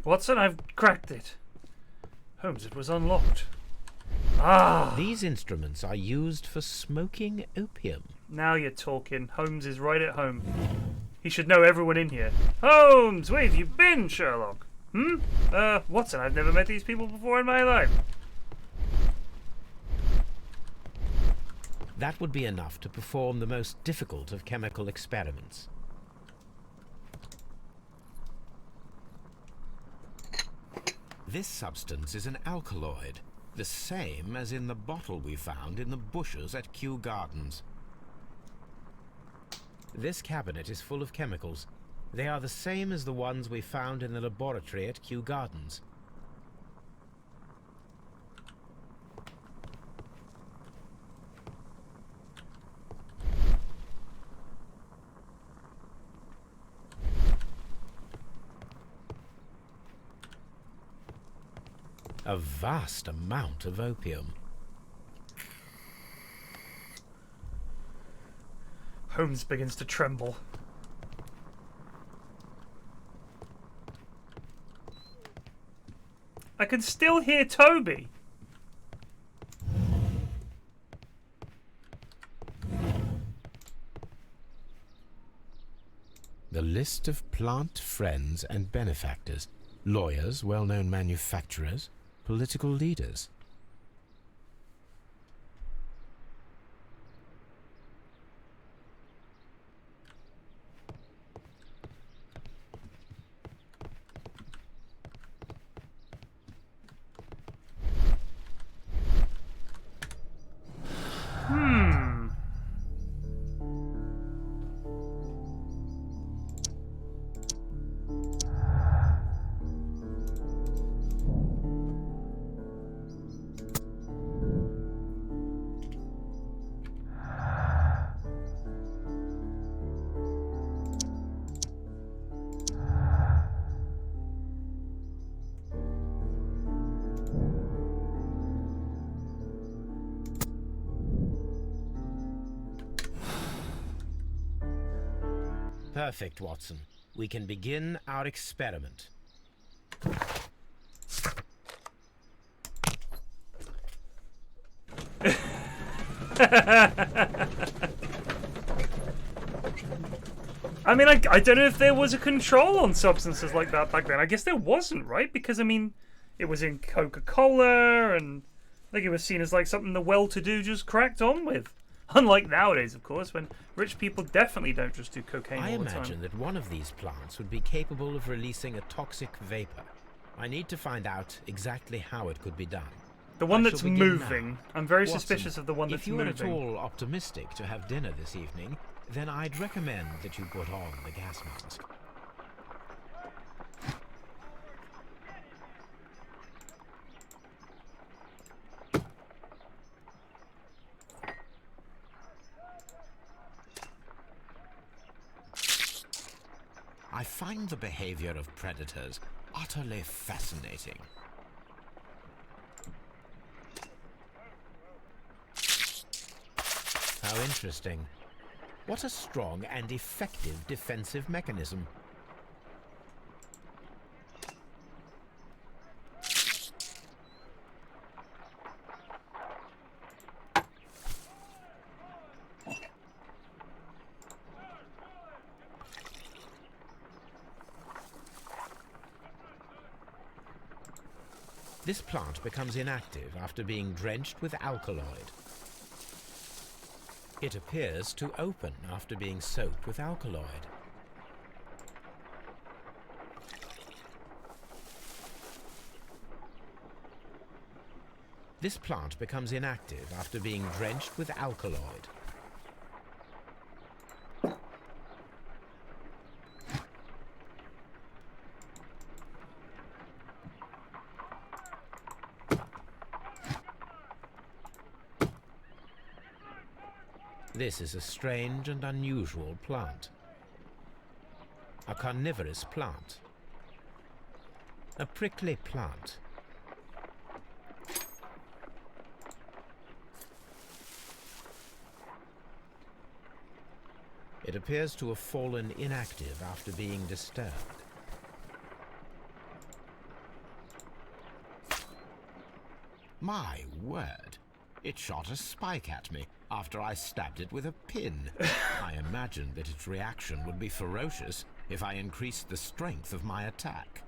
Watson, I've cracked it. Holmes, it was unlocked. Ah! These instruments are used for smoking opium. Now you're talking. Holmes is right at home. He should know everyone in here. Holmes, where have you been, Sherlock? Watson, I've never met these people before in my life. That would be enough to perform the most difficult of chemical experiments. This substance is an alkaloid, the same as in the bottle we found in the bushes at Kew Gardens. This cabinet is full of chemicals. They are the same as the ones we found in the laboratory at Kew Gardens. A vast amount of opium. Holmes begins to tremble. I can still hear Toby. The list of plant friends and benefactors, lawyers, well-known manufacturers, political leaders. Perfect, Watson. We can begin our experiment. I mean, I don't know if there was a control on substances like that back then. I guess there wasn't, right? Because, I mean, it was in Coca-Cola, and I think it was seen as like something the well-to-do just cracked on with. Unlike nowadays, of course, when rich people definitely don't just do cocaine all the time. I imagine that one of these plants would be capable of releasing a toxic vapor. I need to find out exactly how it could be done. The one that's moving. I'm very suspicious of the one that's moving. If you are at all optimistic to have dinner this evening, then I'd recommend that you put on the gas mask. I find the behavior of predators utterly fascinating. How interesting. What a strong and effective defensive mechanism. This plant becomes inactive after being drenched with alkaloid. It appears to open after being soaked with alkaloid. This plant becomes inactive after being drenched with alkaloid. This is a strange and unusual plant. A carnivorous plant. A prickly plant. It appears to have fallen inactive after being disturbed. My word! It shot a spike at me after I stabbed it with a pin. I imagined that its reaction would be ferocious if I increased the strength of my attack.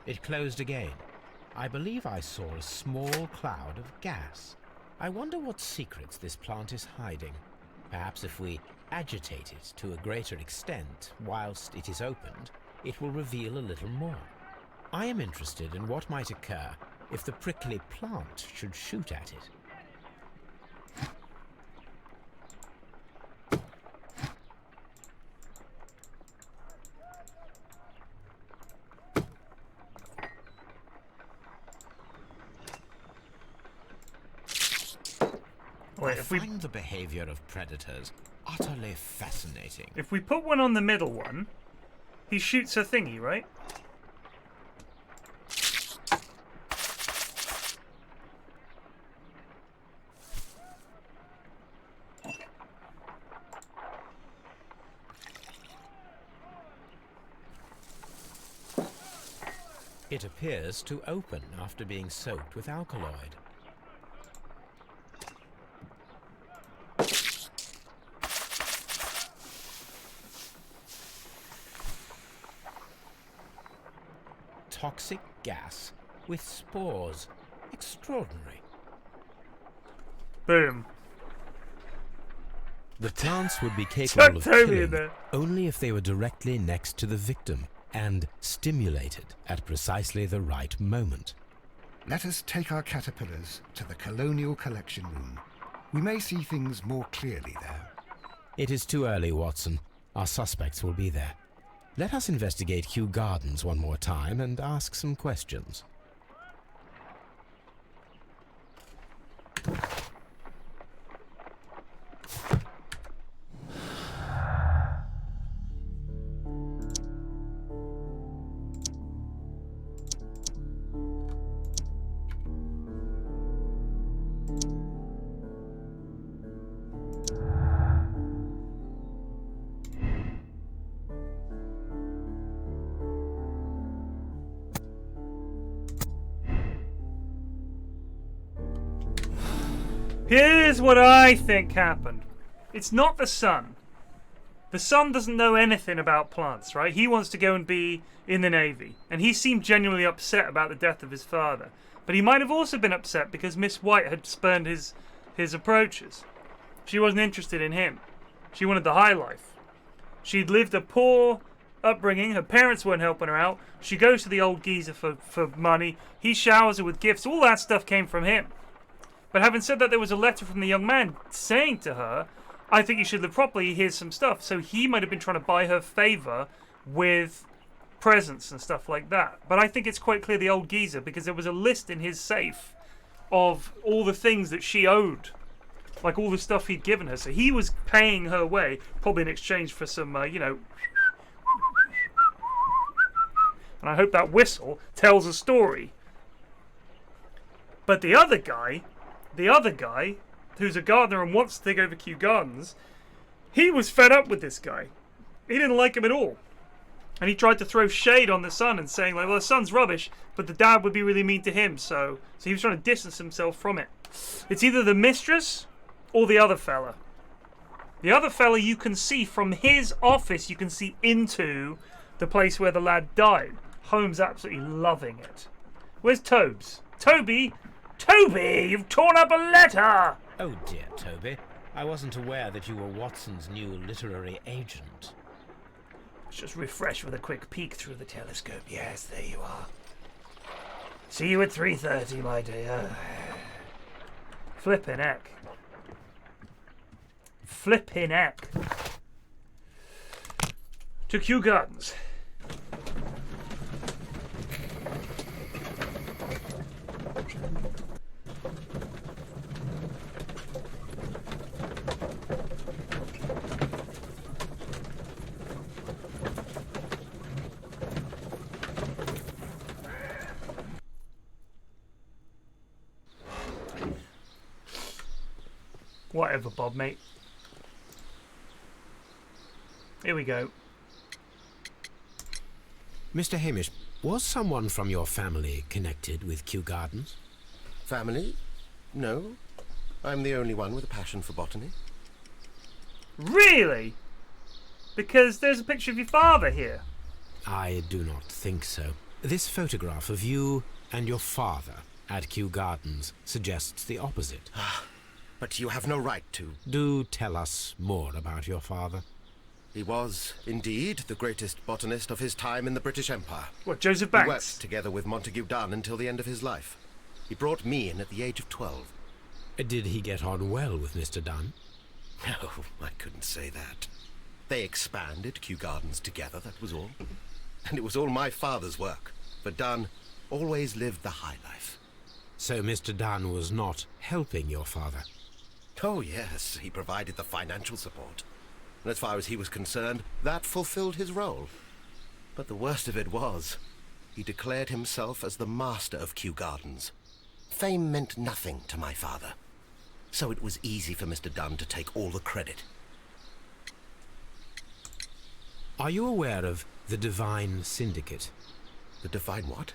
It closed again. I believe I saw a small cloud of gas. I wonder what secrets this plant is hiding. Perhaps if we agitate it to a greater extent whilst it is opened, it will reveal a little more. I am interested in what might occur if the prickly plant should shoot at it. I find the behavior of predators utterly fascinating. If we put one on the middle one, he shoots a thingy, right? It appears to open after being soaked with alkaloid. Toxic gas with spores. Extraordinary. Boom. The plants would be capable of Toby in killing there. only if they were directly next to the victim and stimulated at precisely the right moment. Let us take our caterpillars to the Colonial Collection Room. We may see things more clearly there. It is too early, Watson. Our suspects will be there. Let us investigate Kew Gardens one more time and ask some questions. Here's what I think happened. It's not the son. The son doesn't know anything about plants, right? He wants to go and be in the Navy. And he seemed genuinely upset about the death of his father. But he might have also been upset because Miss White had spurned his approaches. She wasn't interested in him. She wanted the high life. She'd lived a poor upbringing. Her parents weren't helping her out. She goes to the old geezer for money. He showers her with gifts. All that stuff came from him. But having said that, there was a letter from the young man saying to her, I think you should live properly, here's some stuff. So he might have been trying to buy her favour with presents and stuff like that. But I think it's quite clear the old geezer, because there was a list in his safe of all the things that she owed. Like all the stuff he'd given her. So he was paying her way, probably in exchange for some, And I hope that whistle tells a story. But the other guy, who's a gardener and wants to take over Kew Gardens, he was fed up with this guy. He didn't like him at all. And he tried to throw shade on the son and saying, like, well, the son's rubbish, but the dad would be really mean to him, so he was trying to distance himself from it. It's either the mistress or the other fella. The other fella you can see from his office, you can see into The place where the lad died. Holmes absolutely loving it. Where's Tobes? Toby! Toby! You've torn up a letter! Oh dear, Toby. I wasn't aware that you were Watson's new literary agent. Let's just refresh with a quick peek through the telescope. Yes, there you are. See you at 3:30, my dear. Flippin' heck. Flippin' heck. To Kew Gardens. Whatever, Bob, mate. Here we go. Mr. Hamish, was someone from your family connected with Kew Gardens? Family? No. I'm the only one with a passion for botany. Really? Because there's a picture of your father here. I do not think so. This photograph of you and your father at Kew Gardens suggests the opposite. But you have no right to. Do tell us more about your father. He was, indeed, the greatest botanist of his time in the British Empire. What, Joseph Banks? He worked together with Montague Dunn until the end of his life. He brought me in at the age of 12. Did he get on well with Mr. Dunn? No, I couldn't say that. They expanded Kew Gardens together, that was all. And it was all my father's work. But Dunn always lived the high life. So Mr. Dunn was not helping your father? Oh, yes, he provided the financial support. And as far as he was concerned, that fulfilled his role. But the worst of it was, he declared himself as the master of Kew Gardens. Fame meant nothing to my father. So it was easy for Mr. Dunn to take all the credit. Are you aware of the Divine Syndicate? The Divine what?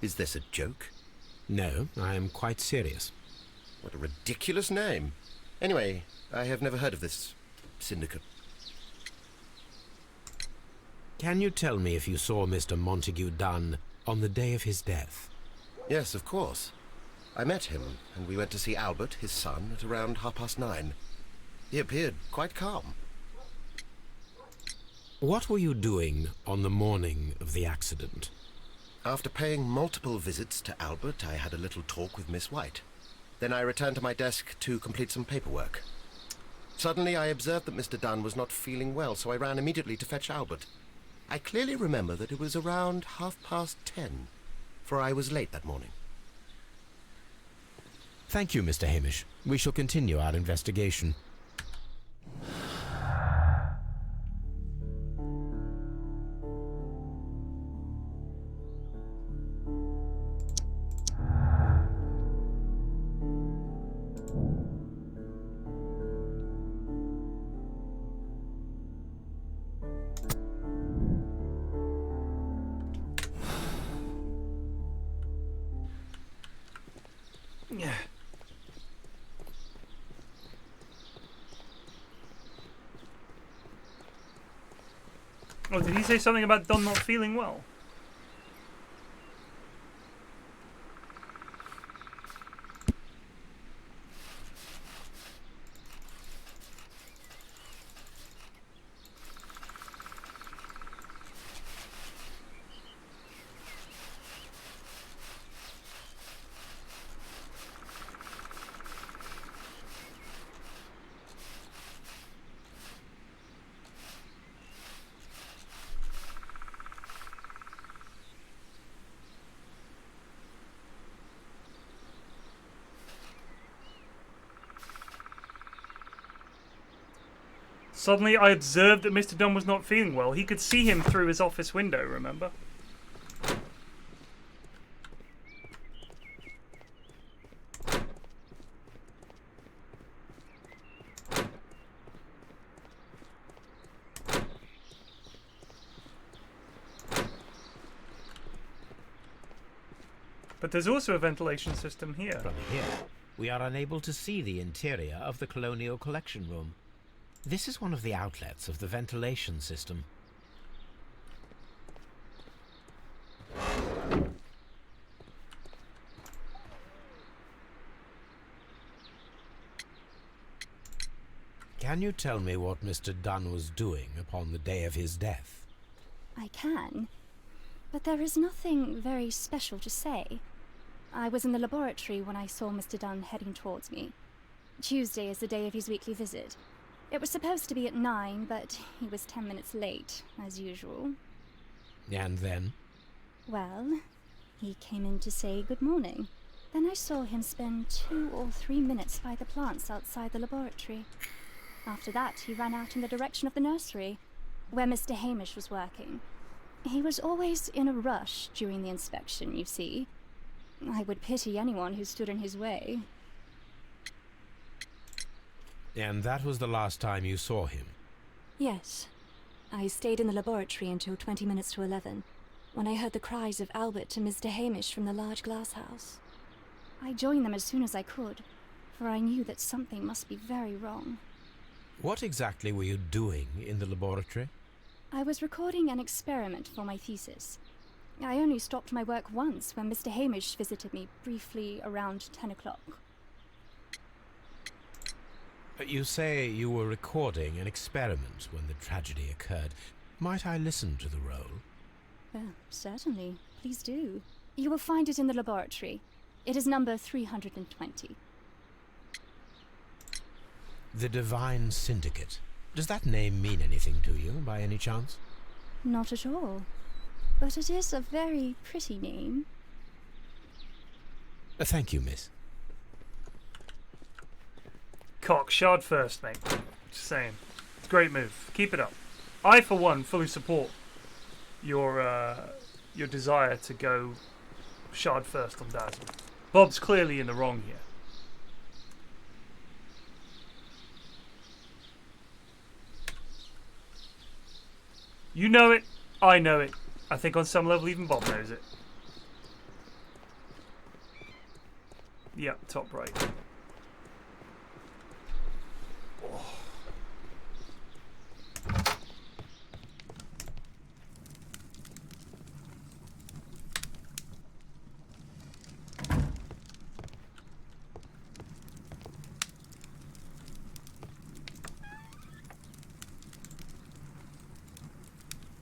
Is this a joke? No, I am quite serious. What a ridiculous name. Anyway, I have never heard of this syndicate. Can you tell me if you saw Mr. Montague Dunn on the day of his death? Yes, of course. I met him, and we went to see Albert, his son, at around 9:30. He appeared quite calm. What were you doing on the morning of the accident? After paying multiple visits to Albert, I had a little talk with Miss White. Then I returned to my desk to complete some paperwork. Suddenly I observed that Mr. Dunn was not feeling well, so I ran immediately to fetch Albert. I clearly remember that it was around 10:30, for I was late that morning. Thank you, Mr. Hamish. We shall continue our investigation. Yeah. Oh, did he say something about Don not feeling well? Suddenly I observed that Mr. Dunn was not feeling well. He could see him through his office window, remember? But there's also a ventilation system here. From here, we are unable to see the interior of the Colonial Collection Room. This is one of the outlets of the ventilation system. Can you tell me what Mr. Dunn was doing upon the day of his death? I can, but there is nothing very special to say. I was in the laboratory when I saw Mr. Dunn heading towards me. Tuesday is the day of his weekly visit. It was supposed to be at 9, but he was 10 minutes late, as usual. And then? Well, he came in to say good morning. Then I saw him spend 2 or 3 minutes by the plants outside the laboratory. After that, he ran out in the direction of the nursery, where Mr. Hamish was working. He was always in a rush during the inspection, you see. I would pity anyone who stood in his way. And that was the last time you saw him? Yes. I stayed in the laboratory until 20 minutes to 11, when I heard the cries of Albert and Mr. Hamish from the large glass house. I joined them as soon as I could, for I knew that something must be very wrong. What exactly were you doing in the laboratory? I was recording an experiment for my thesis. I only stopped my work once when Mr. Hamish visited me briefly around 10 o'clock. You say you were recording an experiment when the tragedy occurred. Might I listen to the roll? Certainly. Please do. You will find it in the laboratory. It is number 320. The Divine Syndicate. Does that name mean anything to you, by any chance? Not at all. But it is a very pretty name. Thank you, miss. Cock, shard first, mate. Just saying. Great move. Keep it up. I, for one, fully support your desire to go shard first on Dazzle. Bob's clearly in the wrong here. You know it. I know it. I think on some level even Bob knows it. Yep, top right.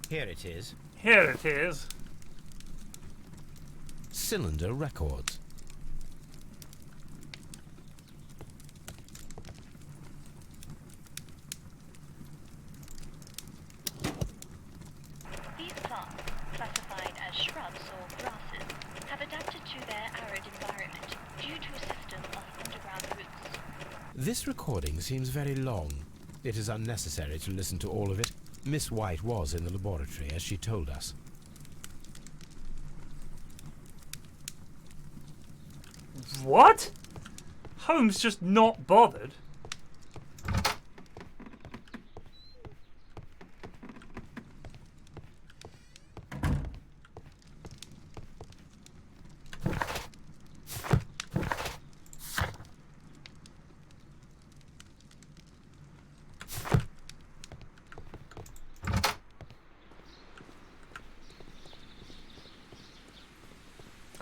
Here it is. Here it is. Cylinder Records. These plants, classified as shrubs or grasses, have adapted to their arid environment due to a system of underground roots. This recording seems very long. It is unnecessary to listen to all of it. Miss White was in the laboratory, as she told us. What? Holmes just not bothered?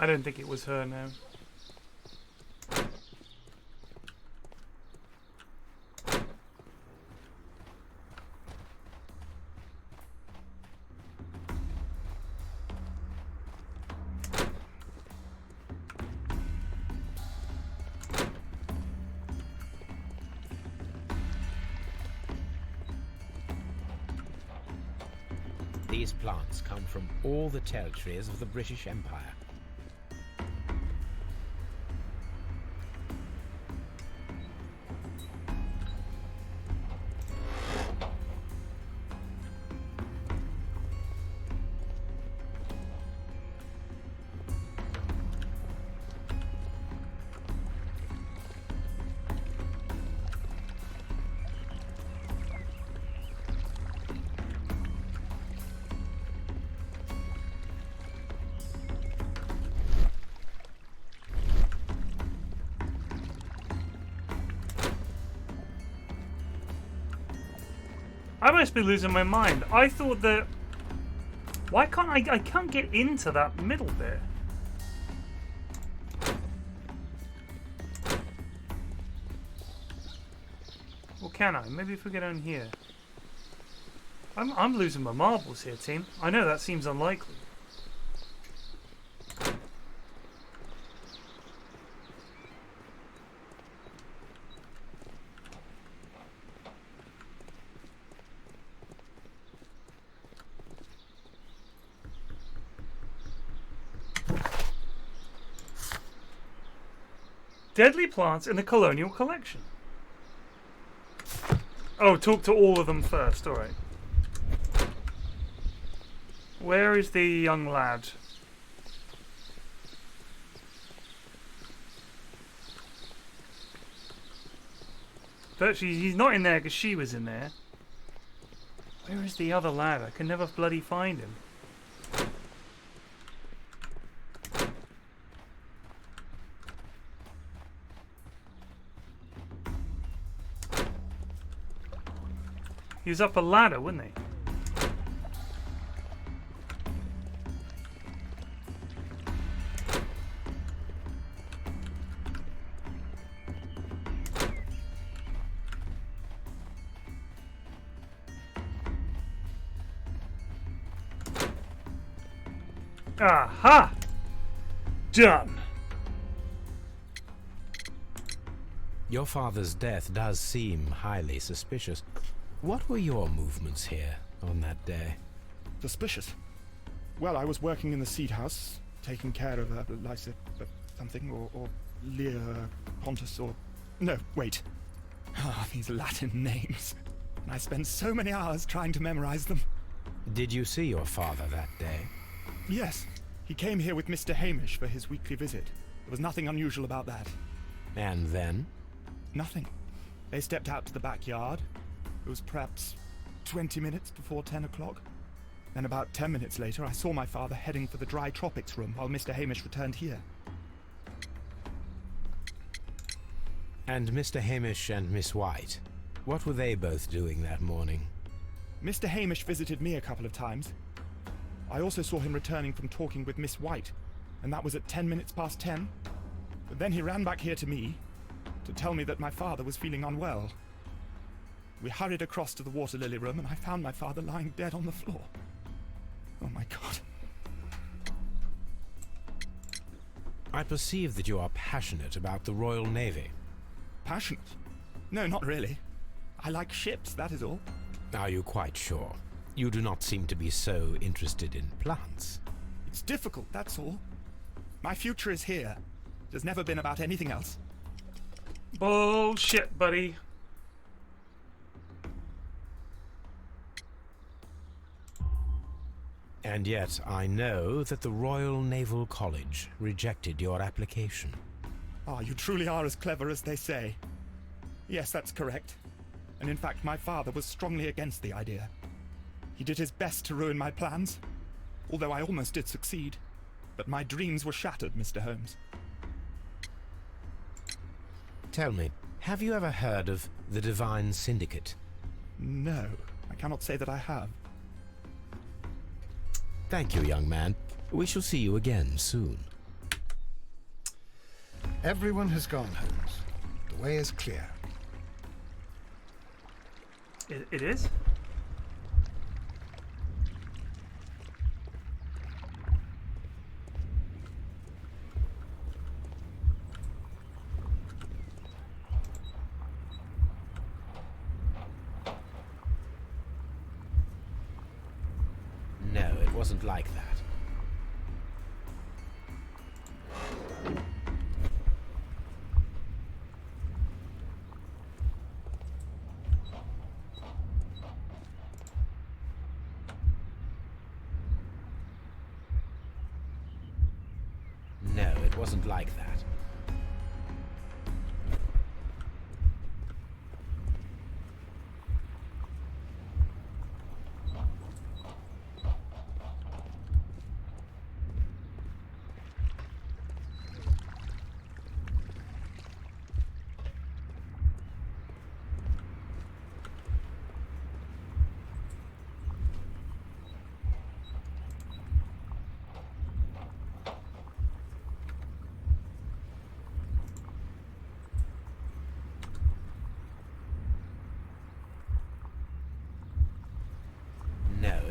I don't think it was her now. These plants come from all the territories of the British Empire. I must be losing my mind. I thought that... Why can't I can't get into that middle bit. can I? Maybe if we go down here. I'm losing my marbles here, team. I know that seems unlikely. Deadly plants in the colonial collection. Oh, talk to all of them first, alright. Where is the young lad? Virtually, he's not in there because she was in there. Where is the other lad? I can never bloody find him. He was up a ladder, wasn't he? Aha! Done. Your father's death does seem highly suspicious. What were your movements here on that day? Suspicious? Well, I was working in the seed house, taking care of Lysa something, or Lear Pontus, or... No, wait. Ah, these Latin names. I spent so many hours trying to memorize them. Did you see your father that day? Yes. He came here with Mr. Hamish for his weekly visit. There was nothing unusual about that. And then? Nothing. They stepped out to the backyard. It was perhaps 20 minutes before 10 o'clock. Then about 10 minutes later, I saw my father heading for the dry tropics room while Mr. Hamish returned here. And Mr. Hamish and Miss White, what were they both doing that morning? Mr. Hamish visited me a couple of times. I also saw him returning from talking with Miss White, and that was at 10 minutes past 10. But then he ran back here to me to tell me that my father was feeling unwell. We hurried across to the water lily room, and I found my father lying dead on the floor. Oh my God. I perceive that you are passionate about the Royal Navy. Passionate? No, not really. I like ships, that is all. Are you quite sure? You do not seem to be so interested in plants. It's difficult, that's all. My future is here. It has never been about anything else. Bullshit, buddy. And yet I know that the Royal Naval College rejected your application. Ah, you truly are as clever as they say. Yes, that's correct. And in fact, my father was strongly against the idea. He did his best to ruin my plans, although I almost did succeed. But my dreams were shattered, Mr. Holmes. Tell me, have you ever heard of the Divine Syndicate? No, I cannot say that I have. Thank you, young man. We shall see you again soon. Everyone has gone, Holmes. The way is clear. It is? No, it wasn't like that. No, it wasn't like that.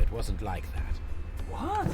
it wasn't like that. What?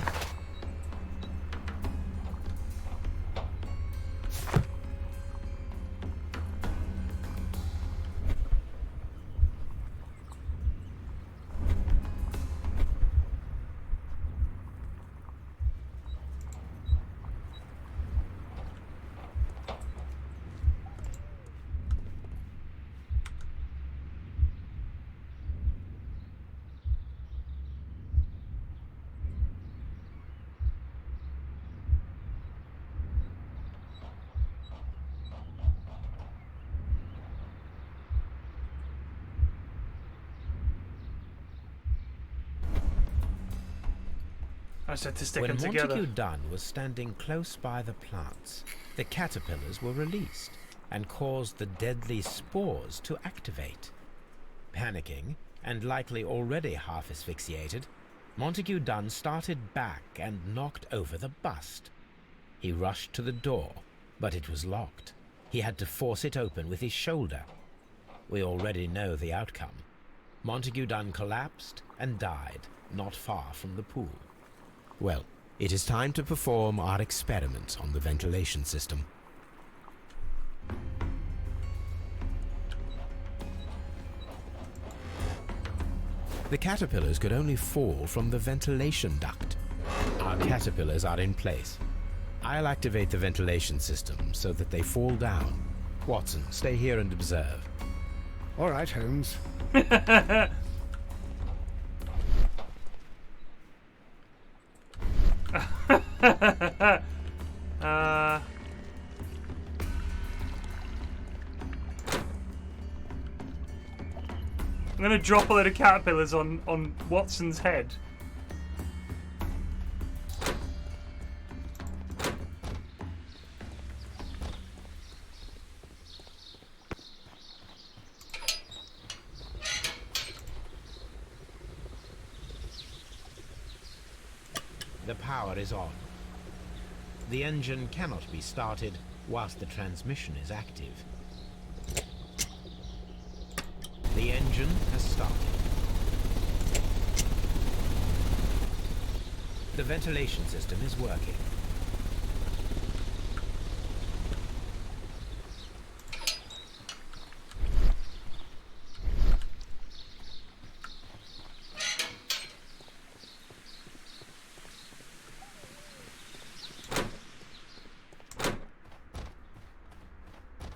I said to stick When them together. Montague Dunn was standing close by the plants, the caterpillars were released and caused the deadly spores to activate. Panicking, and likely already half asphyxiated, Montague Dunn started back and knocked over the bust. He rushed to the door, but it was locked. He had to force it open with his shoulder. We already know the outcome. Montague Dunn collapsed and died not far from the pool. Well, it is time to perform our experiment on the ventilation system. The caterpillars could only fall from the ventilation duct. Our caterpillars are in place. I'll activate the ventilation system so that they fall down. Watson, stay here and observe. All right, Holmes. I'm gonna drop a load of caterpillars on Watson's head. The power is on. The engine cannot be started whilst the transmission is active. The engine has started. The ventilation system is working.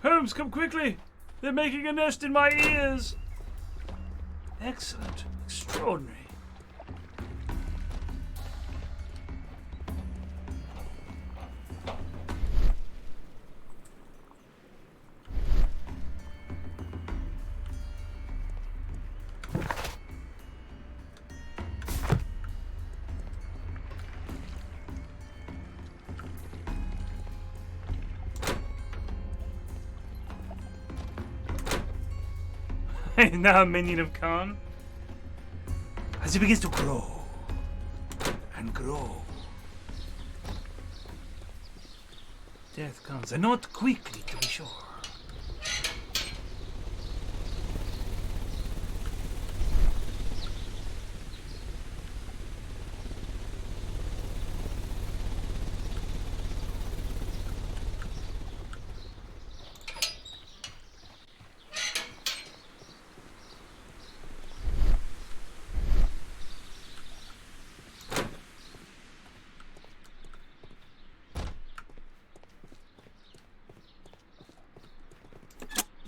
Holmes, come quickly! They're making a nest in my ears! Excellent. Extraordinary. Now a minion of Khan. As he begins to grow and grow, death comes, and not quickly, to be sure.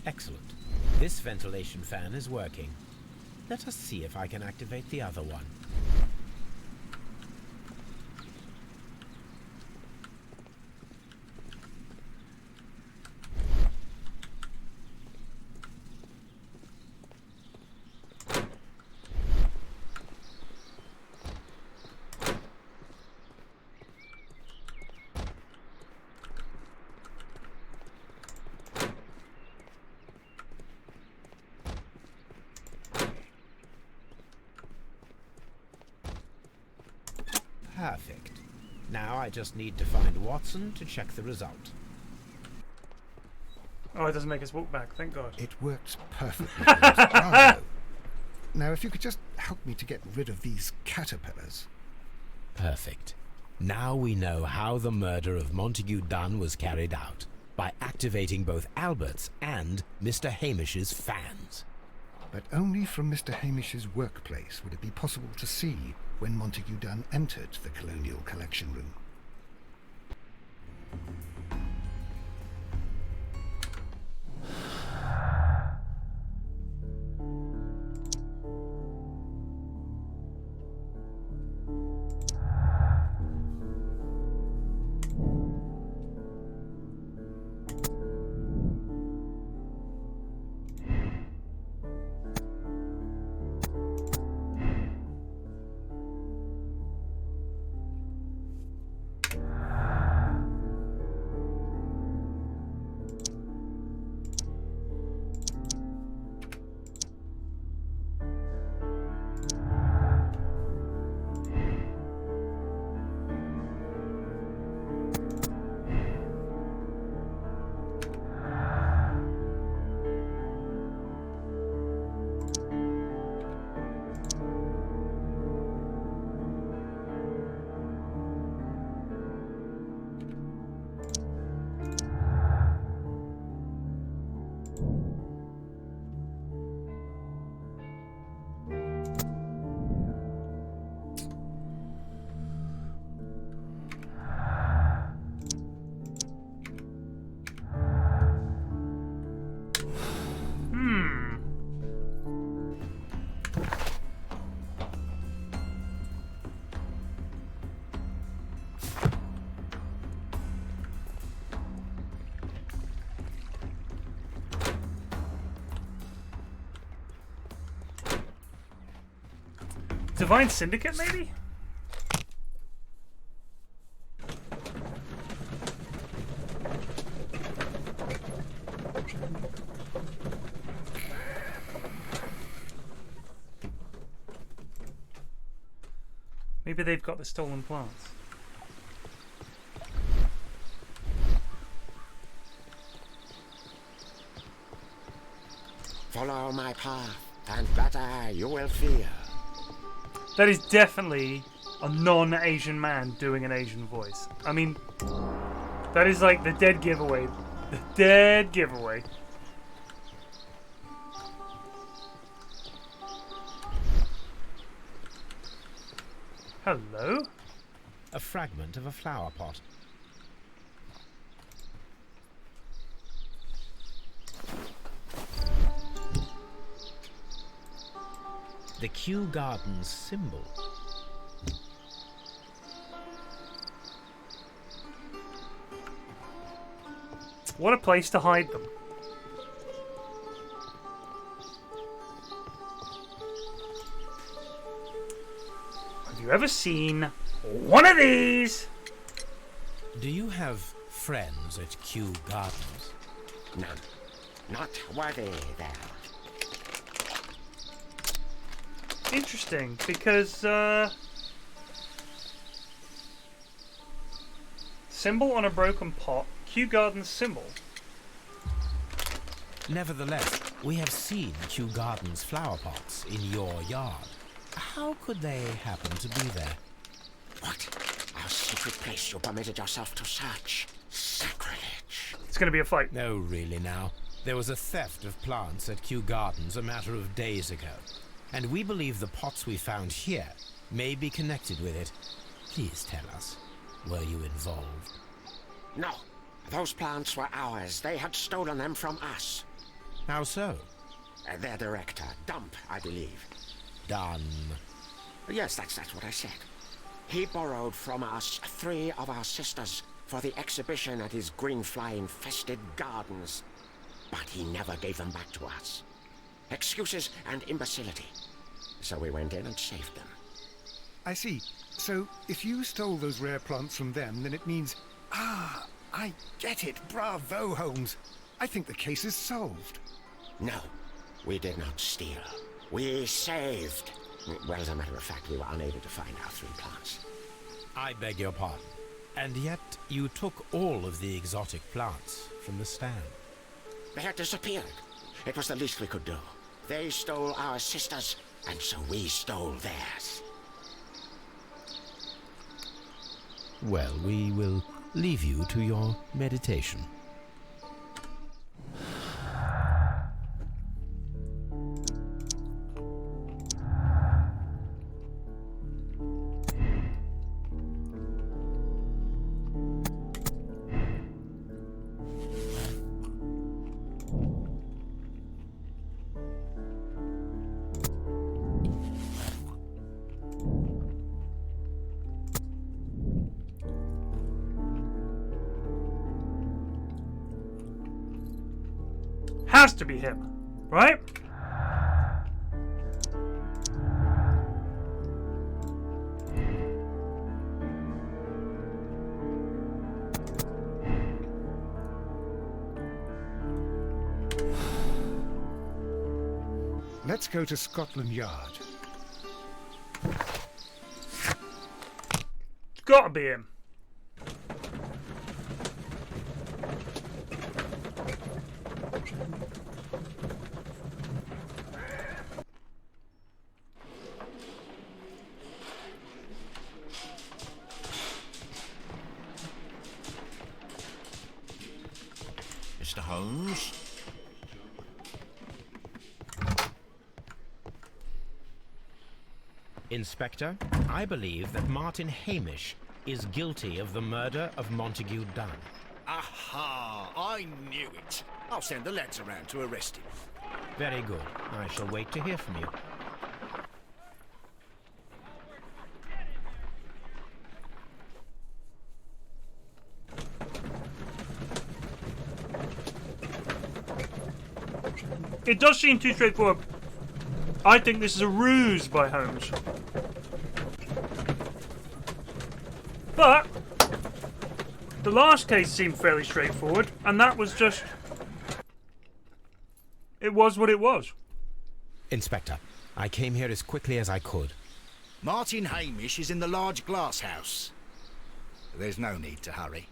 Excellent. This ventilation fan is working. Let us see if I can activate the other one. Perfect. Now I just need to find Watson to check the result. Oh, it doesn't make us walk back, thank God. It works perfectly. Bravo. Now, if you could just help me to get rid of these caterpillars. Perfect. Now we know how the murder of Montague Dunn was carried out, by activating both Albert's and Mr. Hamish's fans. But only from Mr. Hamish's workplace would it be possible to see when Montague Dunn entered the Colonial Collection Room. Divine Syndicate, maybe? Maybe they've got the stolen plants. Follow my path, and better you will fear. That is definitely a non-Asian man doing an Asian voice. I mean, that is like the dead giveaway. The dead giveaway. Hello? A fragment of a flower pot. The Kew Gardens symbol. What a place to hide them. Have you ever seen one of these? Do you have friends at Kew Gardens? None. Not worthy there. Interesting, because symbol on a broken pot, Kew Gardens symbol. Nevertheless, we have seen Kew Gardens flower pots in your yard. How could they happen to be there? What? Our secret place you permitted yourself to search. Sacrilege. It's going to be a fight. No, really now. There was a theft of plants at Kew Gardens a matter of days ago. And we believe the pots we found here may be connected with it. Please tell us, were you involved? No. Those plants were ours. They had stolen them from us. How so? Their director, Dump, I believe. Dunn. Yes, that's what I said. He borrowed from us 3 of our sisters for the exhibition at his green-fly-infested gardens. But he never gave them back to us. Excuses and imbecility. So we went in and saved them. I see. So, if you stole those rare plants from them, then it means... Ah, I get it. Bravo, Holmes. I think the case is solved. No, we did not steal. We saved. Well, as a matter of fact, we were unable to find our 3 plants. I beg your pardon. And yet, you took all of the exotic plants from the stand. They had disappeared. It was the least we could do. They stole our sisters, and so we stole theirs. Well, we will leave you to your meditation. Has to be him, right? Let's go to Scotland Yard. It's gotta be him. Mr. Holmes? Inspector, I believe that Martin Hamish is guilty of the murder of Montague Dunn. Aha! I knew it. I'll send the lads around to arrest him. Very good. I shall wait to hear from you. It does seem too straightforward. I think this is a ruse by Holmes. But the last case seemed fairly straightforward, and that was just... it was what it was. Inspector, I came here as quickly as I could. Martin Hamish is in the large glass house. There's no need to hurry.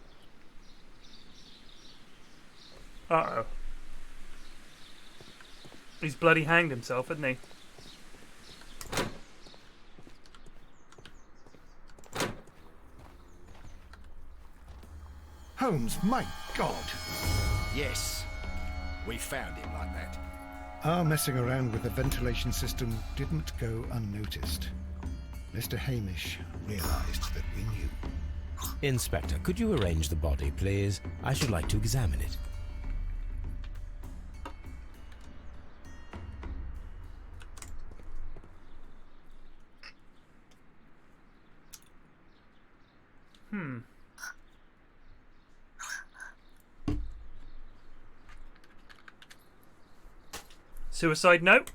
Uh-oh. He's bloody hanged himself, hasn't he? Holmes, my God! Yes, we found him like that. Our messing around with the ventilation system didn't go unnoticed. Mr. Hamish realized that we knew. Inspector, could you arrange the body, please? I should like to examine it. Suicide note.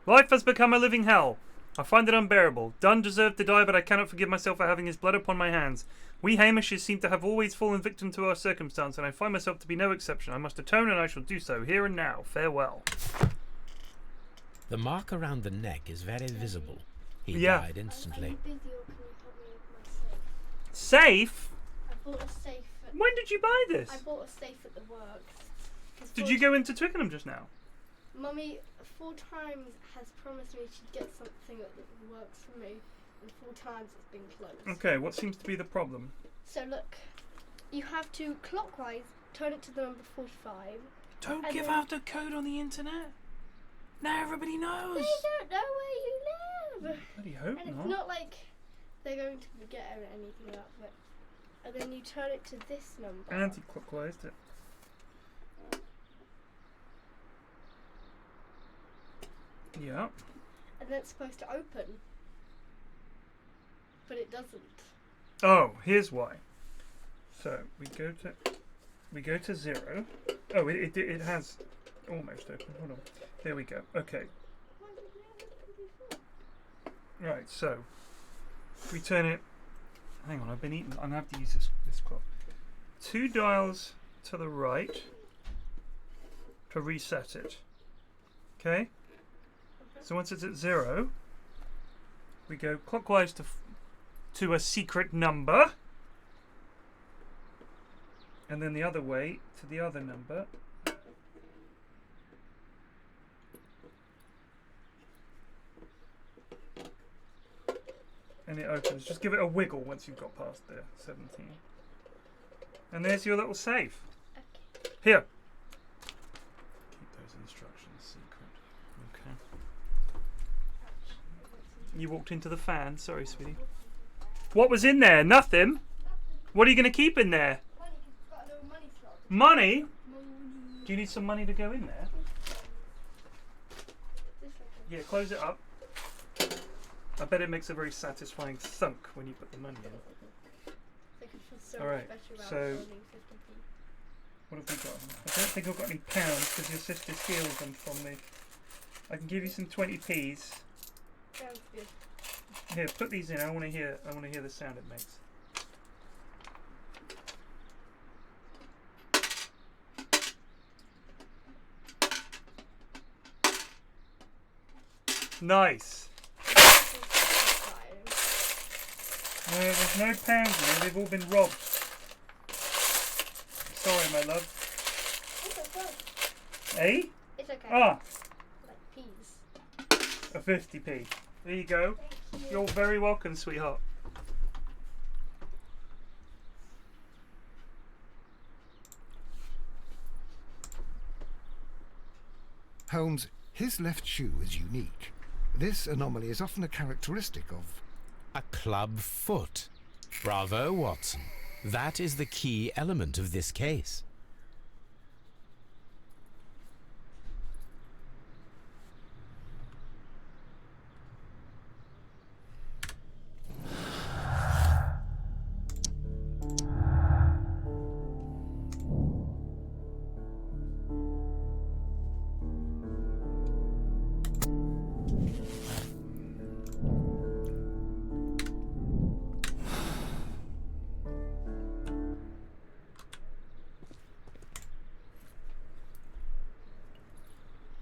Life has become a living hell. I find it unbearable. Dunn deserved to die, but I cannot forgive myself for having his blood upon my hands. We Hamishes seem to have always fallen victim to our circumstance, and I find myself to be no exception. I must atone, and I shall do so, here and now. Farewell. The mark around the neck is very visible. He died instantly. Safe? I bought a safe. When did you buy this? I bought a safe at the works. Did you go into Twickenham just now? Mummy 4 times has promised me she'd get something at the works for me, and 4 times it's been closed. Okay, what seems to be the problem? So look, you have to clockwise turn it to the number 45. Don't give out the code on the internet. Now everybody knows. They don't know where you live. Bloody hope and not. It's not like they're going to forget anything about it. And then you turn it to this number. Anti-clockwise it. Yeah. And then it's supposed to open. But it doesn't. Oh, here's why. So we go to 0. Oh, it has almost open. Hold on. There we go. Okay. Right. So we turn it. Hang on. I've been eating. I'm gonna have to use this clock. 2 dials to the right to reset it. Okay. So once it's at 0, we go clockwise to a secret number, and then the other way to the other number. and it opens. Just give it a wiggle once you've got past there. 17. And there's your little safe. Okay. Here. Keep those instructions secret. Okay. You walked into the fan. Sorry, sweetie. What was in there? Nothing. What are you going to keep in there? Money? Do you need some money to go in there? Yeah, close it up. I bet it makes a very satisfying thunk when you put the money in. Alright, so what have we got? I don't think I've got any pounds because your sister steals them from me. I can give you some 20p's. Sounds good. Here, put these in. I want to hear the sound it makes. Nice. No, there's no pounds in there. They've all been robbed. Sorry, my love. It's okay. Eh? It's okay. Ah. Like peas. A 50p. There you go. You're very welcome, sweetheart. Holmes, his left shoe is unique. This anomaly is often a characteristic of... A club foot. Bravo, Watson. That is the key element of this case.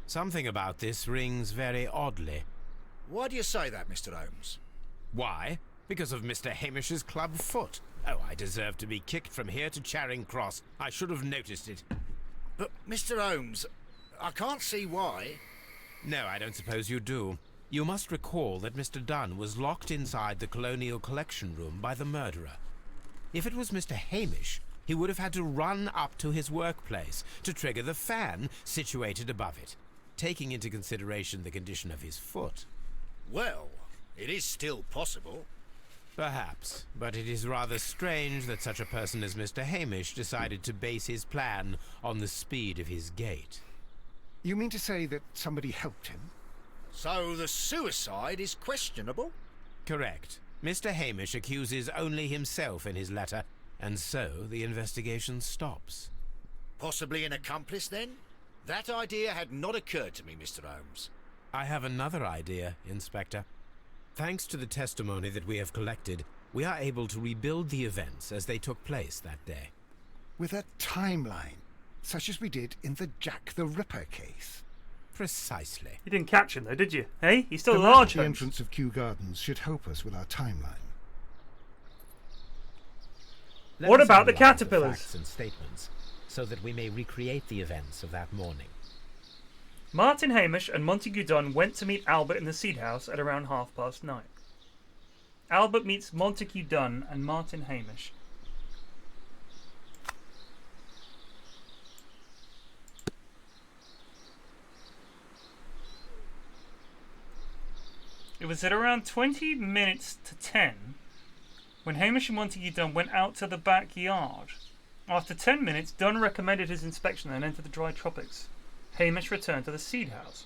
Something about this rings very oddly. Why do you say that, Mr. Holmes? Why? Because of Mr. Hamish's club foot. Oh, I deserve to be kicked from here to Charing Cross. I should have noticed it. But, Mr. Holmes, I can't see why. No, I don't suppose you do. You must recall that Mr. Dunn was locked inside the Colonial Collection Room by the murderer. If it was Mr. Hamish, he would have had to run up to his workplace to trigger the fan situated above it, taking into consideration the condition of his foot. Well, it is still possible. Perhaps, but it is rather strange that such a person as Mr. Hamish decided to base his plan on the speed of his gait. You mean to say that somebody helped him? So the suicide is questionable? Correct. Mr. Hamish accuses only himself in his letter, and so the investigation stops. Possibly an accomplice, then? That idea had not occurred to me, Mr. Holmes. I have another idea, Inspector. Thanks to the testimony that we have collected, we are able to rebuild the events as they took place that day. With a timeline, such as we did in the Jack the Ripper case. Precisely. You didn't catch him though, did you? Hey, he's still The large. The entrance of Kew Gardens should help us with our timeline. What about the caterpillars? The facts and statements, so that we may recreate the events of that morning. Martin Hamish and Montague Dunn went to meet Albert in the Seed House at around 9:30. Albert meets Montague Dunn and Martin Hamish. It was at around 20 minutes to 10 when Hamish and Montague Dunn went out to the backyard. After 10 minutes, Dunn recommended his inspection and entered the dry tropics. Hamish returned to the Seed House.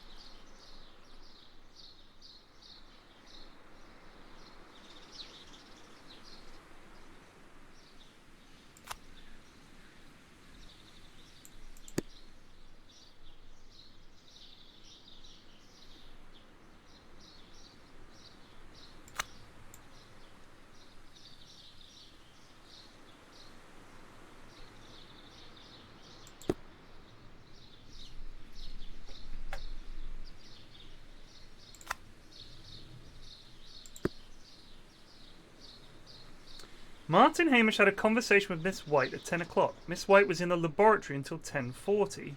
Martin Hamish had a conversation with Miss White at 10 o'clock. Miss White was in the laboratory until 10:40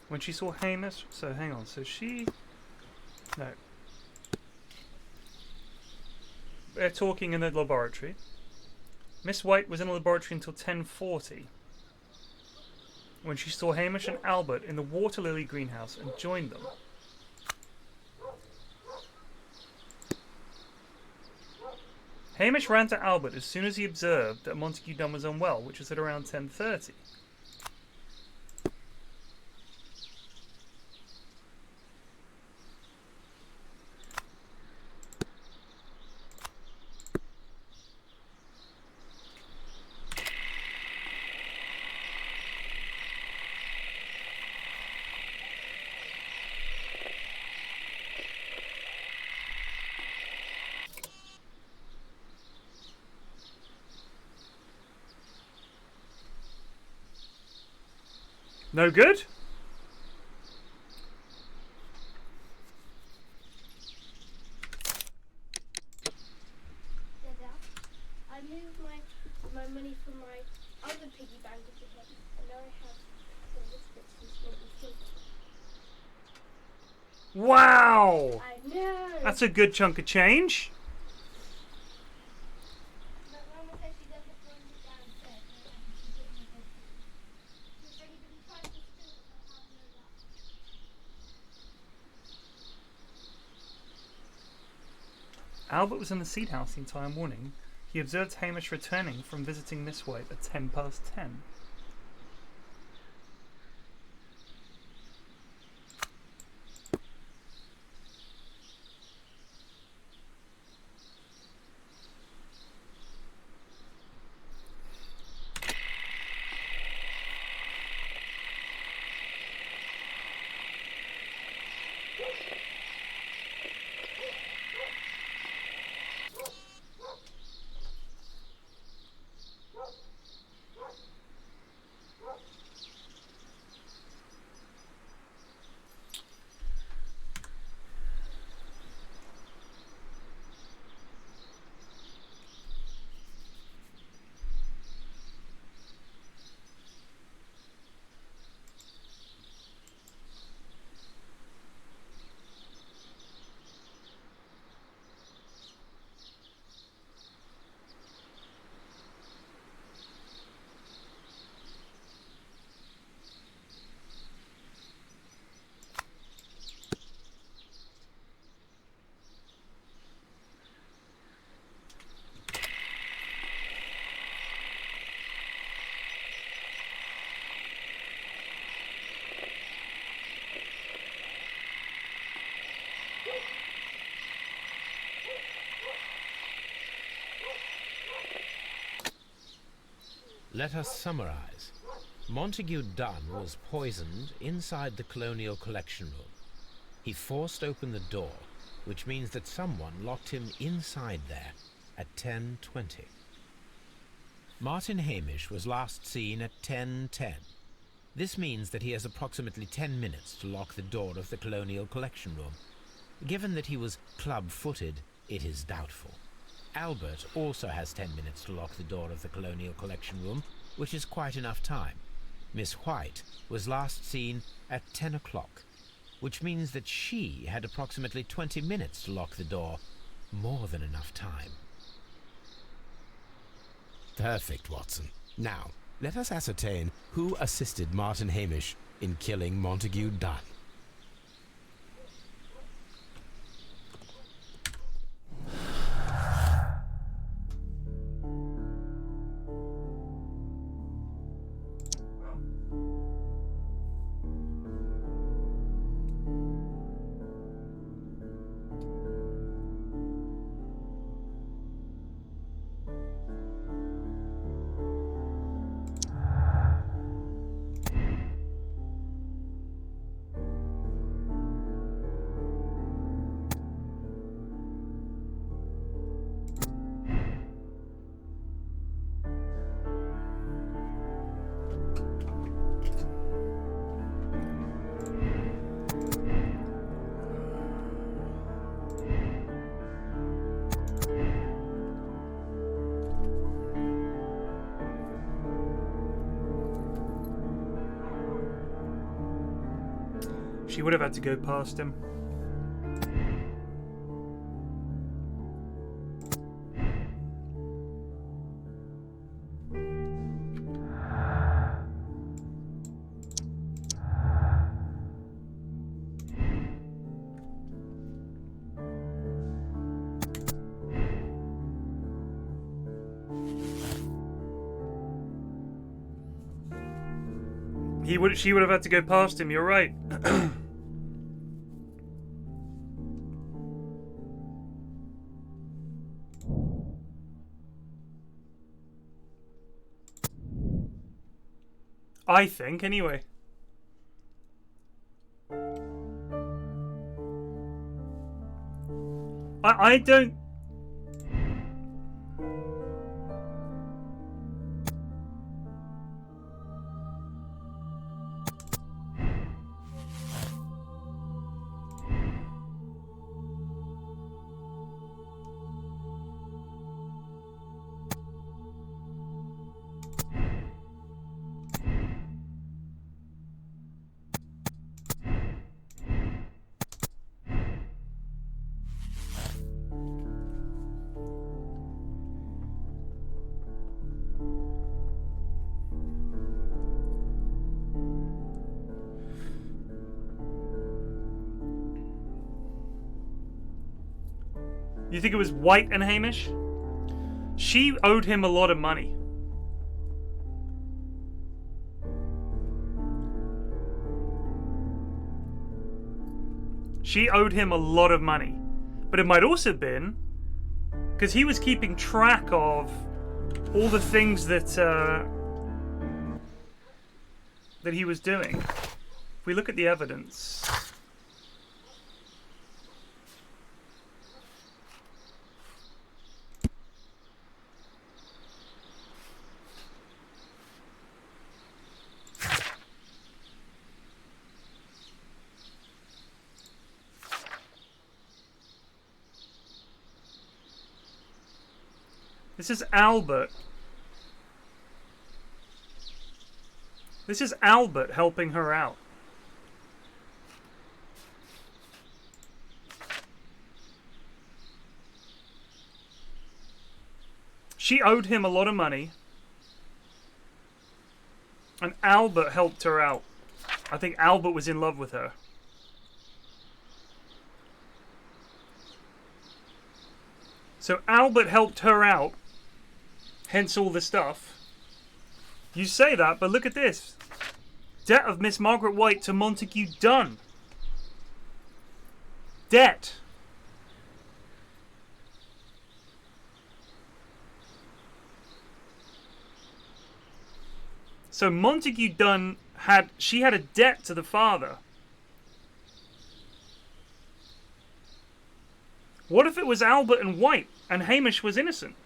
when she saw Hamish. So hang on. So she... No. talking in the laboratory. Miss White was in the laboratory until 10:40, when she saw Hamish and Albert in the water lily greenhouse and joined them. Hamish ran to Albert as soon as he observed that Montague Dunn was unwell, which was at around 10:30. No good? I moved my money from my other piggy bank into here, and now I have all this bits and silver. Wow! I know! That's a good chunk of change. Albert was in the seed house the entire morning. He observed Hamish returning from visiting Miss White at 10:10. Let us summarize. Montague Dunn was poisoned inside the Colonial Collection Room. He forced open the door, which means that someone locked him inside there at 10:20. Martin Hamish was last seen at 10:10. This means that he has approximately 10 minutes to lock the door of the Colonial Collection Room. Given that he was club-footed, it is doubtful. Albert also has 10 minutes to lock the door of the Colonial Collection Room, which is quite enough time. Miss White was last seen at 10 o'clock, which means that she had approximately 20 minutes to lock the door. More than enough time. Perfect, Watson. Now, let us ascertain who assisted Martin Hamish in killing Montague Dunn. She would have had to go past him. She would have had to go past him. You're right. I think, anyway. I don't... You think it was White and Hamish? She owed him a lot of money. She owed him a lot of money. But it might also have been because he was keeping track of all the things that that he was doing. If we look at the evidence... This is Albert. This is Albert helping her out. She owed him a lot of money. And Albert helped her out. I think Albert was in love with her. So Albert helped her out. Hence all the stuff. You say that, but look at this. Debt of Miss Margaret White to Montague Dunn. Debt. So Montague Dunn had a debt to the father. What if it was Albert and White and Hamish was innocent?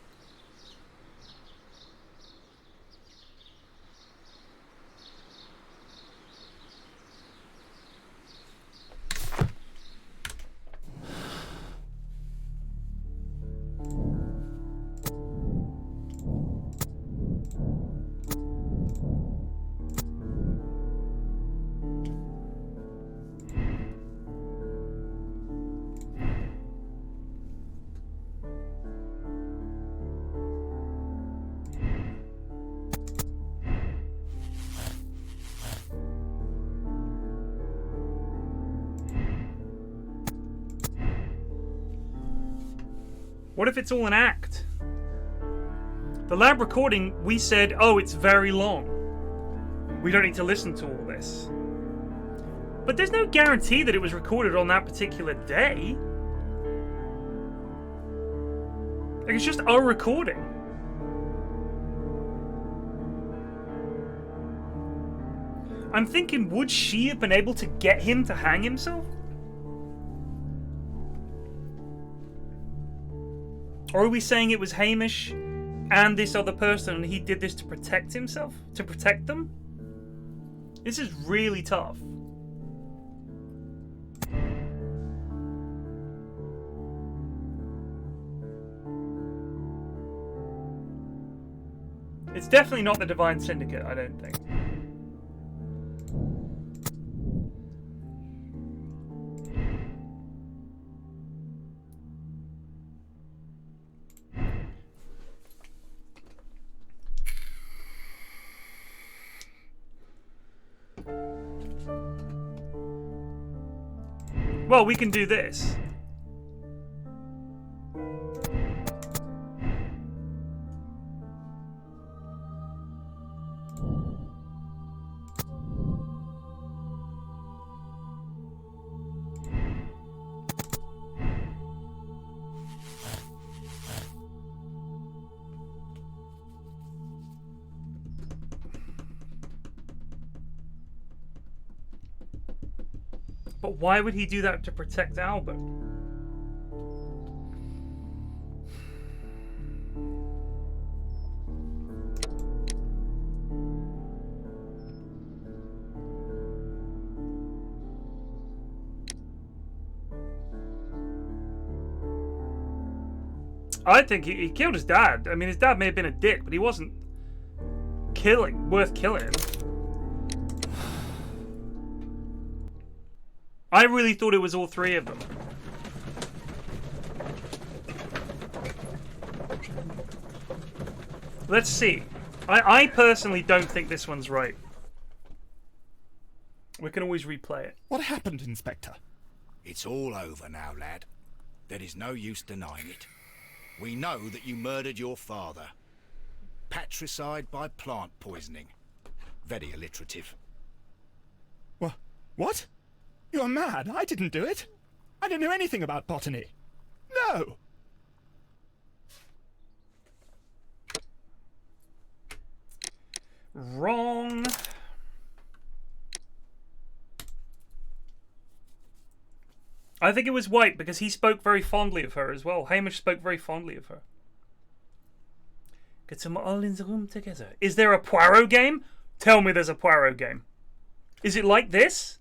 What if it's all an act? The lab recording, we said, oh, it's very long. We don't need to listen to all this. But there's no guarantee that it was recorded on that particular day. Like, it's just a recording. I'm thinking, would she have been able to get him to hang himself? Or are we saying it was Hamish and this other person and he did this to protect himself? To protect them? This is really tough. It's definitely not the Divine Syndicate, I don't think. Well, we can do this. But why would he do that to protect Albert? I think he killed his dad. I mean, his dad may have been a dick, but he wasn't worth killing. I really thought it was all three of them. Let's see. I personally don't think this one's right. We can always replay it. What happened, Inspector? It's all over now, lad. There is no use denying it. We know that you murdered your father. Patricide by plant poisoning. Very alliterative. What? You're mad. I didn't do it. I don't know anything about botany. No! Wrong. I think it was White because he spoke very fondly of her as well. Hamish spoke very fondly of her. Get them all in the room together. Is there a Poirot game? Tell me there's a Poirot game. Is it like this?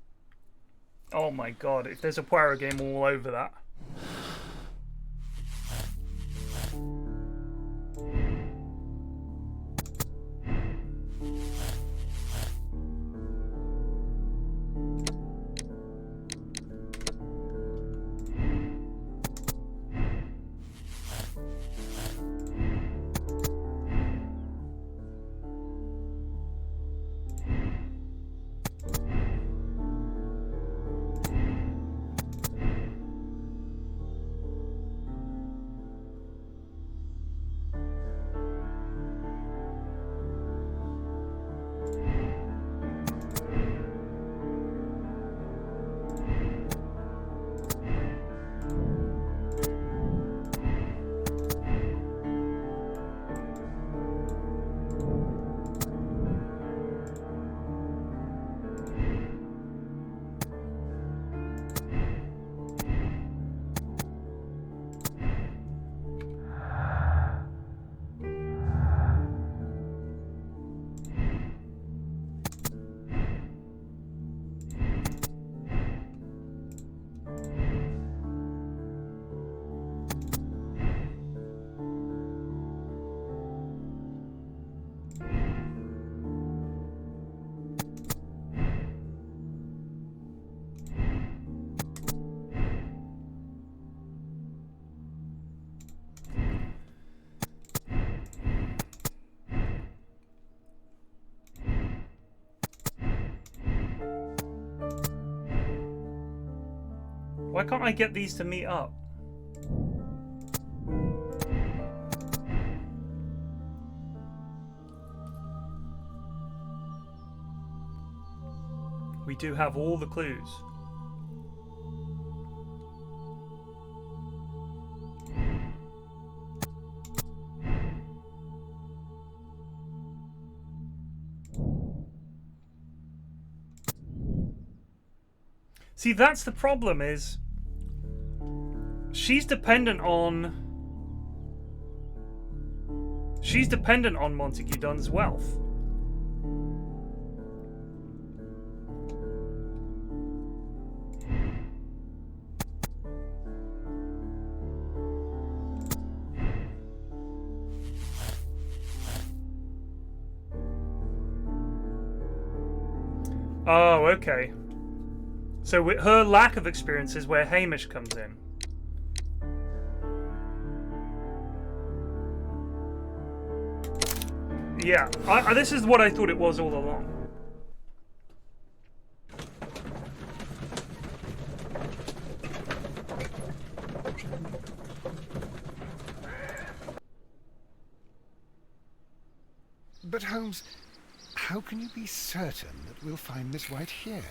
Oh my god, if there's a Poirot game all over that. Why can't I get these to meet up? We do have all the clues. See, that's the problem, is she's dependent on Montague Dunn's wealth. Oh, okay. So her lack of experience is where Hamish comes in. Yeah, this is what I thought it was all along. But Holmes, how can you be certain that we'll find Miss White here?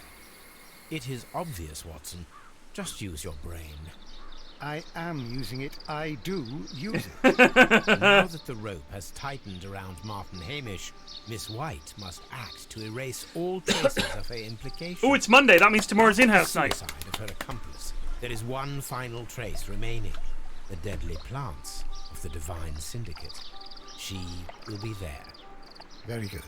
It is obvious, Watson. Just use your brain. I am using it. I do use it. Now that the rope has tightened around Martin Hamish, Miss White must act to erase all traces of her implication. Oh, it's Monday. That means tomorrow's in-house night. Suicide of her accomplice. There is one final trace remaining. The deadly plants of the Divine Syndicate. She will be there. Very good.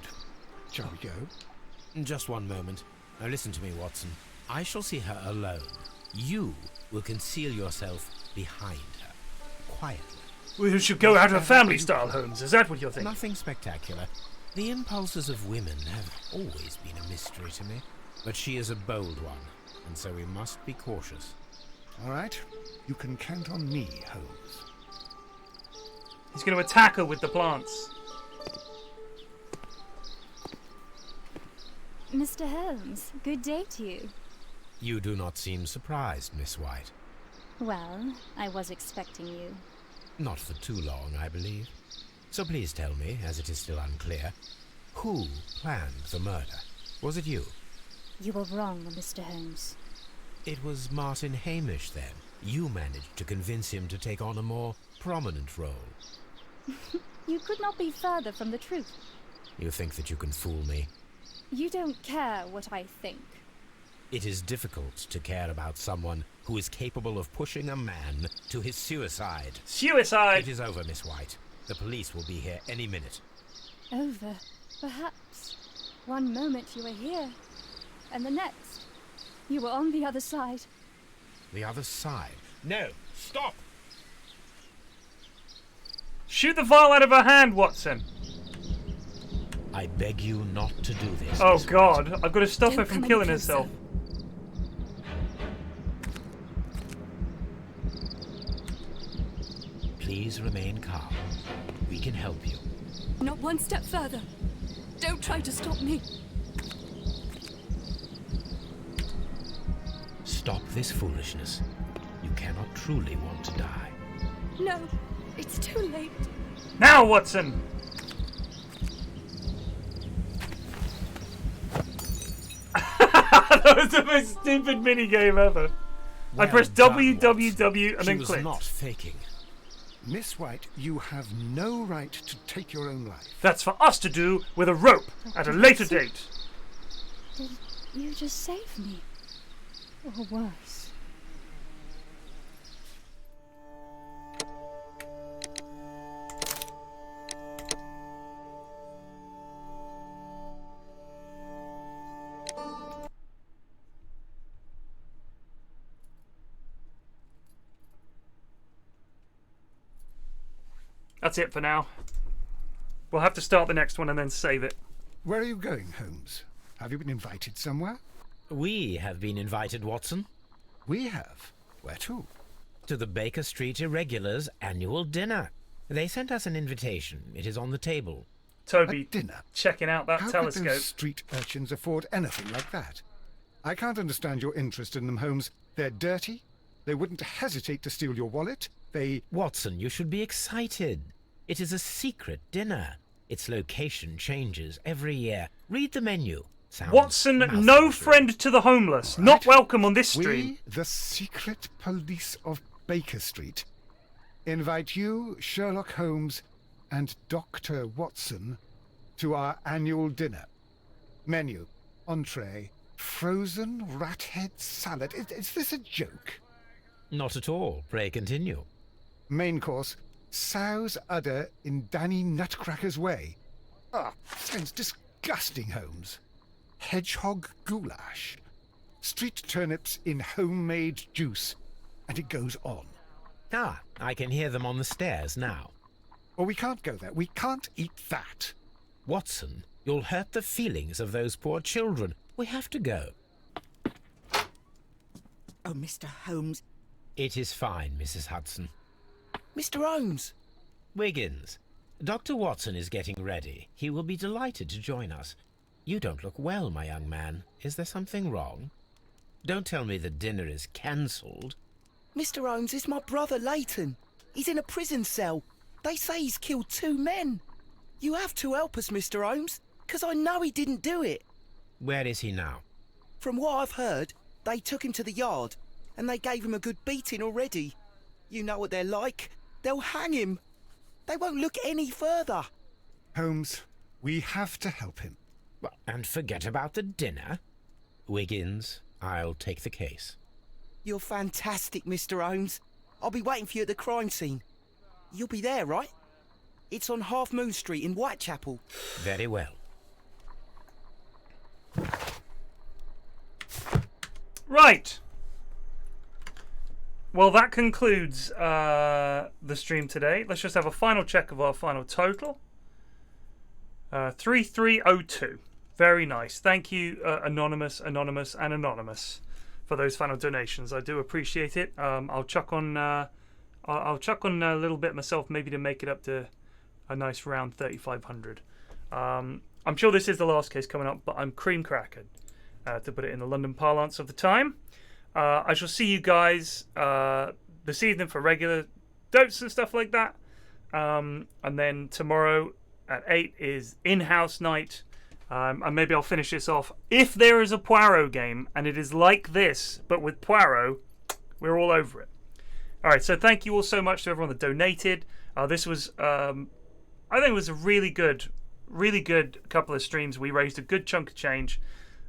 Shall we go? Just one moment. Now listen to me, Watson. I shall see her alone. You will conceal yourself behind her. Quietly. We should go out of family style, Holmes. Is that what you're thinking? Nothing spectacular. The impulses of women have always been a mystery to me. But she is a bold one, and so we must be cautious. All right. You can count on me, Holmes. He's going to attack her with the plants. Mr. Holmes, good day to you. You do not seem surprised, Miss White. Well, I was expecting you. Not for too long, I believe. So please tell me, as it is still unclear, who planned the murder? Was it you? You were wrong, Mr. Holmes. It was Martin Hamish, then. You managed to convince him to take on a more prominent role. You could not be further from the truth. You think that you can fool me? You don't care what I think. It is difficult to care about someone who is capable of pushing a man to his suicide. Suicide! It is over, Miss White. The police will be here any minute. Over, perhaps. One moment you were here, and the next, you were on the other side. The other side? No! Stop! Shoot the vial out of her hand, Watson. I beg you not to do this. Oh God, I've got to stop her from killing herself. Please remain calm. We can help you. Not one step further. Don't try to stop me. Stop this foolishness. You cannot truly want to die. No, it's too late. Now, Watson! That was the most stupid minigame ever. I pressed WWW and then clicked. She was not faking. Miss White, you have no right to take your own life. That's for us to do with a rope at a later date. Did you just save me? Or worse? That's it for now. We'll have to start the next one and then save it. Where are you going, Holmes? Have you been invited somewhere? We have been invited, Watson. We have? Where to? To the Baker Street Irregulars' annual dinner. They sent us an invitation. It is on the table. Toby, dinner? Checking out that How telescope. could those street urchins afford anything like that? I can't understand your interest in them, Holmes. They're dirty. They wouldn't hesitate to steal your wallet. Watson, you should be excited. It is a secret dinner. Its location changes every year. Read the menu. Watson, no friend to the homeless. Right. Not welcome on this stream. We, the secret police of Baker Street, invite you, Sherlock Holmes, and Dr. Watson to our annual dinner. Menu, entree, frozen rat head salad. Is this a joke? Not at all. Pray continue. Main course, sow's udder in Danny Nutcracker's way. Sounds disgusting, Holmes. Hedgehog goulash. Street turnips in homemade juice. And it goes on. I can hear them on the stairs now. Well, we can't go there. We can't eat that. Watson, you'll hurt the feelings of those poor children. We have to go. Oh, Mr. Holmes. It is fine, Mrs. Hudson. Mr. Holmes! Wiggins, Dr. Watson is getting ready. He will be delighted to join us. You don't look well, my young man. Is there something wrong? Don't tell me the dinner is cancelled. Mr. Holmes, it's my brother Leighton. He's in a prison cell. They say he's killed 2 men. You have to help us, Mr. Holmes, because I know he didn't do it. Where is he now? From what I've heard, they took him to the yard, and they gave him a good beating already. You know what they're like. They'll hang him. They won't look any further. Holmes, we have to help him. Well, and forget about the dinner. Wiggins, I'll take the case. You're fantastic, Mr. Holmes. I'll be waiting for you at the crime scene. You'll be there, right? It's on Half Moon Street in Whitechapel. Very well. Right. Well, that concludes the stream today. Let's just have a final check of our final total. 3302. Very nice. Thank you, Anonymous, and Anonymous, for those final donations. I do appreciate it. I'll chuck on a little bit myself, maybe to make it up to a nice round 3,500. I'm sure this is the last case coming up, but I'm cream crackered, to put it in the London parlance of the time. I shall see you guys this evening for regular dotes and stuff like that. And then tomorrow at 8 is in-house night. And maybe I'll finish this off. If there is a Poirot game, and it is like this, but with Poirot, we're all over it. Alright, so thank you all so much to everyone that donated. This was, I think it was a really good couple of streams. We raised a good chunk of change.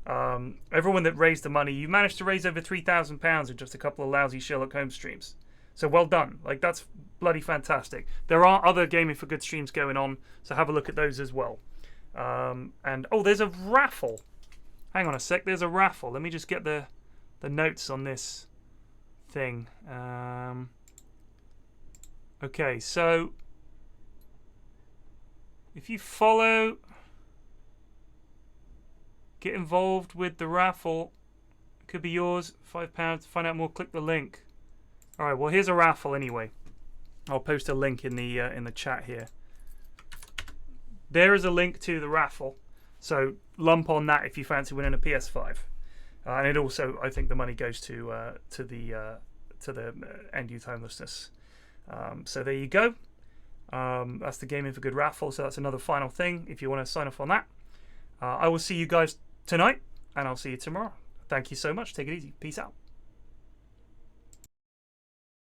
Everyone that raised the money, you managed to raise over £3,000 in just a couple of lousy Sherlock Holmes streams. So well done. Like, that's bloody fantastic. There are other Gaming for Good streams going on, so have a look at those as well. And oh, there's a raffle. Hang on a sec, there's a raffle. Let me just get the notes on this thing. Okay, so if you follow, get involved with the raffle, it could be yours. £5. To find out more, click the link. All right, well, here's a raffle anyway. I'll post a link in the chat here. There is a link to the raffle, so lump on that if you fancy winning a PS5. And it also, I think, the money goes to the End Youth Homelessness. So there you go. That's the Gaming for Good raffle. So that's another final thing if you want to sign off on that. I will see you guys tonight, and I'll see you tomorrow. Thank you so much. Take it easy. Peace out.